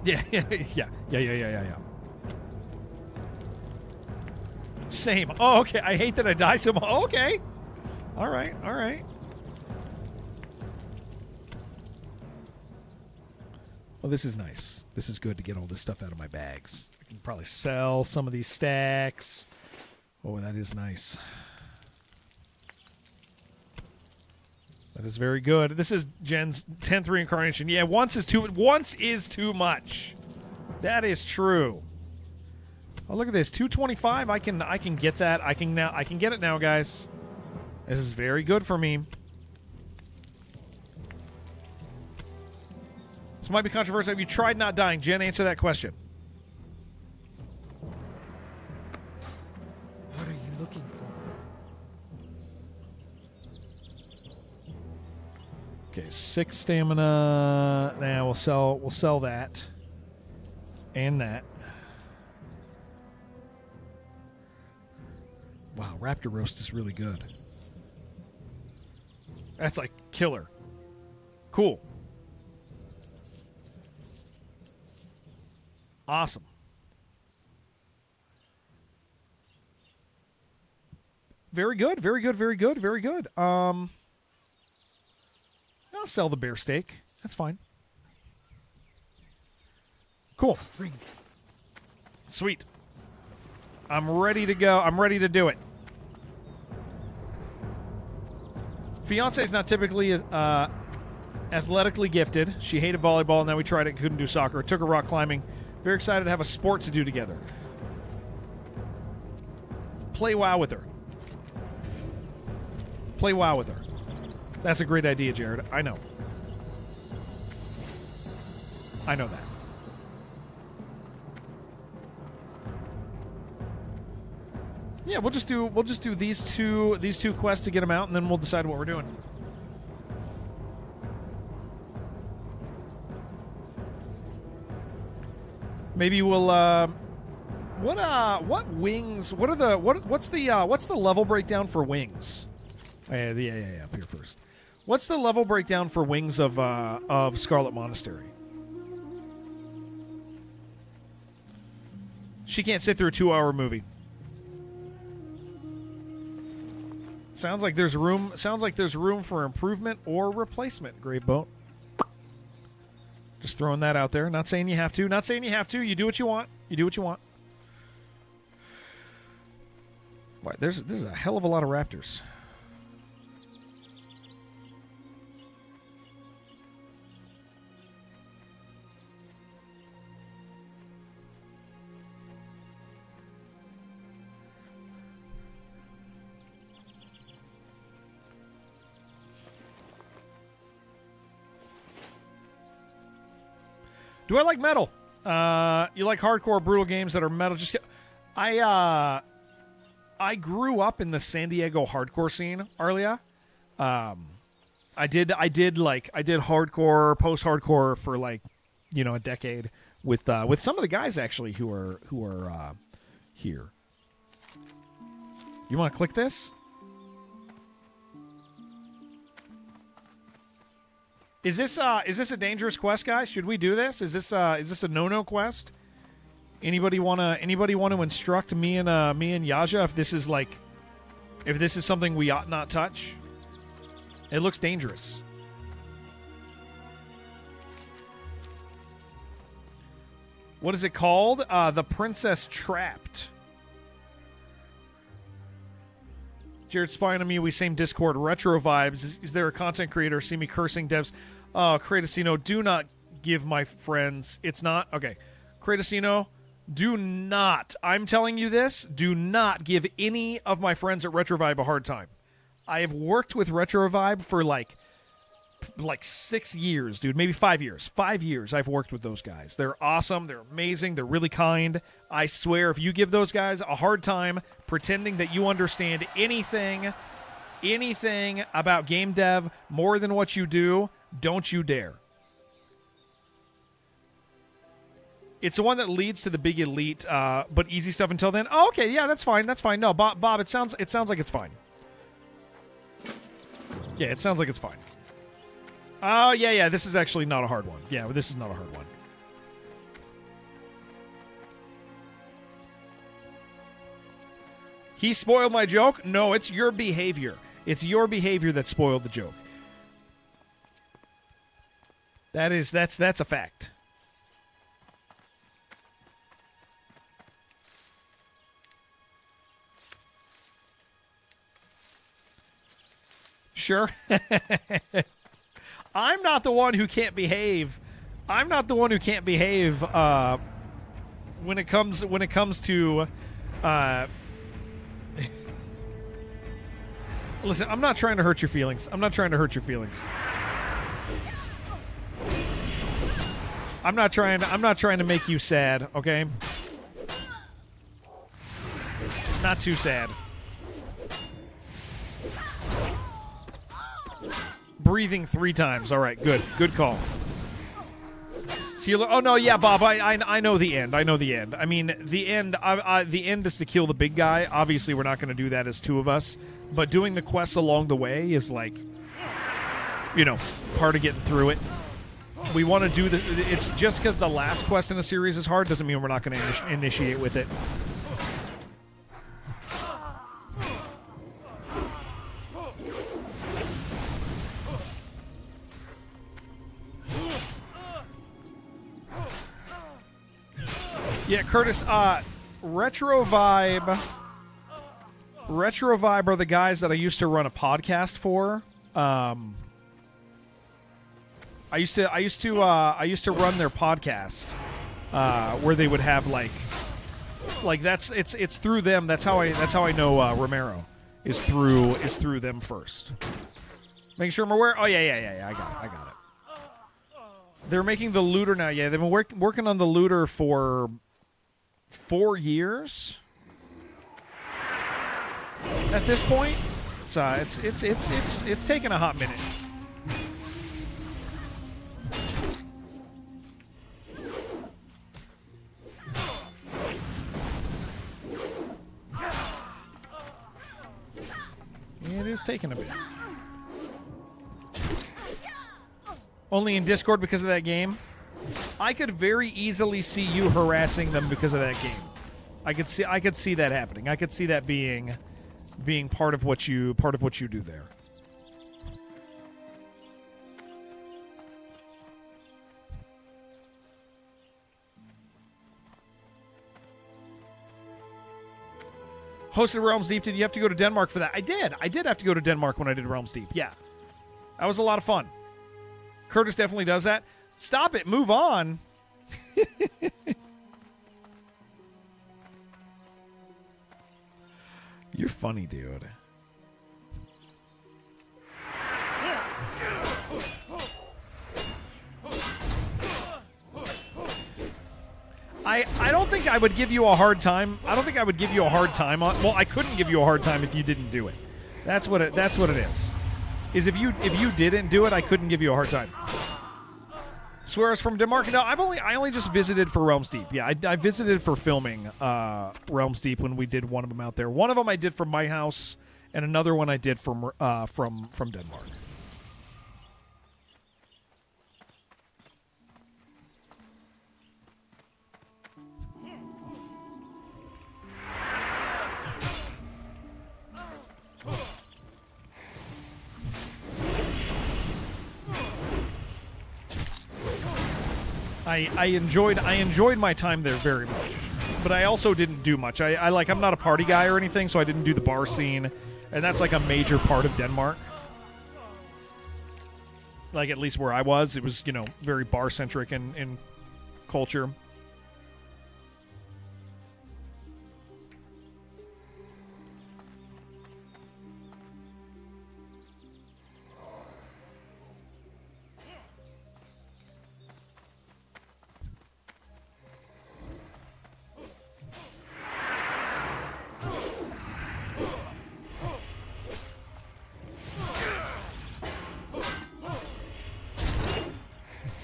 Yeah. Same. Oh, okay. I hate that I die so much. Oh, okay. All right. Well, this is nice. This is good to get all this stuff out of my bags. I can probably sell some of these stacks. Oh, that is nice. That is very good. This is Jen's 10th reincarnation. Yeah, once is too much. That is true. Oh, look at this. 225. I can get that. I can get it now, guys. This is very good for me. This might be controversial. Have you tried not dying? Jen, answer that question. What are you looking for? Okay, 6 stamina. Nah, we'll sell that. And that. Wow, Raptor Roast is really good. That's like killer. Cool. Awesome. Very good. I'll sell the bear steak. That's fine. Cool. Sweet. I'm ready to go. I'm ready to do it. Fiance is not typically athletically gifted. She hated volleyball, and then we tried it, couldn't do soccer. It took her rock climbing. Very excited to have a sport to do together. Play WoW with her. Play WoW with her. That's a great idea, Jared. I know. I know that. Yeah, we'll just do these two quests to get them out, and then we'll decide what we're doing. Maybe we'll what wings? What's the level breakdown for wings? Yeah, up here first. What's the level breakdown for wings of Scarlet Monastery? She can't sit through a 2-hour movie. Sounds like there's room for improvement or replacement, Grave Boat. Just throwing that out there. Not saying you have to. You do what you want. Boy, there's a hell of a lot of raptors. Do I like metal? You like hardcore, brutal games that are metal? I grew up in the San Diego hardcore scene, Arlia. I did hardcore, post-hardcore for a decade with some of the guys actually who are here. You want to click this? Is this a dangerous quest, guys? Should we do this? Is this a no-no quest? Anybody wanna instruct me and Yaja if this is something we ought not touch? It looks dangerous. What is it called? The Princess Trapped. Jared spying on me. We same Discord retro vibes. Is there a content creator? See me cursing devs. Oh, Kratasino, do not give my friends. It's not okay. Kratasino, do not. I'm telling you this. Do not give any of my friends at Retrovibe a hard time. I have worked with Retrovibe for like 6 years, dude. Maybe 5 years. 5 years I've worked with those guys. They're awesome. They're amazing. They're really kind. I swear, if you give those guys a hard time pretending that you understand anything about game dev more than what you do, don't you dare. It's the one that leads to the big elite, but easy stuff until then. Oh, okay, yeah, that's fine. That's fine. No, Bob, it sounds like it's fine. Yeah, it sounds like it's fine. Oh, yeah, this is actually not a hard one. Yeah, this is not a hard one. He spoiled my joke? No, it's your behavior. It's your behavior that spoiled the joke. That's a fact. Sure. I'm not the one who can't behave. I'm not the one who can't behave when it comes to listen, I'm not trying to hurt your feelings. I'm not trying to hurt your feelings. I'm not trying to make you sad, okay? Not too sad. Breathing 3 times. All right, good. Good call. See, oh no, yeah, Bob. I know the end. I know the end. I mean, the end. The end is to kill the big guy. Obviously, we're not going to do that as 2 of us. But doing the quests along the way is like, part of getting through it. We want to do the. It's just because the last quest in the series is hard doesn't mean we're not going to initiate with it. Yeah, Curtis, Retrovibe are the guys that I used to run a podcast for. I used to run their podcast where they would have like it's through them. That's how I know Romero is through them first. Making sure I'm aware. Oh yeah. I got it. They're making the looter now. Yeah, they've been working on the looter for 4 years at this point. It's taken a hot minute. It is taking a bit. Only in Discord because of that game. I could very easily see you harassing them because of that game. I could see that happening. I could see that being part of what you do there. Hosted Realms Deep, did you have to go to Denmark for that? I did. I did have to go to Denmark when I did Realms Deep. Yeah. That was a lot of fun. Curtis definitely does that. Stop it. Move on. You're funny, dude. I don't think I would give you a hard time. I don't think I would give you a hard time on. Well, I couldn't give you a hard time if you didn't do it. That's what it is. Is if you didn't do it, I couldn't give you a hard time. Swears from Denmark. No, I only just visited for Realms Deep. Yeah, I visited for filming Realms Deep when we did one of them out there. One of them I did from my house, and another one I did from Denmark. I enjoyed my time there very much, but I also didn't do much. I'm not a party guy or anything, so I didn't do the bar scene, and that's like a major part of Denmark. Like, at least where I was, it was, very bar-centric in culture.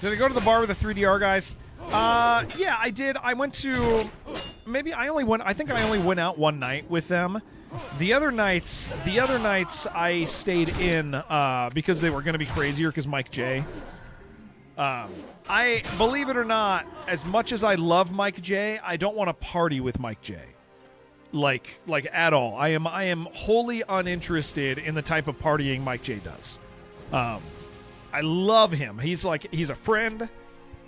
Did I go to the bar with the 3DR guys? Yeah, I did. I went to... I think I only went out one night with them. The other nights I stayed in because they were going to be crazier because Mike J. I believe it or not, as much as I love Mike J, I don't want to party with Mike J. Like at all. I am wholly uninterested in the type of partying Mike J does. I love him. He's a friend.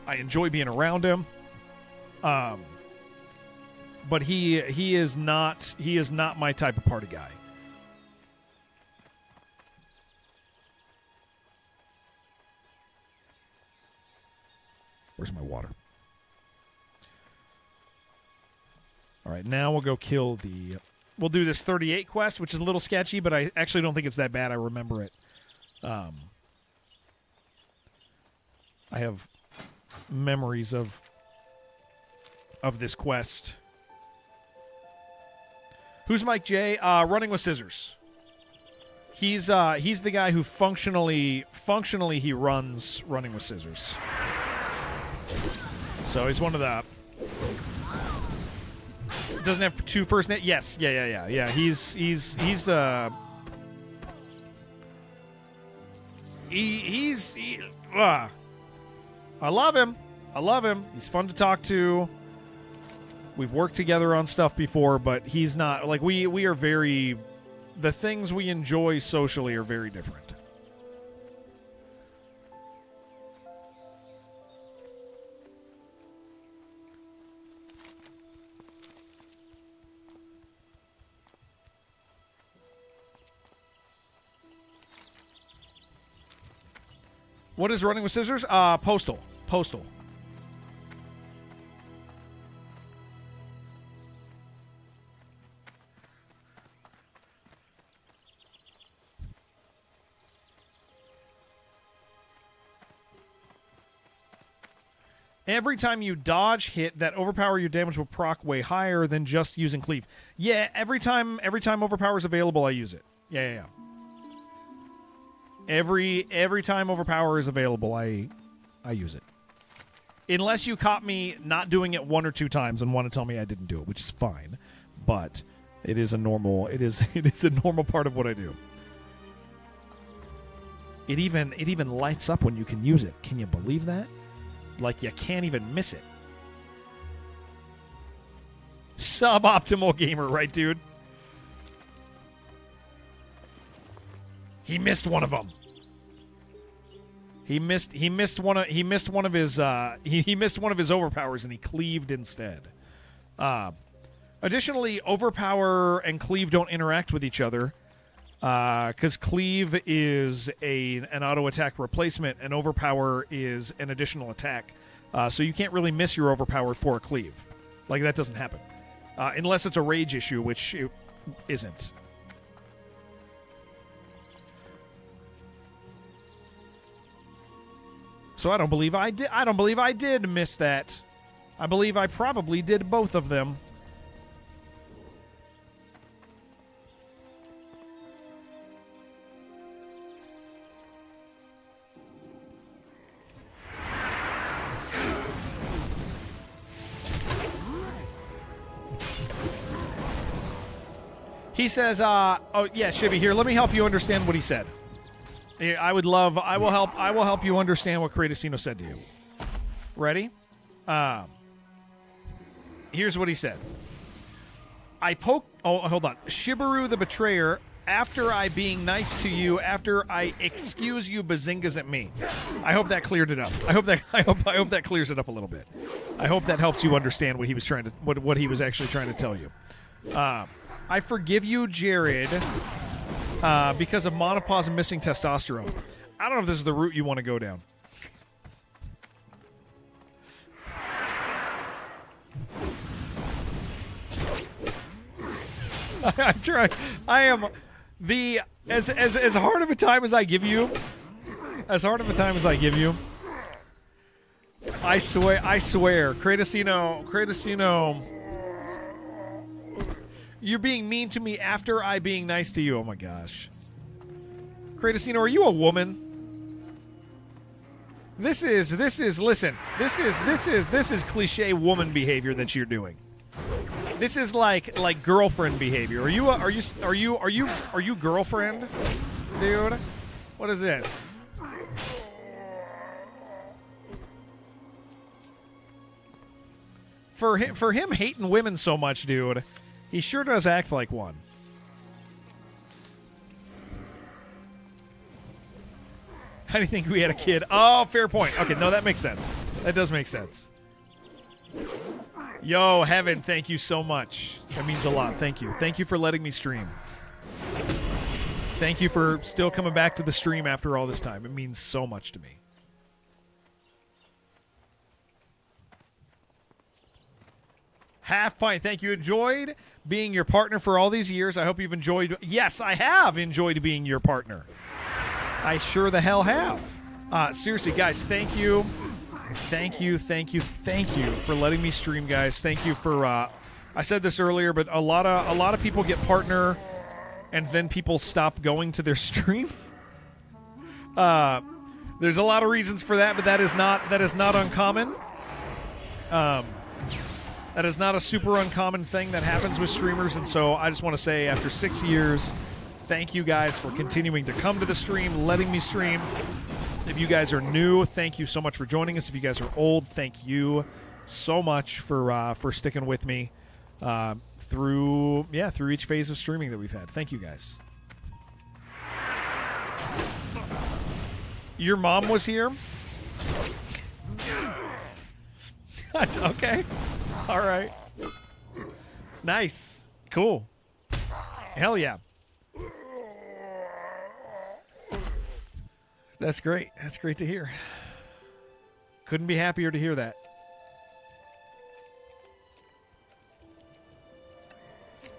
I enjoy being around him. But he is not my type of party guy. Where's my water? All right, now we'll go kill the... We'll do this 38 quest, which is a little sketchy, but I actually don't think it's that bad. I remember it. I have memories of this quest. Who's Mike J? Running with Scissors. He's the guy who functionally he runs Running with Scissors. So he's one of the... Doesn't have two first names. Yes, yeah. He's I love him. He's fun to talk to. We've worked together on stuff before, but he's not like we are very... The things we enjoy socially are very different. What is Running with Scissors? Postal. Every time you dodge hit, that overpower your damage will proc way higher than just using cleave. Yeah, every time overpower is available, I use it. Yeah. Every time overpower is available, I use it. Unless you caught me not doing it one or two times and want to tell me I didn't do it, which is fine. But it is a normal part of what I do. It even lights up when you can use it. Can you believe that? Like you can't even miss it. Suboptimal gamer, right, dude? He missed one of them. He missed one of his overpowers and he cleaved instead. Additionally, overpower and cleave don't interact with each other because cleave is an auto attack replacement and overpower is an additional attack. So you can't really miss your overpower for a cleave. Like that doesn't happen unless it's a rage issue, which it isn't. So I don't believe I did miss that. I believe I probably did both of them. He says, oh yeah, Shibby, here, let me help you understand what he said. I will help you understand what Kratosino said to you. Ready? Here's what he said. Hold on. Shibaru the Betrayer, after I being nice to you, after I excuse you bazingas at me. I hope that cleared it up. I hope that clears it up a little bit. I hope that helps you understand what he was what he was actually trying to tell you. I forgive you, Jared, because of menopause and missing testosterone. I don't know if this is the route you want to go down. I'm trying. I am the as hard of a time as I give you. As hard of a time as I give you. I swear, Kratosino. You're being mean to me after I being nice to you. Oh my gosh. Kratosino, are you a woman? This is cliche woman behavior that you're doing. This is like girlfriend behavior. Are you girlfriend? Dude, what is this? For him hating women so much, dude, he sure does act like one. How do you think we had a kid? Oh, fair point. Okay, no, that makes sense. That does make sense. Yo, Heaven, thank you so much. That means a lot. Thank you. Thank you for letting me stream. Thank you for still coming back to the stream after all this time. It means so much to me. Half Pint, thank you. Enjoyed being your partner for all these years. I hope you've enjoyed. Yes, I have enjoyed being your partner. I sure the hell have. Seriously, guys, thank you. Thank you for letting me stream, guys. Thank you for. I said this earlier, but a lot of people get partner, and then people stop going to their stream. There's a lot of reasons for that, but that is not uncommon. That is not a super uncommon thing that happens with streamers, and so I just want to say, after 6 years, thank you guys for continuing to come to the stream, letting me stream. If you guys are new, thank you so much for joining us. If you guys are old, thank you so much for sticking with me through each phase of streaming that we've had. Thank you guys. Your mom was here? Okay. All right. Nice. Cool. Hell yeah. That's great. That's great to hear. Couldn't be happier to hear that.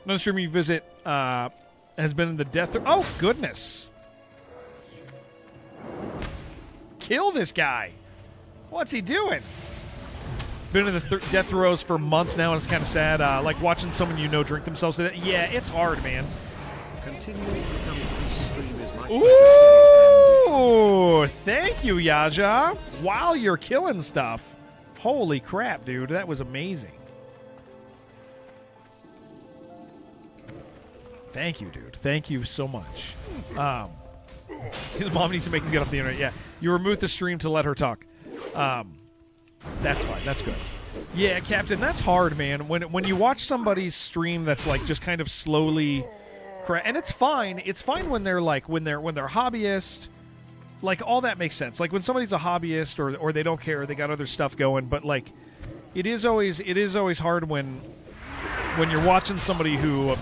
Another stream you visit has been in the death. Oh, goodness. Kill this guy. What's he doing? Been in the death throes for months now, and it's kind of sad. Like watching someone you know drink themselves to death. Yeah, it's hard, man. Continuing to come to the stream is my Ooh, thank you, Yaja. While you're killing stuff. Holy crap, dude. That was amazing. Thank you, dude. Thank you so much. His mom needs to make him get off the internet. Yeah, you removed the stream to let her talk. That's fine. That's good. Yeah, Captain, that's hard, man. When you watch somebody's stream that's like just kind of slowly, and it's fine. It's fine when they're hobbyist. Like, all that makes sense. Like when somebody's a hobbyist or they don't care, they got other stuff going. But like, it is always hard when you're watching somebody who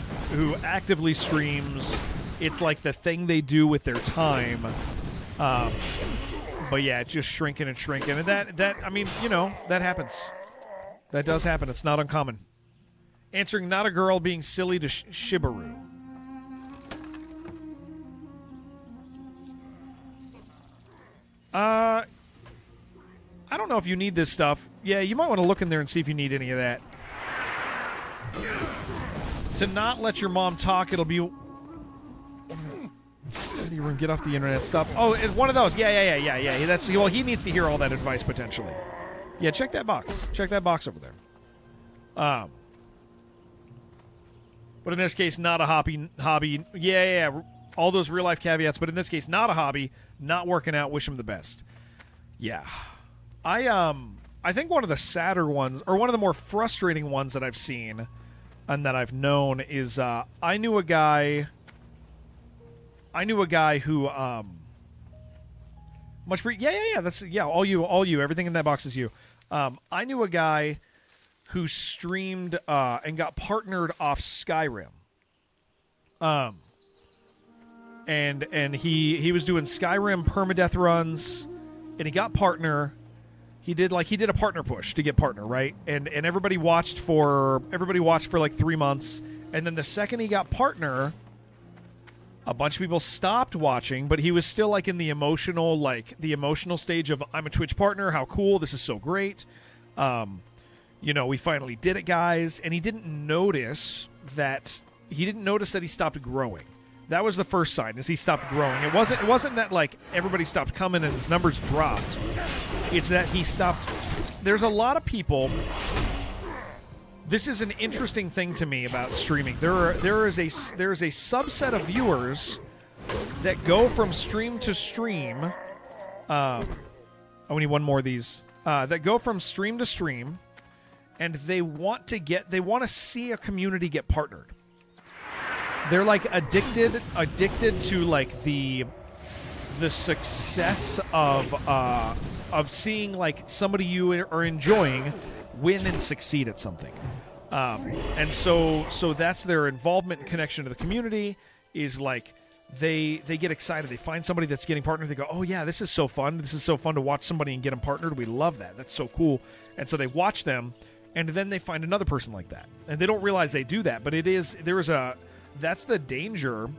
actively streams. It's like the thing they do with their time. But yeah, it's just shrinking and shrinking. And that I mean, you know, that happens. That does happen. It's not uncommon. Answering not a girl being silly to Shibaru. I don't know if you need this stuff. Yeah, you might want to look in there and see if you need any of that. To not let your mom talk, it'll be... Study room, get off the internet, stop. Oh, it's one of those. Yeah. That's, well, he needs to hear all that advice potentially. Yeah, check that box. Check that box over there. But in this case, not a hobby. Yeah. All those real life caveats, but in this case, not a hobby, not working out. Wish him the best. Yeah. I think one of the sadder ones, or one of the more frustrating ones that I've seen and that I've known is I knew a guy who much for that's all you everything in that box is you. I knew a guy who streamed and got partnered off Skyrim. and he was doing Skyrim permadeath runs, and he got partner. He did a partner push to get partner, right? And everybody watched for like 3 months, and then the second he got partner, a bunch of people stopped watching, but he was still like in the emotional stage of, I'm a Twitch partner, how cool, this is so great. We finally did it, guys. And he didn't notice that he stopped growing. That was the first sign, is he stopped growing. It wasn't that like everybody stopped coming and his numbers dropped. It's that he stopped. There's a lot of people. This is an interesting thing to me about streaming. There is a subset of viewers that go from stream to stream. I need one more of these. That go from stream to stream, and they want to see a community get partnered. They're like addicted to like the success of seeing like somebody you are enjoying win and succeed at something. And so that's their involvement and connection to the community, is like they get excited. They find somebody that's getting partnered. They go, oh yeah, this is so fun. This is so fun to watch somebody and get them partnered. We love that. That's so cool. And so they watch them, and then they find another person like that. And they don't realize they do that, but that's the danger.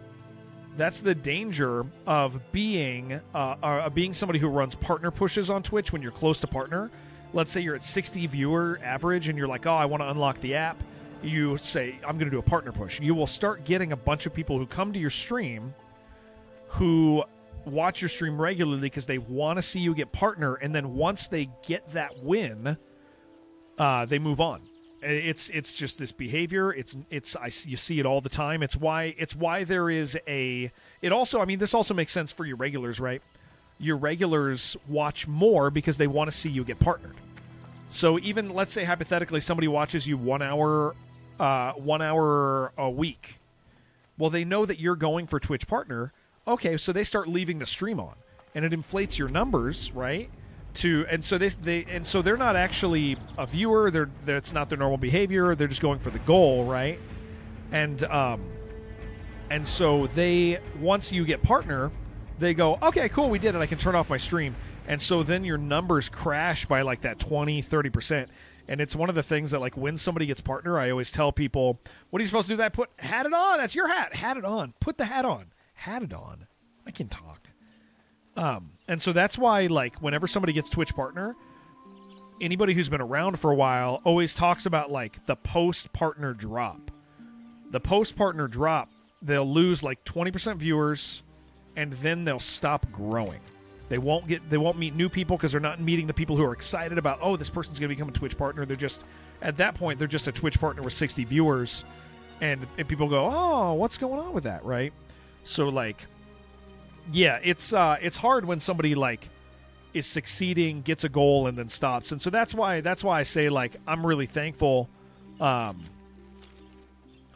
That's the danger of being somebody who runs partner pushes on Twitch when you're close to partner. Let's say you're at 60 viewer average and you're like, oh, I want to unlock the app. You say, I'm going to do a partner push. You will start getting a bunch of people who come to your stream who watch your stream regularly because they want to see you get partner. And then once they get that win, they move on. It's just this behavior. You see it all the time. It's why there is it also, I mean, this also makes sense for your regulars, right? Your regulars watch more because they want to see you get partnered. So even, let's say hypothetically somebody watches you 1 hour a week. Well, they know that you're going for Twitch partner. Okay, so they start leaving the stream on, and it inflates your numbers, right? So they're not actually a viewer. That's not their normal behavior. They're just going for the goal, right? And so once you get partner, they go, okay, cool, we did it. I can turn off my stream. And so then your numbers crash by like that 20, 30%. And it's one of the things that, like, when somebody gets partner, I always tell people, what are you supposed to do that? Hat it on. That's your hat. Hat it on. Put the hat on. Hat it on. I can talk. And so that's why, like, whenever somebody gets Twitch partner, anybody who's been around for a while always talks about, like, the post-partner drop. The post-partner drop, they'll lose, like, 20% viewers, and then they'll stop growing. They won't meet new people because they're not meeting the people who are excited about, oh, this person's going to become a Twitch partner. They're just, at that point, they're just a Twitch partner with 60 viewers, and people go, oh, what's going on with that, right? So, like, yeah, it's hard when somebody, like, is succeeding, gets a goal, and then stops. And so that's why I say, like, I'm really thankful. I'm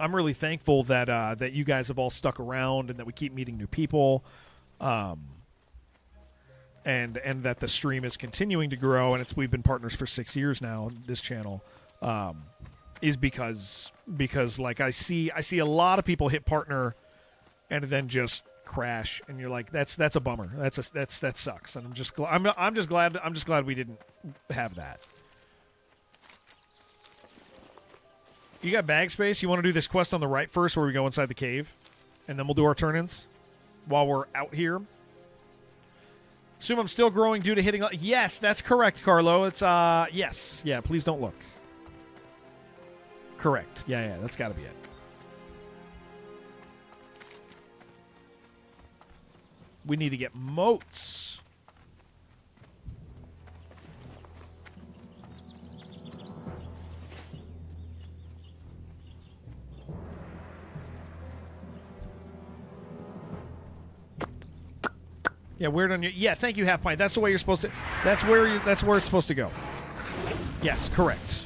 really thankful that you guys have all stuck around and that we keep meeting new people, and that the stream is continuing to grow, and we've been partners for 6 years now. This channel is because like I see a lot of people hit partner and then just crash, and you're like, that's a bummer. That sucks, and I'm just glad we didn't have that. You got bag space? You want to do this quest on the right first, where we go inside the cave, and then we'll do our turn-ins while we're out here? Assume I'm still growing due to hitting... Yes, that's correct, Carlo. It's, yes. Yeah, please don't look. Correct. Yeah, that's got to be it. We need to get moats. Yeah, weird on you. Yeah, thank you, Half Pint. That's the way you're supposed to. That's where it's supposed to go. Yes, correct.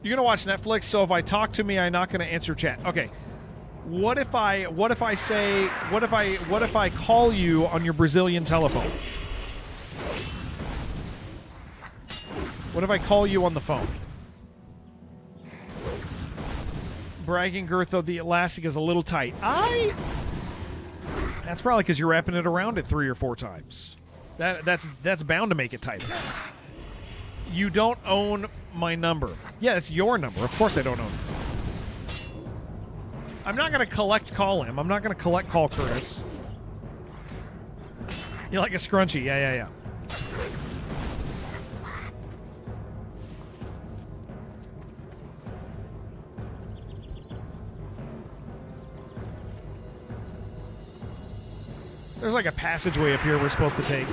You're gonna watch Netflix, so if I talk to me, I'm not gonna answer chat. Okay. What if I call you on your Brazilian telephone? What if I call you on the phone? Bragging girth of the elastic is a little tight. That's probably because you're wrapping it around it 3 or 4 times. That's bound to make it tighter. You don't own my number. Yeah, it's your number. Of course I don't own it. I'm not going to call him. I'm not going to call Curtis. You like a scrunchie? Yeah. There's like a passageway up here we're supposed to take.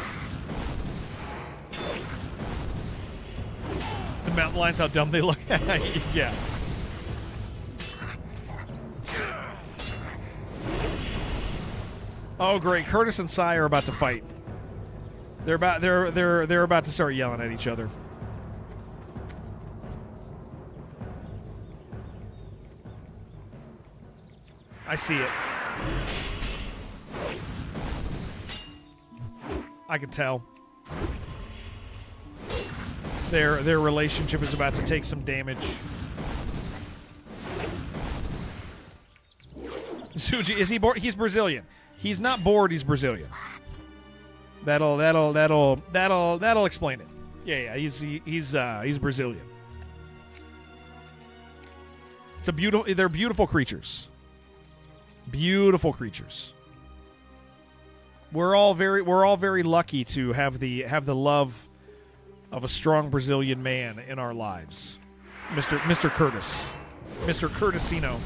The mountain lions, how dumb they look. Yeah. Oh great, Curtis and Sai are about to fight. They're about to start yelling at each other. I see it. I can tell. Their relationship is about to take some damage. Suji, is he bored? He's Brazilian. He's not bored, he's Brazilian. That'll explain it. Yeah, he's Brazilian. It's a beautiful. They're beautiful creatures. Beautiful creatures. We're all very lucky to have the love of a strong Brazilian man in our lives, Mr. Curtis, Mr. Curtisino.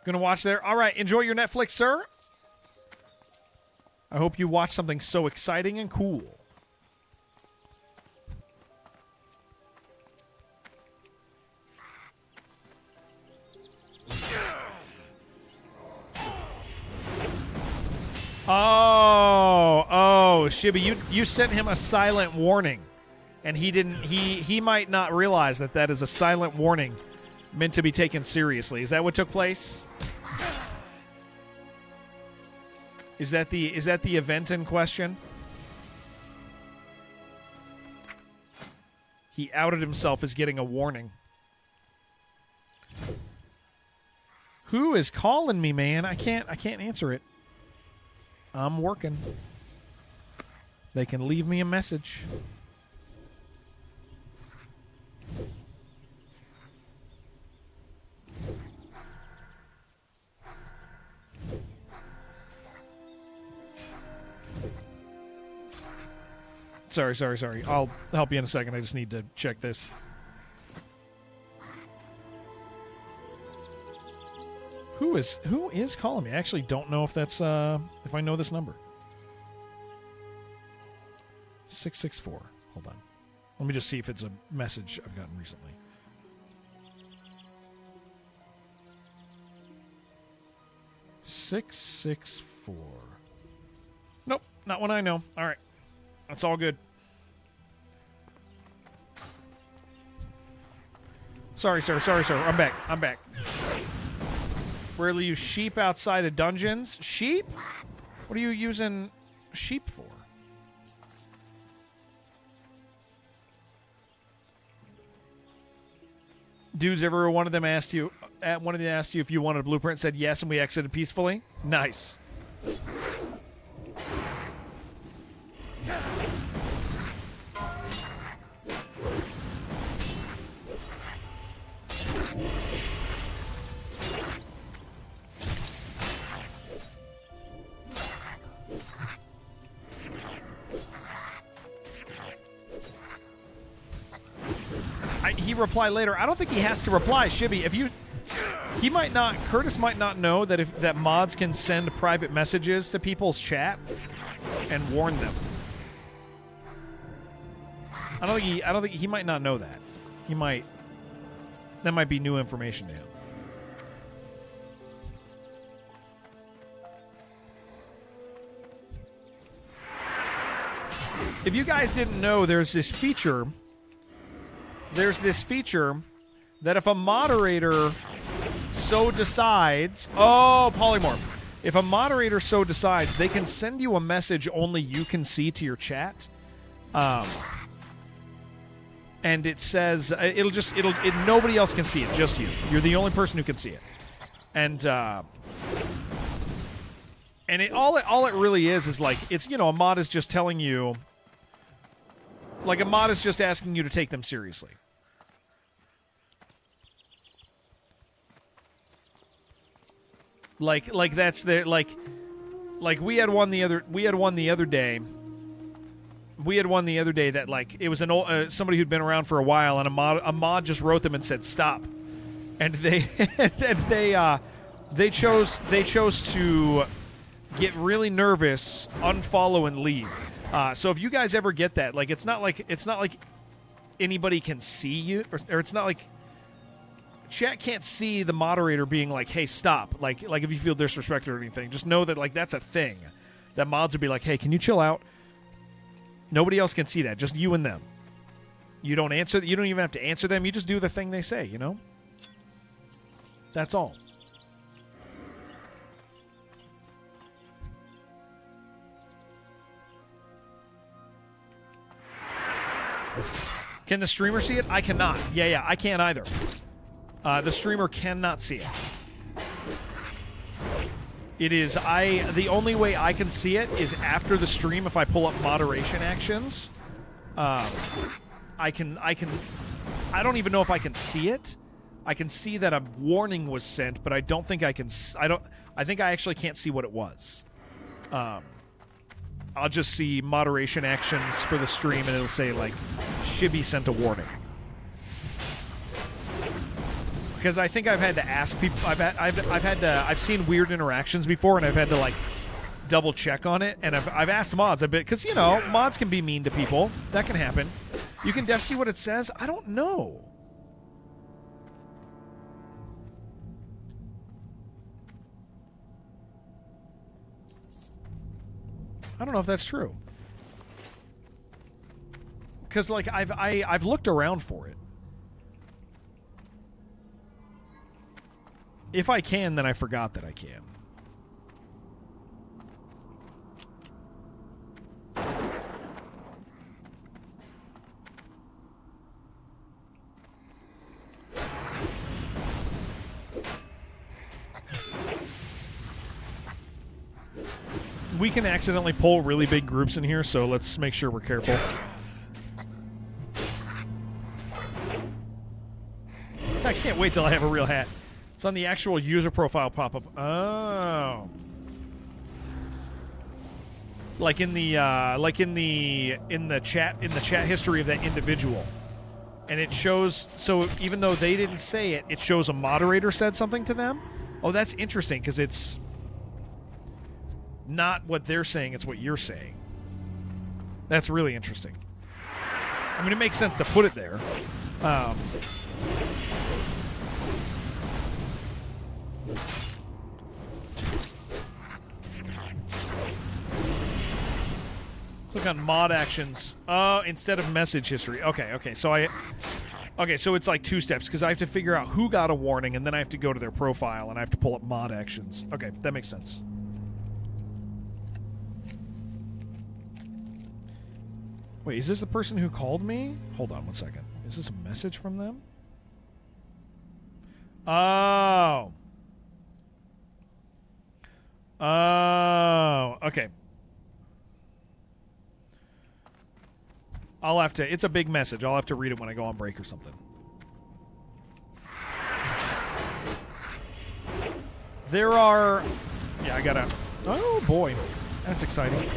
Gonna watch there. All right, enjoy your Netflix, sir. I hope you watch something so exciting and cool. Oh, Shibby, you sent him a silent warning, and he didn't. He might not realize that is a silent warning meant to be taken seriously. Is that what took place? Is that the event in question? He outed himself as getting a warning. Who is calling me, man? I can't answer it. I'm working. They can leave me a message. Sorry. I'll help you in a second. I just need to check this. Who is calling me? I actually don't know if that's if I know this number. 664. Hold on. Let me just see if it's a message I've gotten recently. 664. Nope, not one I know. All right. That's all good. Sorry, sir. I'm back. Rarely use sheep outside of dungeons. Sheep? What are you using sheep for? Dudes, ever one of them asked you if you wanted a blueprint, said yes, and we exited peacefully? Nice. He reply later. I don't think he has to reply, Shibby. Curtis might not know that mods can send private messages to people's chat and warn them. I don't think he might not know that. That might be new information to him. if you guys didn't know, there's this feature that if a moderator so decides, polymorph. If a moderator so decides, they can send you a message only you can see to your chat. And it says nobody else can see it, just you. You're the only person who can see it. And all it really is like, it's, a mod is just telling you, like, a mod is just asking you to take them seriously. Like that's the like we had one the other day. We had one the other day that, like, it was an old somebody who'd been around for a while, and a mod just wrote them and said stop, and they they chose to get really nervous, unfollow, and leave. So if you guys ever get that, like, it's not like anybody can see you, or it's not like chat can't see the moderator being like, hey, stop. Like if you feel disrespected or anything, just know that, like, that's a thing. That mods would be like, hey, can you chill out? Nobody else can see that, just you and them. You don't answer. You don't even have to answer them. You just do the thing they say, That's all. Can the streamer see it? I cannot. Yeah, I can't either. The streamer cannot see it. It is the only way I can see it is after the stream. If I pull up moderation actions, I don't even know if I can see it. I can see that a warning was sent, but I don't think I can. I think I actually can't see what it was. I'll just see moderation actions for the stream, and it'll say, like, Shibby sent a warning. Because I think I've had to ask people. I've seen weird interactions before, and I've had to, like, double check on it. And I've asked mods a bit, because, mods can be mean to people. That can happen. You can see what it says. I don't know. I don't know if that's true. Because, like, I've looked around for it. If I can, then I forgot that I can. We can accidentally pull really big groups in here, so let's make sure we're careful. I can't wait till I have a real hat. It's on the actual user profile pop-up. Oh. Like in the chat history of that individual. And it shows, so even though they didn't say it, it shows a moderator said something to them. Oh, that's interesting, because it's not what they're saying, it's what you're saying. That's really interesting. I mean, it makes sense to put it there. Click on mod actions. Instead of message history. Okay. So so it's like two steps, because I have to figure out who got a warning, and then I have to go to their profile, and I have to pull up mod actions. Okay, that makes sense. Wait, is this the person who called me? Hold on one second. Is this a message from them? Oh. Oh, okay. I'll have to, it's a big message. I'll have to read it when I go on break or something. There are, yeah, I gotta, oh boy, that's exciting.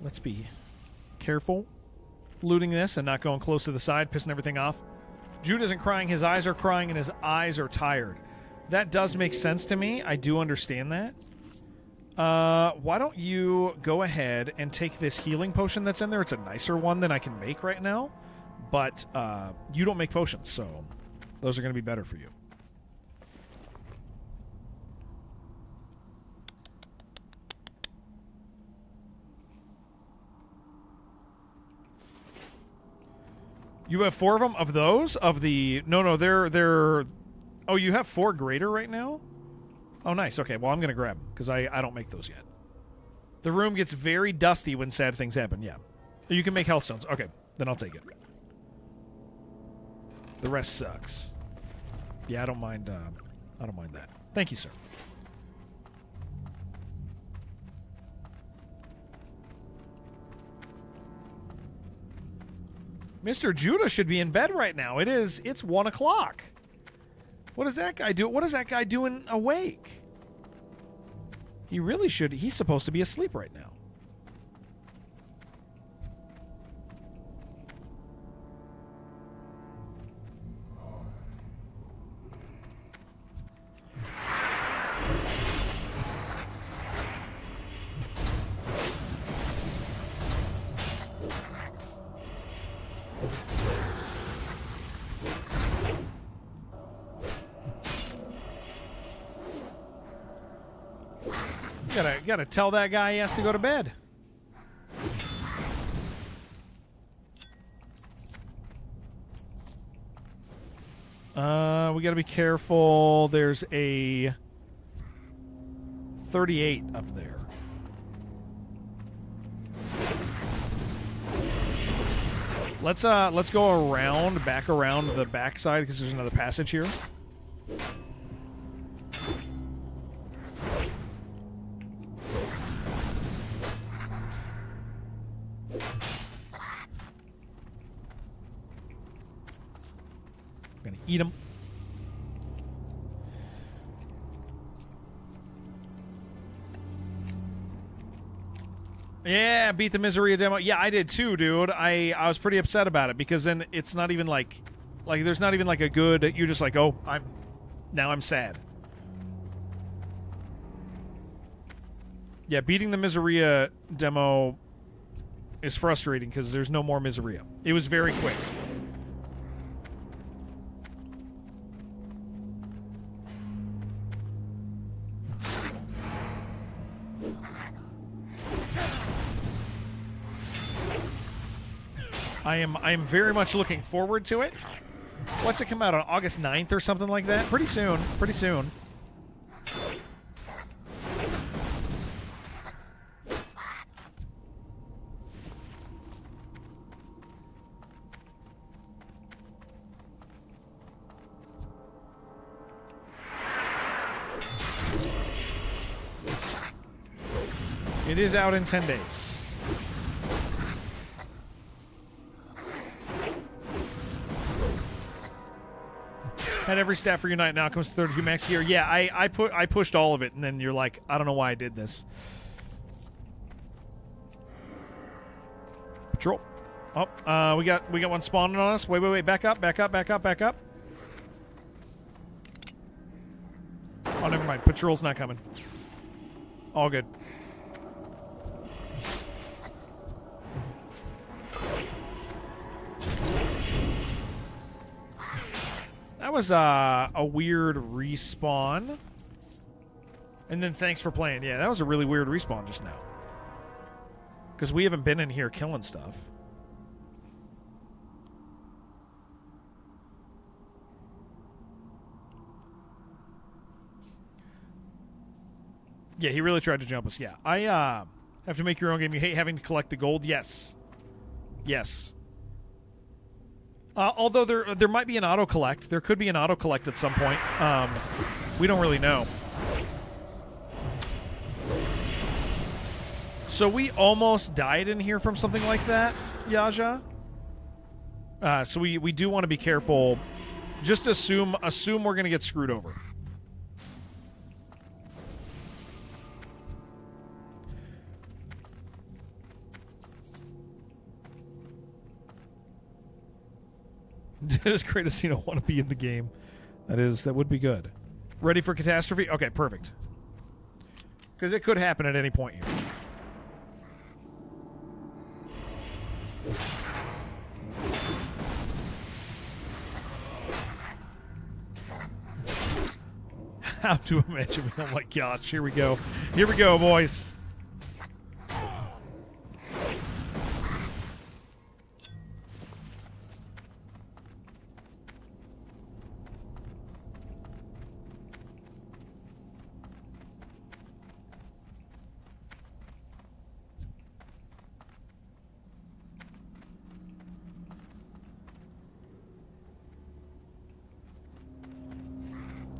Let's be careful looting this and not going close to the side, pissing everything off. Jude isn't crying. His eyes are crying, and his eyes are tired. That does make sense to me. I do understand that. Why don't you go ahead and take this healing potion that's in there? It's a nicer one than I can make right now. But you don't make potions, so those are going to be better for you. You have 4 of them? Of those? Of the... No, they're... Oh, you have 4 greater right now? Oh, nice. Okay, well, I'm going to grab them, because I don't make those yet. The room gets very dusty when sad things happen, yeah. You can make healthstones. Okay, then I'll take it. The rest sucks. Yeah, I don't mind that. Thank you, sir. Mr. Judah should be in bed right now. It's 1 o'clock. What does that guy do? What is that guy doing awake? He really should. He's supposed to be asleep right now. Gotta tell that guy he has to go to bed. We gotta be careful. There's a 38 up there. Let's go around, back around the backside because there's another passage here. Gonna eat them. Yeah, beat the Miseria demo. Yeah, I did too, dude. I was pretty upset about it because then it's not even like there's not even like a good. You're just like, oh, I'm sad. Yeah, beating the Miseria demo is frustrating because there's no more Miseria. It was very quick. I am very much looking forward to it. What's it come out on August 9th or something like that? Pretty soon. Pretty soon. It is out in 10 days. Had every stat for Unite, now comes 32 max gear. Yeah, I pushed all of it, and then you're like, I don't know why I did this. Patrol. Oh, we got one spawning on us. Wait, back up. Oh, never mind. Patrol's not coming. All good. That was a weird respawn. And then thanks for playing. Yeah, that was a really weird respawn just now. Because we haven't been in here killing stuff. Yeah, he really tried to jump us. Yeah, I have to make your own game. You hate having to collect the gold? Yes. Yes. Although there might be an auto-collect. There could be an auto-collect at some point. We don't really know. So we almost died in here from something like that, Yaja. So we do want to be careful. Just assume we're going to get screwed over. Does Kratos want to be in the game? That would be good. Ready for catastrophe? Okay, perfect. Because it could happen at any point here. How to imagine? Oh my gosh! Here we go. Here we go, boys.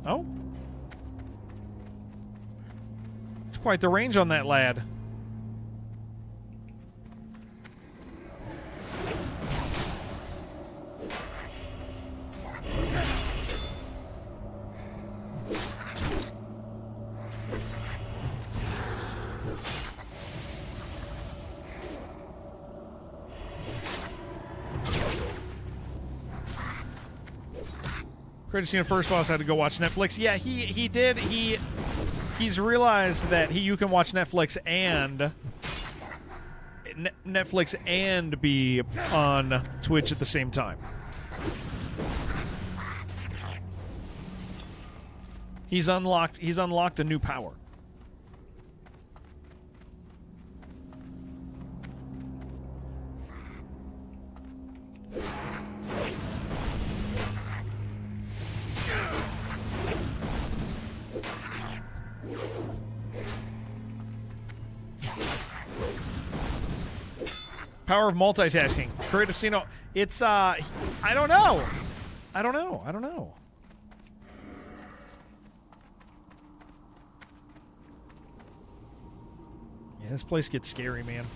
Oh. It's quite the range on that lad. Kratos first boss had to go watch Netflix. Yeah, he did. He's realized that you can watch Netflix and be on Twitch at the same time. He's unlocked a new power. Power of multitasking. Kratos, it's I don't know. Yeah, this place gets scary, man.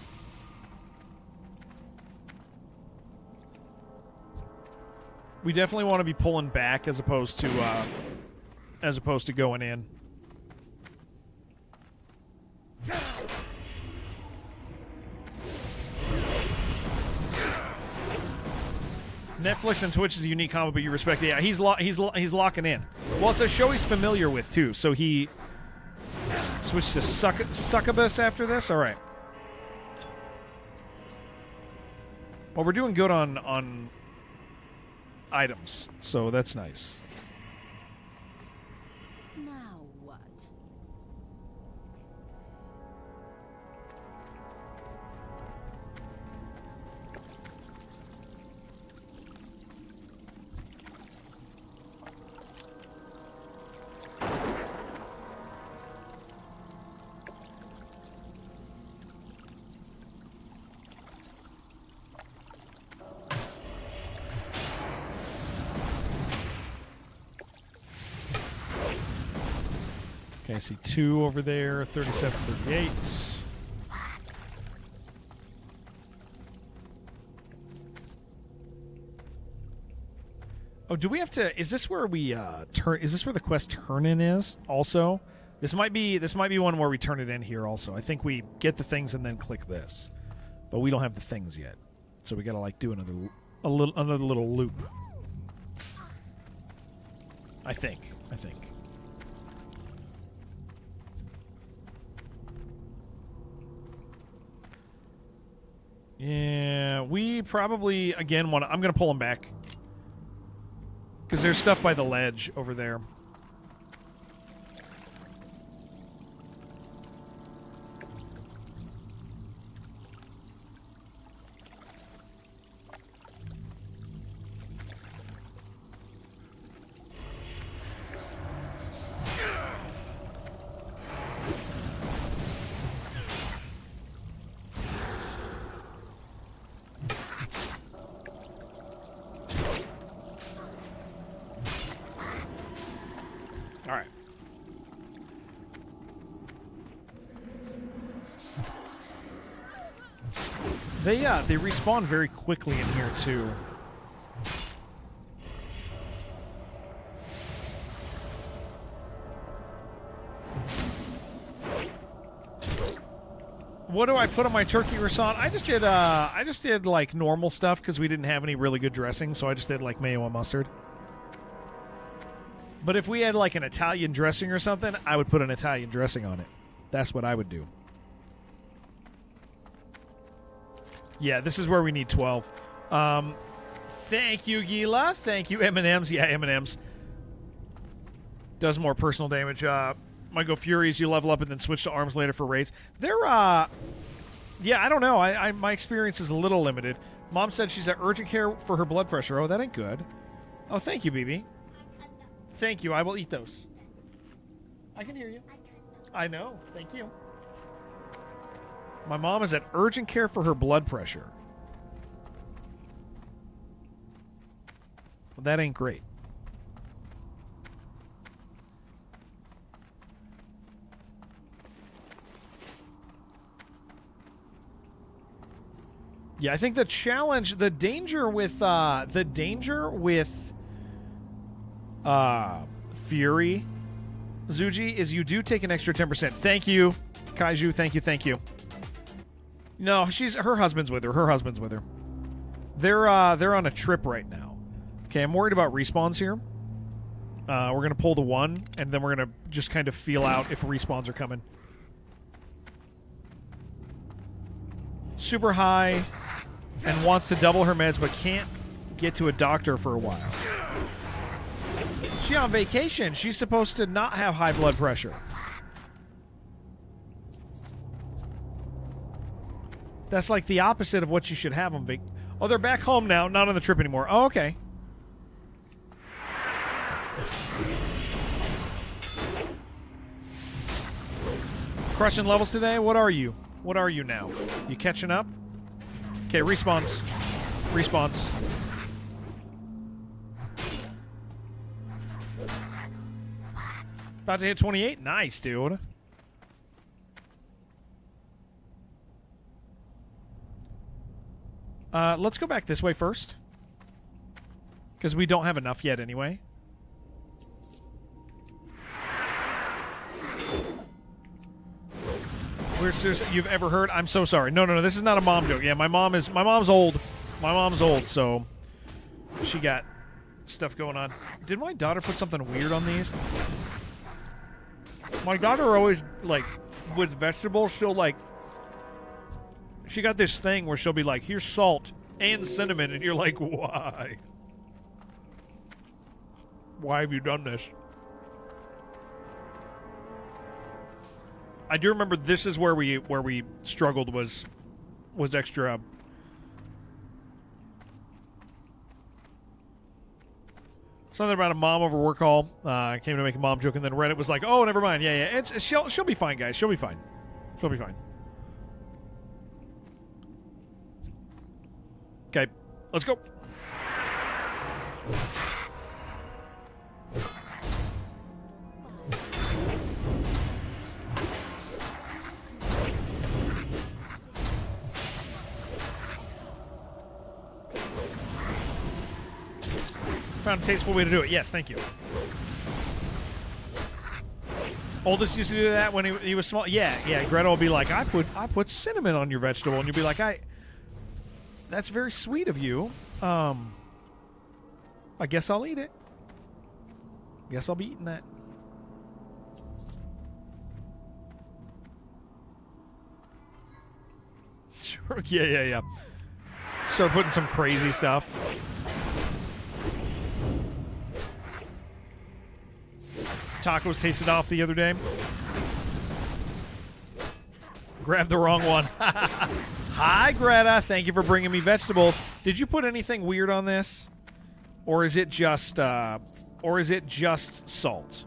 We definitely want to be pulling back as opposed to going in. Netflix and Twitch is a unique combo, but you respect it. Yeah, he's locking in. Well, it's a show he's familiar with too, so he switched to Succubus after this. All right. Well, we're doing good on items, so that's nice. Now what? Okay, I see 2 over there, 37, 38. Oh, do we have to? Is this where we turn? Is this where the quest turn-in is? Also, this might be one where we turn it in here. Also, I think we get the things and then click this, but we don't have the things yet, so we gotta like do another little loop. I think. Yeah, we probably again want. I'm gonna pull them back. Because there's stuff by the ledge over there. All right. They respawn very quickly in here too. What do I put on my turkey croissant? I just did like normal stuff because we didn't have any really good dressing, so I just did like mayo and mustard. But if we had like an Italian dressing or something, I would put an Italian dressing on it. That's what I would do. Yeah, this is where we need 12. Thank you, Gila. Thank you, M&M's. Yeah, M&M's. Does more personal damage. Might go Furies, you level up and then switch to arms later for raids. They're, yeah, I don't know. My experience is a little limited. Mom said she's at urgent care for her blood pressure. Oh, that ain't good. Oh, thank you, BB. Thank you. I will eat those. I can hear you. I know. Thank you. My mom is at urgent care for her blood pressure. Well, that ain't great. Yeah, I think the challenge, the danger with Fury, Zuji, is you do take an extra 10%. Thank you, Kaiju. Thank you. No, her husband's with her. Her husband's with her. They're on a trip right now. Okay, I'm worried about respawns here. We're gonna pull the 1, and then we're gonna just kind of feel out if respawns are coming. Super high, and wants to double her meds, but can't get to a doctor for a while. She's on vacation. She's supposed to not have high blood pressure. That's like the opposite of what you should have on vac. Oh, they're back home now, not on the trip anymore. Oh, okay. Crushing levels today? What are you? What are you now? You catching up? Okay, respawns. Respawns. About to hit 28? Nice, dude. Let's go back this way first. Because we don't have enough yet anyway. Weirdest you've ever heard? I'm so sorry. No, this is not a mom joke. Yeah, my mom's old. My mom's old, so she got stuff going on. Did my daughter put something weird on these? My daughter always, like, with vegetables, she'll, like, she got this thing where she'll be like, here's salt and cinnamon, and you're like, why? Why have you done this? I do remember this is where we struggled was extra. Something about a mom over work call. I came to make a mom joke, and then Reddit was like, "Oh, never mind. Yeah. She'll be fine, guys. She'll be fine. She'll be fine." Okay, let's go. Found a tasteful way to do it. Yes, thank you. Oldest used to do that when he was small. Yeah. Greta will be like, I put cinnamon on your vegetable, and you'll be like, that's very sweet of you. I guess I'll eat it. Guess I'll be eating that. Sure. Yeah. Start putting some crazy stuff. Tacos tasted off the other day. Grabbed the wrong one. Hi, Greta. Thank you for bringing me vegetables. Did you put anything weird on this? Or is it just salt?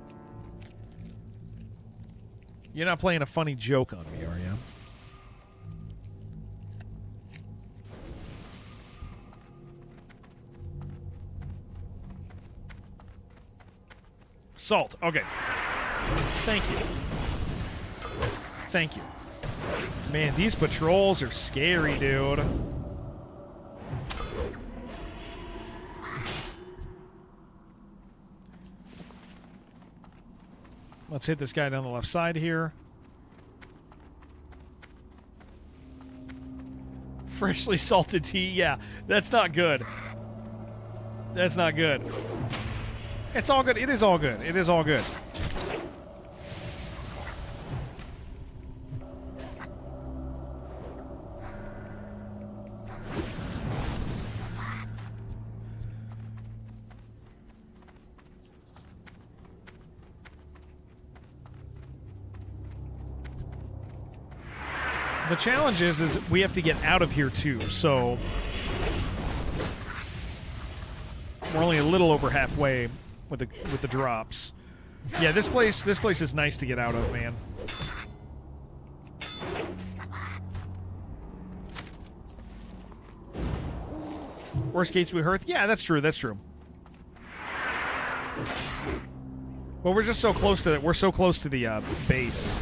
You're not playing a funny joke on me, are you? Salt. Okay. Thank you. Thank you. Man, these patrols are scary, dude. Let's hit this guy down the left side here. Freshly salted tea. Yeah, that's not good. That's not good. It's all good. It is all good. It is all good. The challenge is we have to get out of here too, so we're only a little over halfway with the drops. Yeah, this place is nice to get out of, man. Worst case we hearth. Yeah, that's true. That's true. Well, we're just so close to it. We're so close to the base.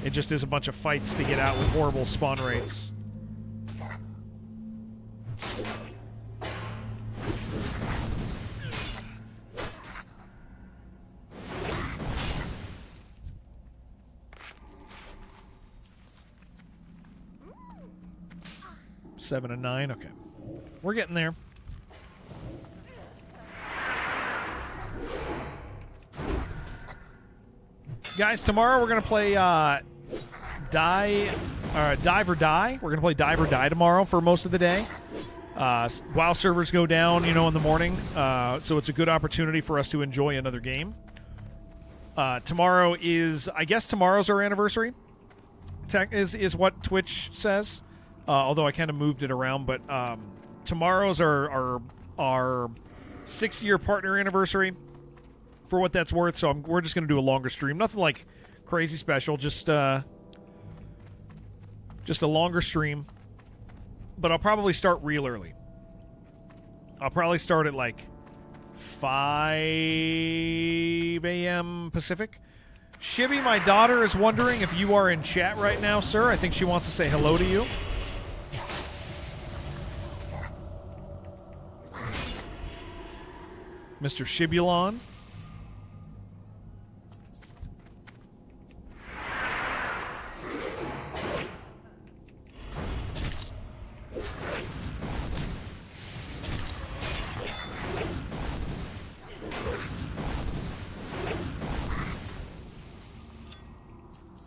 It just is a bunch of fights to get out with horrible spawn rates. Seven and 9. Okay, we're getting there. Guys, tomorrow we're gonna play Dive or Die. We're gonna play Dive or Die tomorrow for most of the day. While servers go down, in the morning, so it's a good opportunity for us to enjoy another game. Tomorrow is, I guess, tomorrow's our anniversary. Is what Twitch says. Although I kind of moved it around, but tomorrow's our 6-year partner anniversary. For what that's worth, so we're just going to do a longer stream. Nothing like crazy special, just a longer stream. But I'll probably start real early. I'll probably start at like 5 a.m. Pacific. Shibby, my daughter, is wondering if you are in chat right now, sir. I think she wants to say hello to you. Mr. Shibulon.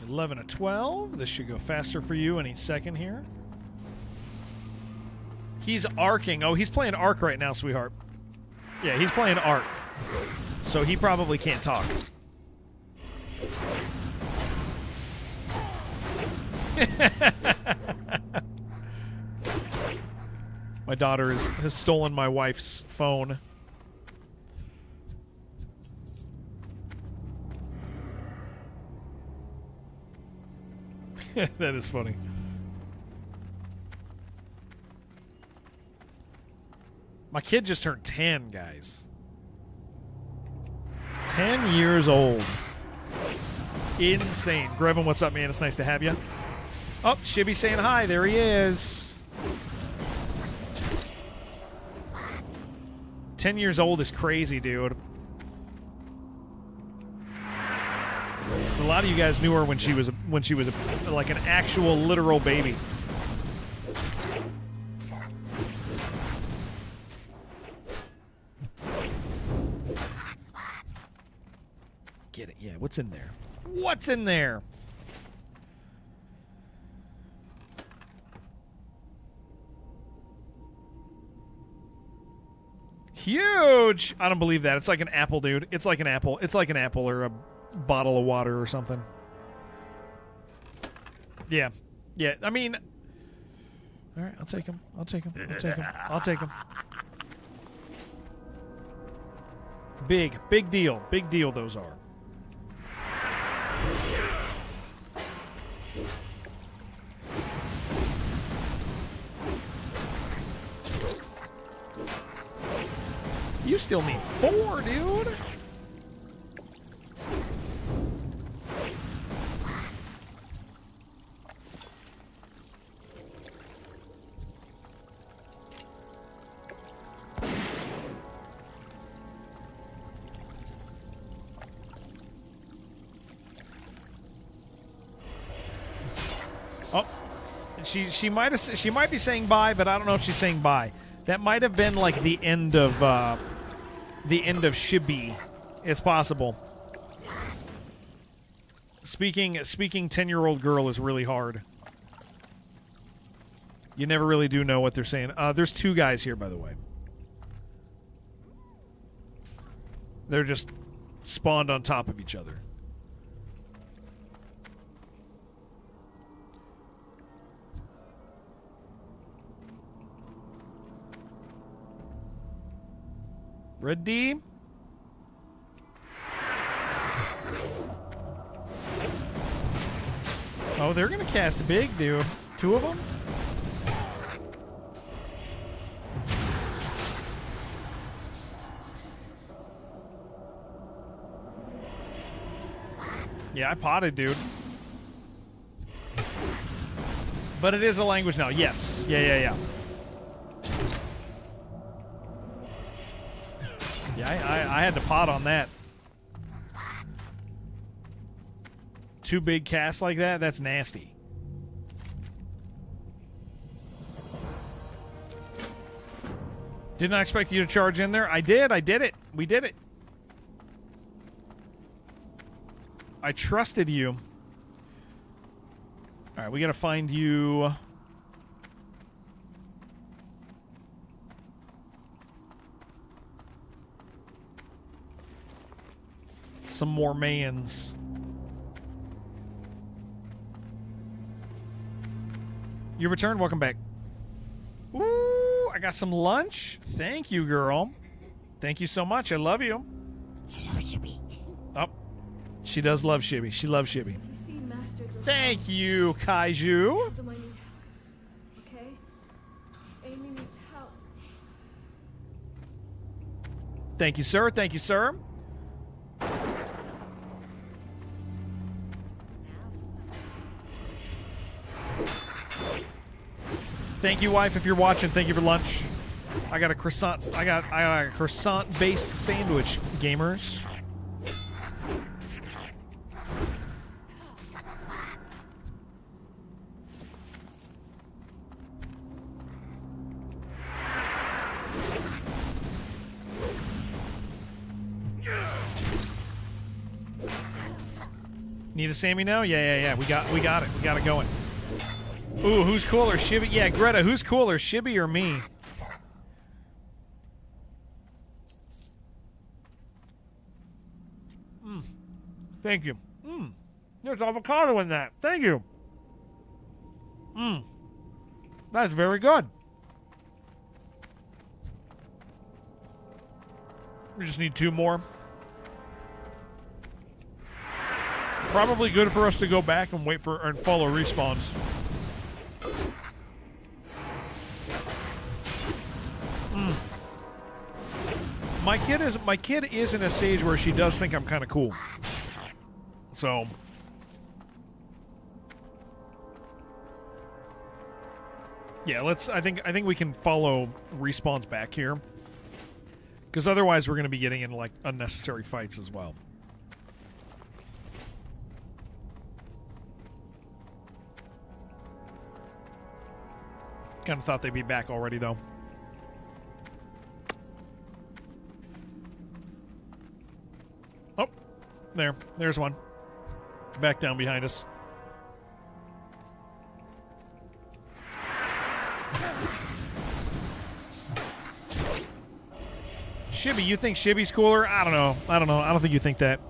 $11 to $12. This should go faster for you any second here. He's arcing. Oh, he's playing Arc right now, sweetheart. Yeah, he's playing Arc. So he probably can't talk. My daughter has stolen my wife's phone. That is funny. My kid just turned 10, guys. 10 years old. Insane. Grevin, what's up, man? It's nice to have you. Oh, Shibby saying hi. There he is. 10 years old is crazy, dude. So a lot of you guys knew her when she was like an actual literal baby. Get it? Yeah. What's in there? What's in there? Huge! I don't believe that. It's like an apple, dude. It's like an apple. It's like an apple or a bottle of water or something. Yeah. Yeah, I mean... Alright, I'll take him. I'll take him. I'll take him. I'll take him. Big deal. Big deal those are. You still need 4, dude. Oh, She might be saying bye, but I don't know if she's saying bye. That might have been like the end of Shibi. It's possible. Speaking 10-year-old girl is really hard. You never really do know what they're saying. There's two guys here, by the way. They're just spawned on top of each other. Ready? Oh, they're gonna cast big, dude. Two of them? Yeah, I potted, dude. But it is a language now. Yes. Yeah. Yeah, I had to pot on that. Two big casts like that? That's nasty. Did not expect you to charge in there. I did it. We did it. I trusted you. All right, we got to find you. Some more mans. You returned. Welcome back. Ooh, I got some lunch. Thank you, girl. Thank you so much. I love you. Hello, Shibi. Oh, she does love Shibi. She loves Shibi. Thank you, Kaiju. Okay? Amy needs help. Thank you, sir. Thank you, sir. Thank you, wife, if you're watching. Thank you for lunch. I got a croissant. I got a croissant-based sandwich, gamers. Need a Sammy now? Yeah. We got it. We got it going. Ooh, who's cooler, Shibi? Yeah, Greta, who's cooler, Shibi or me? Thank you. There's avocado in that. Thank you. That's very good. We just need two more. Probably good for us to go back and wait for and follow respawns. My kid is in a stage where she does think I'm kind of cool. So yeah, I think we can follow respawns back here. Because otherwise we're going to be getting into like unnecessary fights as well. Kind of thought they'd be back already though. Oh, there's one. Back down behind us. Shibi, you think Shibi's cooler? I don't know. I don't think you think that.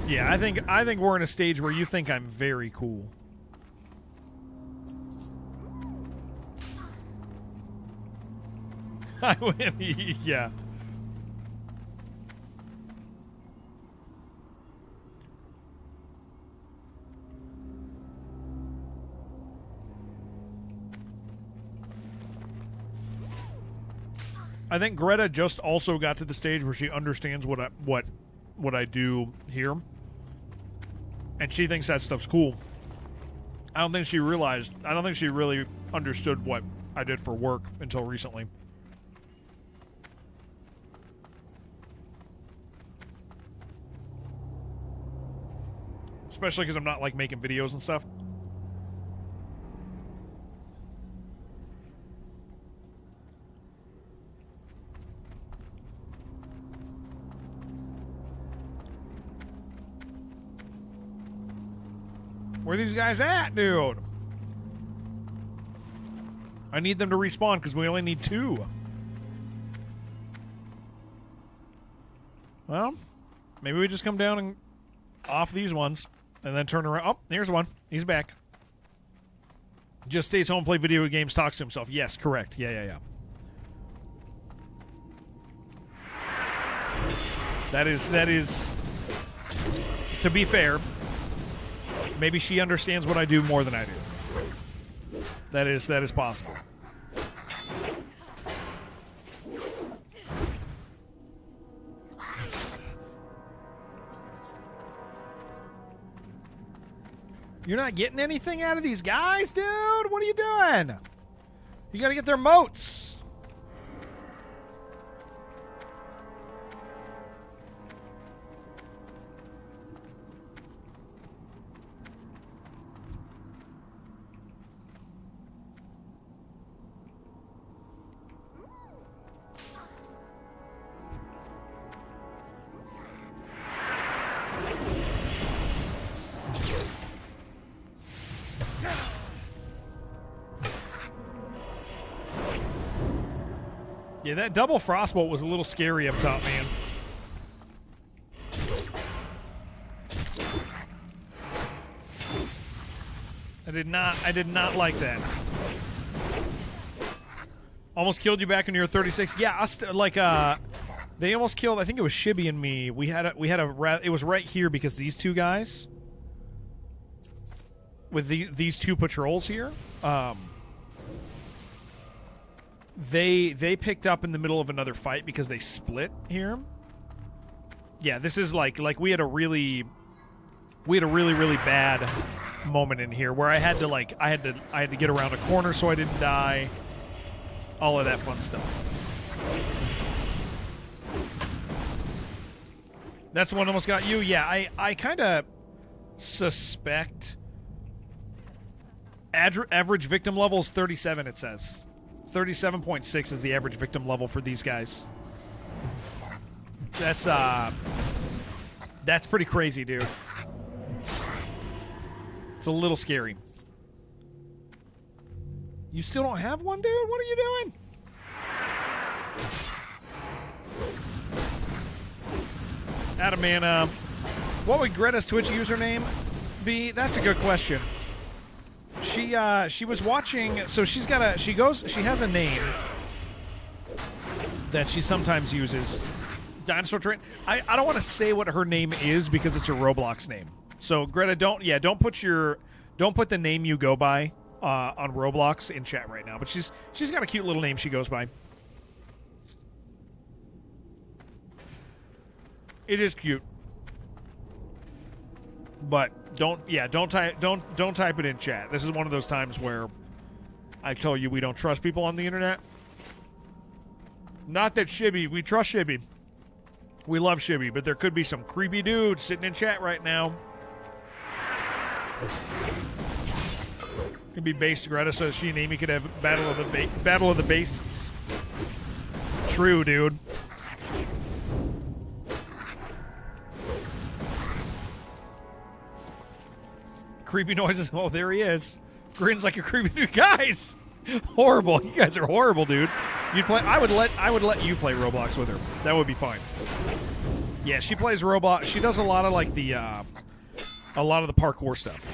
Yeah, I think we're in a stage where you think I'm very cool. I win. Yeah. I think Greta just also got to the stage where she understands what I do here, and she thinks that stuff's cool. I don't think she really understood what I did for work until recently. Especially because I'm not like making videos and stuff. Where are these guys at, dude? I need them to respawn because we only need 2. Well, maybe we just come down and off these ones and then turn around. Oh, here's one. He's back. Just stays home, play video games, talks to himself. Yes, correct. Yeah. That is, to be fair, maybe she understands what I do more than I do. That is possible. You're not getting anything out of these guys, dude? What are you doing? You gotta get their moats. Yeah, that double frostbolt was a little scary up top, man. I did not like that. Almost killed you back when you were 36. Yeah, they almost killed. I think it was Shibby and me. It was right here because these two guys with these 2 patrols here. They picked up in the middle of another fight because they split here. Yeah, this is like we had a really bad moment in here where I had to get around a corner so I didn't die. All of that fun stuff. That's the one that almost got you. Yeah, I kind of suspect average victim level is 37, it says. 37.6 is the average victim level for these guys. That's pretty crazy, dude. It's a little scary. You still don't have one, dude? What are you doing? Adam, man, what would Greta's Twitch username be? That's a good question. She was watching, so she has a name that she sometimes uses. Dinosaur Train. I don't want to say what her name is because it's a Roblox name. So Greta, don't put the name you go by on Roblox in chat right now. But she's got a cute little name she goes by. It is cute. But don't type it in chat. This is one of those times where I tell you we don't trust people on the internet. Not that Shibby, we trust Shibby. We love Shibby, but there could be some creepy dudes sitting in chat right now. Could be based Greta so she and Amy could have battle of the bases. True, dude. Creepy noises. Oh, there he is. Grins like a creepy dude. Guys, horrible. You guys are horrible, dude. You'd play. I would let you play Roblox with her. That would be fine. Yeah, she plays Roblox. She does a lot of like the parkour stuff.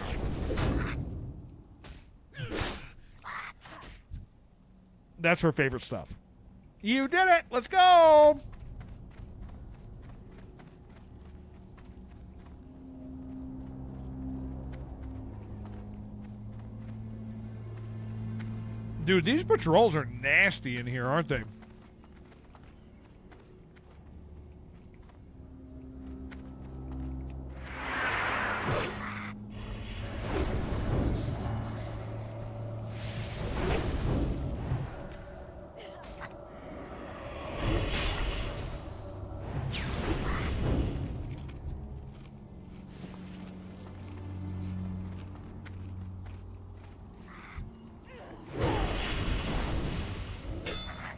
That's her favorite stuff. You did it. Let's go. Dude, these patrols are nasty in here, aren't they?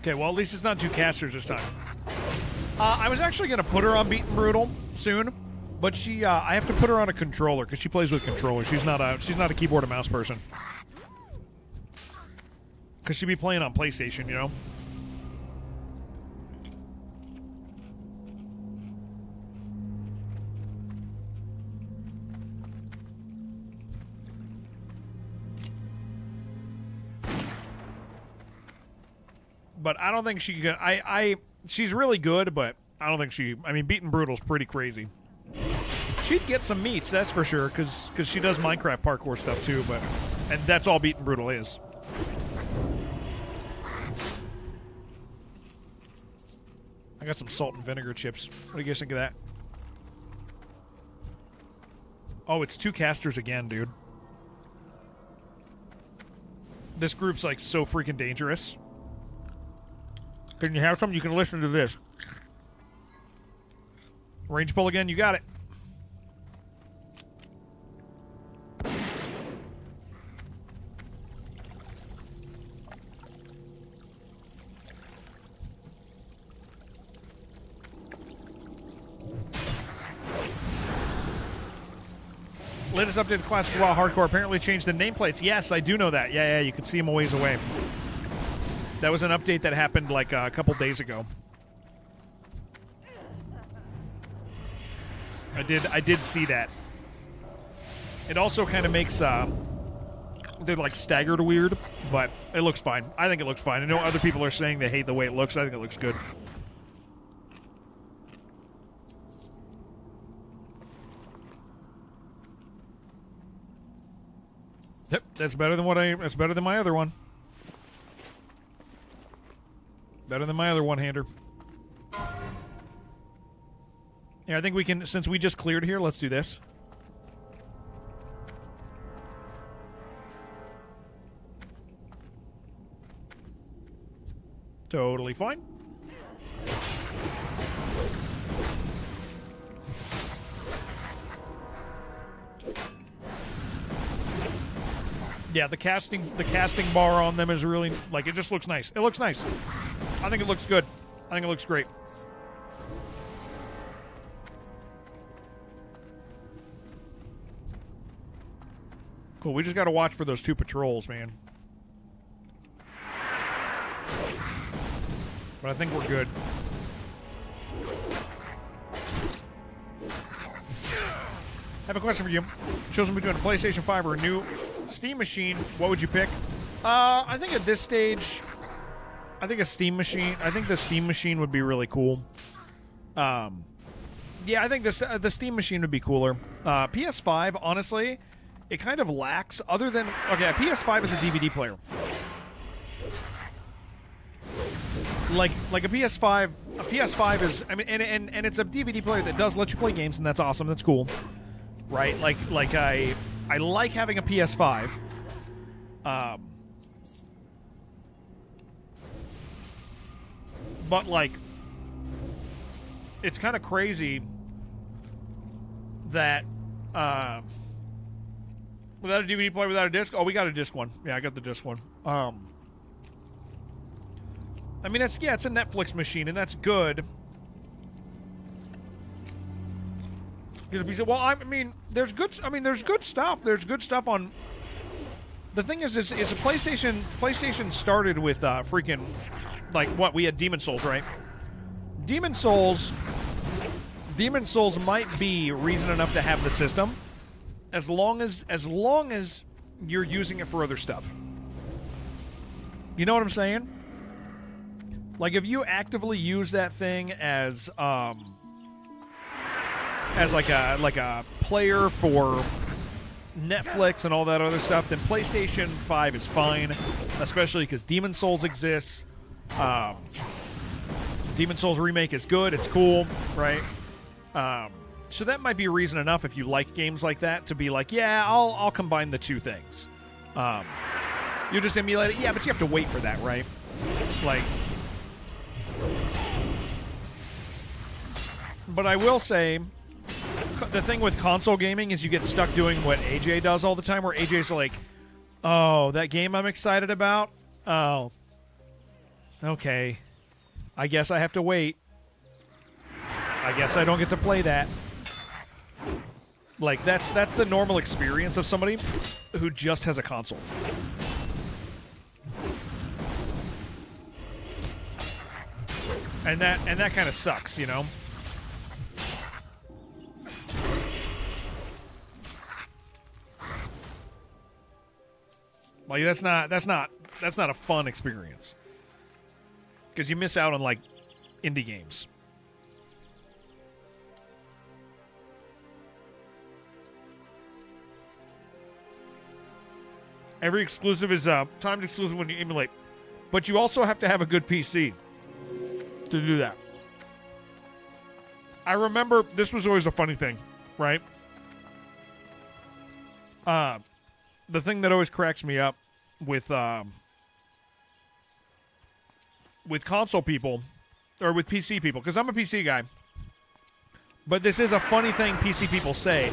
Okay, well, at least it's not 2 casters this time. I was actually going to put her on Beaten Brutal soon, But she, I have to put her on a controller because she plays with controller. She's not a keyboard and mouse person. Because she'd be playing on PlayStation, you know? But I don't think she can. She's really good, but I don't think she. I mean, Beaten Brutal's pretty crazy. She'd get some meats, that's for sure, because she does Minecraft parkour stuff too. And that's all Beaten Brutal is. I got some salt and vinegar chips. What do you guys think of that? Oh, it's 2 casters again, dude. This group's like so freaking dangerous. Can you have some? You can listen to this. Range pull again, you got it. Latest update to Classic WoW Hardcore apparently changed the nameplates. Yes, I do know that. Yeah, you can see them a ways away. That was an update that happened like a couple days ago. I did see that. It also kind of makes they're like staggered weird, but it looks fine. I think it looks fine. I know other people are saying they hate the way it looks. I think it looks good. Yep, that's better than my other one. Better than my other one-hander. Yeah, I think we can, since we just cleared here, let's do this. Totally fine. Yeah, the casting bar on them is really, like, it just looks nice. It looks nice. I think it looks good. I think it looks great. Cool, we just got to watch for those 2 patrols, man. But I think we're good. I have a question for you. Chosen between a PlayStation 5 or a new Steam machine, what would you pick? I think at this stage, I think a Steam machine. I think the Steam machine would be really cool. Yeah, I think the Steam machine would be cooler. PS5, honestly, it kind of lacks. Other than okay, a PS5 is a DVD player. Like a PS5. A PS5 is. I mean, and it's a DVD player that does let you play games, and that's awesome. That's cool, right? Like I like having a PS5. But, like, it's kind of crazy that, without a DVD player, without a disc? Oh, we got a disc one. Yeah, I got the disc one. I mean, it's a Netflix machine, and that's good. Well, I mean, there's good stuff. There's good stuff on. The thing is a PlayStation started with freaking, like, what, we had Demon Souls, right? Demon Souls might be reason enough to have the system, as long as you're using it for other stuff. You know what I'm saying? Like, if you actively use that thing as like a player for Netflix and all that other stuff, then PlayStation 5 is fine, especially because Demon Souls exists. Demon Souls Remake is good. It's cool, right? So that might be reason enough if you like games like that to be like, yeah, I'll combine the 2 things. You just emulate it, yeah, but you have to wait for that, right? Like, but I will say, the thing with console gaming is you get stuck doing what AJ does all the time, where AJ's like, oh, that game I'm excited about? Oh. Okay. I guess I have to wait. I guess I don't get to play that. Like, that's the normal experience of somebody who just has a console. And that kind of sucks, you know? Like, that's not a fun experience. Because you miss out on, like, indie games. Every exclusive is timed exclusive when you emulate. But you also have to have a good PC to do that. I remember this was always a funny thing, right? The thing that always cracks me up with console people or with PC people, because I'm a PC guy. But this is a funny thing PC people say,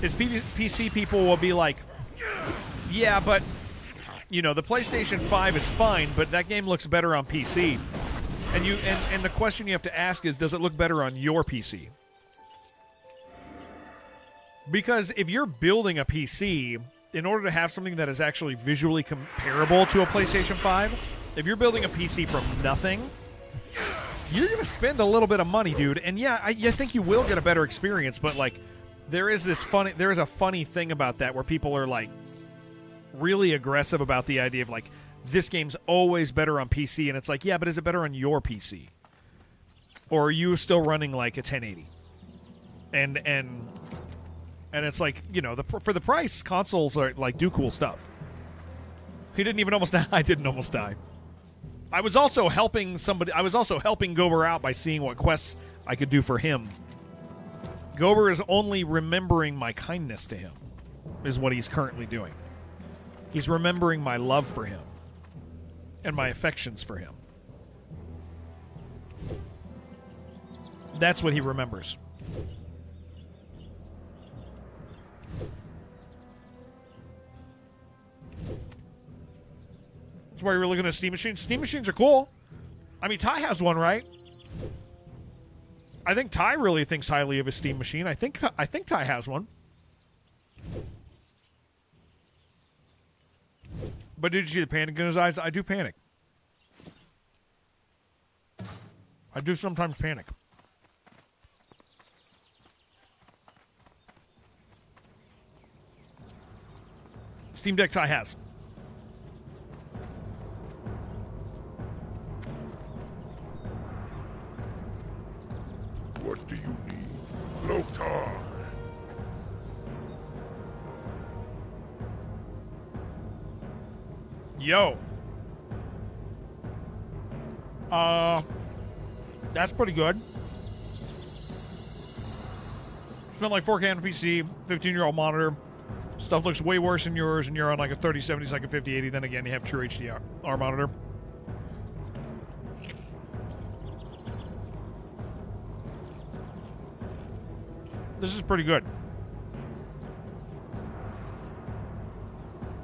is PC people will be like, yeah, but, you know, the PlayStation 5 is fine, but that game looks better on PC. And the question you have to ask is, does it look better on your PC? Because if you're building a PC, in order to have something that is actually visually comparable to a PlayStation 5, if you're building a PC from nothing, you're going to spend a little bit of money, dude. And yeah, I think you will get a better experience, but like, there is a funny thing about that where people are like really aggressive about the idea of like, this game's always better on PC, and it's like, yeah, but is it better on your PC? Or are you still running like a 1080? And it's like, you know, for the price, consoles are like do cool stuff. He didn't even almost die. I didn't almost die. I was also helping Gober out by seeing what quests I could do for him. Gober is only remembering my kindness to him, is what he's currently doing. He's remembering my love for him and my affections for him. That's what he remembers. That's why you're looking at Steam Machines. Steam Machines are cool. I mean, Ty has one, right? I think Ty really thinks highly of his Steam Machine. I think Ty has one. But did you see the panic in his eyes? I do panic. I do sometimes panic. Steam Deck Ty has. What do you need? Loktar. Yo. That's pretty good. Spent like 4K on a PC, 15-year-old monitor. Stuff looks way worse than yours, and you're on like a 3070, like a 5080. Then again, you have true HDR monitor. This is pretty good.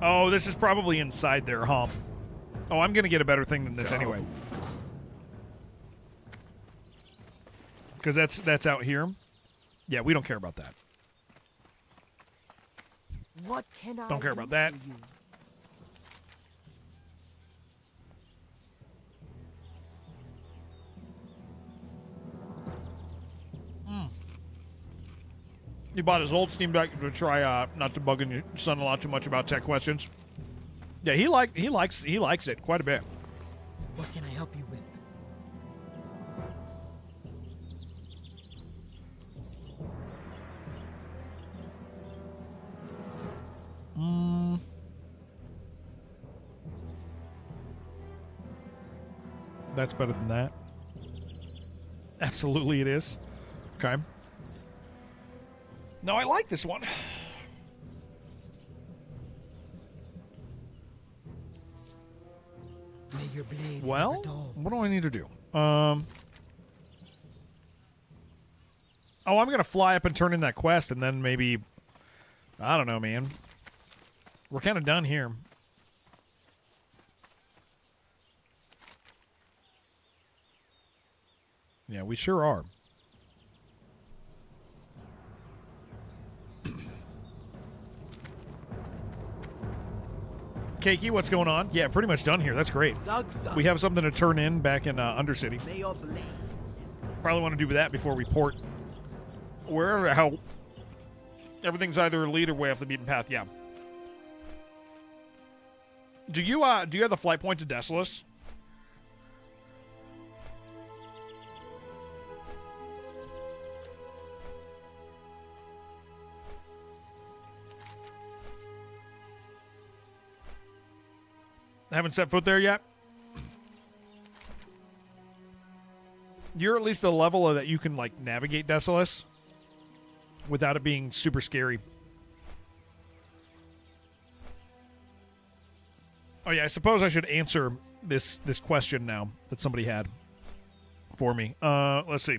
Oh, this is probably inside there, huh? Oh, I'm going to get a better thing than this anyway. Because that's out here. Yeah, we don't care about that. What can I Don't care about that. do for you? He bought his old Steam Deck to try not to bug your son-in-law too much about tech questions. Yeah, he likes it quite a bit. What can I help you with? That's better than that. Absolutely it is. Okay. No, I like this one. May your blades Well, never dull. what do I need to do? Oh, I'm going to fly up and turn in that quest, and then maybe... I don't know, man. We're kind of done here. Yeah, we sure are. Keiki, what's going on? Yeah, pretty much done here. That's great. Zug, zug. We have something to turn in back in Undercity. May you believe. Probably want to do that before we port. Wherever, how everything's either lead or way off the beaten path. Yeah. Do you have the flight point to Desolus? Haven't set foot there yet? You're at least a level that you can, like, navigate Desolus without it being super scary. Oh, yeah, I suppose I should answer this question now that somebody had for me. Let's see.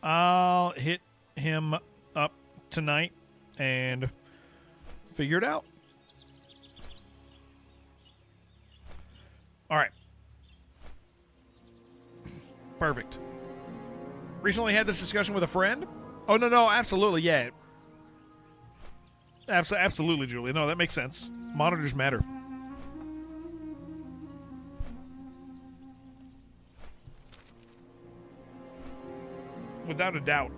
I'll hit him up tonight and figure it out. All right. Perfect. Recently had this discussion with a friend. Oh, no, absolutely, yeah. Absolutely, Julia. No, that makes sense. Monitors matter. Without a doubt.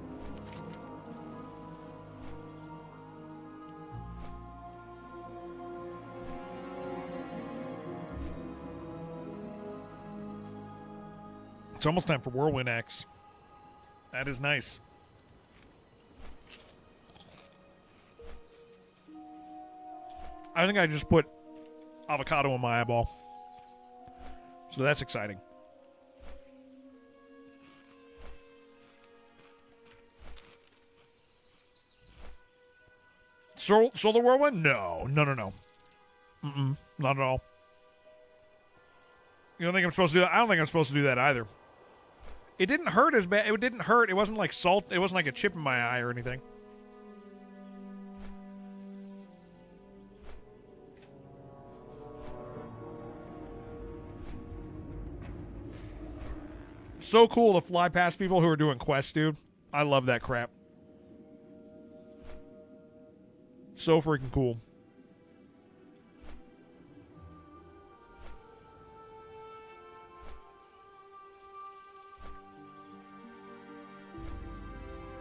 It's almost time for Whirlwind X. That is nice. I think I just put avocado in my eyeball. So that's exciting. Solar Whirlwind? No. Mm-mm. Not at all. You don't think I'm supposed to do that? I don't think I'm supposed to do that either. It didn't hurt as bad. It didn't hurt. It wasn't like salt. It wasn't like a chip in my eye or anything. So cool to fly past people who are doing quests, dude. I love that crap. So freaking cool.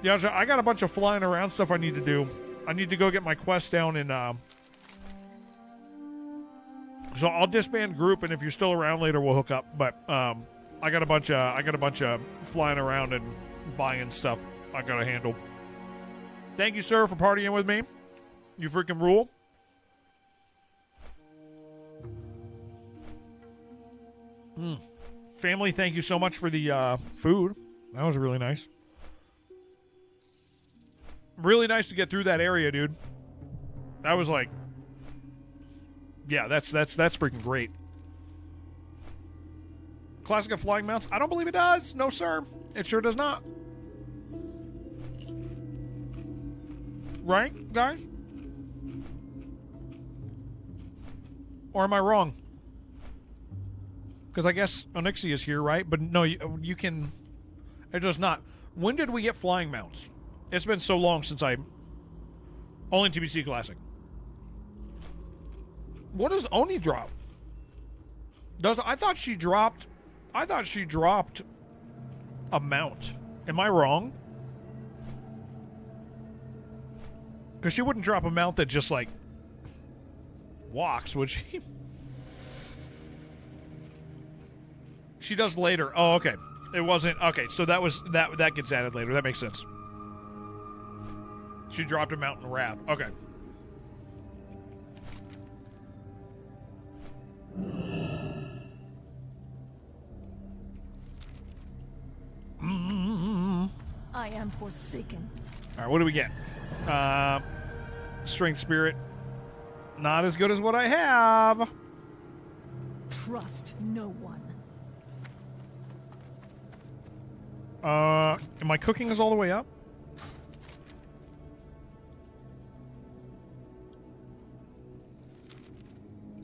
Yeah, I got a bunch of flying around stuff I need to do. I need to go get my quest down in so I'll disband group, and if you're still around later we'll hook up. But I got a bunch of flying around and buying stuff I gotta handle. Thank you, sir, for partying with me. You freaking rule. Family, thank you so much for the food. That was really nice. Really nice to get through that area, dude. That was like, yeah, that's freaking great. Classic of flying mounts? I don't believe it does. No, sir. It sure does not. Right, guys? Or am I wrong? Because I guess Onyxia is here, right? But no, you can... It does not. When did we get flying mounts? It's been so long since I... Only TBC Classic. What does Oni drop? I thought she dropped a mount. Am I wrong? Because she wouldn't drop a mount that just, like, walks, would she? She does later. Oh, okay. It wasn't... Okay, so that gets added later. That makes sense. She dropped a mount in Wrath. Okay. I am forsaken. All right, what do we get? Strength Spirit. Not as good as what I have. Trust no one. My cooking is all the way up?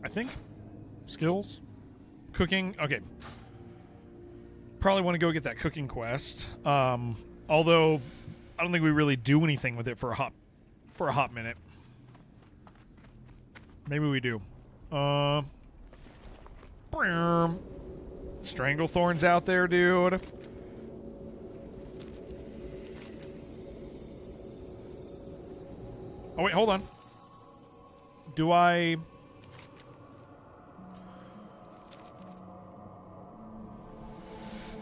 I think. Skills? Cooking? Okay. Probably want to go get that cooking quest. Although I don't think we really do anything with it for a hot minute. Maybe we do. Stranglethorn's out there, dude. Oh wait, hold on. Do I?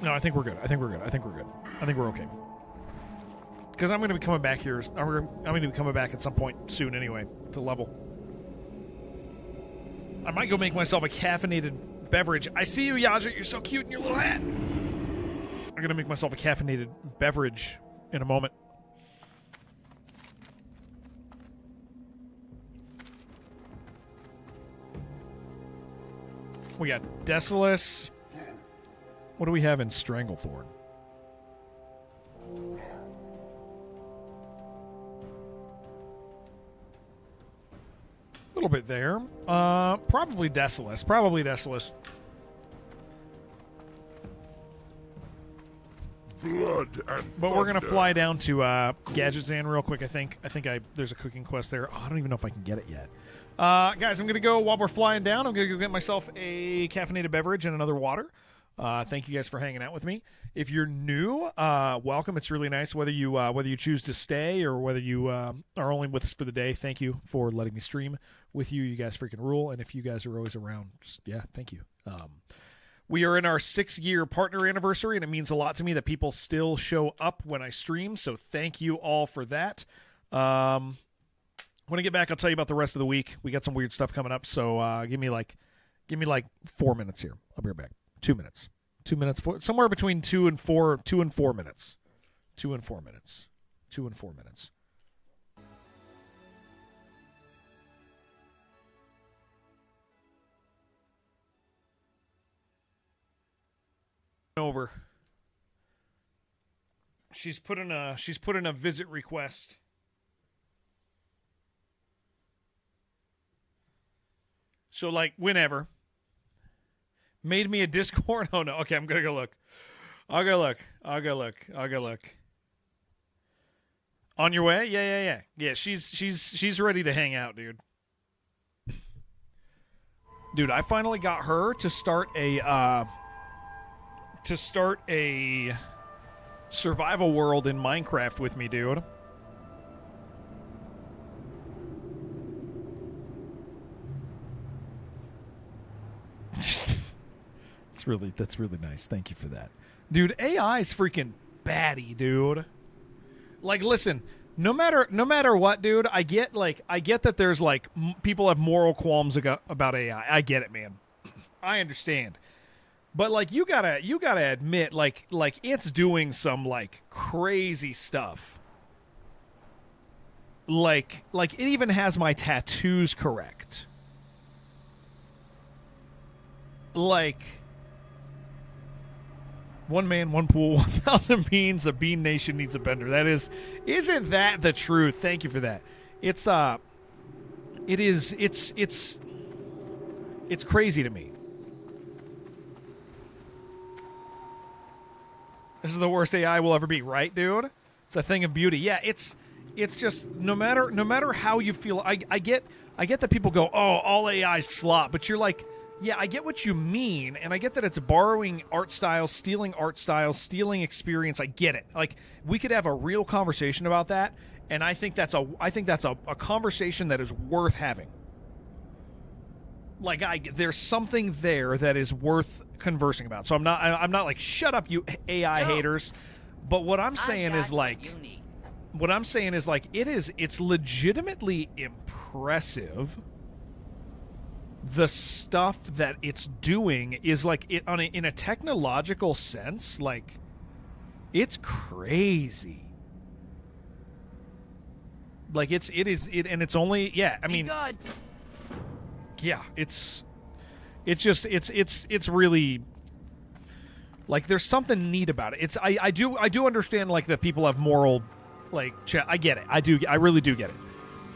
No, I think we're good. I think we're good. I think we're good. I think we're okay. Because I'm going to be coming back here. I'm going to be coming back at some point soon anyway to level. I might go make myself a caffeinated beverage. I see you, Yaja. You're so cute in your little hat. I'm going to make myself a caffeinated beverage in a moment. We got Decimus. What do we have in Stranglethorn? A little bit there. Probably Decimus. Probably Decimus. Blood and But we're gonna thunder. fly down to Gadgetzan real quick. I think there's a cooking quest there. Oh, I don't even know if I can get it yet. Guys, I'm gonna go while we're flying down. I'm gonna go get myself a caffeinated beverage and another water. Thank you guys for hanging out with me. If you're new, welcome. It's really nice whether you choose to stay or whether you are only with us for the day. Thank you for letting me stream with you. You guys freaking rule. And if you guys are always around, just, yeah, thank you. We are in our 6-year partner anniversary, and it means a lot to me that people still show up when I stream. So thank you all for that. When I get back, I'll tell you about the rest of the week. We got some weird stuff coming up. So give me like 4 minutes here. I'll be right back. 2 minutes. 2 minutes. Somewhere between 2 and 4. 2 and 4 minutes. 2 and 4 minutes. 2 and 4 minutes. Over. She's put in a visit request. So like whenever. Made me a Discord. Oh no. Okay, I'm gonna go look. I'll go look. On your way? Yeah. Yeah, she's ready to hang out, dude. Dude, I finally got her to start a survival world in Minecraft with me, dude. That's really nice. Thank you for that. Dude, AI is freaking batty, dude. Like, listen, no matter what, dude, I get that there's like people have moral qualms about AI. I get it, man. I understand. But like you gotta admit, like it's doing some like crazy stuff. Like it even has my tattoos correct. Like, one man, one pool, 1,000 beans, a bean nation needs a bender. Isn't that the truth? Thank you for that. It's crazy to me. This is the worst AI will ever be, right, dude? It's a thing of beauty. Yeah, it's just no matter how you feel. I get that people go, oh, all AI's slop, but you're like, yeah, I get what you mean, and I get that it's borrowing art styles, stealing experience. I get it. Like, we could have a real conversation about that, and I think that's a conversation that is worth having. Like, there's something there that is worth conversing about. So I'm not like, shut up, you AI haters. But what I'm saying is like, it's legitimately impressive. The stuff that it's doing is like in a technological sense, like it's crazy. Like it is, and it's only I mean, yeah, it's really like there's something neat about it. I do understand like that people have moral like I get it. I really do get it.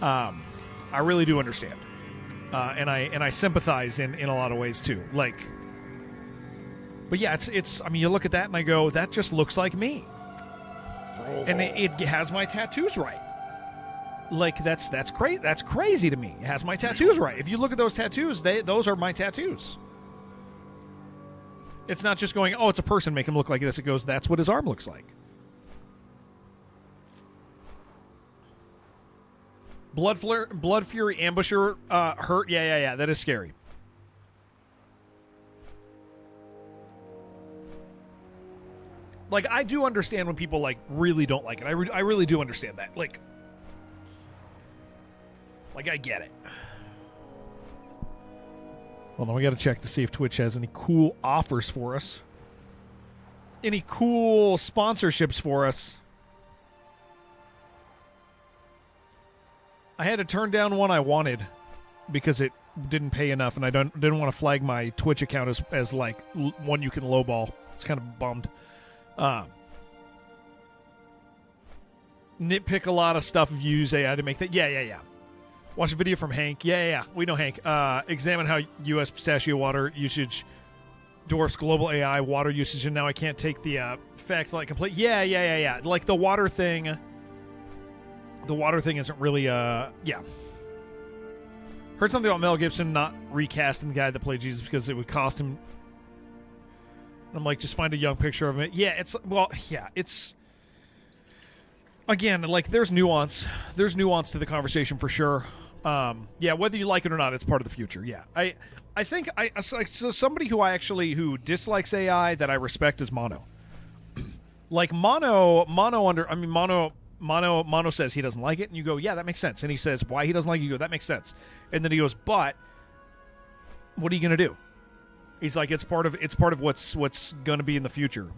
I really do understand. And I sympathize in a lot of ways too. Like But yeah, it's. I mean, you look at that and I go, that just looks like me. And it has my tattoos right. Like that's crazy. That's crazy to me. It has my tattoos right. If you look at those tattoos, those are my tattoos. It's not just going, oh, it's a person, make him look like this. It goes, that's what his arm looks like. Blood Fury Ambusher hurt. Yeah. That is scary. Like, I do understand when people, like, really don't like it. I really do understand that. Like, I get it. Well, then we got to check to see if Twitch has any cool offers for us. Any cool sponsorships for us. I had to turn down one I wanted because it didn't pay enough, and I didn't want to flag my Twitch account as like one you can lowball. It's kind of bummed. Nitpick a lot of stuff if you use AI to make that. Yeah. Watch a video from Hank. Yeah. We know Hank. Examine how U.S. pistachio water usage dwarfs global AI water usage, and now I can't take the fact like complete. Yeah. Like the water thing. The water thing isn't really. Yeah. Heard something about Mel Gibson not recasting the guy that played Jesus because it would cost him. I'm like, just find a young picture of him. Yeah, it's again, like there's nuance. There's nuance to the conversation for sure. Yeah, whether you like it or not, it's part of the future. Yeah, I think so somebody who dislikes AI that I respect is Mono. Like Mono says he doesn't like it, and you go, yeah, that makes sense. And he says why he doesn't like it, you go, that makes sense. And then he goes, but what are you gonna do? He's like, it's part of what's going to be in the future,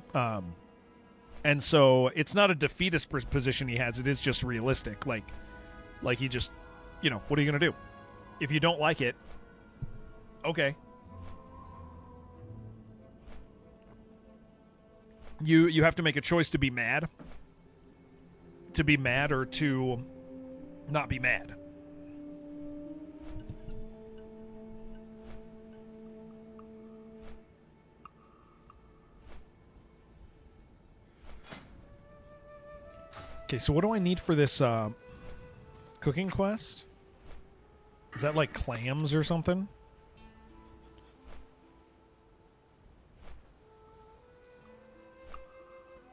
and so it's not a defeatist position he has. It is just realistic. Like he just, what are you going to do if you don't like it? Okay, you have to make a choice to be mad, or to not be mad. Okay, so what do I need for this cooking quest? Is that like clams or something?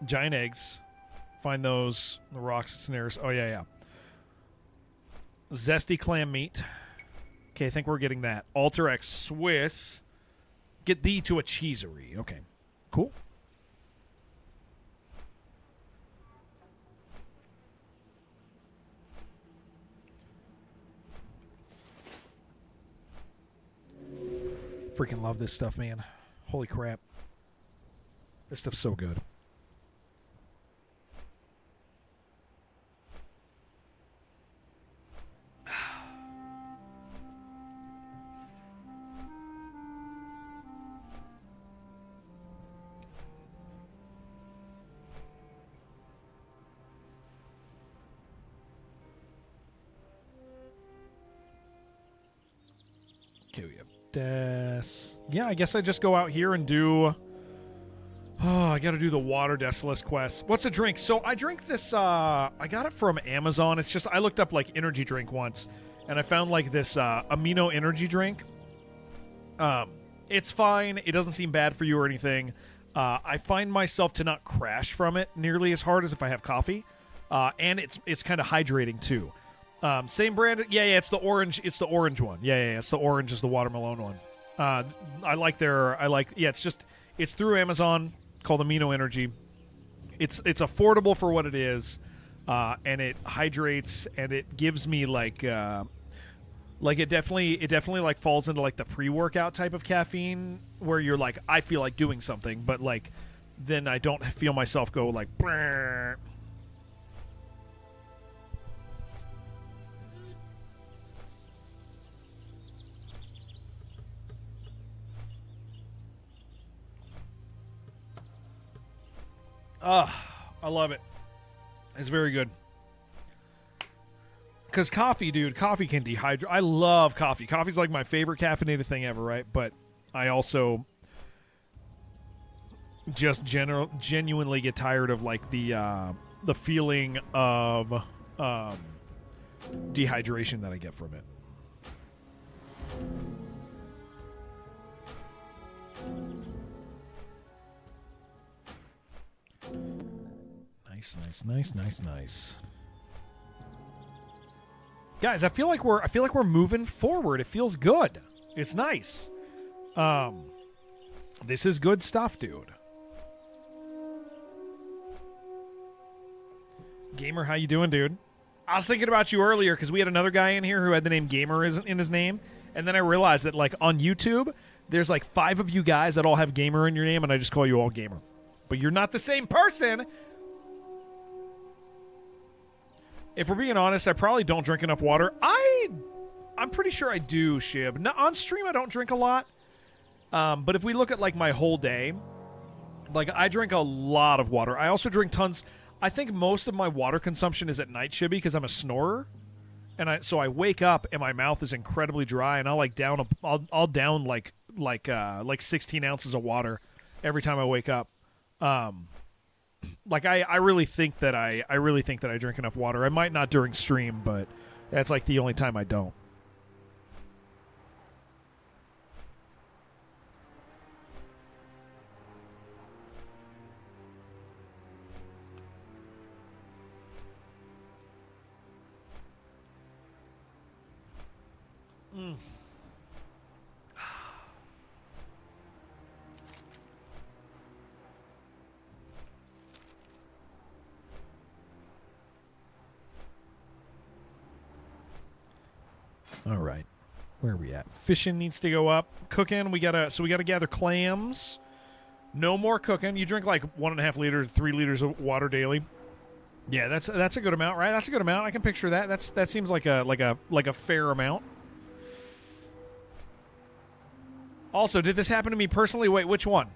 Giant eggs. Find those. The rocks and snares. Oh, yeah. Zesty clam meat. Okay, I think we're getting that. Alter X with... Get thee to a cheesery. Okay, cool. Freaking love this stuff, man. Holy crap. This stuff's so good. Okay, we have yeah, I guess I just go out here and do... Oh, I gotta do the Water Desolace quest. What's a drink? So I drink this, I got it from Amazon. It's just, I looked up, like, energy drink once, and I found, like, this amino energy drink. It's fine. It doesn't seem bad for you or anything. I find myself to not crash from it nearly as hard as if I have coffee. And it's kind of hydrating, too. Same brand. Yeah, it's the orange. It's the orange one. Yeah, it's the orange is the watermelon one. It's through Amazon, called Amino Energy. It's affordable for what it is, and it hydrates, and it gives me like it definitely like falls into like the pre-workout type of caffeine where you're like, I feel like doing something, but like then I don't feel myself go like brrr. I love it. It's very good. Because coffee can dehydrate. I love coffee. Coffee's like my favorite caffeinated thing ever, right? But I also... just genuinely get tired of like the feeling of dehydration that I get from it. Nice. Guys, I feel like we're moving forward. It feels good. It's nice. This is good stuff, dude. Gamer, how you doing, dude? I was thinking about you earlier because we had another guy in here who had the name Gamer in his name, and then I realized that like on YouTube, there's like 5 of you guys that all have Gamer in your name, and I just call you all Gamer. But you're not the same person. If we're being honest, I probably don't drink enough water. I'm pretty sure I do, Shib. No, on stream, I don't drink a lot. But if we look at like my whole day, like I drink a lot of water. I also drink tons. I think most of my water consumption is at night, Shibby, because I'm a snorer, and so I wake up and my mouth is incredibly dry, and I'll down like 16 ounces of water every time I wake up. Like I really think that I drink enough water. I might not during stream, but that's like the only time I don't. All right, where are we at? Fishing needs to go up. Cooking, we gotta gather clams. No more cooking. You drink like 1.5 liters, 3 liters of water daily. Yeah, that's a good amount, right? That's a good amount. I can picture that. That seems like a fair amount. Also, did this happen to me personally? Wait, which one?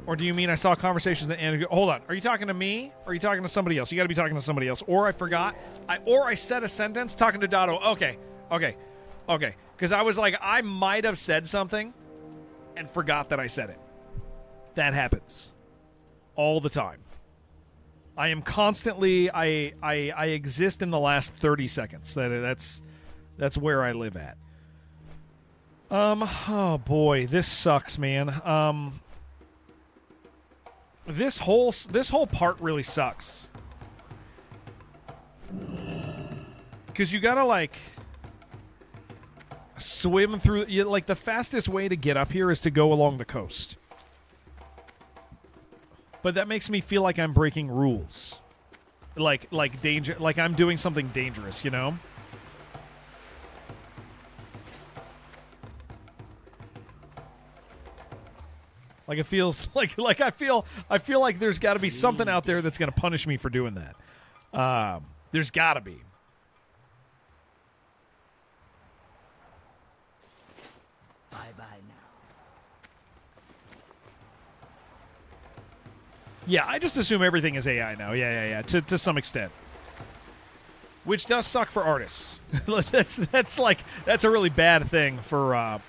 Or do you mean I saw conversations that ended? Hold on. Are you talking to me? Or are you talking to somebody else? You got to be talking to somebody else. Or I forgot. I said a sentence talking to Dotto. Okay. Because I was like, I might have said something and forgot that I said it. That happens all the time. I am constantly. I exist in the last 30 seconds. That's where I live at. Oh boy, this sucks, man. This whole part really sucks. Because you gotta, like, swim through... Like, the fastest way to get up here is to go along the coast. But that makes me feel like I'm breaking rules. Like danger... Like I'm doing something dangerous, you know? Like it feels like I feel like there's got to be something out there that's going to punish me for doing that. There's got to be. Bye now. Yeah, I just assume everything is AI now. Yeah. To some extent, which does suck for artists. that's a really bad thing for.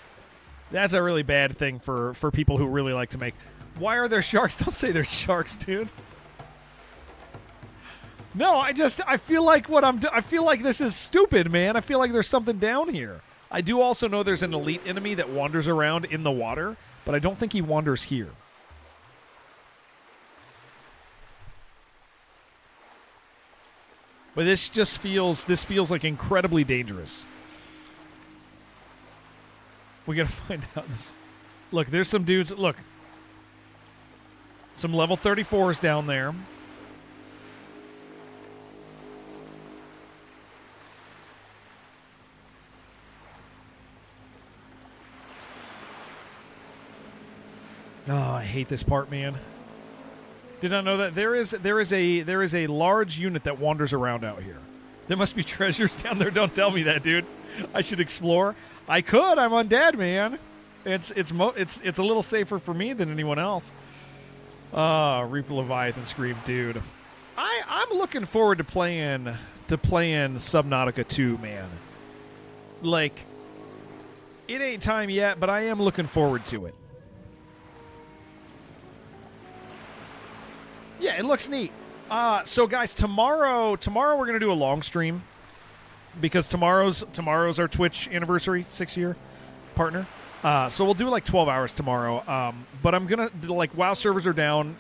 That's a really bad thing for people who really like to make. Why are there sharks? Don't say there's sharks, dude. No, I feel like I feel like this is stupid, man. I feel like there's something down here. I do also know there's an elite enemy that wanders around in the water, but I don't think he wanders here. But this feels like incredibly dangerous. We gotta find out this. Look, there's some dudes. Look. Some level 34s down there. Oh, I hate this part, man. Did not know that there is a large unit that wanders around out here. There must be treasures down there. Don't tell me that, dude. I should explore. I could. I'm undead, man. It's a little safer for me than anyone else. Reaper Leviathan Scream, dude. I'm looking forward to playing Subnautica 2, man. Like, it ain't time yet, but I am looking forward to it. Yeah, it looks neat. So guys, tomorrow we're gonna do a long stream because tomorrow's our Twitch anniversary, 6-year partner. So we'll do like 12 hours tomorrow. But I'm gonna while servers are down,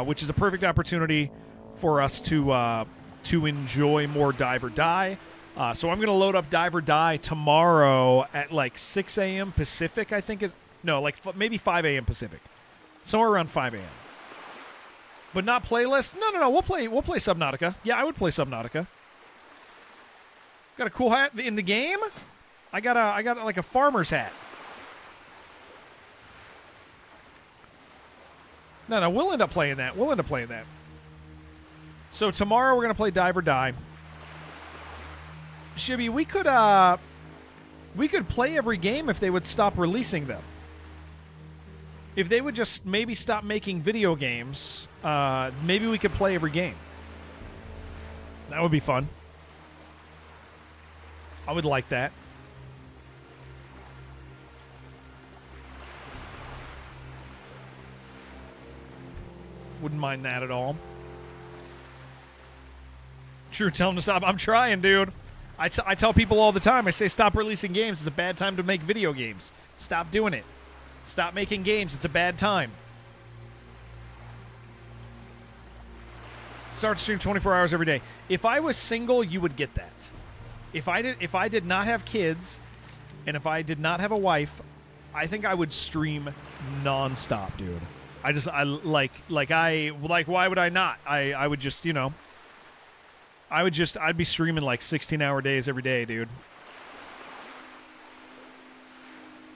which is a perfect opportunity for us to enjoy more Dive or Die. So I'm gonna load up Dive or Die tomorrow at like 6 a.m. Pacific. I think maybe 5 a.m. Pacific, somewhere around 5 a.m. But not playlist. No. We'll play Subnautica. Yeah, I would play Subnautica. Got a cool hat in the game. I got like a farmer's hat. No, we'll end up playing that. So tomorrow we're gonna play Dive or Die. Shibby, we could play every game if they would stop releasing them. If they would just maybe stop making video games, maybe we could play every game. That would be fun. I would like that. Wouldn't mind that at all. True, tell them to stop. I'm trying, dude. I tell people all the time, I say stop releasing games. It's a bad time to make video games. Stop doing it. Stop making games. It's a bad time. Start to stream 24 hours every day. If I was single, you would get that. If I did not have kids, and if I did not have a wife, I think I would stream nonstop, dude. Why would I not? I would just, I'd be streaming like 16-hour days every day, dude.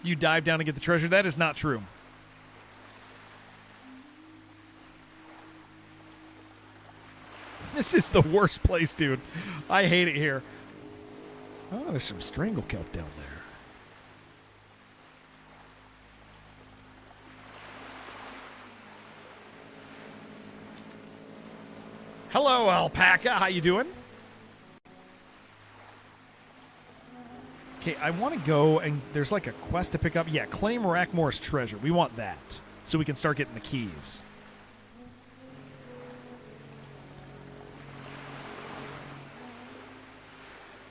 You dive down to get the treasure. That is not true. This is the worst place, dude. I hate it here. Oh, there's some strangle kelp down there. Hello, alpaca. How you doing? Okay, I want to go, and there's like a quest to pick up. Yeah, claim Rackmore's treasure. We want that, so we can start getting the keys.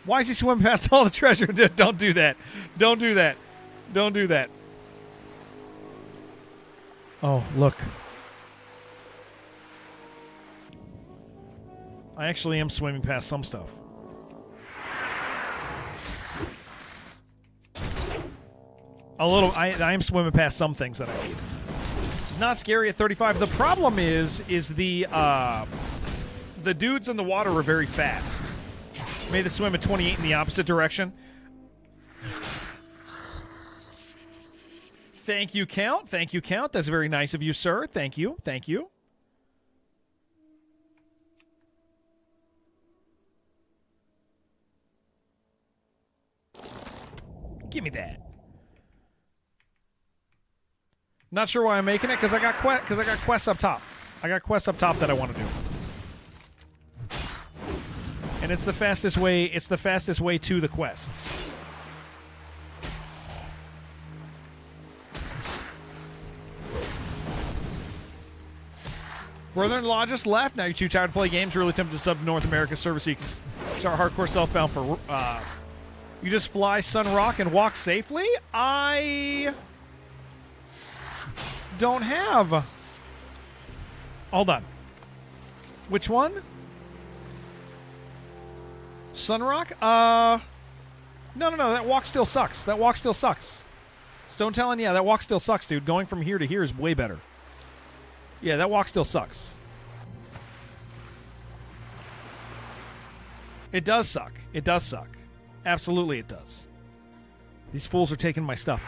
Why is he swimming past all the treasure? Don't do that. Don't do that. Don't do that. Oh, look. I actually am swimming past some stuff. A little. I am swimming past some things that I need. It's not scary at 35. The problem is the dudes in the water are very fast. Made the swim at 28 in the opposite direction. Thank you, Count. Thank you, Count. That's very nice of you, sir. Thank you. Thank you. Give me that. Not sure why I'm making it, because I got quests up top. I got quests up top that I want to do. And it's the fastest way. It's the fastest way to the quests. Brother-in-law just left. Now you're too tired to play games. Really tempted to sub to North America service so you can start hardcore self-found for. You just fly Sun Rock and walk safely. I don't have. Hold on. Which one? Sunrock? No. That walk still sucks. Stone Talon, yeah, that walk still sucks, dude. Going from here to here is way better. Yeah, that walk still sucks. It does suck. Absolutely it does. These fools are taking my stuff.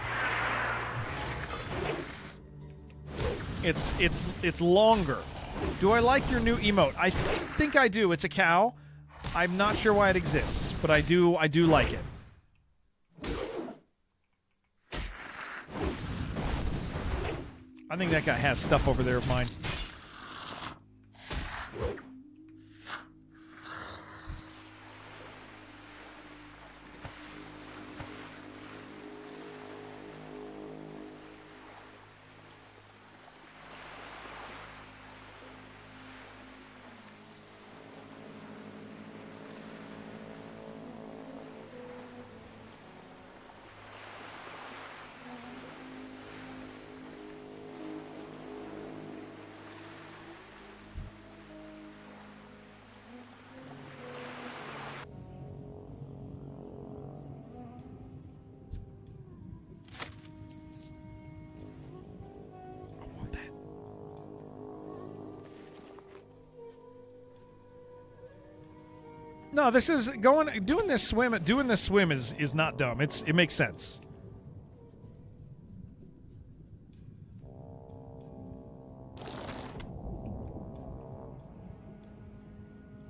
It's longer. Do I like your new emote? I think I do. It's a cow. I'm not sure why it exists, but I do like it. I think that guy has stuff over there of mine. No, this is doing this swim is not dumb. It makes sense.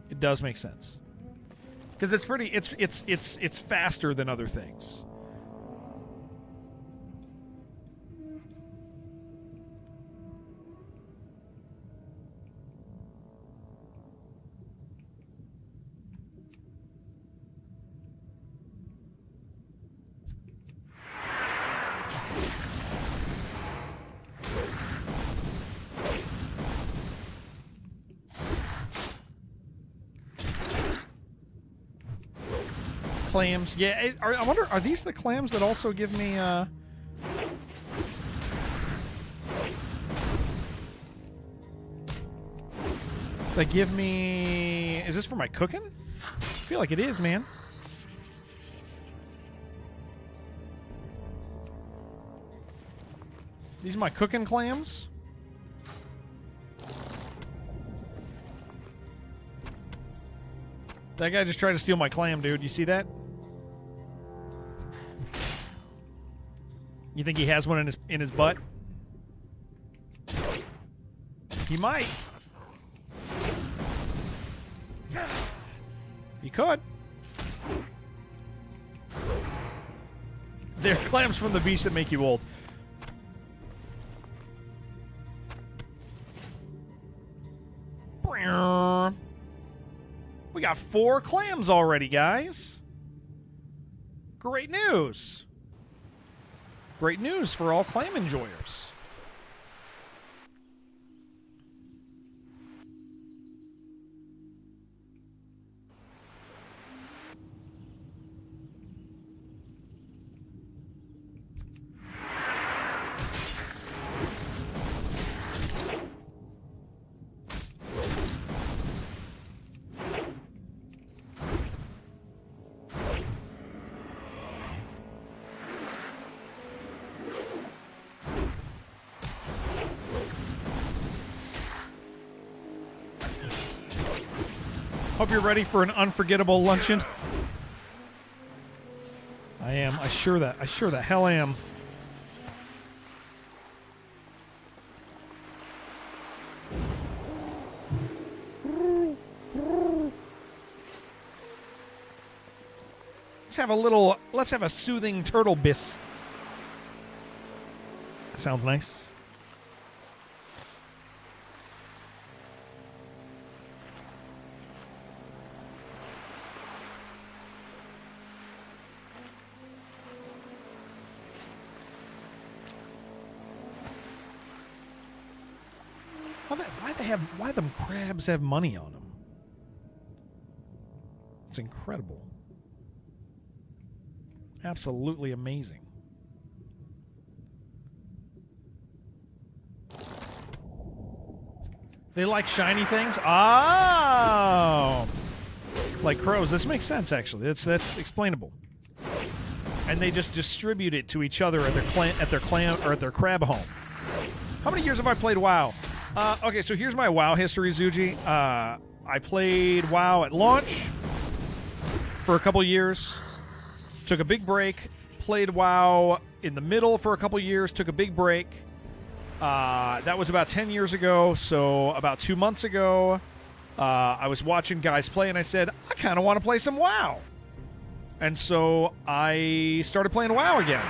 It does make sense. Because it's faster than other things. Clams, yeah. I wonder, are these the clams that also give me? They give me. Is this for my cooking? I feel like it is, man. These are my cooking clams. That guy just tried to steal my clam, dude. You see that? You think he has one in his butt? He might. He could. They're clams from the beach that make you old. We got 4 clams already, guys. Great news. Great news for all clam enjoyers. Hope you're ready for an unforgettable luncheon. I am. I sure the hell am. Let's have a soothing turtle bisque. That sounds nice. Why them crabs have money on them? It's incredible. Absolutely amazing. They like shiny things? Oh! Like crows. This makes sense, actually. That's explainable. And they just distribute it to each other at their crab home. How many years have I played WoW? Okay, so here's my WoW history, Zuji. I played WoW at launch for a couple years, took a big break, played WoW in the middle for a couple years, took a big break. That was about 10 years ago, so about 2 months ago, I was watching guys play, and I said, I kind of want to play some WoW. And so I started playing WoW again,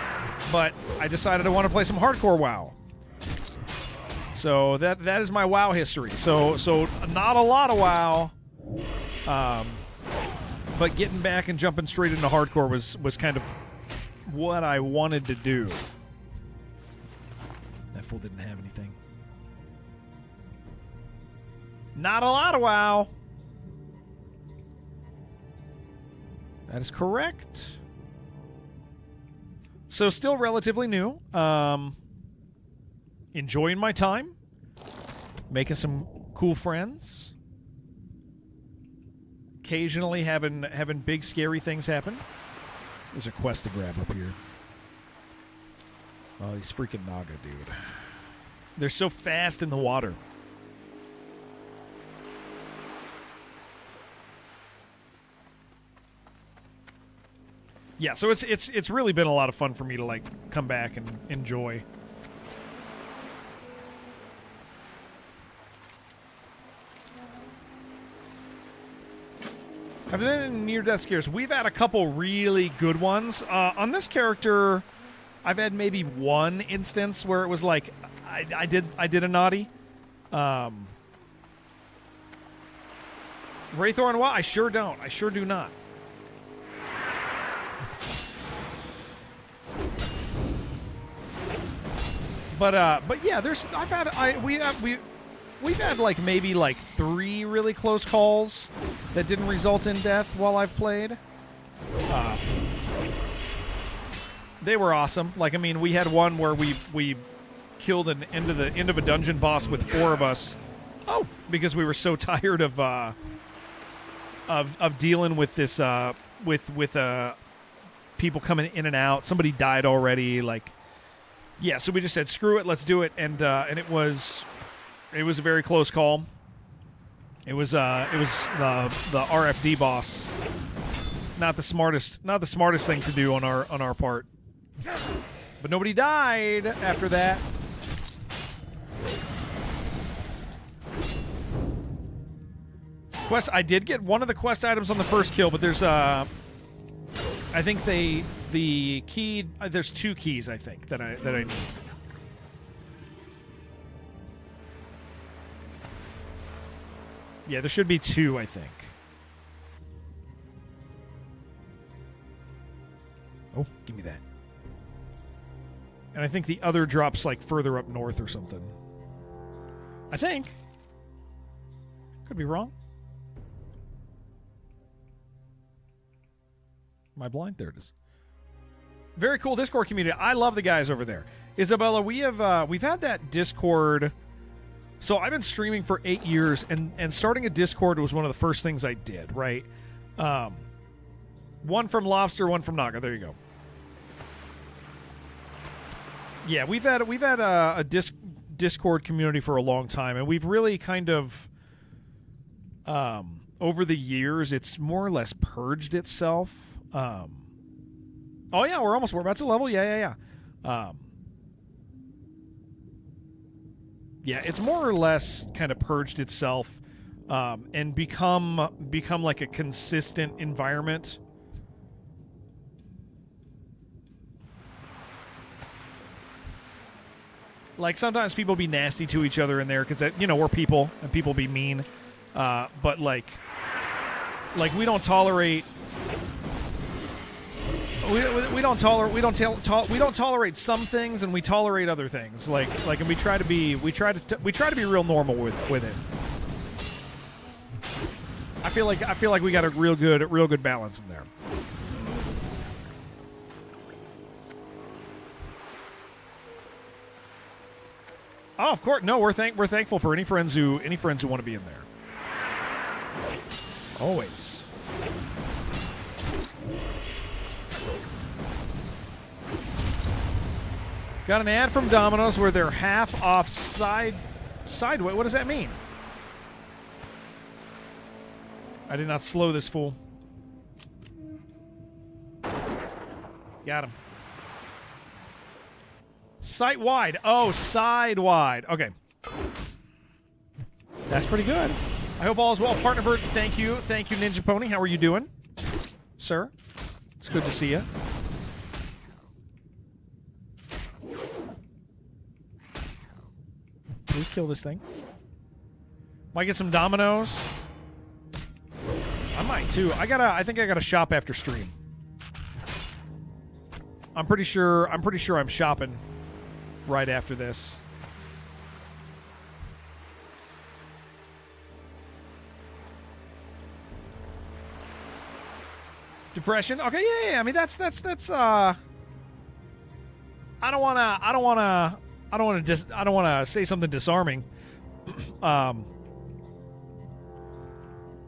but I decided I want to play some hardcore WoW. So that is my WoW history. So not a lot of WoW, but getting back and jumping straight into hardcore was kind of what I wanted to do. That fool didn't have anything. Not a lot of WoW. That is correct. So still relatively new. Enjoying my time, making some cool friends, occasionally having big scary things happen. There's a quest to grab up here. Oh, these freaking Naga, dude. They're so fast in the water. Yeah, so it's really been a lot of fun for me to like come back and enjoy. Have there been any near-death scares? We've had a couple really good ones. On this character, I've had maybe one instance where it was like I did a naughty. Wraithorn, well, I sure don't. I sure do not. But yeah, we've had like maybe like 3 really close calls that didn't result in death while I've played. They were awesome. Like, I mean, we had one where we killed an end of a dungeon boss with 4 of us. Oh, because we were so tired of dealing with this with people coming in and out. Somebody died already. Like, yeah. So we just said, screw it, let's do it. And it was a very close call. It was the RFD boss. Not the smartest thing to do on our part. But nobody died after that. Quest, I did get one of the quest items on the first kill, but there's I think the key, there's 2 keys I think that I need. Yeah, there should be 2, I think. Oh, give me that. And I think the other drops like further up north or something. I think. Could be wrong. Am I blind? There it is. Very cool Discord community. I love the guys over there. Isabella, we've had that Discord. So I've been streaming for 8 years, and starting a Discord was one of the first things I did, right? One from Lobster, one from Naga. There you go. Yeah, we've had a Discord community for a long time, and we've really kind of over the years, it's more or less purged itself. Oh yeah, we're about to level. Yeah. Yeah, it's more or less kind of purged itself and become like a consistent environment. Like, sometimes people be nasty to each other in there because, we're people and people be mean. But like we don't tolerate. We don't tolerate some things, and we tolerate other things. And we try to be real normal with it. I feel like we got a real good balance in there. Oh, of course. No, we're thankful for any friends who want to be in there. Always. Got an ad from Domino's where they're half off sideway. What does that mean? I did not slow this fool. Got him. Site wide. Oh, side wide. Okay. That's pretty good. I hope all is well. Partner Bird, thank you. Thank you, Ninja Pony. How are you doing, sir? It's good to see you. Please kill this thing. Might get some Dominoes. I might too. I think I gotta shop after stream. I'm pretty sure I'm shopping right after this. Depression. Okay, yeah. I mean, that's. I don't want to say something disarming.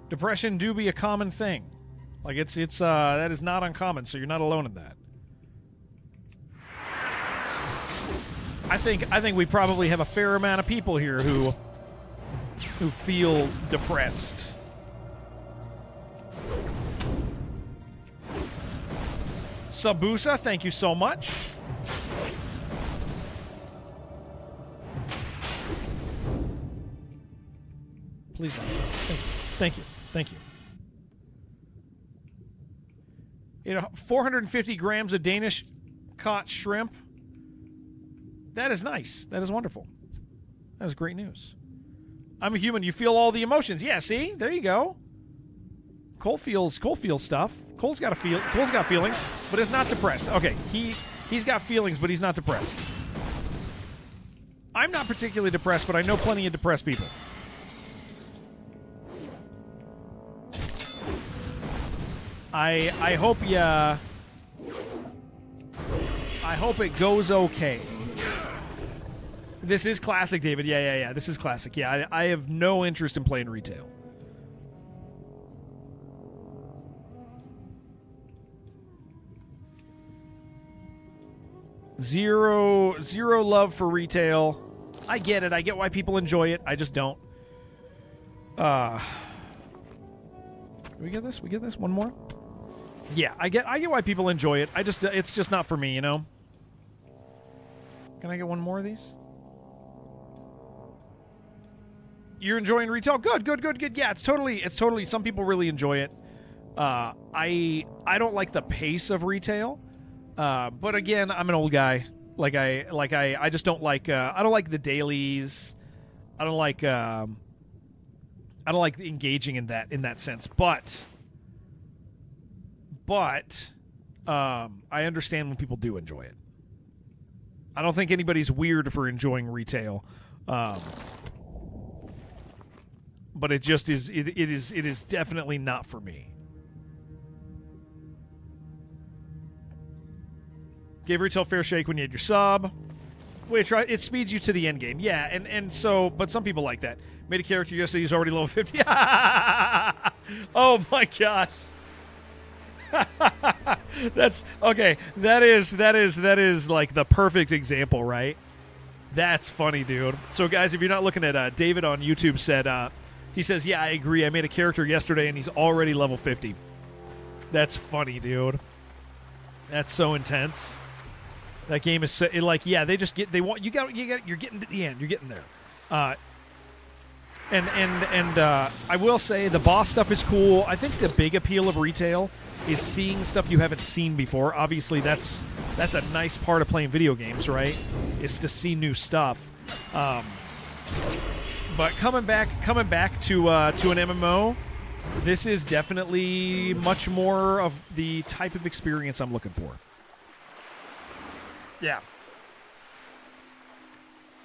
Depression do be a common thing. Like it's that is not uncommon, so you're not alone in that. I think we probably have a fair amount of people here who feel depressed. Sabusa, thank you so much. Please don't. Thank you. Thank you. You know, 450 grams of Danish caught shrimp. That is nice. That is wonderful. That is great news. I'm a human. You feel all the emotions. Yeah, see? There you go. Cole feels stuff. Cole's got feelings, but is not depressed. Okay, he's got feelings, but he's not depressed. I'm not particularly depressed, but I know plenty of depressed people. I hope I hope it goes okay. This is classic, David. Yeah. This is classic. Yeah, I have no interest in playing retail. Zero love for retail. I get it. I get why people enjoy it. I just don't. We get this? We get this? One more? Yeah, I get why people enjoy it. It's just not for me, you know? Can I get one more of these? You're enjoying retail? Good. Yeah, it's totally some people really enjoy it. I don't like the pace of retail. But again, I'm an old guy. I just don't like I don't like the dailies. I don't like engaging in that sense. But I understand when people do enjoy it. I don't think anybody's weird for enjoying retail. But it just is it is definitely not for me. Gave retail fair shake when you had your sub. Wait, it speeds you to the end game. Yeah, and so, but some people like that. Made a character yesterday, he's already level 50. Oh my gosh. That's okay. That is like the perfect example, right? That's funny, dude. So guys, if you're not looking at David on YouTube said he says, "Yeah, I agree. I made a character yesterday and he's already level 50." That's funny, dude. That's so intense. That game is so, yeah, you're getting to the end. You're getting there. And I will say the boss stuff is cool. I think the big appeal of retail is seeing stuff you haven't seen before. Obviously, that's a nice part of playing video games, right? Is to see new stuff. But coming back to an MMO, this is definitely much more of the type of experience I'm looking for. Yeah.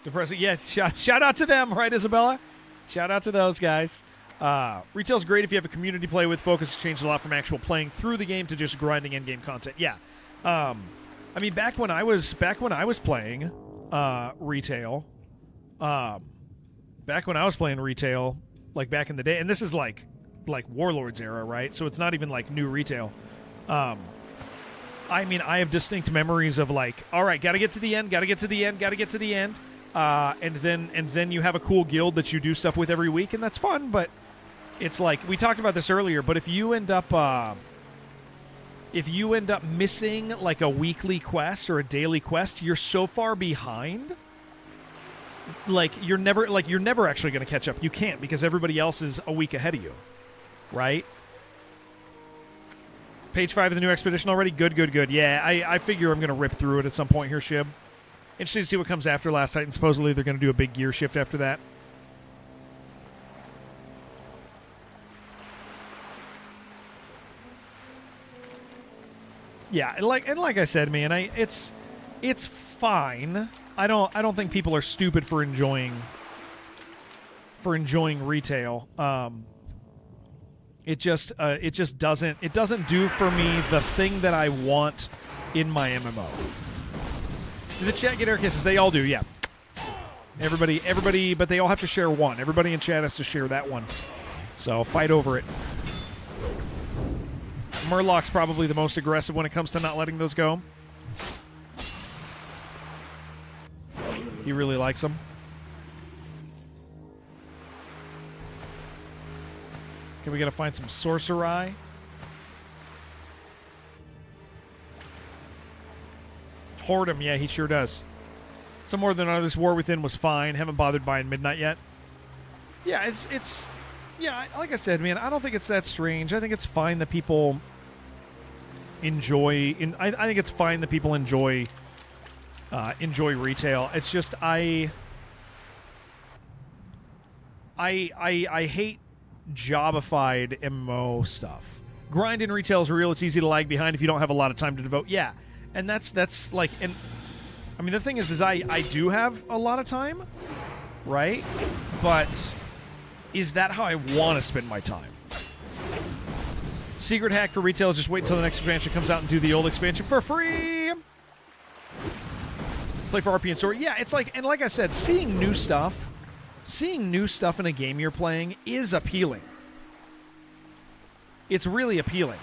Depressing. Yeah, shout out to them, right, Isabella? Shout out to those guys. Retail's great if you have a community to play with. Focus has changed a lot from actual playing through the game to just grinding end game content. Yeah. I mean, back when I was playing retail, like back in the day, and this is like Warlords era, right? So it's not even like new retail. I mean, I have distinct memories of like, all right, gotta get to the end, and then you have a cool guild that you do stuff with every week, and that's fun. But it's like we talked about this earlier. But if you end up missing like a weekly quest or a daily quest, you're so far behind. Like you're never actually going to catch up. You can't because everybody else is a week ahead of you, right? Page 5 of the new expedition already? Good. Yeah, I figure I'm going to rip through it at some point here, Shib. Interesting to see what comes after Last Titan. Supposedly they're going to do a big gear shift after that. Yeah, and like I said, man, it's fine. I don't think people are stupid for enjoying retail. It just doesn't do for me the thing that I want in my MMO. Did the chat get air kisses? They all do, yeah. Everybody, but they all have to share one. Everybody in chat has to share that one. So fight over it. Murloc's probably the most aggressive when it comes to not letting those go. He really likes them. Okay, we gotta find some sorcery. Whoredom, yeah, he sure does. Some more than others. War Within was fine. Haven't bothered buying Midnight yet. Yeah, it's yeah, like I said, man, I don't think it's that strange. I think it's fine that people enjoy. I think it's fine that people enjoy retail. It's just I hate jobified MMO stuff. Grind in retail is real. It's easy to lag behind if you don't have a lot of time to devote. Yeah, and that's like, and I mean the thing is I do have a lot of time, right? But is that how I want to spend my time? Secret hack for retail is just wait until the next expansion comes out and do the old expansion for free. Play for RP and story. Yeah, it's like, and like I said, seeing new stuff in a game you're playing is appealing. It's really appealing.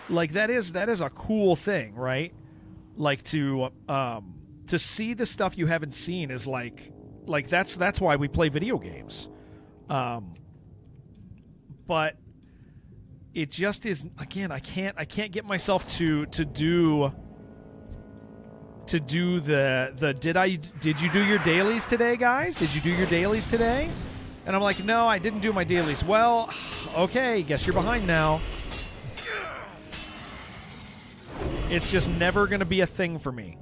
Like that is a cool thing, right? Like to see the stuff you haven't seen is like that's why we play video games. But it just is, again, I can't get myself to do the did you do your dailies today, guys? Did you do your dailies today? And I'm like, no, I didn't do my dailies. Well, okay, guess you're behind now. It's just never going to be a thing for me.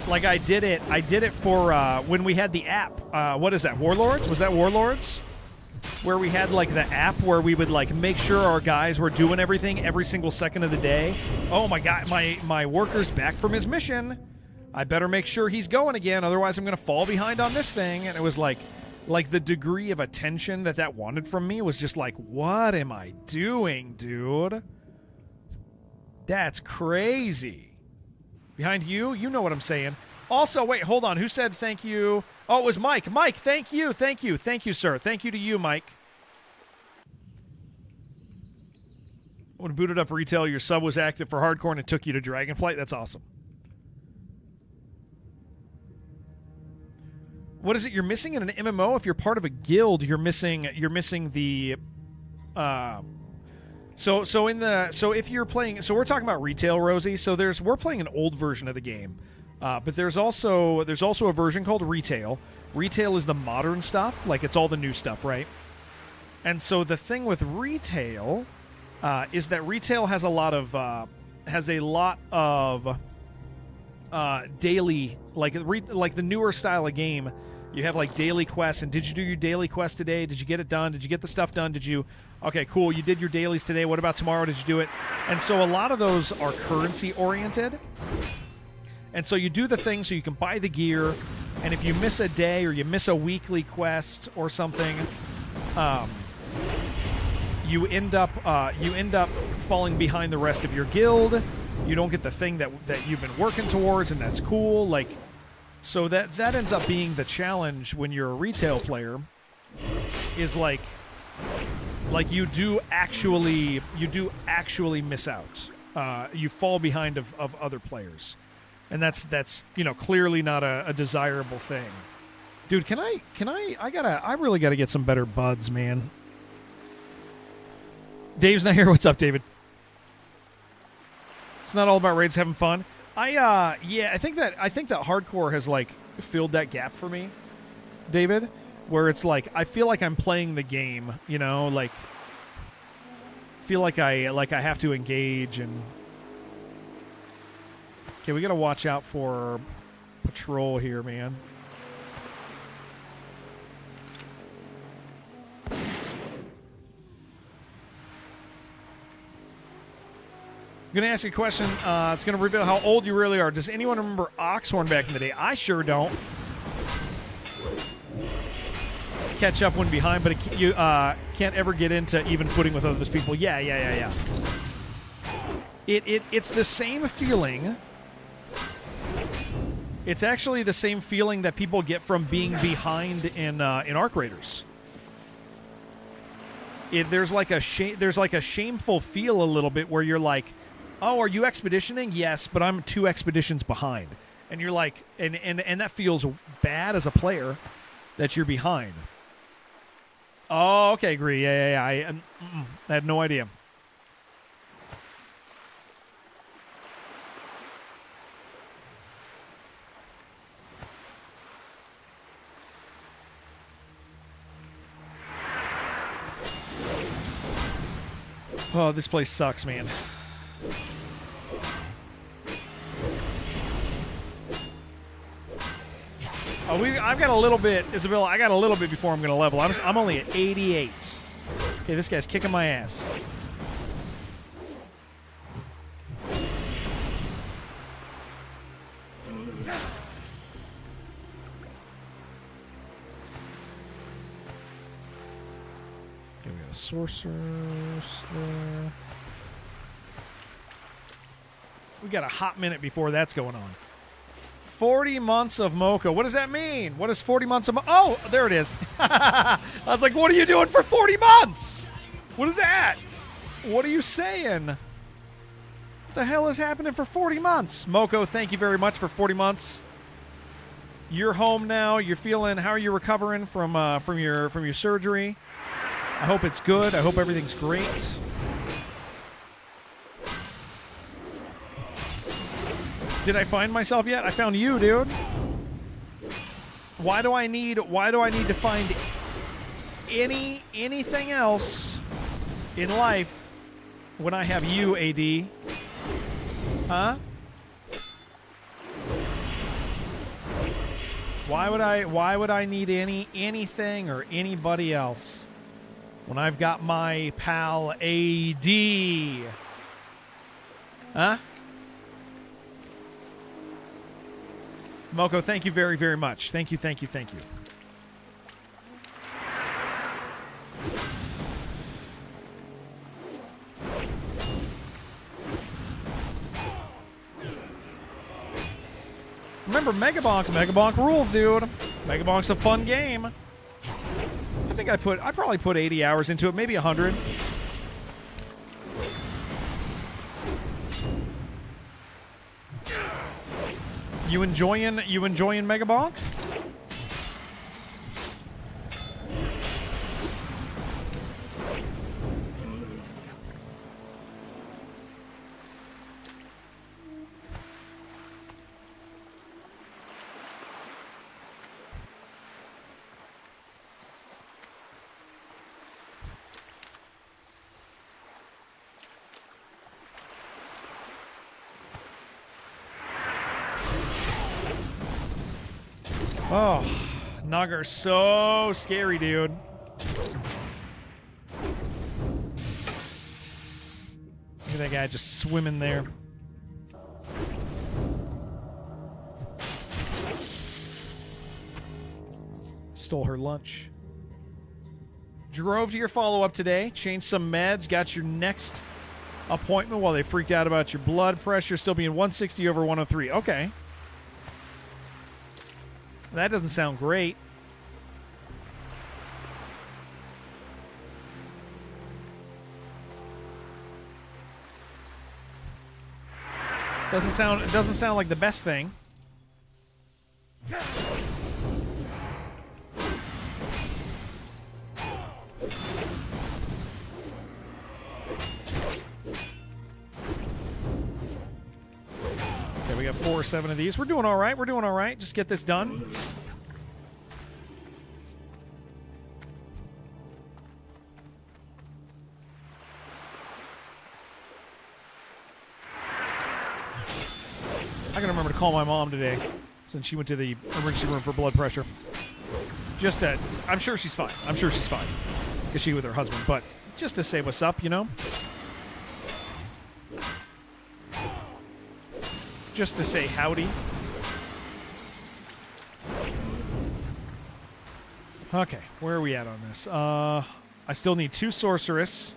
Like I did it for when we had the app. What is that, Warlords? Was that Warlords? Where we had like the app where we would like make sure our guys were doing everything every single second of the day. Oh my god, my worker's back from his mission. I better make sure he's going again, otherwise I'm gonna fall behind on this thing. And it was like the degree of attention that wanted from me was just like, what am I doing, dude? That's crazy. Behind you? You know what I'm saying. Also, wait, hold on. Who said thank you? Oh, it was Mike. Mike, thank you. Thank you. Thank you, sir. Thank you to you, Mike. When booted up retail, your sub was active for hardcore and it took you to Dragonflight. That's awesome. What is it you're missing in an MMO? If you're part of a guild, you're missing the So if you're playing, so we're talking about retail, Rosie. So we're playing an old version of the game, but there's also a version called retail. Retail is the modern stuff, like it's all the new stuff, right? And so the thing with retail is that retail has a lot of daily, like the newer style of game. You have like daily quests, and did you do your daily quest today? Did you get it done? Did you get the stuff done? Okay, cool, you did your dailies today. What about tomorrow? Did you do it? And so a lot of those are currency oriented. And so you do the thing so you can buy the gear, and if you miss a day or you miss a weekly quest or something, you end up falling behind the rest of your guild. You don't get the thing that you've been working towards, and that's cool. Like, so that ends up being the challenge when you're a retail player, is like you do actually miss out. You fall behind of other players, and that's clearly not a desirable thing. Dude, I really gotta get some better buds, man. Dave's not here. What's up, David? It's not all about raids, having fun. I think that hardcore has like filled that gap for me, David, where it's like I feel like I'm playing the game, like feel like I have to engage. And okay, we got to watch out for patrol here, man. I'm going to ask you a question. It's going to reveal how old you really are. Does anyone remember Oxhorn back in the day? I sure don't. Catch up when behind, but you can't ever get into even footing with other people. Yeah. It's the same feeling. It's actually the same feeling that people get from being behind in Arc Raiders. There's like a shameful feel a little bit where you're like, oh, are you expeditioning? Yes, but I'm 2 expeditions behind. And you're like, and that feels bad as a player that you're behind. Oh, okay, agree. Yeah. I had no idea. Oh, this place sucks, man. Oh, I've got a little bit, Isabella. I got a little bit before I'm going to level. I'm only at 88. Okay, this guy's kicking my ass. Okay, we got a sorcerer there. We got a hot minute before that's going on. 40 months of Mocha. What does that mean? What is 40 months of Oh, there it is. I was like, what are you doing for 40 months? What is that? What are you saying? What the hell is happening for 40 months? Moko, thank you very much for 40 months. You're home now. You're feeling, how are you recovering from your surgery? I hope it's good. I hope everything's great. Did I find myself yet? I found you, dude. Why do I need to find anything else in life when I have you, AD? Huh? Why would I need anything or anybody else when I've got my pal AD? Huh? Moko, thank you very, very much. Thank you. Remember Megabonk. Megabonk rules, dude. Megabonk's a fun game. I probably put 80 hours into it, maybe 100. You enjoying Megabonk? Oh, Nagar's so scary, dude. Look at that guy just swimming there. Stole her lunch. Drove to your follow-up today. Changed some meds. Got your next appointment while they freaked out about your blood pressure still being 160 over 103. Okay. That doesn't sound great. It doesn't sound like the best thing. We got 4 or 7 of these. We're doing all right. Just get this done. I gotta remember to call my mom today since she went to the emergency room for blood pressure. I'm sure she's fine. Because she's with her husband. But just to say what's up, you know? Just to say howdy. Okay, where are we at on this? I still need 2 sorceress.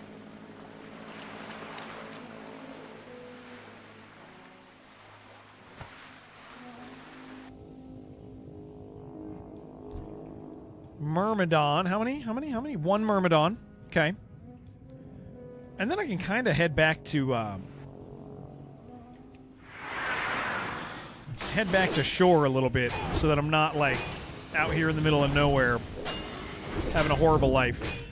Myrmidon. How many? 1 Myrmidon. Okay. And then I can kind of head back to... head back to shore a little bit so that I'm not, like, out here in the middle of nowhere having a horrible life.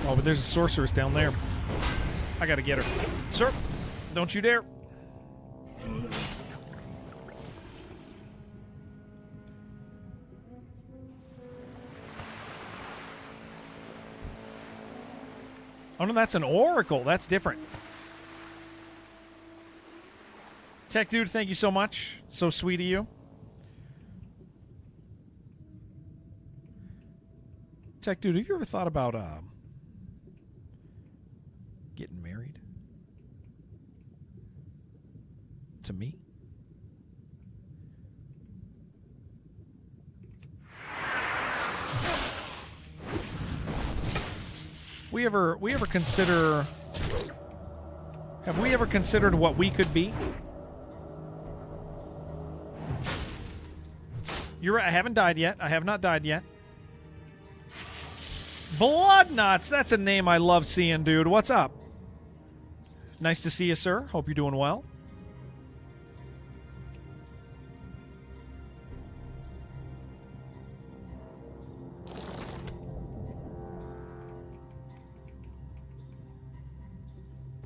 Oh, but there's a sorceress down there. I gotta get her. Sir, don't you dare. Oh, no, that's an oracle. That's different. Tech Dude, thank you so much. So sweet of you. Tech Dude, have you ever thought about getting married? To me? We ever consider... Have we ever considered what we could be? You're right, I haven't died yet. I have not died yet. Bloodnuts! That's a name I love seeing, dude. What's up? Nice to see you, sir. Hope you're doing well.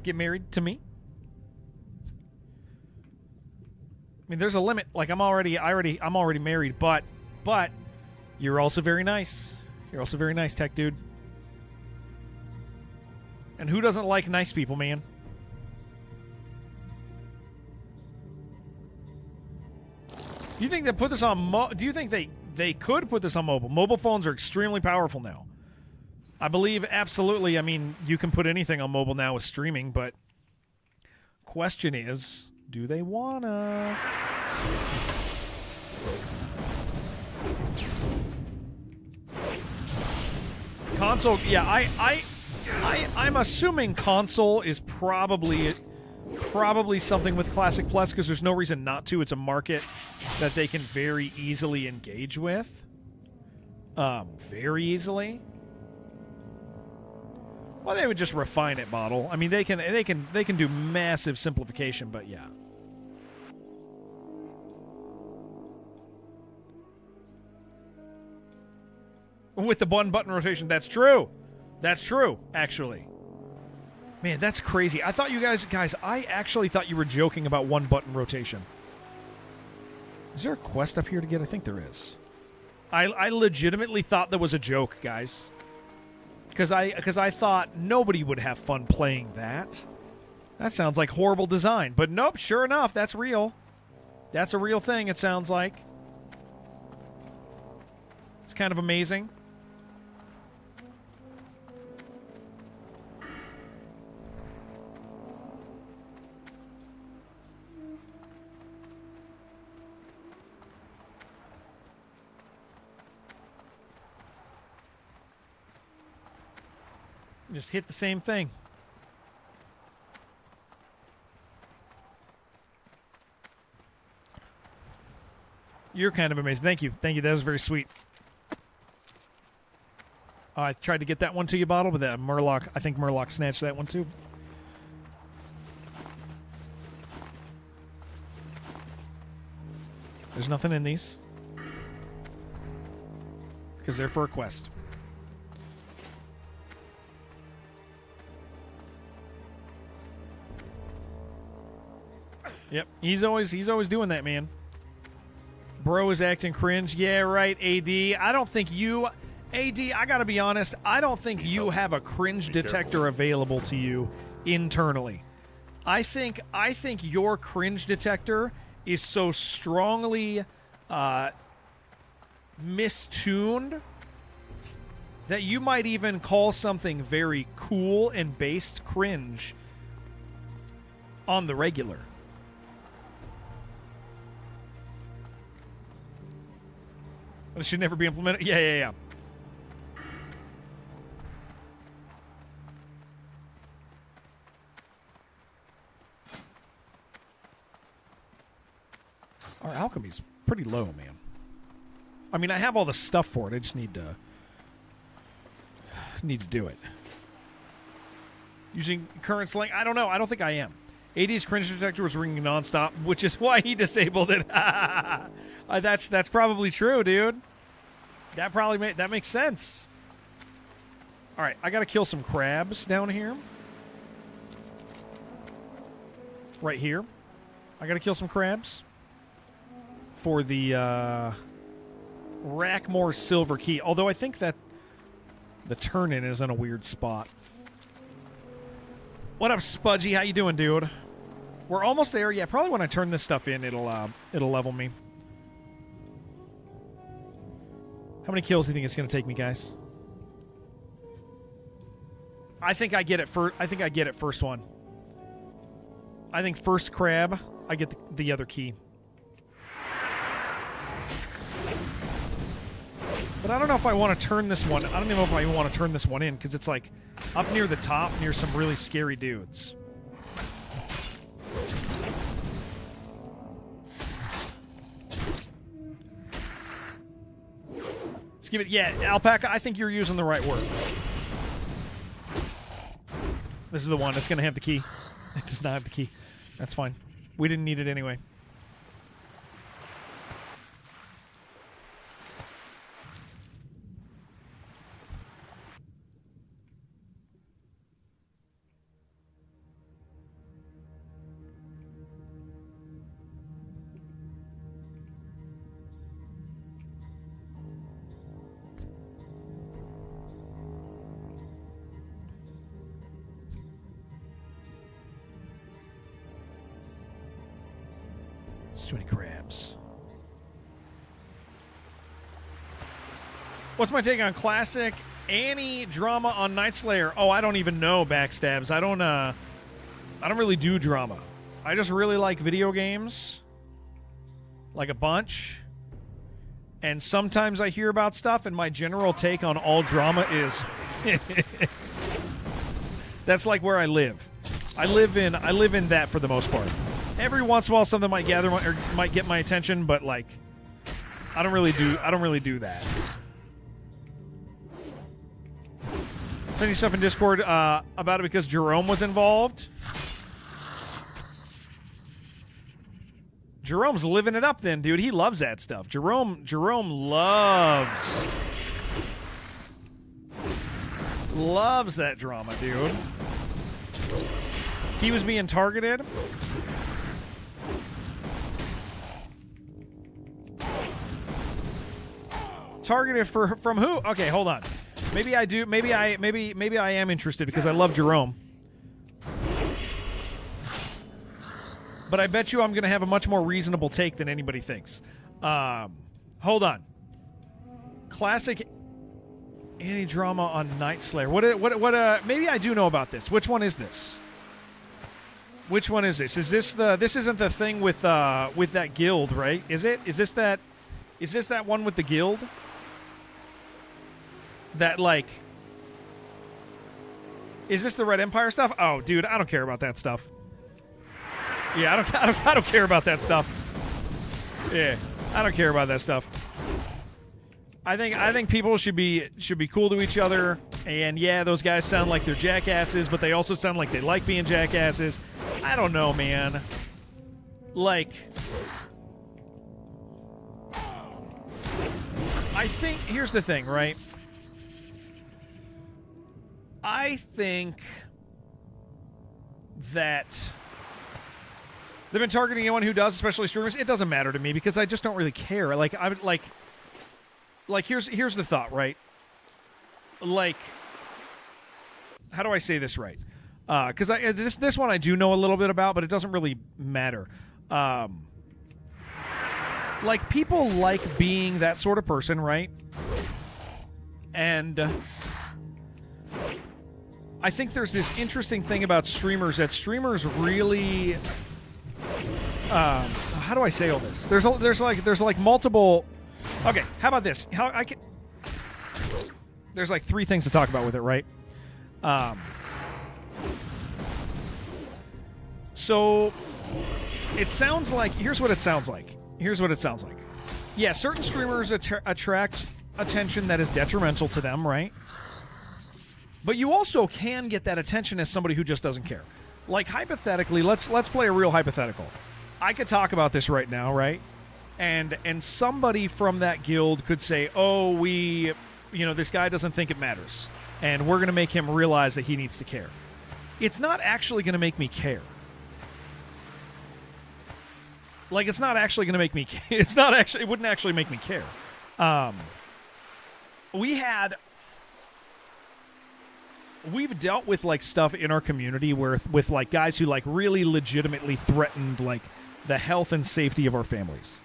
Get married to me? I mean, there's a limit. Like, I'm already married, but you're also very nice. You're also very nice, Tech Dude. And who doesn't like nice people, man? Do you think they put this on do you think they could put this on mobile? Mobile phones are extremely powerful now. I believe absolutely. I mean, you can put anything on mobile now with streaming, but question is, do they wanna? Console, yeah, I'm assuming console is probably something with Classic Plus because there's no reason not to. It's a market that they can very easily engage with. Very easily. Well, they would just refine it, Bottle. I mean, they can do massive simplification, but yeah. With the one-button rotation, that's true. That's true, actually. Man, that's crazy. I thought you guys, I actually thought you were joking about one-button rotation. Is there a quest up here to get? I think there is. I legitimately thought there was a joke, guys. Because I thought nobody would have fun playing that. That sounds like horrible design. But nope, sure enough, that's real. That's a real thing, it sounds like. It's kind of amazing. Just hit the same thing. You're kind of amazing. Thank you. Thank you. That was very sweet. I tried to get that one to you, Bottle, but that Murloc, I think Murloc snatched that one too. There's nothing in these. Because they're for a quest. Yep, he's always doing that, man. Bro is acting cringe. Yeah, right, AD. I don't think you... AD, I gotta be honest, I don't think you have a cringe detector available to you internally. I think your cringe detector is so strongly mistuned that you might even call something very cool and based cringe on the regular. But it should never be implemented. Yeah. Our alchemy's pretty low, man. I mean, I have all the stuff for it. I just need to do it. using current slang. I don't know. I don't think I am. AD's cringe detector was ringing nonstop, which is why he disabled it. That's probably true, dude. That makes sense. All right, I got to kill some crabs down here. Right here. I got to kill some crabs for the Rackmore Silver Key. Although I think that the turn-in is in a weird spot. What up, Spudgy? How you doing, dude? We're almost there. Yeah, probably when I turn this stuff in, it'll level me. How many kills do you think it's going to take me, guys? I think I get it first one. I think first crab, I get the other key. But I don't know if I want to turn this one. I don't even know if I want to turn this one in because it's like up near the top, near some really scary dudes. Let's give it. Yeah, Alpaca, I think you're using the right words. This is the one that's going to have the key. It does not have the key. That's fine. We didn't need it anyway. Too many crabs. What's my take on classic Annie drama on Night Slayer? Oh, I don't even know, Backstabs. I don't really do drama. I just really like video games, like a bunch. And sometimes I hear about stuff, and my general take on all drama is that's like where I live. I live in that for the most part. Every once in a while, something might might get my attention, but like, I don't really do that. Sending stuff in Discord about it because Jerome was involved. Jerome's living it up, then, dude. He loves that stuff. Jerome loves that drama, dude. He was being targeted. Targeted from who? Okay, hold on. Maybe I do. Maybe I am interested because I love Jerome. But I bet you I'm going to have a much more reasonable take than anybody thinks. Hold on. Classic anti-drama on Night Slayer. Maybe I do know about this. Which one is this? Which one is this? Is this this isn't the thing with that guild, right? Is it? Is this that one with the guild? That, like, is this the Red Empire stuff? Oh, dude, I don't care about that stuff. Yeah, I don't care about that stuff. Yeah, I don't care about that stuff. I think people should be cool to each other. And yeah, those guys sound like they're jackasses, but they also sound like they like being jackasses. I don't know, man. Like, I think here's the thing, right? I think that they've been targeting anyone who does, especially streamers. It doesn't matter to me because I just don't really care. Like, I'm like here's the thought, right? Like, how do I say this right? Because this one I do know a little bit about, but it doesn't really matter. Like, people like being that sort of person, right? And I think there's this interesting thing about streamers that streamers really. How do I say all this? There's like multiple. Okay, how about this? There's like three things to talk about with it, right? So it sounds like here's what it sounds like. Yeah, certain streamers attract attention that is detrimental to them, right? But you also can get that attention as somebody who just doesn't care. Like, hypothetically, let's play a real hypothetical. I could talk about this right now, right? And somebody from that guild could say, oh, this guy doesn't think it matters, and we're going to make him realize that he needs to care. It's not actually going to make me care. Like, it's not actually going to make me it wouldn't actually make me care. We've dealt with, like, stuff in our community with like, guys who, like, really legitimately threatened, like, the health and safety of our families.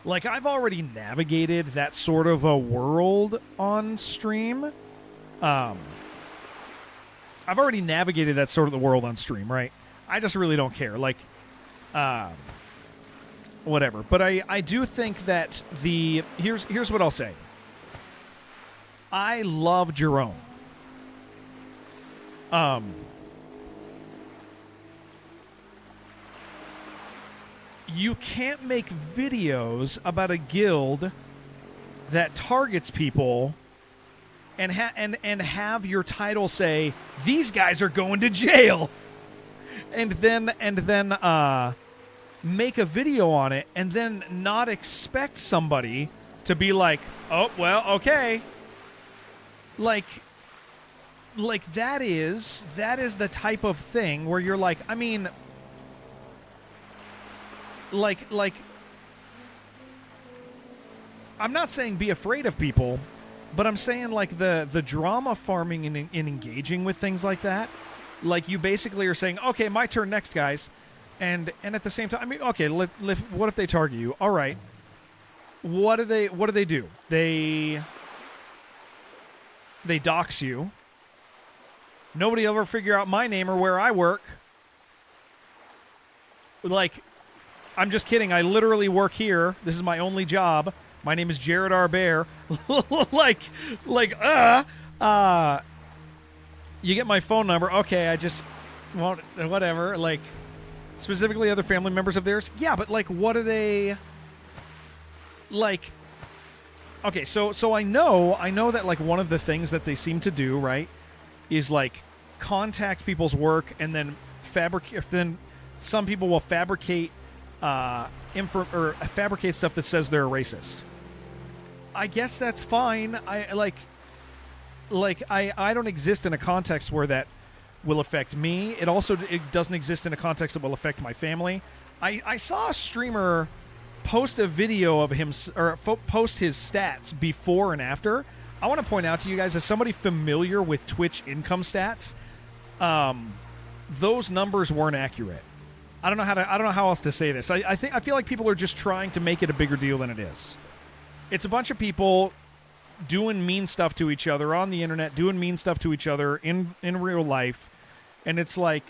Like, I've already navigated that sort of a world on stream. I've already navigated that sort of the world on stream, right? I just really don't care. Like, whatever. But I do think that here's what I'll say. I love Jerome. You can't make videos about a guild that targets people and have your title say, these guys are going to jail, and then make a video on it and then not expect somebody to be like, oh, well, okay. Like that is the type of thing where you're like, I mean, like I'm not saying be afraid of people, but I'm saying, like, the drama farming and in engaging with things like that, like, you basically are saying, okay, my turn next, guys, and at the same time, I mean, okay, what if they target you? All right, what do they do? They dox you. Nobody will ever figure out my name or where I work. Like, I'm just kidding. I literally work here. This is my only job. My name is Jared R. Bear. You get my phone number. Okay, I just won't, whatever. Like, specifically other family members of theirs. Yeah, but, like, what are they, like, okay, so I know that, like, one of the things that they seem to do, right, is, like, contact people's work and then then some people will fabricate fabricate stuff that says they're a racist. I guess that's fine. I don't exist in a context where that will affect me. It doesn't exist in a context that will affect my family. I saw a streamer post a video of him, or post his stats before and after. I want to point out to you guys, as somebody familiar with Twitch income stats, those numbers weren't accurate. I don't know how else to say this. I feel like people are just trying to make it a bigger deal than it is. It's a bunch of people doing mean stuff to each other on the internet, doing mean stuff to each other in real life, and it's like,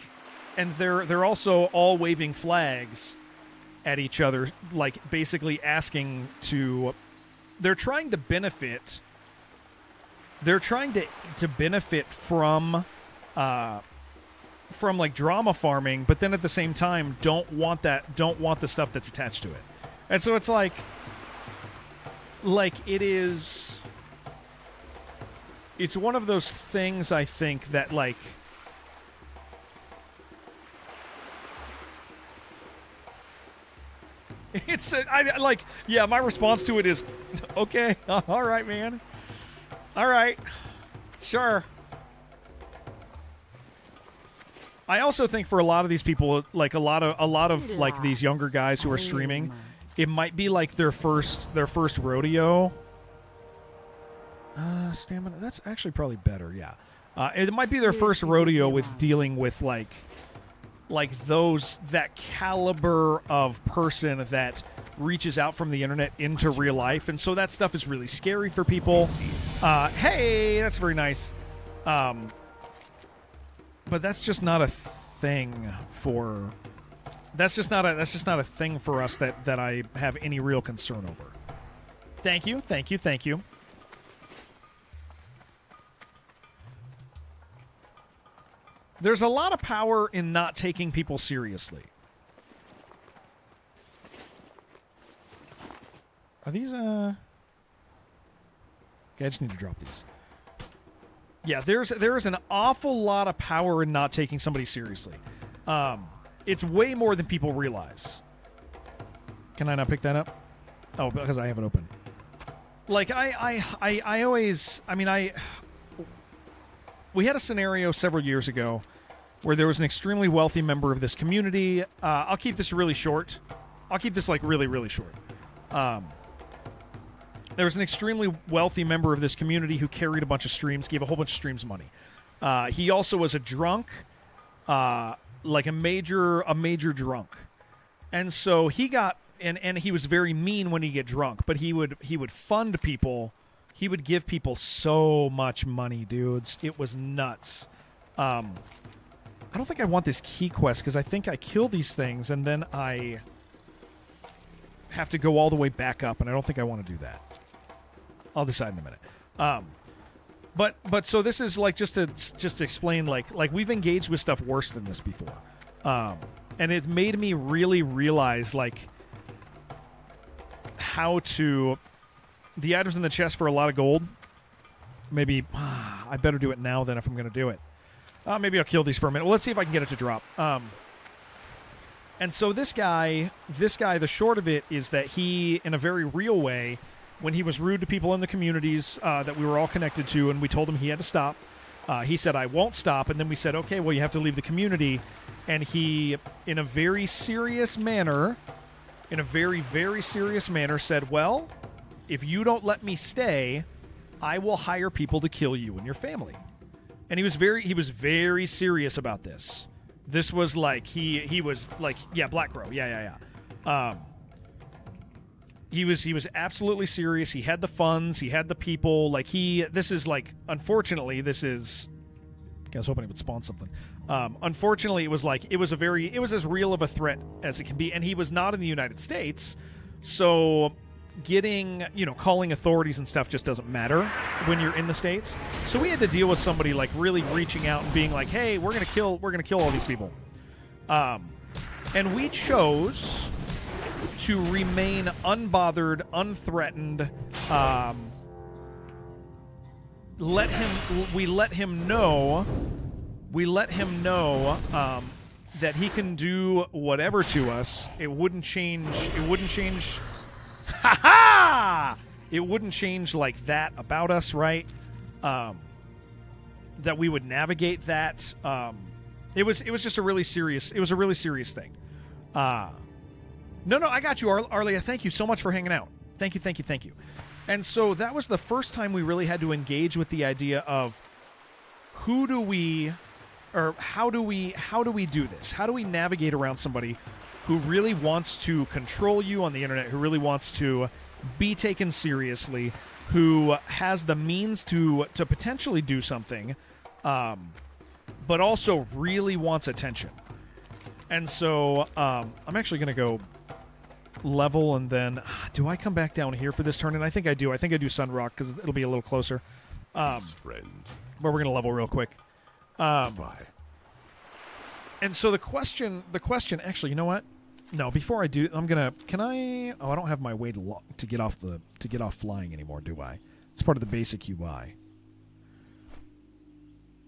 and they're also all waving flags at each other, like, basically asking to. They're trying to benefit. They're trying to benefit from like, drama farming, but then at the same time don't want the stuff that's attached to it. And so it's like it's one of those things, I think, that, like, it's my response to it is, okay, all right, man, all right, sure. I also think for a lot of these people, like, a lot of like, these younger guys who are streaming, it might be like their first rodeo. Stamina, that's actually probably better. Yeah, it might be their first rodeo with dealing with like that caliber of person that reaches out from the internet into real life, and so that stuff is really scary for people. Hey, that's very nice. But that's just not a thing for. That's just not a thing for us that I have any real concern over. Thank you. There's a lot of power in not taking people seriously. Are these Okay, I just need to drop these. Yeah, there is an awful lot of power in not taking somebody seriously. It's way more than people realize. Can I not pick that up? Oh, because I have it open. Like, I always... I mean, we had a scenario several years ago where there was an extremely wealthy member of this community. I'll keep this really short. I'll keep this, like, really, really short. There was an extremely wealthy member of this community who carried a bunch of streams, gave a whole bunch of streams money. He also was a drunk, like a major drunk. And so he got... And he was very mean when he get drunk, but he would fund people. He would give people so much money, dudes. It was nuts. I don't think I want this key quest because I think I kill these things and then I have to go all the way back up, and I don't think I want to do that. I'll decide in a minute. But so this is like just to explain like we've engaged with stuff worse than this before, and it made me really realize like how to the items in the chest for a lot of gold. Maybe I better do it now than if I'm going to do it. Maybe I'll kill these for a minute. Well, let's see if I can get it to drop. And so this guy, the short of it is that he, in a very real way, when he was rude to people in the communities that we were all connected to, and we told him he had to stop, he said, "I won't stop." And then we said, "Okay, well, you have to leave the community." And he, in a very serious manner, said, "Well, if you don't let me stay, I will hire people to kill you and your family." And he was very serious about this. This was like he was like, yeah, Black Crow, yeah. He was absolutely serious. He had the funds, he had the people. Like this is like, unfortunately, this is. I was hoping it would spawn something. Unfortunately, it was as real of a threat as it can be, and he was not in the United States, so calling authorities and stuff just doesn't matter when you're in the States. So we had to deal with somebody like really reaching out and being like, "Hey, we're gonna kill all these people," and we chose to remain unbothered, unthreatened. We let him know that he can do whatever to us. It wouldn't change. Ha ha! It wouldn't change like that about us, right? That we would navigate that. It was just a really serious. It was a really serious thing. No, I got you, Arlia. Thank you so much for hanging out. Thank you. And so that was the first time we really had to engage with the idea of how do we do this? How do we navigate around somebody who really wants to control you on the internet, who really wants to be taken seriously, who has the means to potentially do something, but also really wants attention. And so I'm actually going to go level, and then do I come back down here for this turn? And I think I do. I think I do Sunrock because it'll be a little closer. But we're going to level real quick. And so the question. Actually, you know what? No, before I do, Can I? Oh, I don't have my way to get off flying anymore, do I? It's part of the basic UI,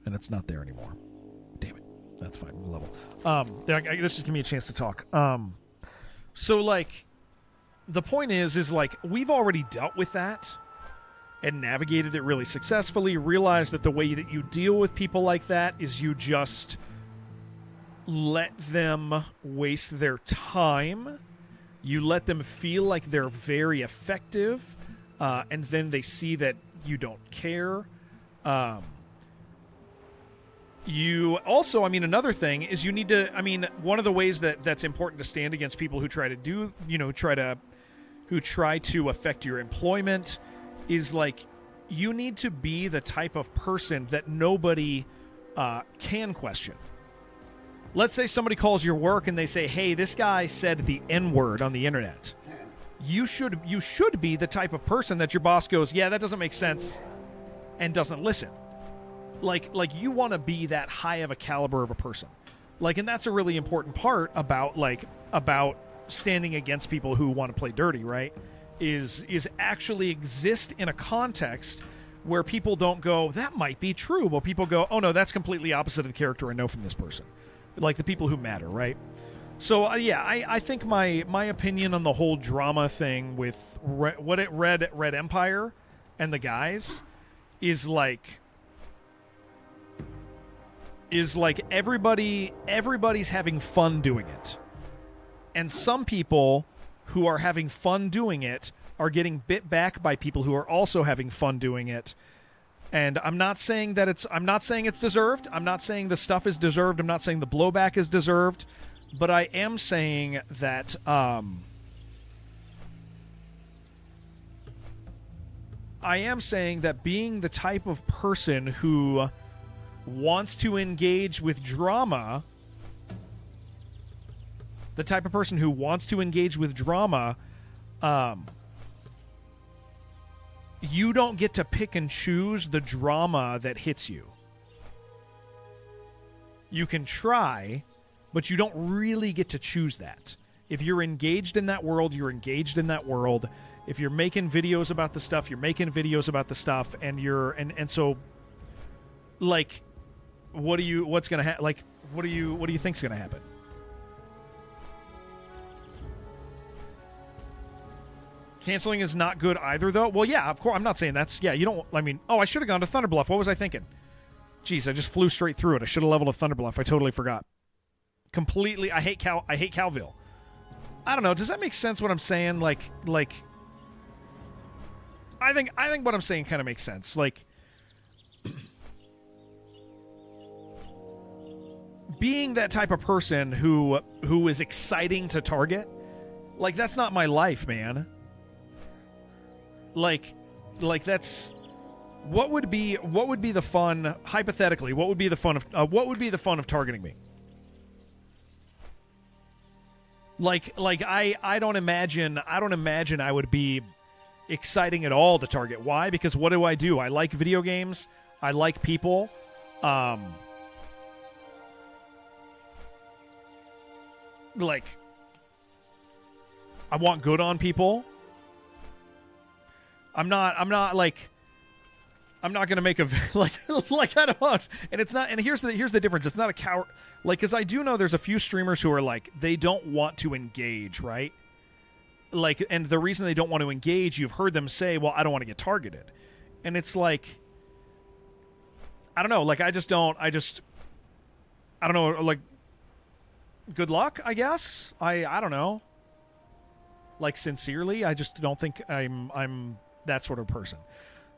and it's not there anymore. Damn it. That's fine. We'll level. This is giving me a chance to talk. So, like, the point is like, we've already dealt with that and navigated it really successfully, realized that the way that you deal with people like that is you just let them waste their time. You let them feel like they're very effective, and then they see that you don't care. You also, another thing is you need to, one of the ways that's important to stand against people who try to affect your employment is like, you need to be the type of person that nobody can question. Let's say somebody calls your work and they say, "Hey, this guy said the N-word on the internet." You should be the type of person that your boss goes, "Yeah, that doesn't make sense," and doesn't listen. Like you want to be that high of a caliber of a person. Like, and that's a really important part about standing against people who want to play dirty, right? Is actually exist in a context where people don't go, that might be true, but people go, oh no, that's completely opposite of the character I know from this person. Like the people who matter, right? So I think my opinion on the whole drama thing with Red Empire and the guys is like everybody's having fun doing it. And some people who are having fun doing it are getting bit back by people who are also having fun doing it. And I'm not saying it's deserved. I'm not saying the stuff is deserved. I'm not saying the blowback is deserved. But I am saying that being the type of person who wants to engage with drama, you don't get to pick and choose the drama that hits you. You can try, but you don't really get to choose that. If you're engaged in that world, you're engaged in that world. If you're making videos about the stuff, you're making videos about the stuff, and you're and so like what do you think's gonna happen? Canceling is not good either, though. Well, yeah, of course. I'm not saying that's... Yeah, you don't... I mean... Oh, I should have gone to Thunderbluff. What was I thinking? Jeez, I just flew straight through it. I should have leveled at Thunderbluff. I totally forgot. Completely... I hate Calville. I don't know. Does that make sense what I'm saying? Like... I think what I'm saying kind of makes sense. Like... being that type of person who is exciting to target... Like, that's not my life, man. Like that's what would be the fun, hypothetically, what would be the fun of targeting me? Like I don't imagine I would be exciting at all to target. Why? Because what do? I like video games. I like people. Like I want good on people. I'm not gonna make a like I don't want, and it's not. And here's the difference. It's not a coward, like, because I do know there's a few streamers who are like they don't want to engage, right? Like, and the reason they don't want to engage, you've heard them say, "Well, I don't want to get targeted," and it's like, I don't know. Like, I don't know. Like, good luck, I guess. I don't know. Like, sincerely, I just don't think I'm that sort of person.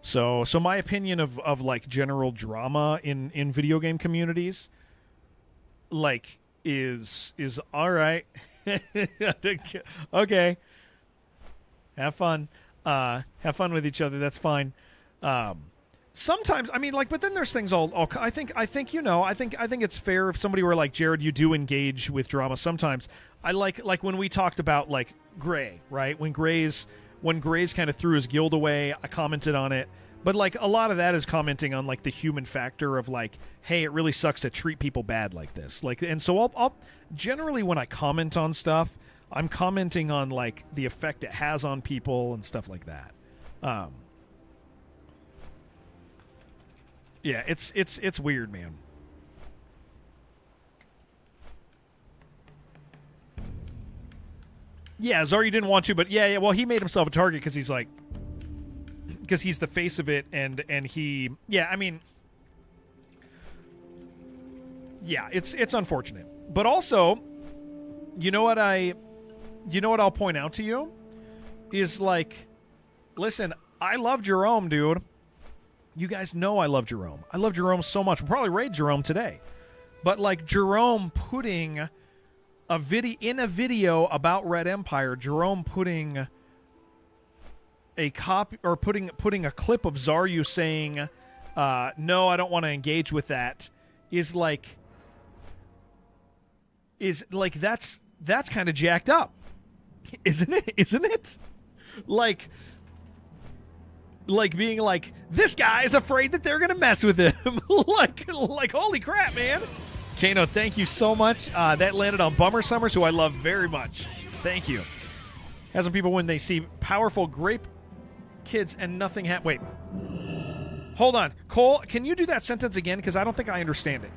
So my opinion of like general drama in video game communities, like, is all right. Okay, have fun with each other. That's fine. Sometimes, I mean, like, but then there's things all I think it's fair if somebody were like, Jared, you do engage with drama sometimes. I like when we talked about like Gray, right? When Gray's kind of threw his guild away, I commented on it. But like a lot of that is commenting on like the human factor of like, hey, it really sucks to treat people bad like this. Like, and so I'll generally, when I comment on stuff, I'm commenting on like the effect it has on people and stuff like that. Yeah, it's weird, man. Yeah, Zarya didn't want to, but yeah. Well, he made himself a target because he's the face of it, and he, yeah. I mean, yeah, it's unfortunate, but also, you know what I'll point out to you is like, listen, I love Jerome, dude. You guys know I love Jerome. I love Jerome so much. We'll probably raid Jerome today, but like Jerome putting a video about Red Empire, Jerome putting a copy or putting a clip of Zarya saying, "No, I don't want to engage with that," is like that's kind of jacked up, isn't it? Isn't it? Like being like, this guy is afraid that they're gonna mess with him. like holy crap, man. Kano, thank you so much. That landed on Bummer Summers, who I love very much. Thank you. Has some people when they see powerful grape kids and nothing wait. Hold on. Cole, can you do that sentence again? Because I don't think I understand it.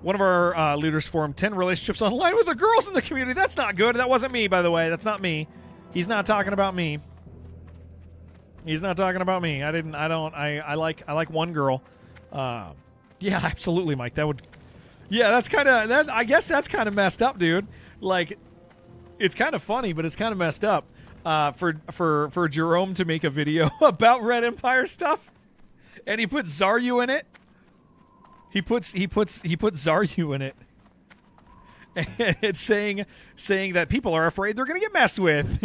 One of our leaders formed 10 relationships online with the girls in the community. That's not good. That wasn't me, by the way. That's not me. He's not talking about me. He's not talking about me. I like one girl. Yeah, absolutely, Mike. That would... Yeah, that's kind of... that. I guess that's kind of messed up, dude. Like, it's kind of funny, but it's kind of messed up. For Jerome to make a video about Red Empire stuff, and he put Zaryu in it. He puts Zaryu in it, and it's saying that people are afraid they're gonna get messed with,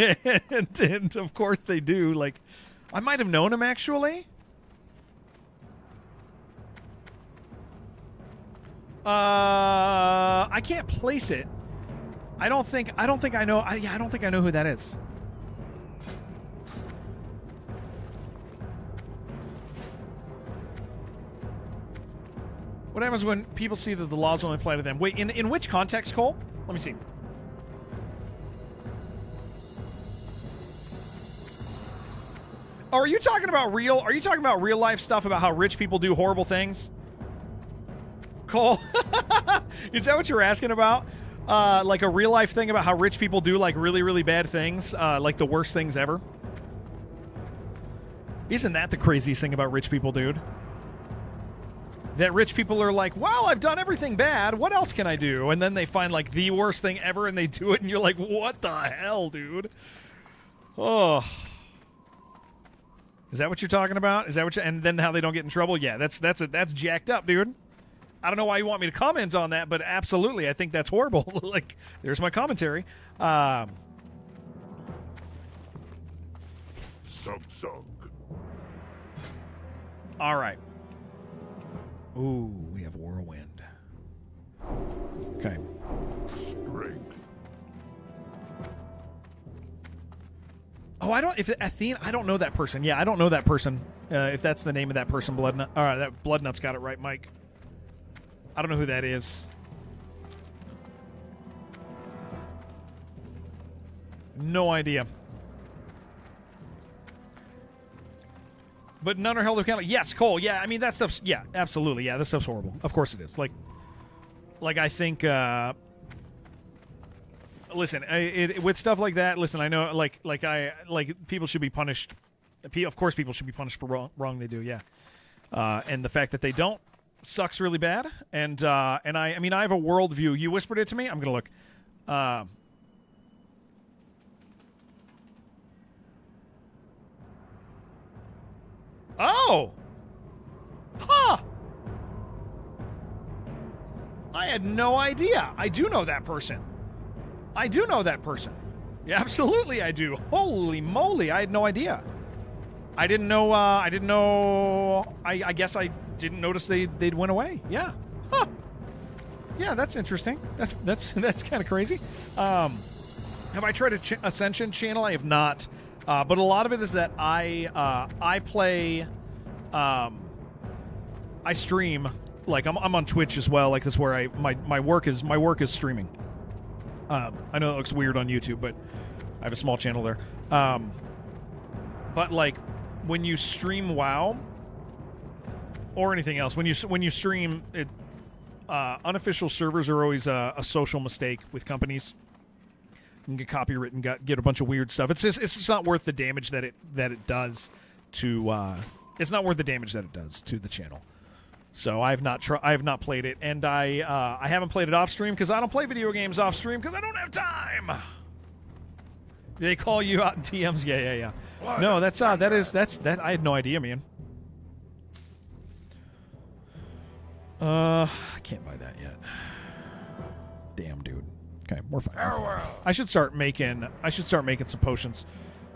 and of course they do. Like, I might have known him actually. I can't place it. I don't think I know. I don't think I know who that is. What happens when people see that the laws only apply to them? Wait, in which context, Cole? Let me see. Oh, are you talking about real life stuff about how rich people do horrible things? Cole, is that what you're asking about? Like a real life thing about how rich people do like really, really bad things, like the worst things ever? Isn't that the craziest thing about rich people, dude? That rich people are like, well, I've done everything bad. What else can I do? And then they find like the worst thing ever and they do it and you're like, what the hell, dude? Oh. Is that what you're talking about? Is that what and then how they don't get in trouble? Yeah, that's jacked up, dude. I don't know why you want me to comment on that, but absolutely, I think that's horrible. Like, there's my commentary. Sug. All right. Ooh, we have Whirlwind. Okay. Strength. Oh, Athene, I don't know that person. Yeah, I don't know that person. If that's the name of that person, Bloodnut. All right, that Bloodnut's got it right, Mike. I don't know who that is. No idea. But none are held accountable. Yes, Cole. Yeah, I mean that stuff's. Yeah, absolutely. Yeah, this stuff's horrible. Of course it is. Like I think. Listen, with stuff like that. Listen, I know. Like people should be punished. Of course, people should be punished for wrong they do. Yeah, and the fact that they don't sucks really bad. And I mean, I have a worldview. You whispered it to me. I'm gonna look. Oh! Huh! I had no idea. I do know that person. Yeah, absolutely I do. Holy moly, I had no idea. I didn't know, I guess I didn't notice they'd went away. Yeah. Huh. Yeah, that's interesting. That's kind of crazy. Have I tried a Ascension channel? I have not. But a lot of it is that I play, I stream, like I'm on Twitch as well. Like that's where my work is streaming. I know it looks weird on YouTube, but I have a small channel there. But like when you stream WoW or anything else, when you stream it, unofficial servers are always a social mistake with companies. You can get copywritten, get a bunch of weird stuff. It's just not worth the damage that it does to. It's not worth the damage that it does to the channel. So I have not played it, and I haven't played it off stream because I don't play video games off stream because I don't have time. They call you out in TMs. Yeah. No, that's that. I had no idea, man. I can't buy that yet. Damn, dude. Okay, we're fine. I should start making some potions.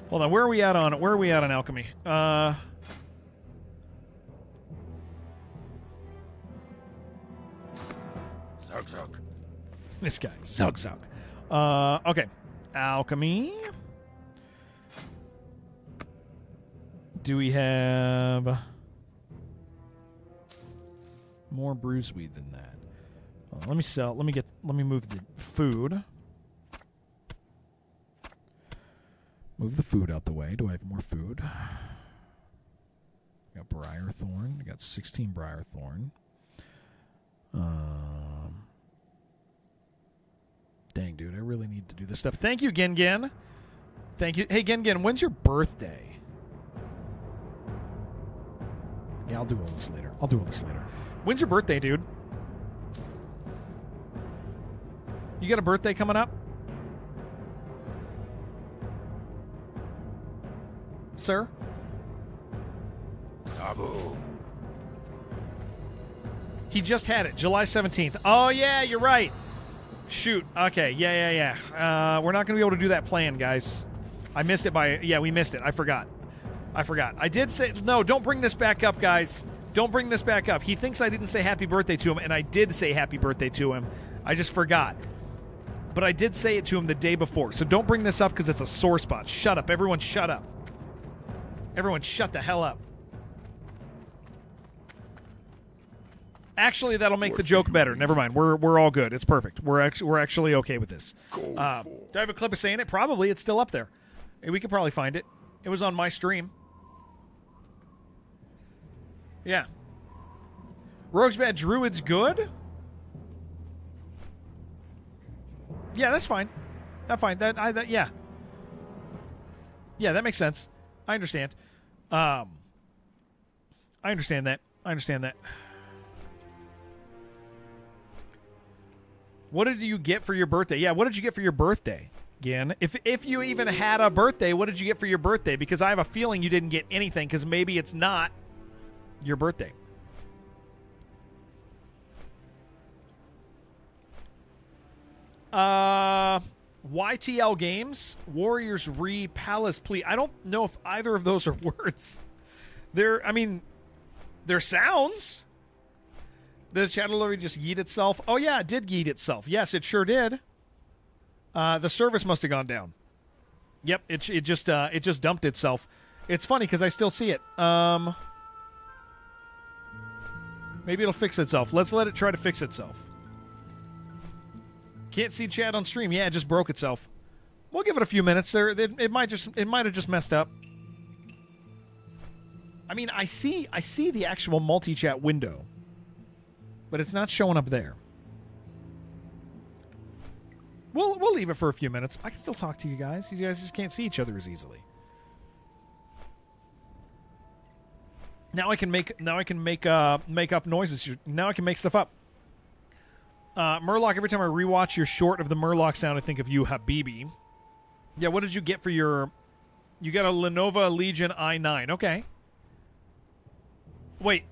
Hold on, where are we at on alchemy? Zug. This guy, Zug. Okay, alchemy. Do we have more bruiseweed than that? Let me move the food. Move the food out the way. Do I have more food? I got Briarthorn. I got 16 Briarthorn. Dang, dude, I really need to do this stuff. Thank you, Gin. Thank you. Hey, Gin, when's your birthday? Yeah, I'll do all this later. When's your birthday, dude? You got a birthday coming up? Sir? Taboo. He just had it, July 17th. Oh, yeah, you're right. Shoot. Okay, yeah. We're not going to be able to do that plan, guys. I missed it by... Yeah, we missed it. I forgot. I did say... No, don't bring this back up, guys. Don't bring this back up. He thinks I didn't say happy birthday to him, and I did say happy birthday to him. I just forgot. But I did say it to him the day before. So don't bring this up because it's a sore spot. Shut up. Everyone shut up. Everyone shut the hell up. Actually, that'll make the joke better. Never mind. We're all good. It's perfect. We're actually okay with this. Do I have a clip of saying it? Probably. It's still up there. We could probably find it. It was on my stream. Yeah. Rogue's Bad Druid's good? Yeah, that's fine. That's fine. Yeah. Yeah, that makes sense. I understand. I understand that. What did you get for your birthday? Yeah, what did you get for your birthday, Gin? If you even had a birthday, what did you get for your birthday? Because I have a feeling you didn't get anything because maybe it's not your birthday. YTL Games, Warriors Palace Plea. I don't know if either of those are words. They're sounds. Did the chat already just yeet itself? Oh, yeah, it did yeet itself. Yes, it sure did. The service must have gone down. Yep, it just dumped itself. It's funny because I still see it. Maybe it'll fix itself. Let's let it try to fix itself. Can't see chat on stream. Yeah, it just broke itself. We'll give it a few minutes. It might have just messed up. I mean, I see the actual multi-chat window, but it's not showing up there. We'll leave it for a few minutes. I can still talk to you guys. You guys just can't see each other as easily. Now I can make up noises. Now I can make stuff up. Murloc, every time I rewatch your short of the Murloc sound, I think of you, Habibi. Yeah, what did you get for your... You got a Lenovo Legion i9. Okay. Wait.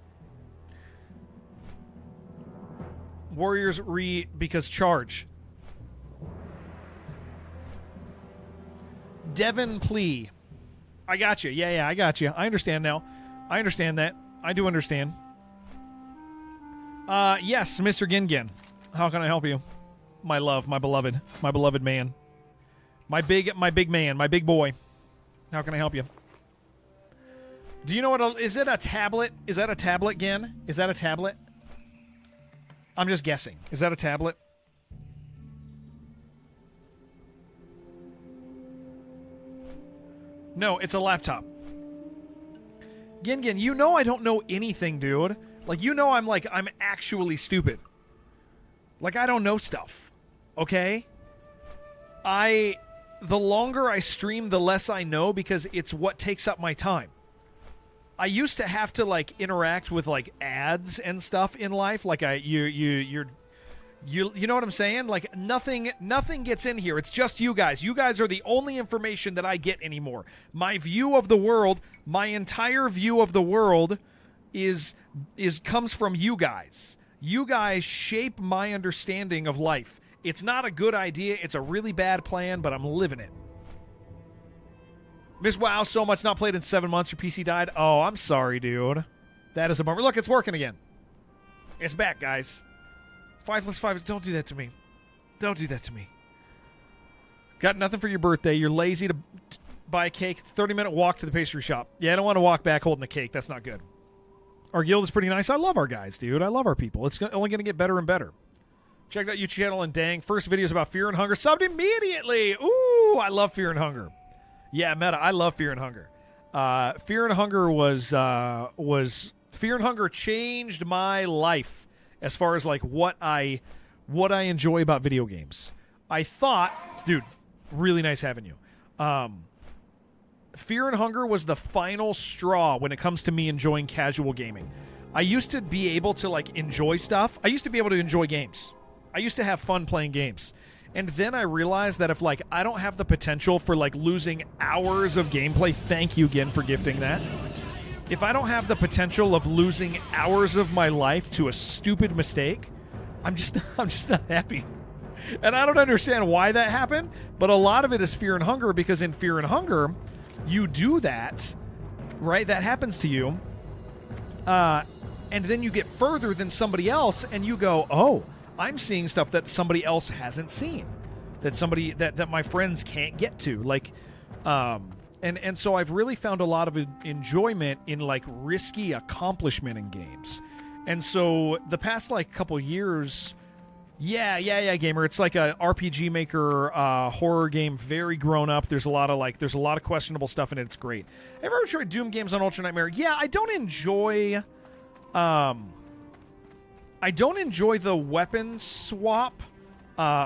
Warriors because charge. Devin Plea. I got you. Yeah, I got you. I understand now. I understand that. I do understand. Yes, Mr. Gingin. How can I help you? My love, my beloved man. My big man, my big boy. How can I help you? Do you know what is it a tablet? Is that a tablet, Gin? Is that a tablet? I'm just guessing. Is that a tablet? No, it's a laptop. Gin, you know I don't know anything, dude. Like, you know I'm actually stupid. Like, I don't know stuff. Okay? The longer I stream, the less I know because it's what takes up my time. I used to have to, interact with, ads and stuff in life. Like, you know what I'm saying? Like, nothing gets in here. It's just you guys. You guys are the only information that I get anymore. My view of the world, my entire view of the world comes from you guys. You guys shape my understanding of life. It's not a good idea. It's a really bad plan, but I'm living it. Miss WoW so much, not played in 7 months. Your PC died. Oh, I'm sorry, dude. That is a bummer. Look, it's working again. It's back, guys. 5 plus 5. Don't do that to me. Don't do that to me. Got nothing for your birthday. You're lazy to buy a cake. 30-minute walk to the pastry shop. Yeah, I don't want to walk back holding the cake. That's not good. Our guild is pretty nice. I love our guys, dude. I love our people. It's only going to get better and better. Checked out your channel and dang, first videos about Fear and Hunger. Subbed immediately. Ooh, I love Fear and Hunger. Yeah, Meta, I love Fear and Hunger. Fear and Hunger was Fear and Hunger changed my life as far as like what I enjoy about video games. I thought, dude, really nice having you. Fear and Hunger was the final straw when it comes to me enjoying casual gaming. I used to be able to like enjoy stuff. I used to be able to enjoy games. I used to have fun playing games. And then I realized that if like I don't have the potential for like losing hours of gameplay, thank you again for gifting that. If I don't have the potential of losing hours of my life to a stupid mistake, I'm just not happy. And I don't understand why that happened, but a lot of it is Fear and Hunger, because in Fear and Hunger, you do that, right? That happens to you. And then you get further than somebody else and you go, "Oh, I'm seeing stuff that somebody else hasn't seen, that my friends can't get to." Like, and so I've really found a lot of enjoyment in like risky accomplishment in games. And so the past like couple years, yeah, gamer. It's like a RPG Maker horror game, very grown up. There's a lot of questionable stuff in it. It's great. Have you ever tried Doom games on Ultra Nightmare? Yeah, I don't enjoy the weapon swap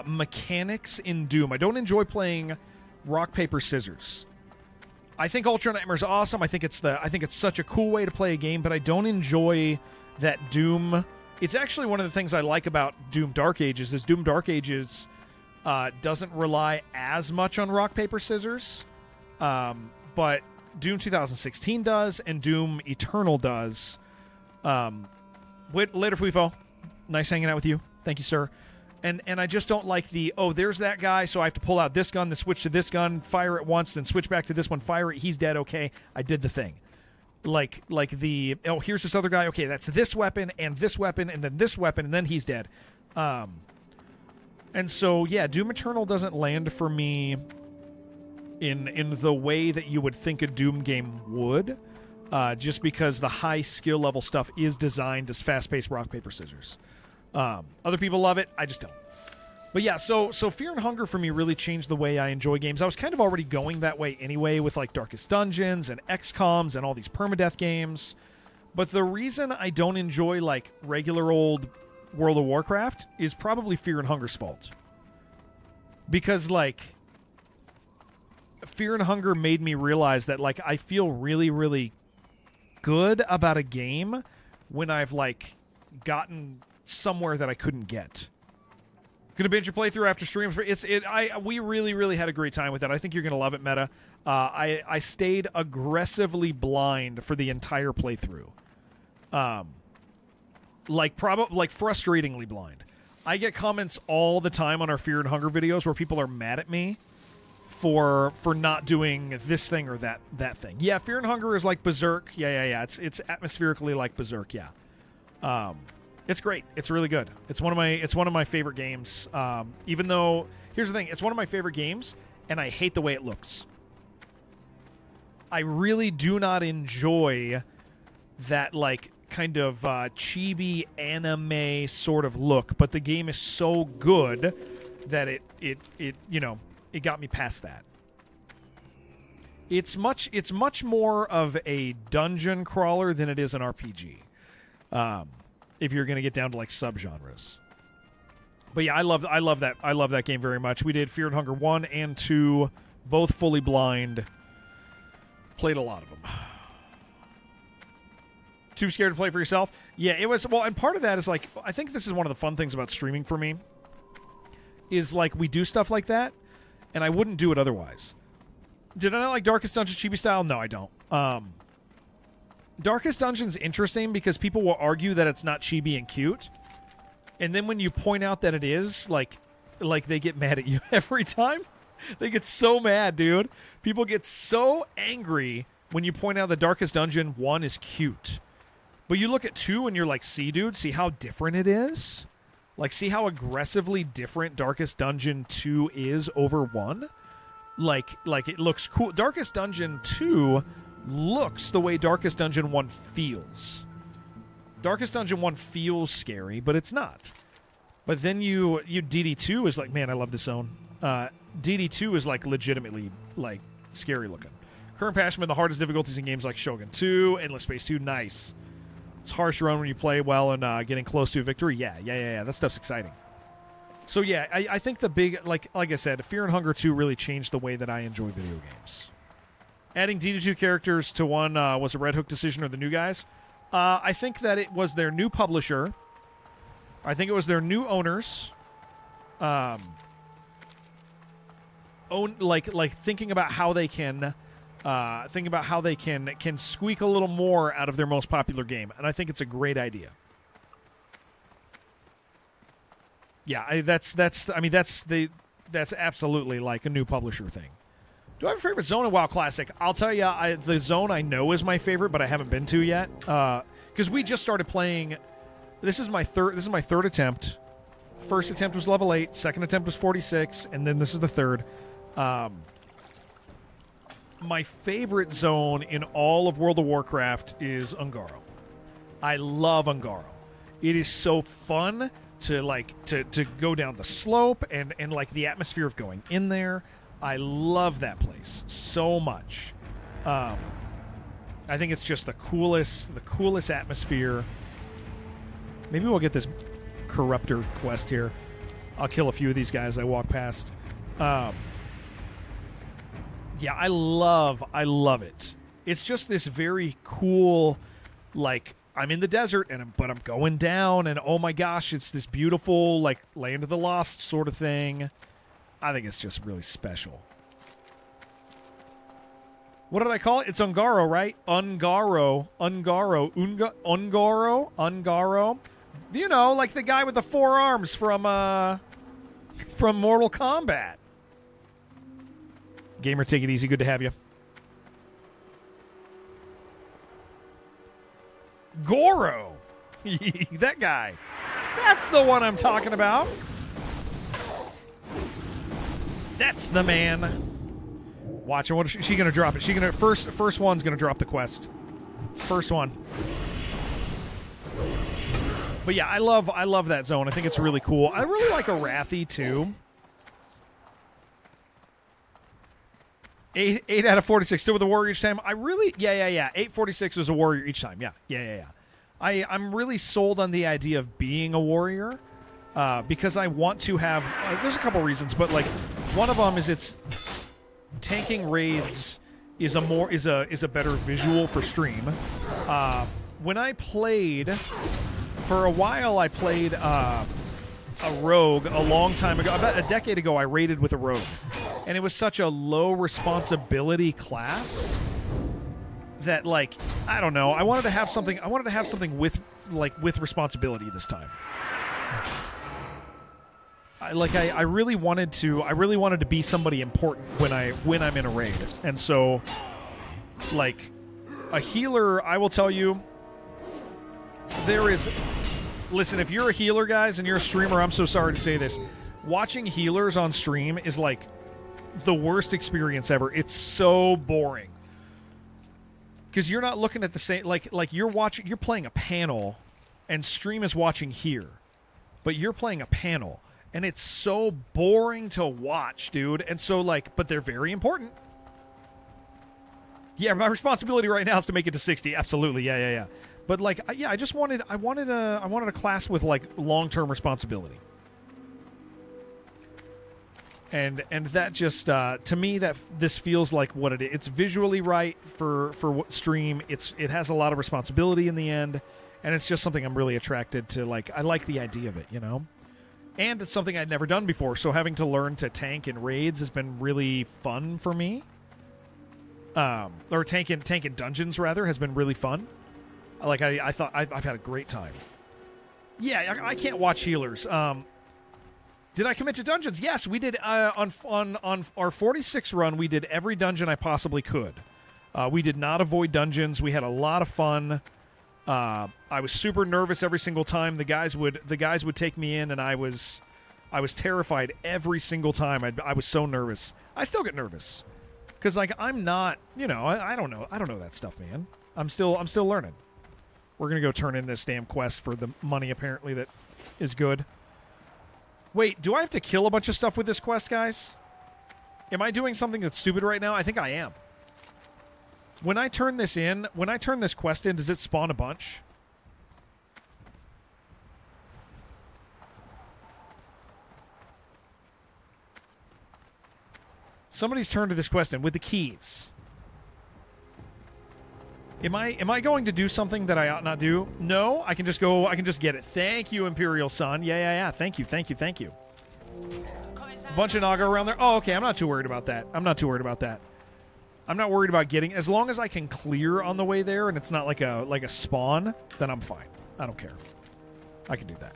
mechanics in Doom. I don't enjoy playing rock, paper, scissors. I think Ultra Nightmare is awesome. I think it's such a cool way to play a game, but I don't enjoy that Doom. It's actually one of the things I like about Doom Dark Ages is Doom Dark Ages doesn't rely as much on rock, paper, scissors, but Doom 2016 does, and Doom Eternal does. Later, Fuifo. Nice hanging out with you. Thank you, sir. And I just don't like there's that guy, so I have to pull out this gun, then switch to this gun, fire it once, then switch back to this one, fire it, he's dead, okay, I did the thing. Like here's this other guy, okay, that's this weapon, and then this weapon, and then he's dead. And so, yeah, Doom Eternal doesn't land for me in the way that you would think a Doom game would, just because the high skill level stuff is designed as fast-paced rock, paper, scissors. Other people love it. I just don't. But yeah, so Fear and Hunger for me really changed the way I enjoy games. I was kind of already going that way anyway with like Darkest Dungeons and XCOMs and all these permadeath games. But the reason I don't enjoy like regular old World of Warcraft is probably Fear and Hunger's fault. Because like Fear and Hunger made me realize that like I feel really, really good about a game when I've like gotten somewhere that I couldn't get. Gonna binge your playthrough after stream. We really, really had a great time with that. I think you're gonna love it, Meta. I stayed aggressively blind for the entire playthrough. Like frustratingly blind. I get comments all the time on our Fear and Hunger videos where people are mad at me for not doing this thing or that thing. Yeah, Fear and Hunger is like Berserk. Yeah. It's atmospherically like Berserk. Yeah. It's great. It's really good. It's one of my favorite games. Even though, here's the thing, it's one of my favorite games, and I hate the way it looks. I really do not enjoy that like kind of chibi anime sort of look, but the game is so good that it got me past that. It's much more of a dungeon crawler than it is an RPG. If you're going to get down to like subgenres. But yeah, I love that game very much. We did Fear and Hunger 1 and 2, both fully blind. Played a lot of them. Too scared to play for yourself? Yeah, it was. Well, and part of that is like, I think this is one of the fun things about streaming for me, is like we do stuff like that, and I wouldn't do it otherwise. Did I not like Darkest Dungeon chibi style? No, I don't. Darkest Dungeon's interesting because people will argue that it's not chibi and cute. And then when you point out that it is, like they get mad at you every time. They get so mad, dude. People get so angry when you point out that Darkest Dungeon 1 is cute. But you look at 2 and you're like, see, dude, see how different it is? Like, see how aggressively different Darkest Dungeon 2 is over 1? Like it looks cool. Darkest Dungeon 2 looks the way Darkest Dungeon 1 feels. Darkest Dungeon 1 feels scary, but it's not. But then you DD2 is like, man, I love this zone. DD2 is like legitimately like scary looking. Current passion in the hardest difficulties in games like Shogun 2, Endless Space 2. Nice. It's harsh run when you play well and getting close to a victory. Yeah. That stuff's exciting. So yeah, I think the big, like I said, Fear and Hunger 2 really changed the way that I enjoy video games. Adding D2 characters to one was a Red Hook decision or the new guys. I think that it was their new publisher. I think it was their new owners. Thinking about how they can can squeak a little more out of their most popular game, and I think it's a great idea. Yeah, that's absolutely like a new publisher thing. Do I have a favorite zone in WoW Classic? I'll tell you, the zone I know is my favorite, but I haven't been to yet because we just started playing. This is my third attempt. First attempt was level 8. Second attempt was 46, and then this is the third. My favorite zone in all of World of Warcraft is Ungaro. I love Ungaro. It is so fun to to go down the slope and like the atmosphere of going in there. I love that place so much. I think it's just the coolest atmosphere. Maybe we'll get this Corruptor quest here. I'll kill a few of these guys I walk past. Yeah, I love it. It's just this very cool, like, I'm in the desert, but I'm going down, and oh my gosh, it's this beautiful, like, Land of the Lost sort of thing. I think it's just really special. What did I call it? It's Ungaro, right? Ungaro. You know, like the guy with the 4 arms from Mortal Kombat. Gamer, take it easy. Good to have you. Goro. That guy. That's the one I'm talking about. That's the man. Watch her. What is she gonna drop it? She gonna first one's gonna drop the quest. First one. But yeah, I love that zone. I think it's really cool. I really like Arathi too. 8 out of 46. Still with a warrior each time. 846 was a warrior each time. Yeah. I'm really sold on the idea of being a warrior because I want to have. There's a couple reasons, but like one of them is it's tanking raids is a better visual for stream. When I played for a while, I played a rogue a long time ago. About a decade ago, I raided with a rogue. And it was such a low responsibility class that, like, I don't know. I wanted to have something with responsibility this time. I really wanted to be somebody important when I'm in a raid. And so, like, a healer, I will tell you, listen, if you're a healer, guys, and you're a streamer, I'm so sorry to say this. Watching healers on stream is like the worst experience ever. It's so boring. Because you're not looking at the same, like you're playing a panel and stream is watching here. But you're playing a panel and it's so boring to watch, dude. And so but they're very important. Yeah, my responsibility right now is to make it to 60. Absolutely. Yeah. But I just wanted a class with like long-term responsibility. And that just to me that this feels like what it is. It's visually right for what stream. It has a lot of responsibility in the end, and it's just something I'm really attracted to. Like, I like the idea of it, you know. And it's something I'd never done before, so having to learn to tank in raids has been really fun for me. Or tank in dungeons rather has been really fun. Like I thought I've had a great time. Yeah, I can't watch healers. Did I commit to dungeons? Yes, we did. On our 46 run, we did every dungeon I possibly could. We did not avoid dungeons. We had a lot of fun. I was super nervous every single time. The guys would take me in, and I was terrified every single time. I was so nervous. I still get nervous because I'm not. I don't know. I don't know that stuff, man. I'm still learning. We're gonna go turn in this damn quest for the money. Apparently, that is good. Wait, do I have to kill a bunch of stuff with this quest, guys? Am I doing something that's stupid right now? I think I am. When I turn this quest in, does it spawn a bunch? Somebody's turned to this quest in with the keys. Am I going to do something that I ought not do? No, I can just go. I can just get it. Thank you, Imperial Sun. Yeah. Thank you. A bunch of Naga around there. Oh, okay. I'm not too worried about that. I'm not worried about getting. As long as I can clear on the way there and it's not like a spawn, then I'm fine. I don't care. I can do that.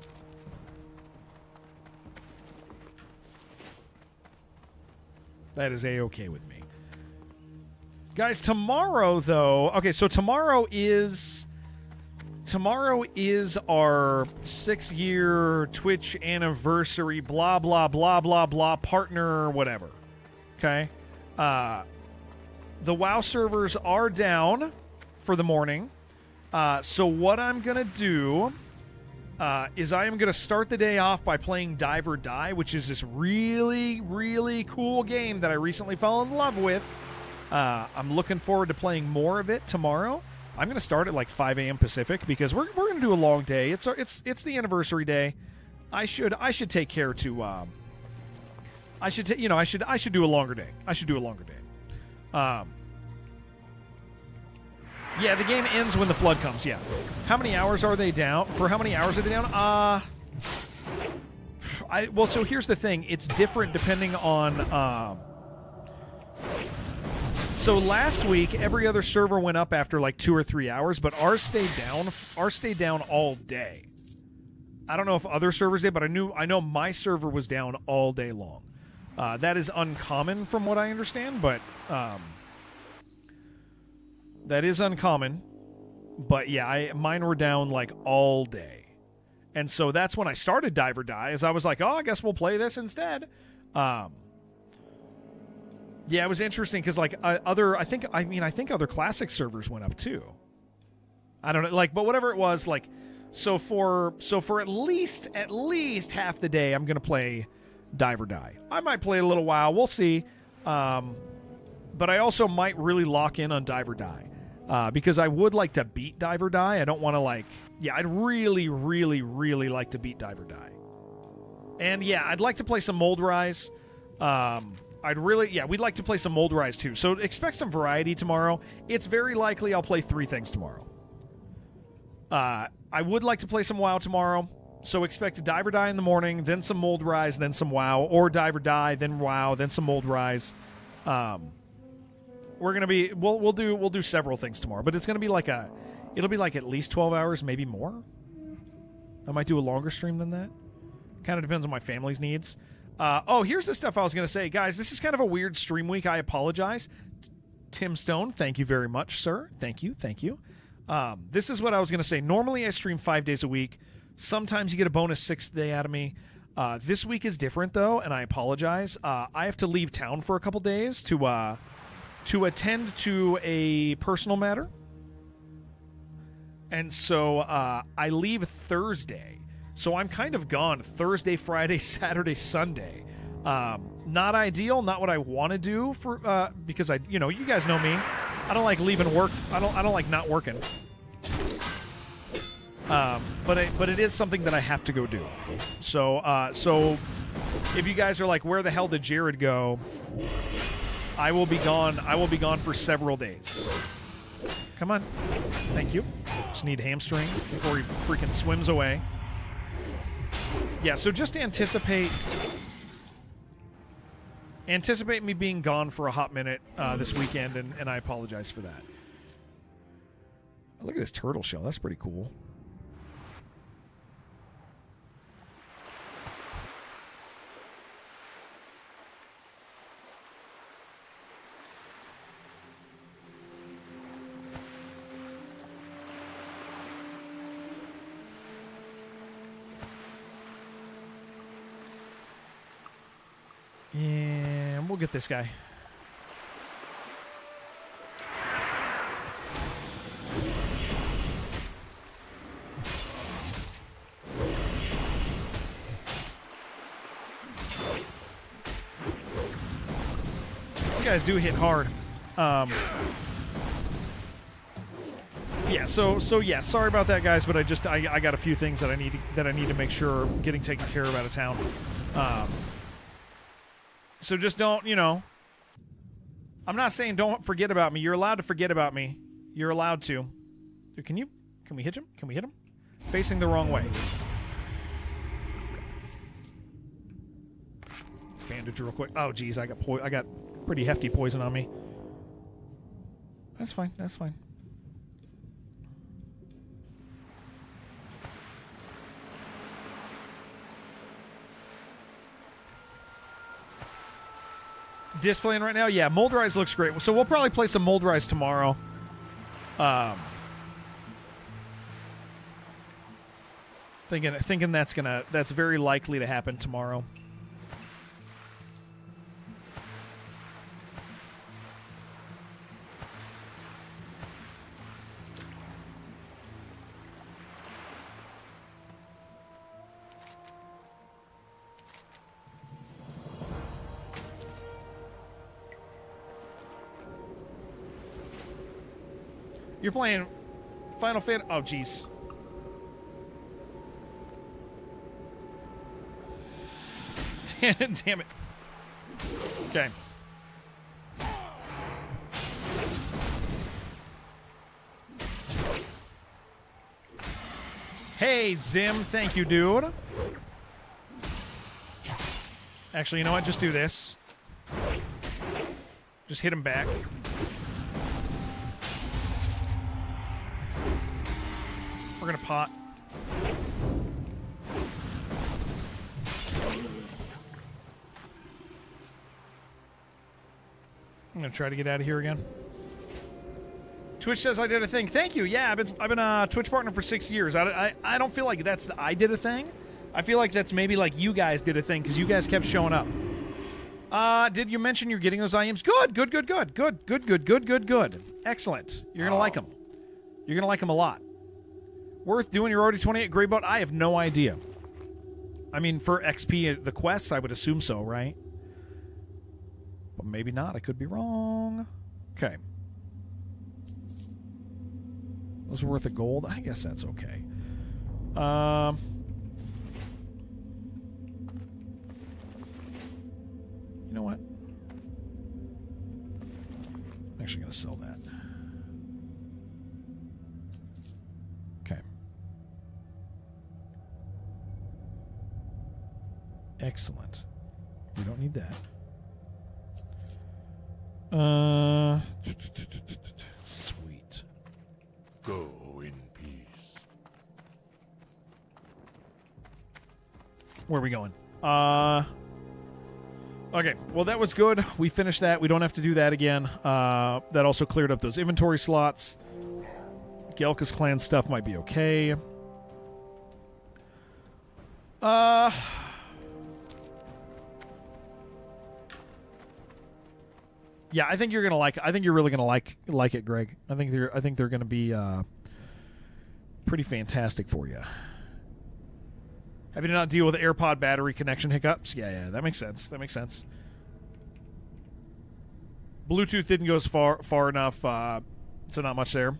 That is A-okay with me. Guys, tomorrow, though... Okay, so tomorrow is our 6-year Twitch anniversary, blah, blah, blah, blah, blah, partner, whatever. Okay? The WoW servers are down for the morning. So what I'm going to do is I am going to start the day off by playing Dive or Die, which is this really, really cool game that I recently fell in love with. I'm looking forward to playing more of it tomorrow. I'm going to start at like 5 a.m. Pacific because we're going to do a long day. It's the anniversary day. I should take care to. I should do a longer day. Yeah, the game ends when the flood comes. Yeah. How many hours are they down? For how many hours are they down? Well, so here's the thing. It's different depending on. So last week, every other server went up after like 2 or 3 hours, but ours stayed down. Ours stayed down all day. I don't know if other servers did, but I know my server was down all day long. That is uncommon from what I understand, but that is uncommon. But yeah, mine were down like all day, and so that's when I started Dive or Die. As I was like, oh, I guess we'll play this instead. Yeah, it was interesting because like I think other classic servers went up too. I don't know, like, but whatever it was, like, so for at least half the day, I'm gonna play Dive or Die. I might play a little while, we'll see. But I also might really lock in on Dive or Die because I would like to beat Dive or Die. I don't want to I'd really, really, really like to beat Dive or Die. And yeah, I'd like to play some Mold Rise. We'd like to play some Mold Rise too. So expect some variety tomorrow. It's very likely I'll play 3 things tomorrow. I would like to play some WoW tomorrow. So expect to Dive or Die in the morning, then some Mold Rise, then some WoW, or Dive or Die, then WoW, then some Mold Rise. We'll do several things tomorrow, but it's gonna be it'll be like at least 12 hours, maybe more. I might do a longer stream than that. Kind of depends on my family's needs. Here's the stuff I was going to say. Guys, this is kind of a weird stream week. I apologize. Tim Stone, thank you very much, sir. Thank you. This is what I was going to say. Normally, I stream 5 days a week. Sometimes you get a bonus 6th day out of me. This week is different, though, and I apologize. I have to leave town for a couple days to attend to a personal matter. And so I leave Thursday. So I'm kind of gone Thursday, Friday, Saturday, Sunday. Not ideal, not what I want to do for because you guys know me. I don't like leaving work. I don't like not working. But it is something that I have to go do. So if you guys are like, where the hell did Jared go? I will be gone. I will be gone for several days. Come on. Thank you. Just need hamstring before he freaking swims away. Yeah, so just anticipate me being gone for a hot minute this weekend, and I apologize for that. Look at this turtle shell. That's pretty cool. And we'll get this guy. You guys do hit hard. Yeah, so yeah, sorry about that, guys, but I got a few things that I need to make sure are getting taken care of out of town. So just don't, I'm not saying don't forget about me. You're allowed to forget about me. You're allowed to. Dude, can we hit him? Can we hit him? Facing the wrong way. Bandage real quick. Oh, geez, I got pretty hefty poison on me. That's fine. That's fine. Displaying right now? Yeah, Mold Rise looks great. So we'll probably play some Mold Rise tomorrow. Thinking that's very likely to happen tomorrow. You're playing Final Fantasy. Oh, jeez. Damn it. Okay. Hey, Zim. Thank you, dude. Actually, you know what? Just do this. Just hit him back. We're gonna pot. I'm gonna try to get out of here again. Twitch says I did a thing. Thank you. Yeah, I've been a Twitch partner for 6 years. I don't feel like I did a thing. I feel like that's maybe like you guys did a thing because you guys kept showing up. Did you mention you're getting those IMs? Good. Excellent. You're gonna like them. You're gonna like them a lot. Worth doing your already 28 gray boat? I have no idea. I mean, for XP, the quests, I would assume so, right? But maybe not. I could be wrong. Okay. Was worth a gold? I guess that's okay. You know what? I'm actually going to sell that. Okay. Excellent. We don't need that. Sweet. Go in peace. Where are we going? Okay, well, that was good. We finished that. We don't have to do that again. That also cleared up those inventory slots. Gelka's clan stuff might be okay. Yeah, I think you're gonna like. I think you're really gonna like it, Greg. I think they're gonna be pretty fantastic for you. Happy to not deal with AirPod battery connection hiccups. Yeah, that makes sense. Bluetooth didn't go as far enough, so not much there.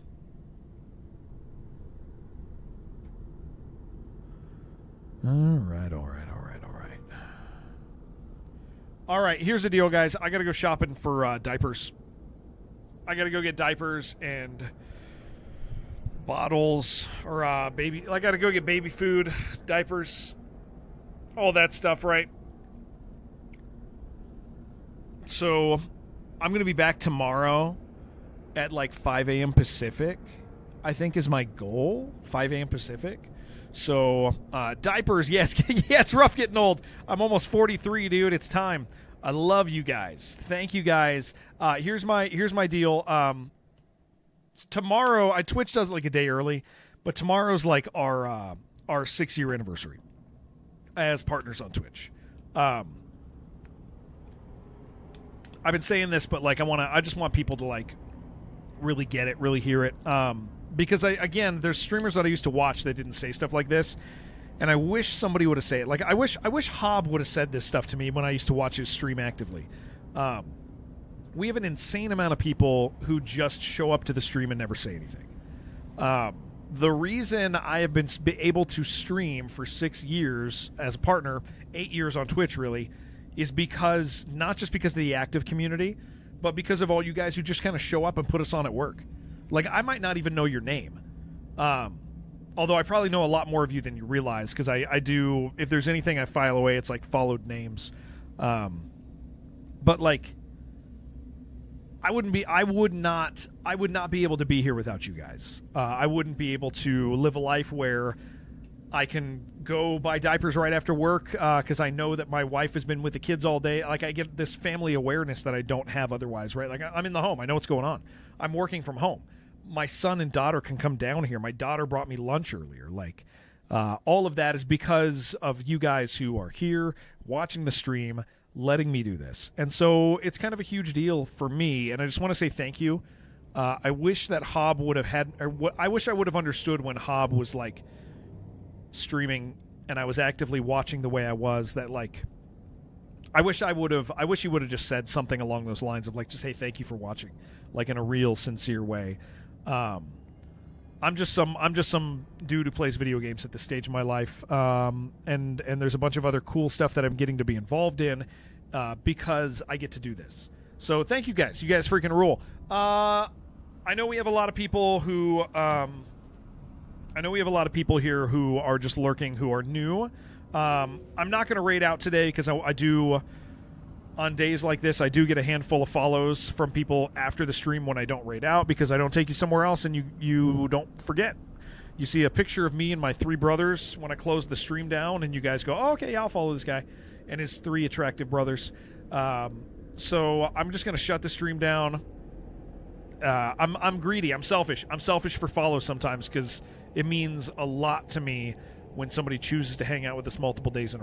All right, here's the deal, guys. I got to go shopping for diapers. I got to go get diapers and bottles or baby. I got to go get baby food, diapers, all that stuff, right? So I'm going to be back tomorrow at like 5 a.m. Pacific, I think is my goal, 5 a.m. Pacific. So diapers, yes, yeah, it's rough getting old. I'm almost 43, dude. It's time. I love you guys. Thank you guys. Here's my deal. Tomorrow, Twitch does it like a day early, but tomorrow's like our 6-year anniversary as partners on Twitch. I've been saying this, but like I just want people to like really get it, really hear it. Because there's streamers that I used to watch that didn't say stuff like this, and I wish somebody would have said it. Like I wish Hob would have said this stuff to me when I used to watch his stream actively. We have an insane amount of people who just show up to the stream and never say anything. The reason I have been able to stream for 6 years as a partner, 8 years on Twitch really, is because, not just because of the active community, but because of all you guys who just kind of show up and put us on at work. Like, I might not even know your name. Although I probably know a lot more of you than you realize, because I do, if there's anything I file away, it's like followed names. But like, I would not be able to be here without you guys. I wouldn't be able to live a life where I can go buy diapers right after work because I know that my wife has been with the kids all day. Like, I get this family awareness that I don't have otherwise, right? Like, I'm in the home. I know what's going on. I'm working from home. My son and daughter can come down here. My daughter brought me lunch earlier. Like, all of that is because of you guys who are here watching the stream, letting me do this. And so it's kind of a huge deal for me, and I just want to say thank you. I wish that Hob would have had, I wish I would have understood when Hob was like streaming and I was actively watching the way I was, that like, I wish he would have just said something along those lines of like, just, hey, thank you for watching, like in a real sincere way. I'm just some dude who plays video games at this stage of my life, and there's a bunch of other cool stuff that I'm getting to be involved in because I get to do this. So thank you guys. You guys freaking rule. I know we have a lot of people who here who are just lurking, who are new. I'm not going to raid out today because I do. On days like this, I do get a handful of follows from people after the stream when I don't raid out, because I don't take you somewhere else and you don't forget. You see a picture of me and my 3 brothers when I close the stream down, and you guys go, oh, okay, yeah, I'll follow this guy and his 3 attractive brothers. So I'm just going to shut the stream down. I'm greedy. I'm selfish. I'm selfish for follows sometimes because it means a lot to me when somebody chooses to hang out with us multiple days in a row.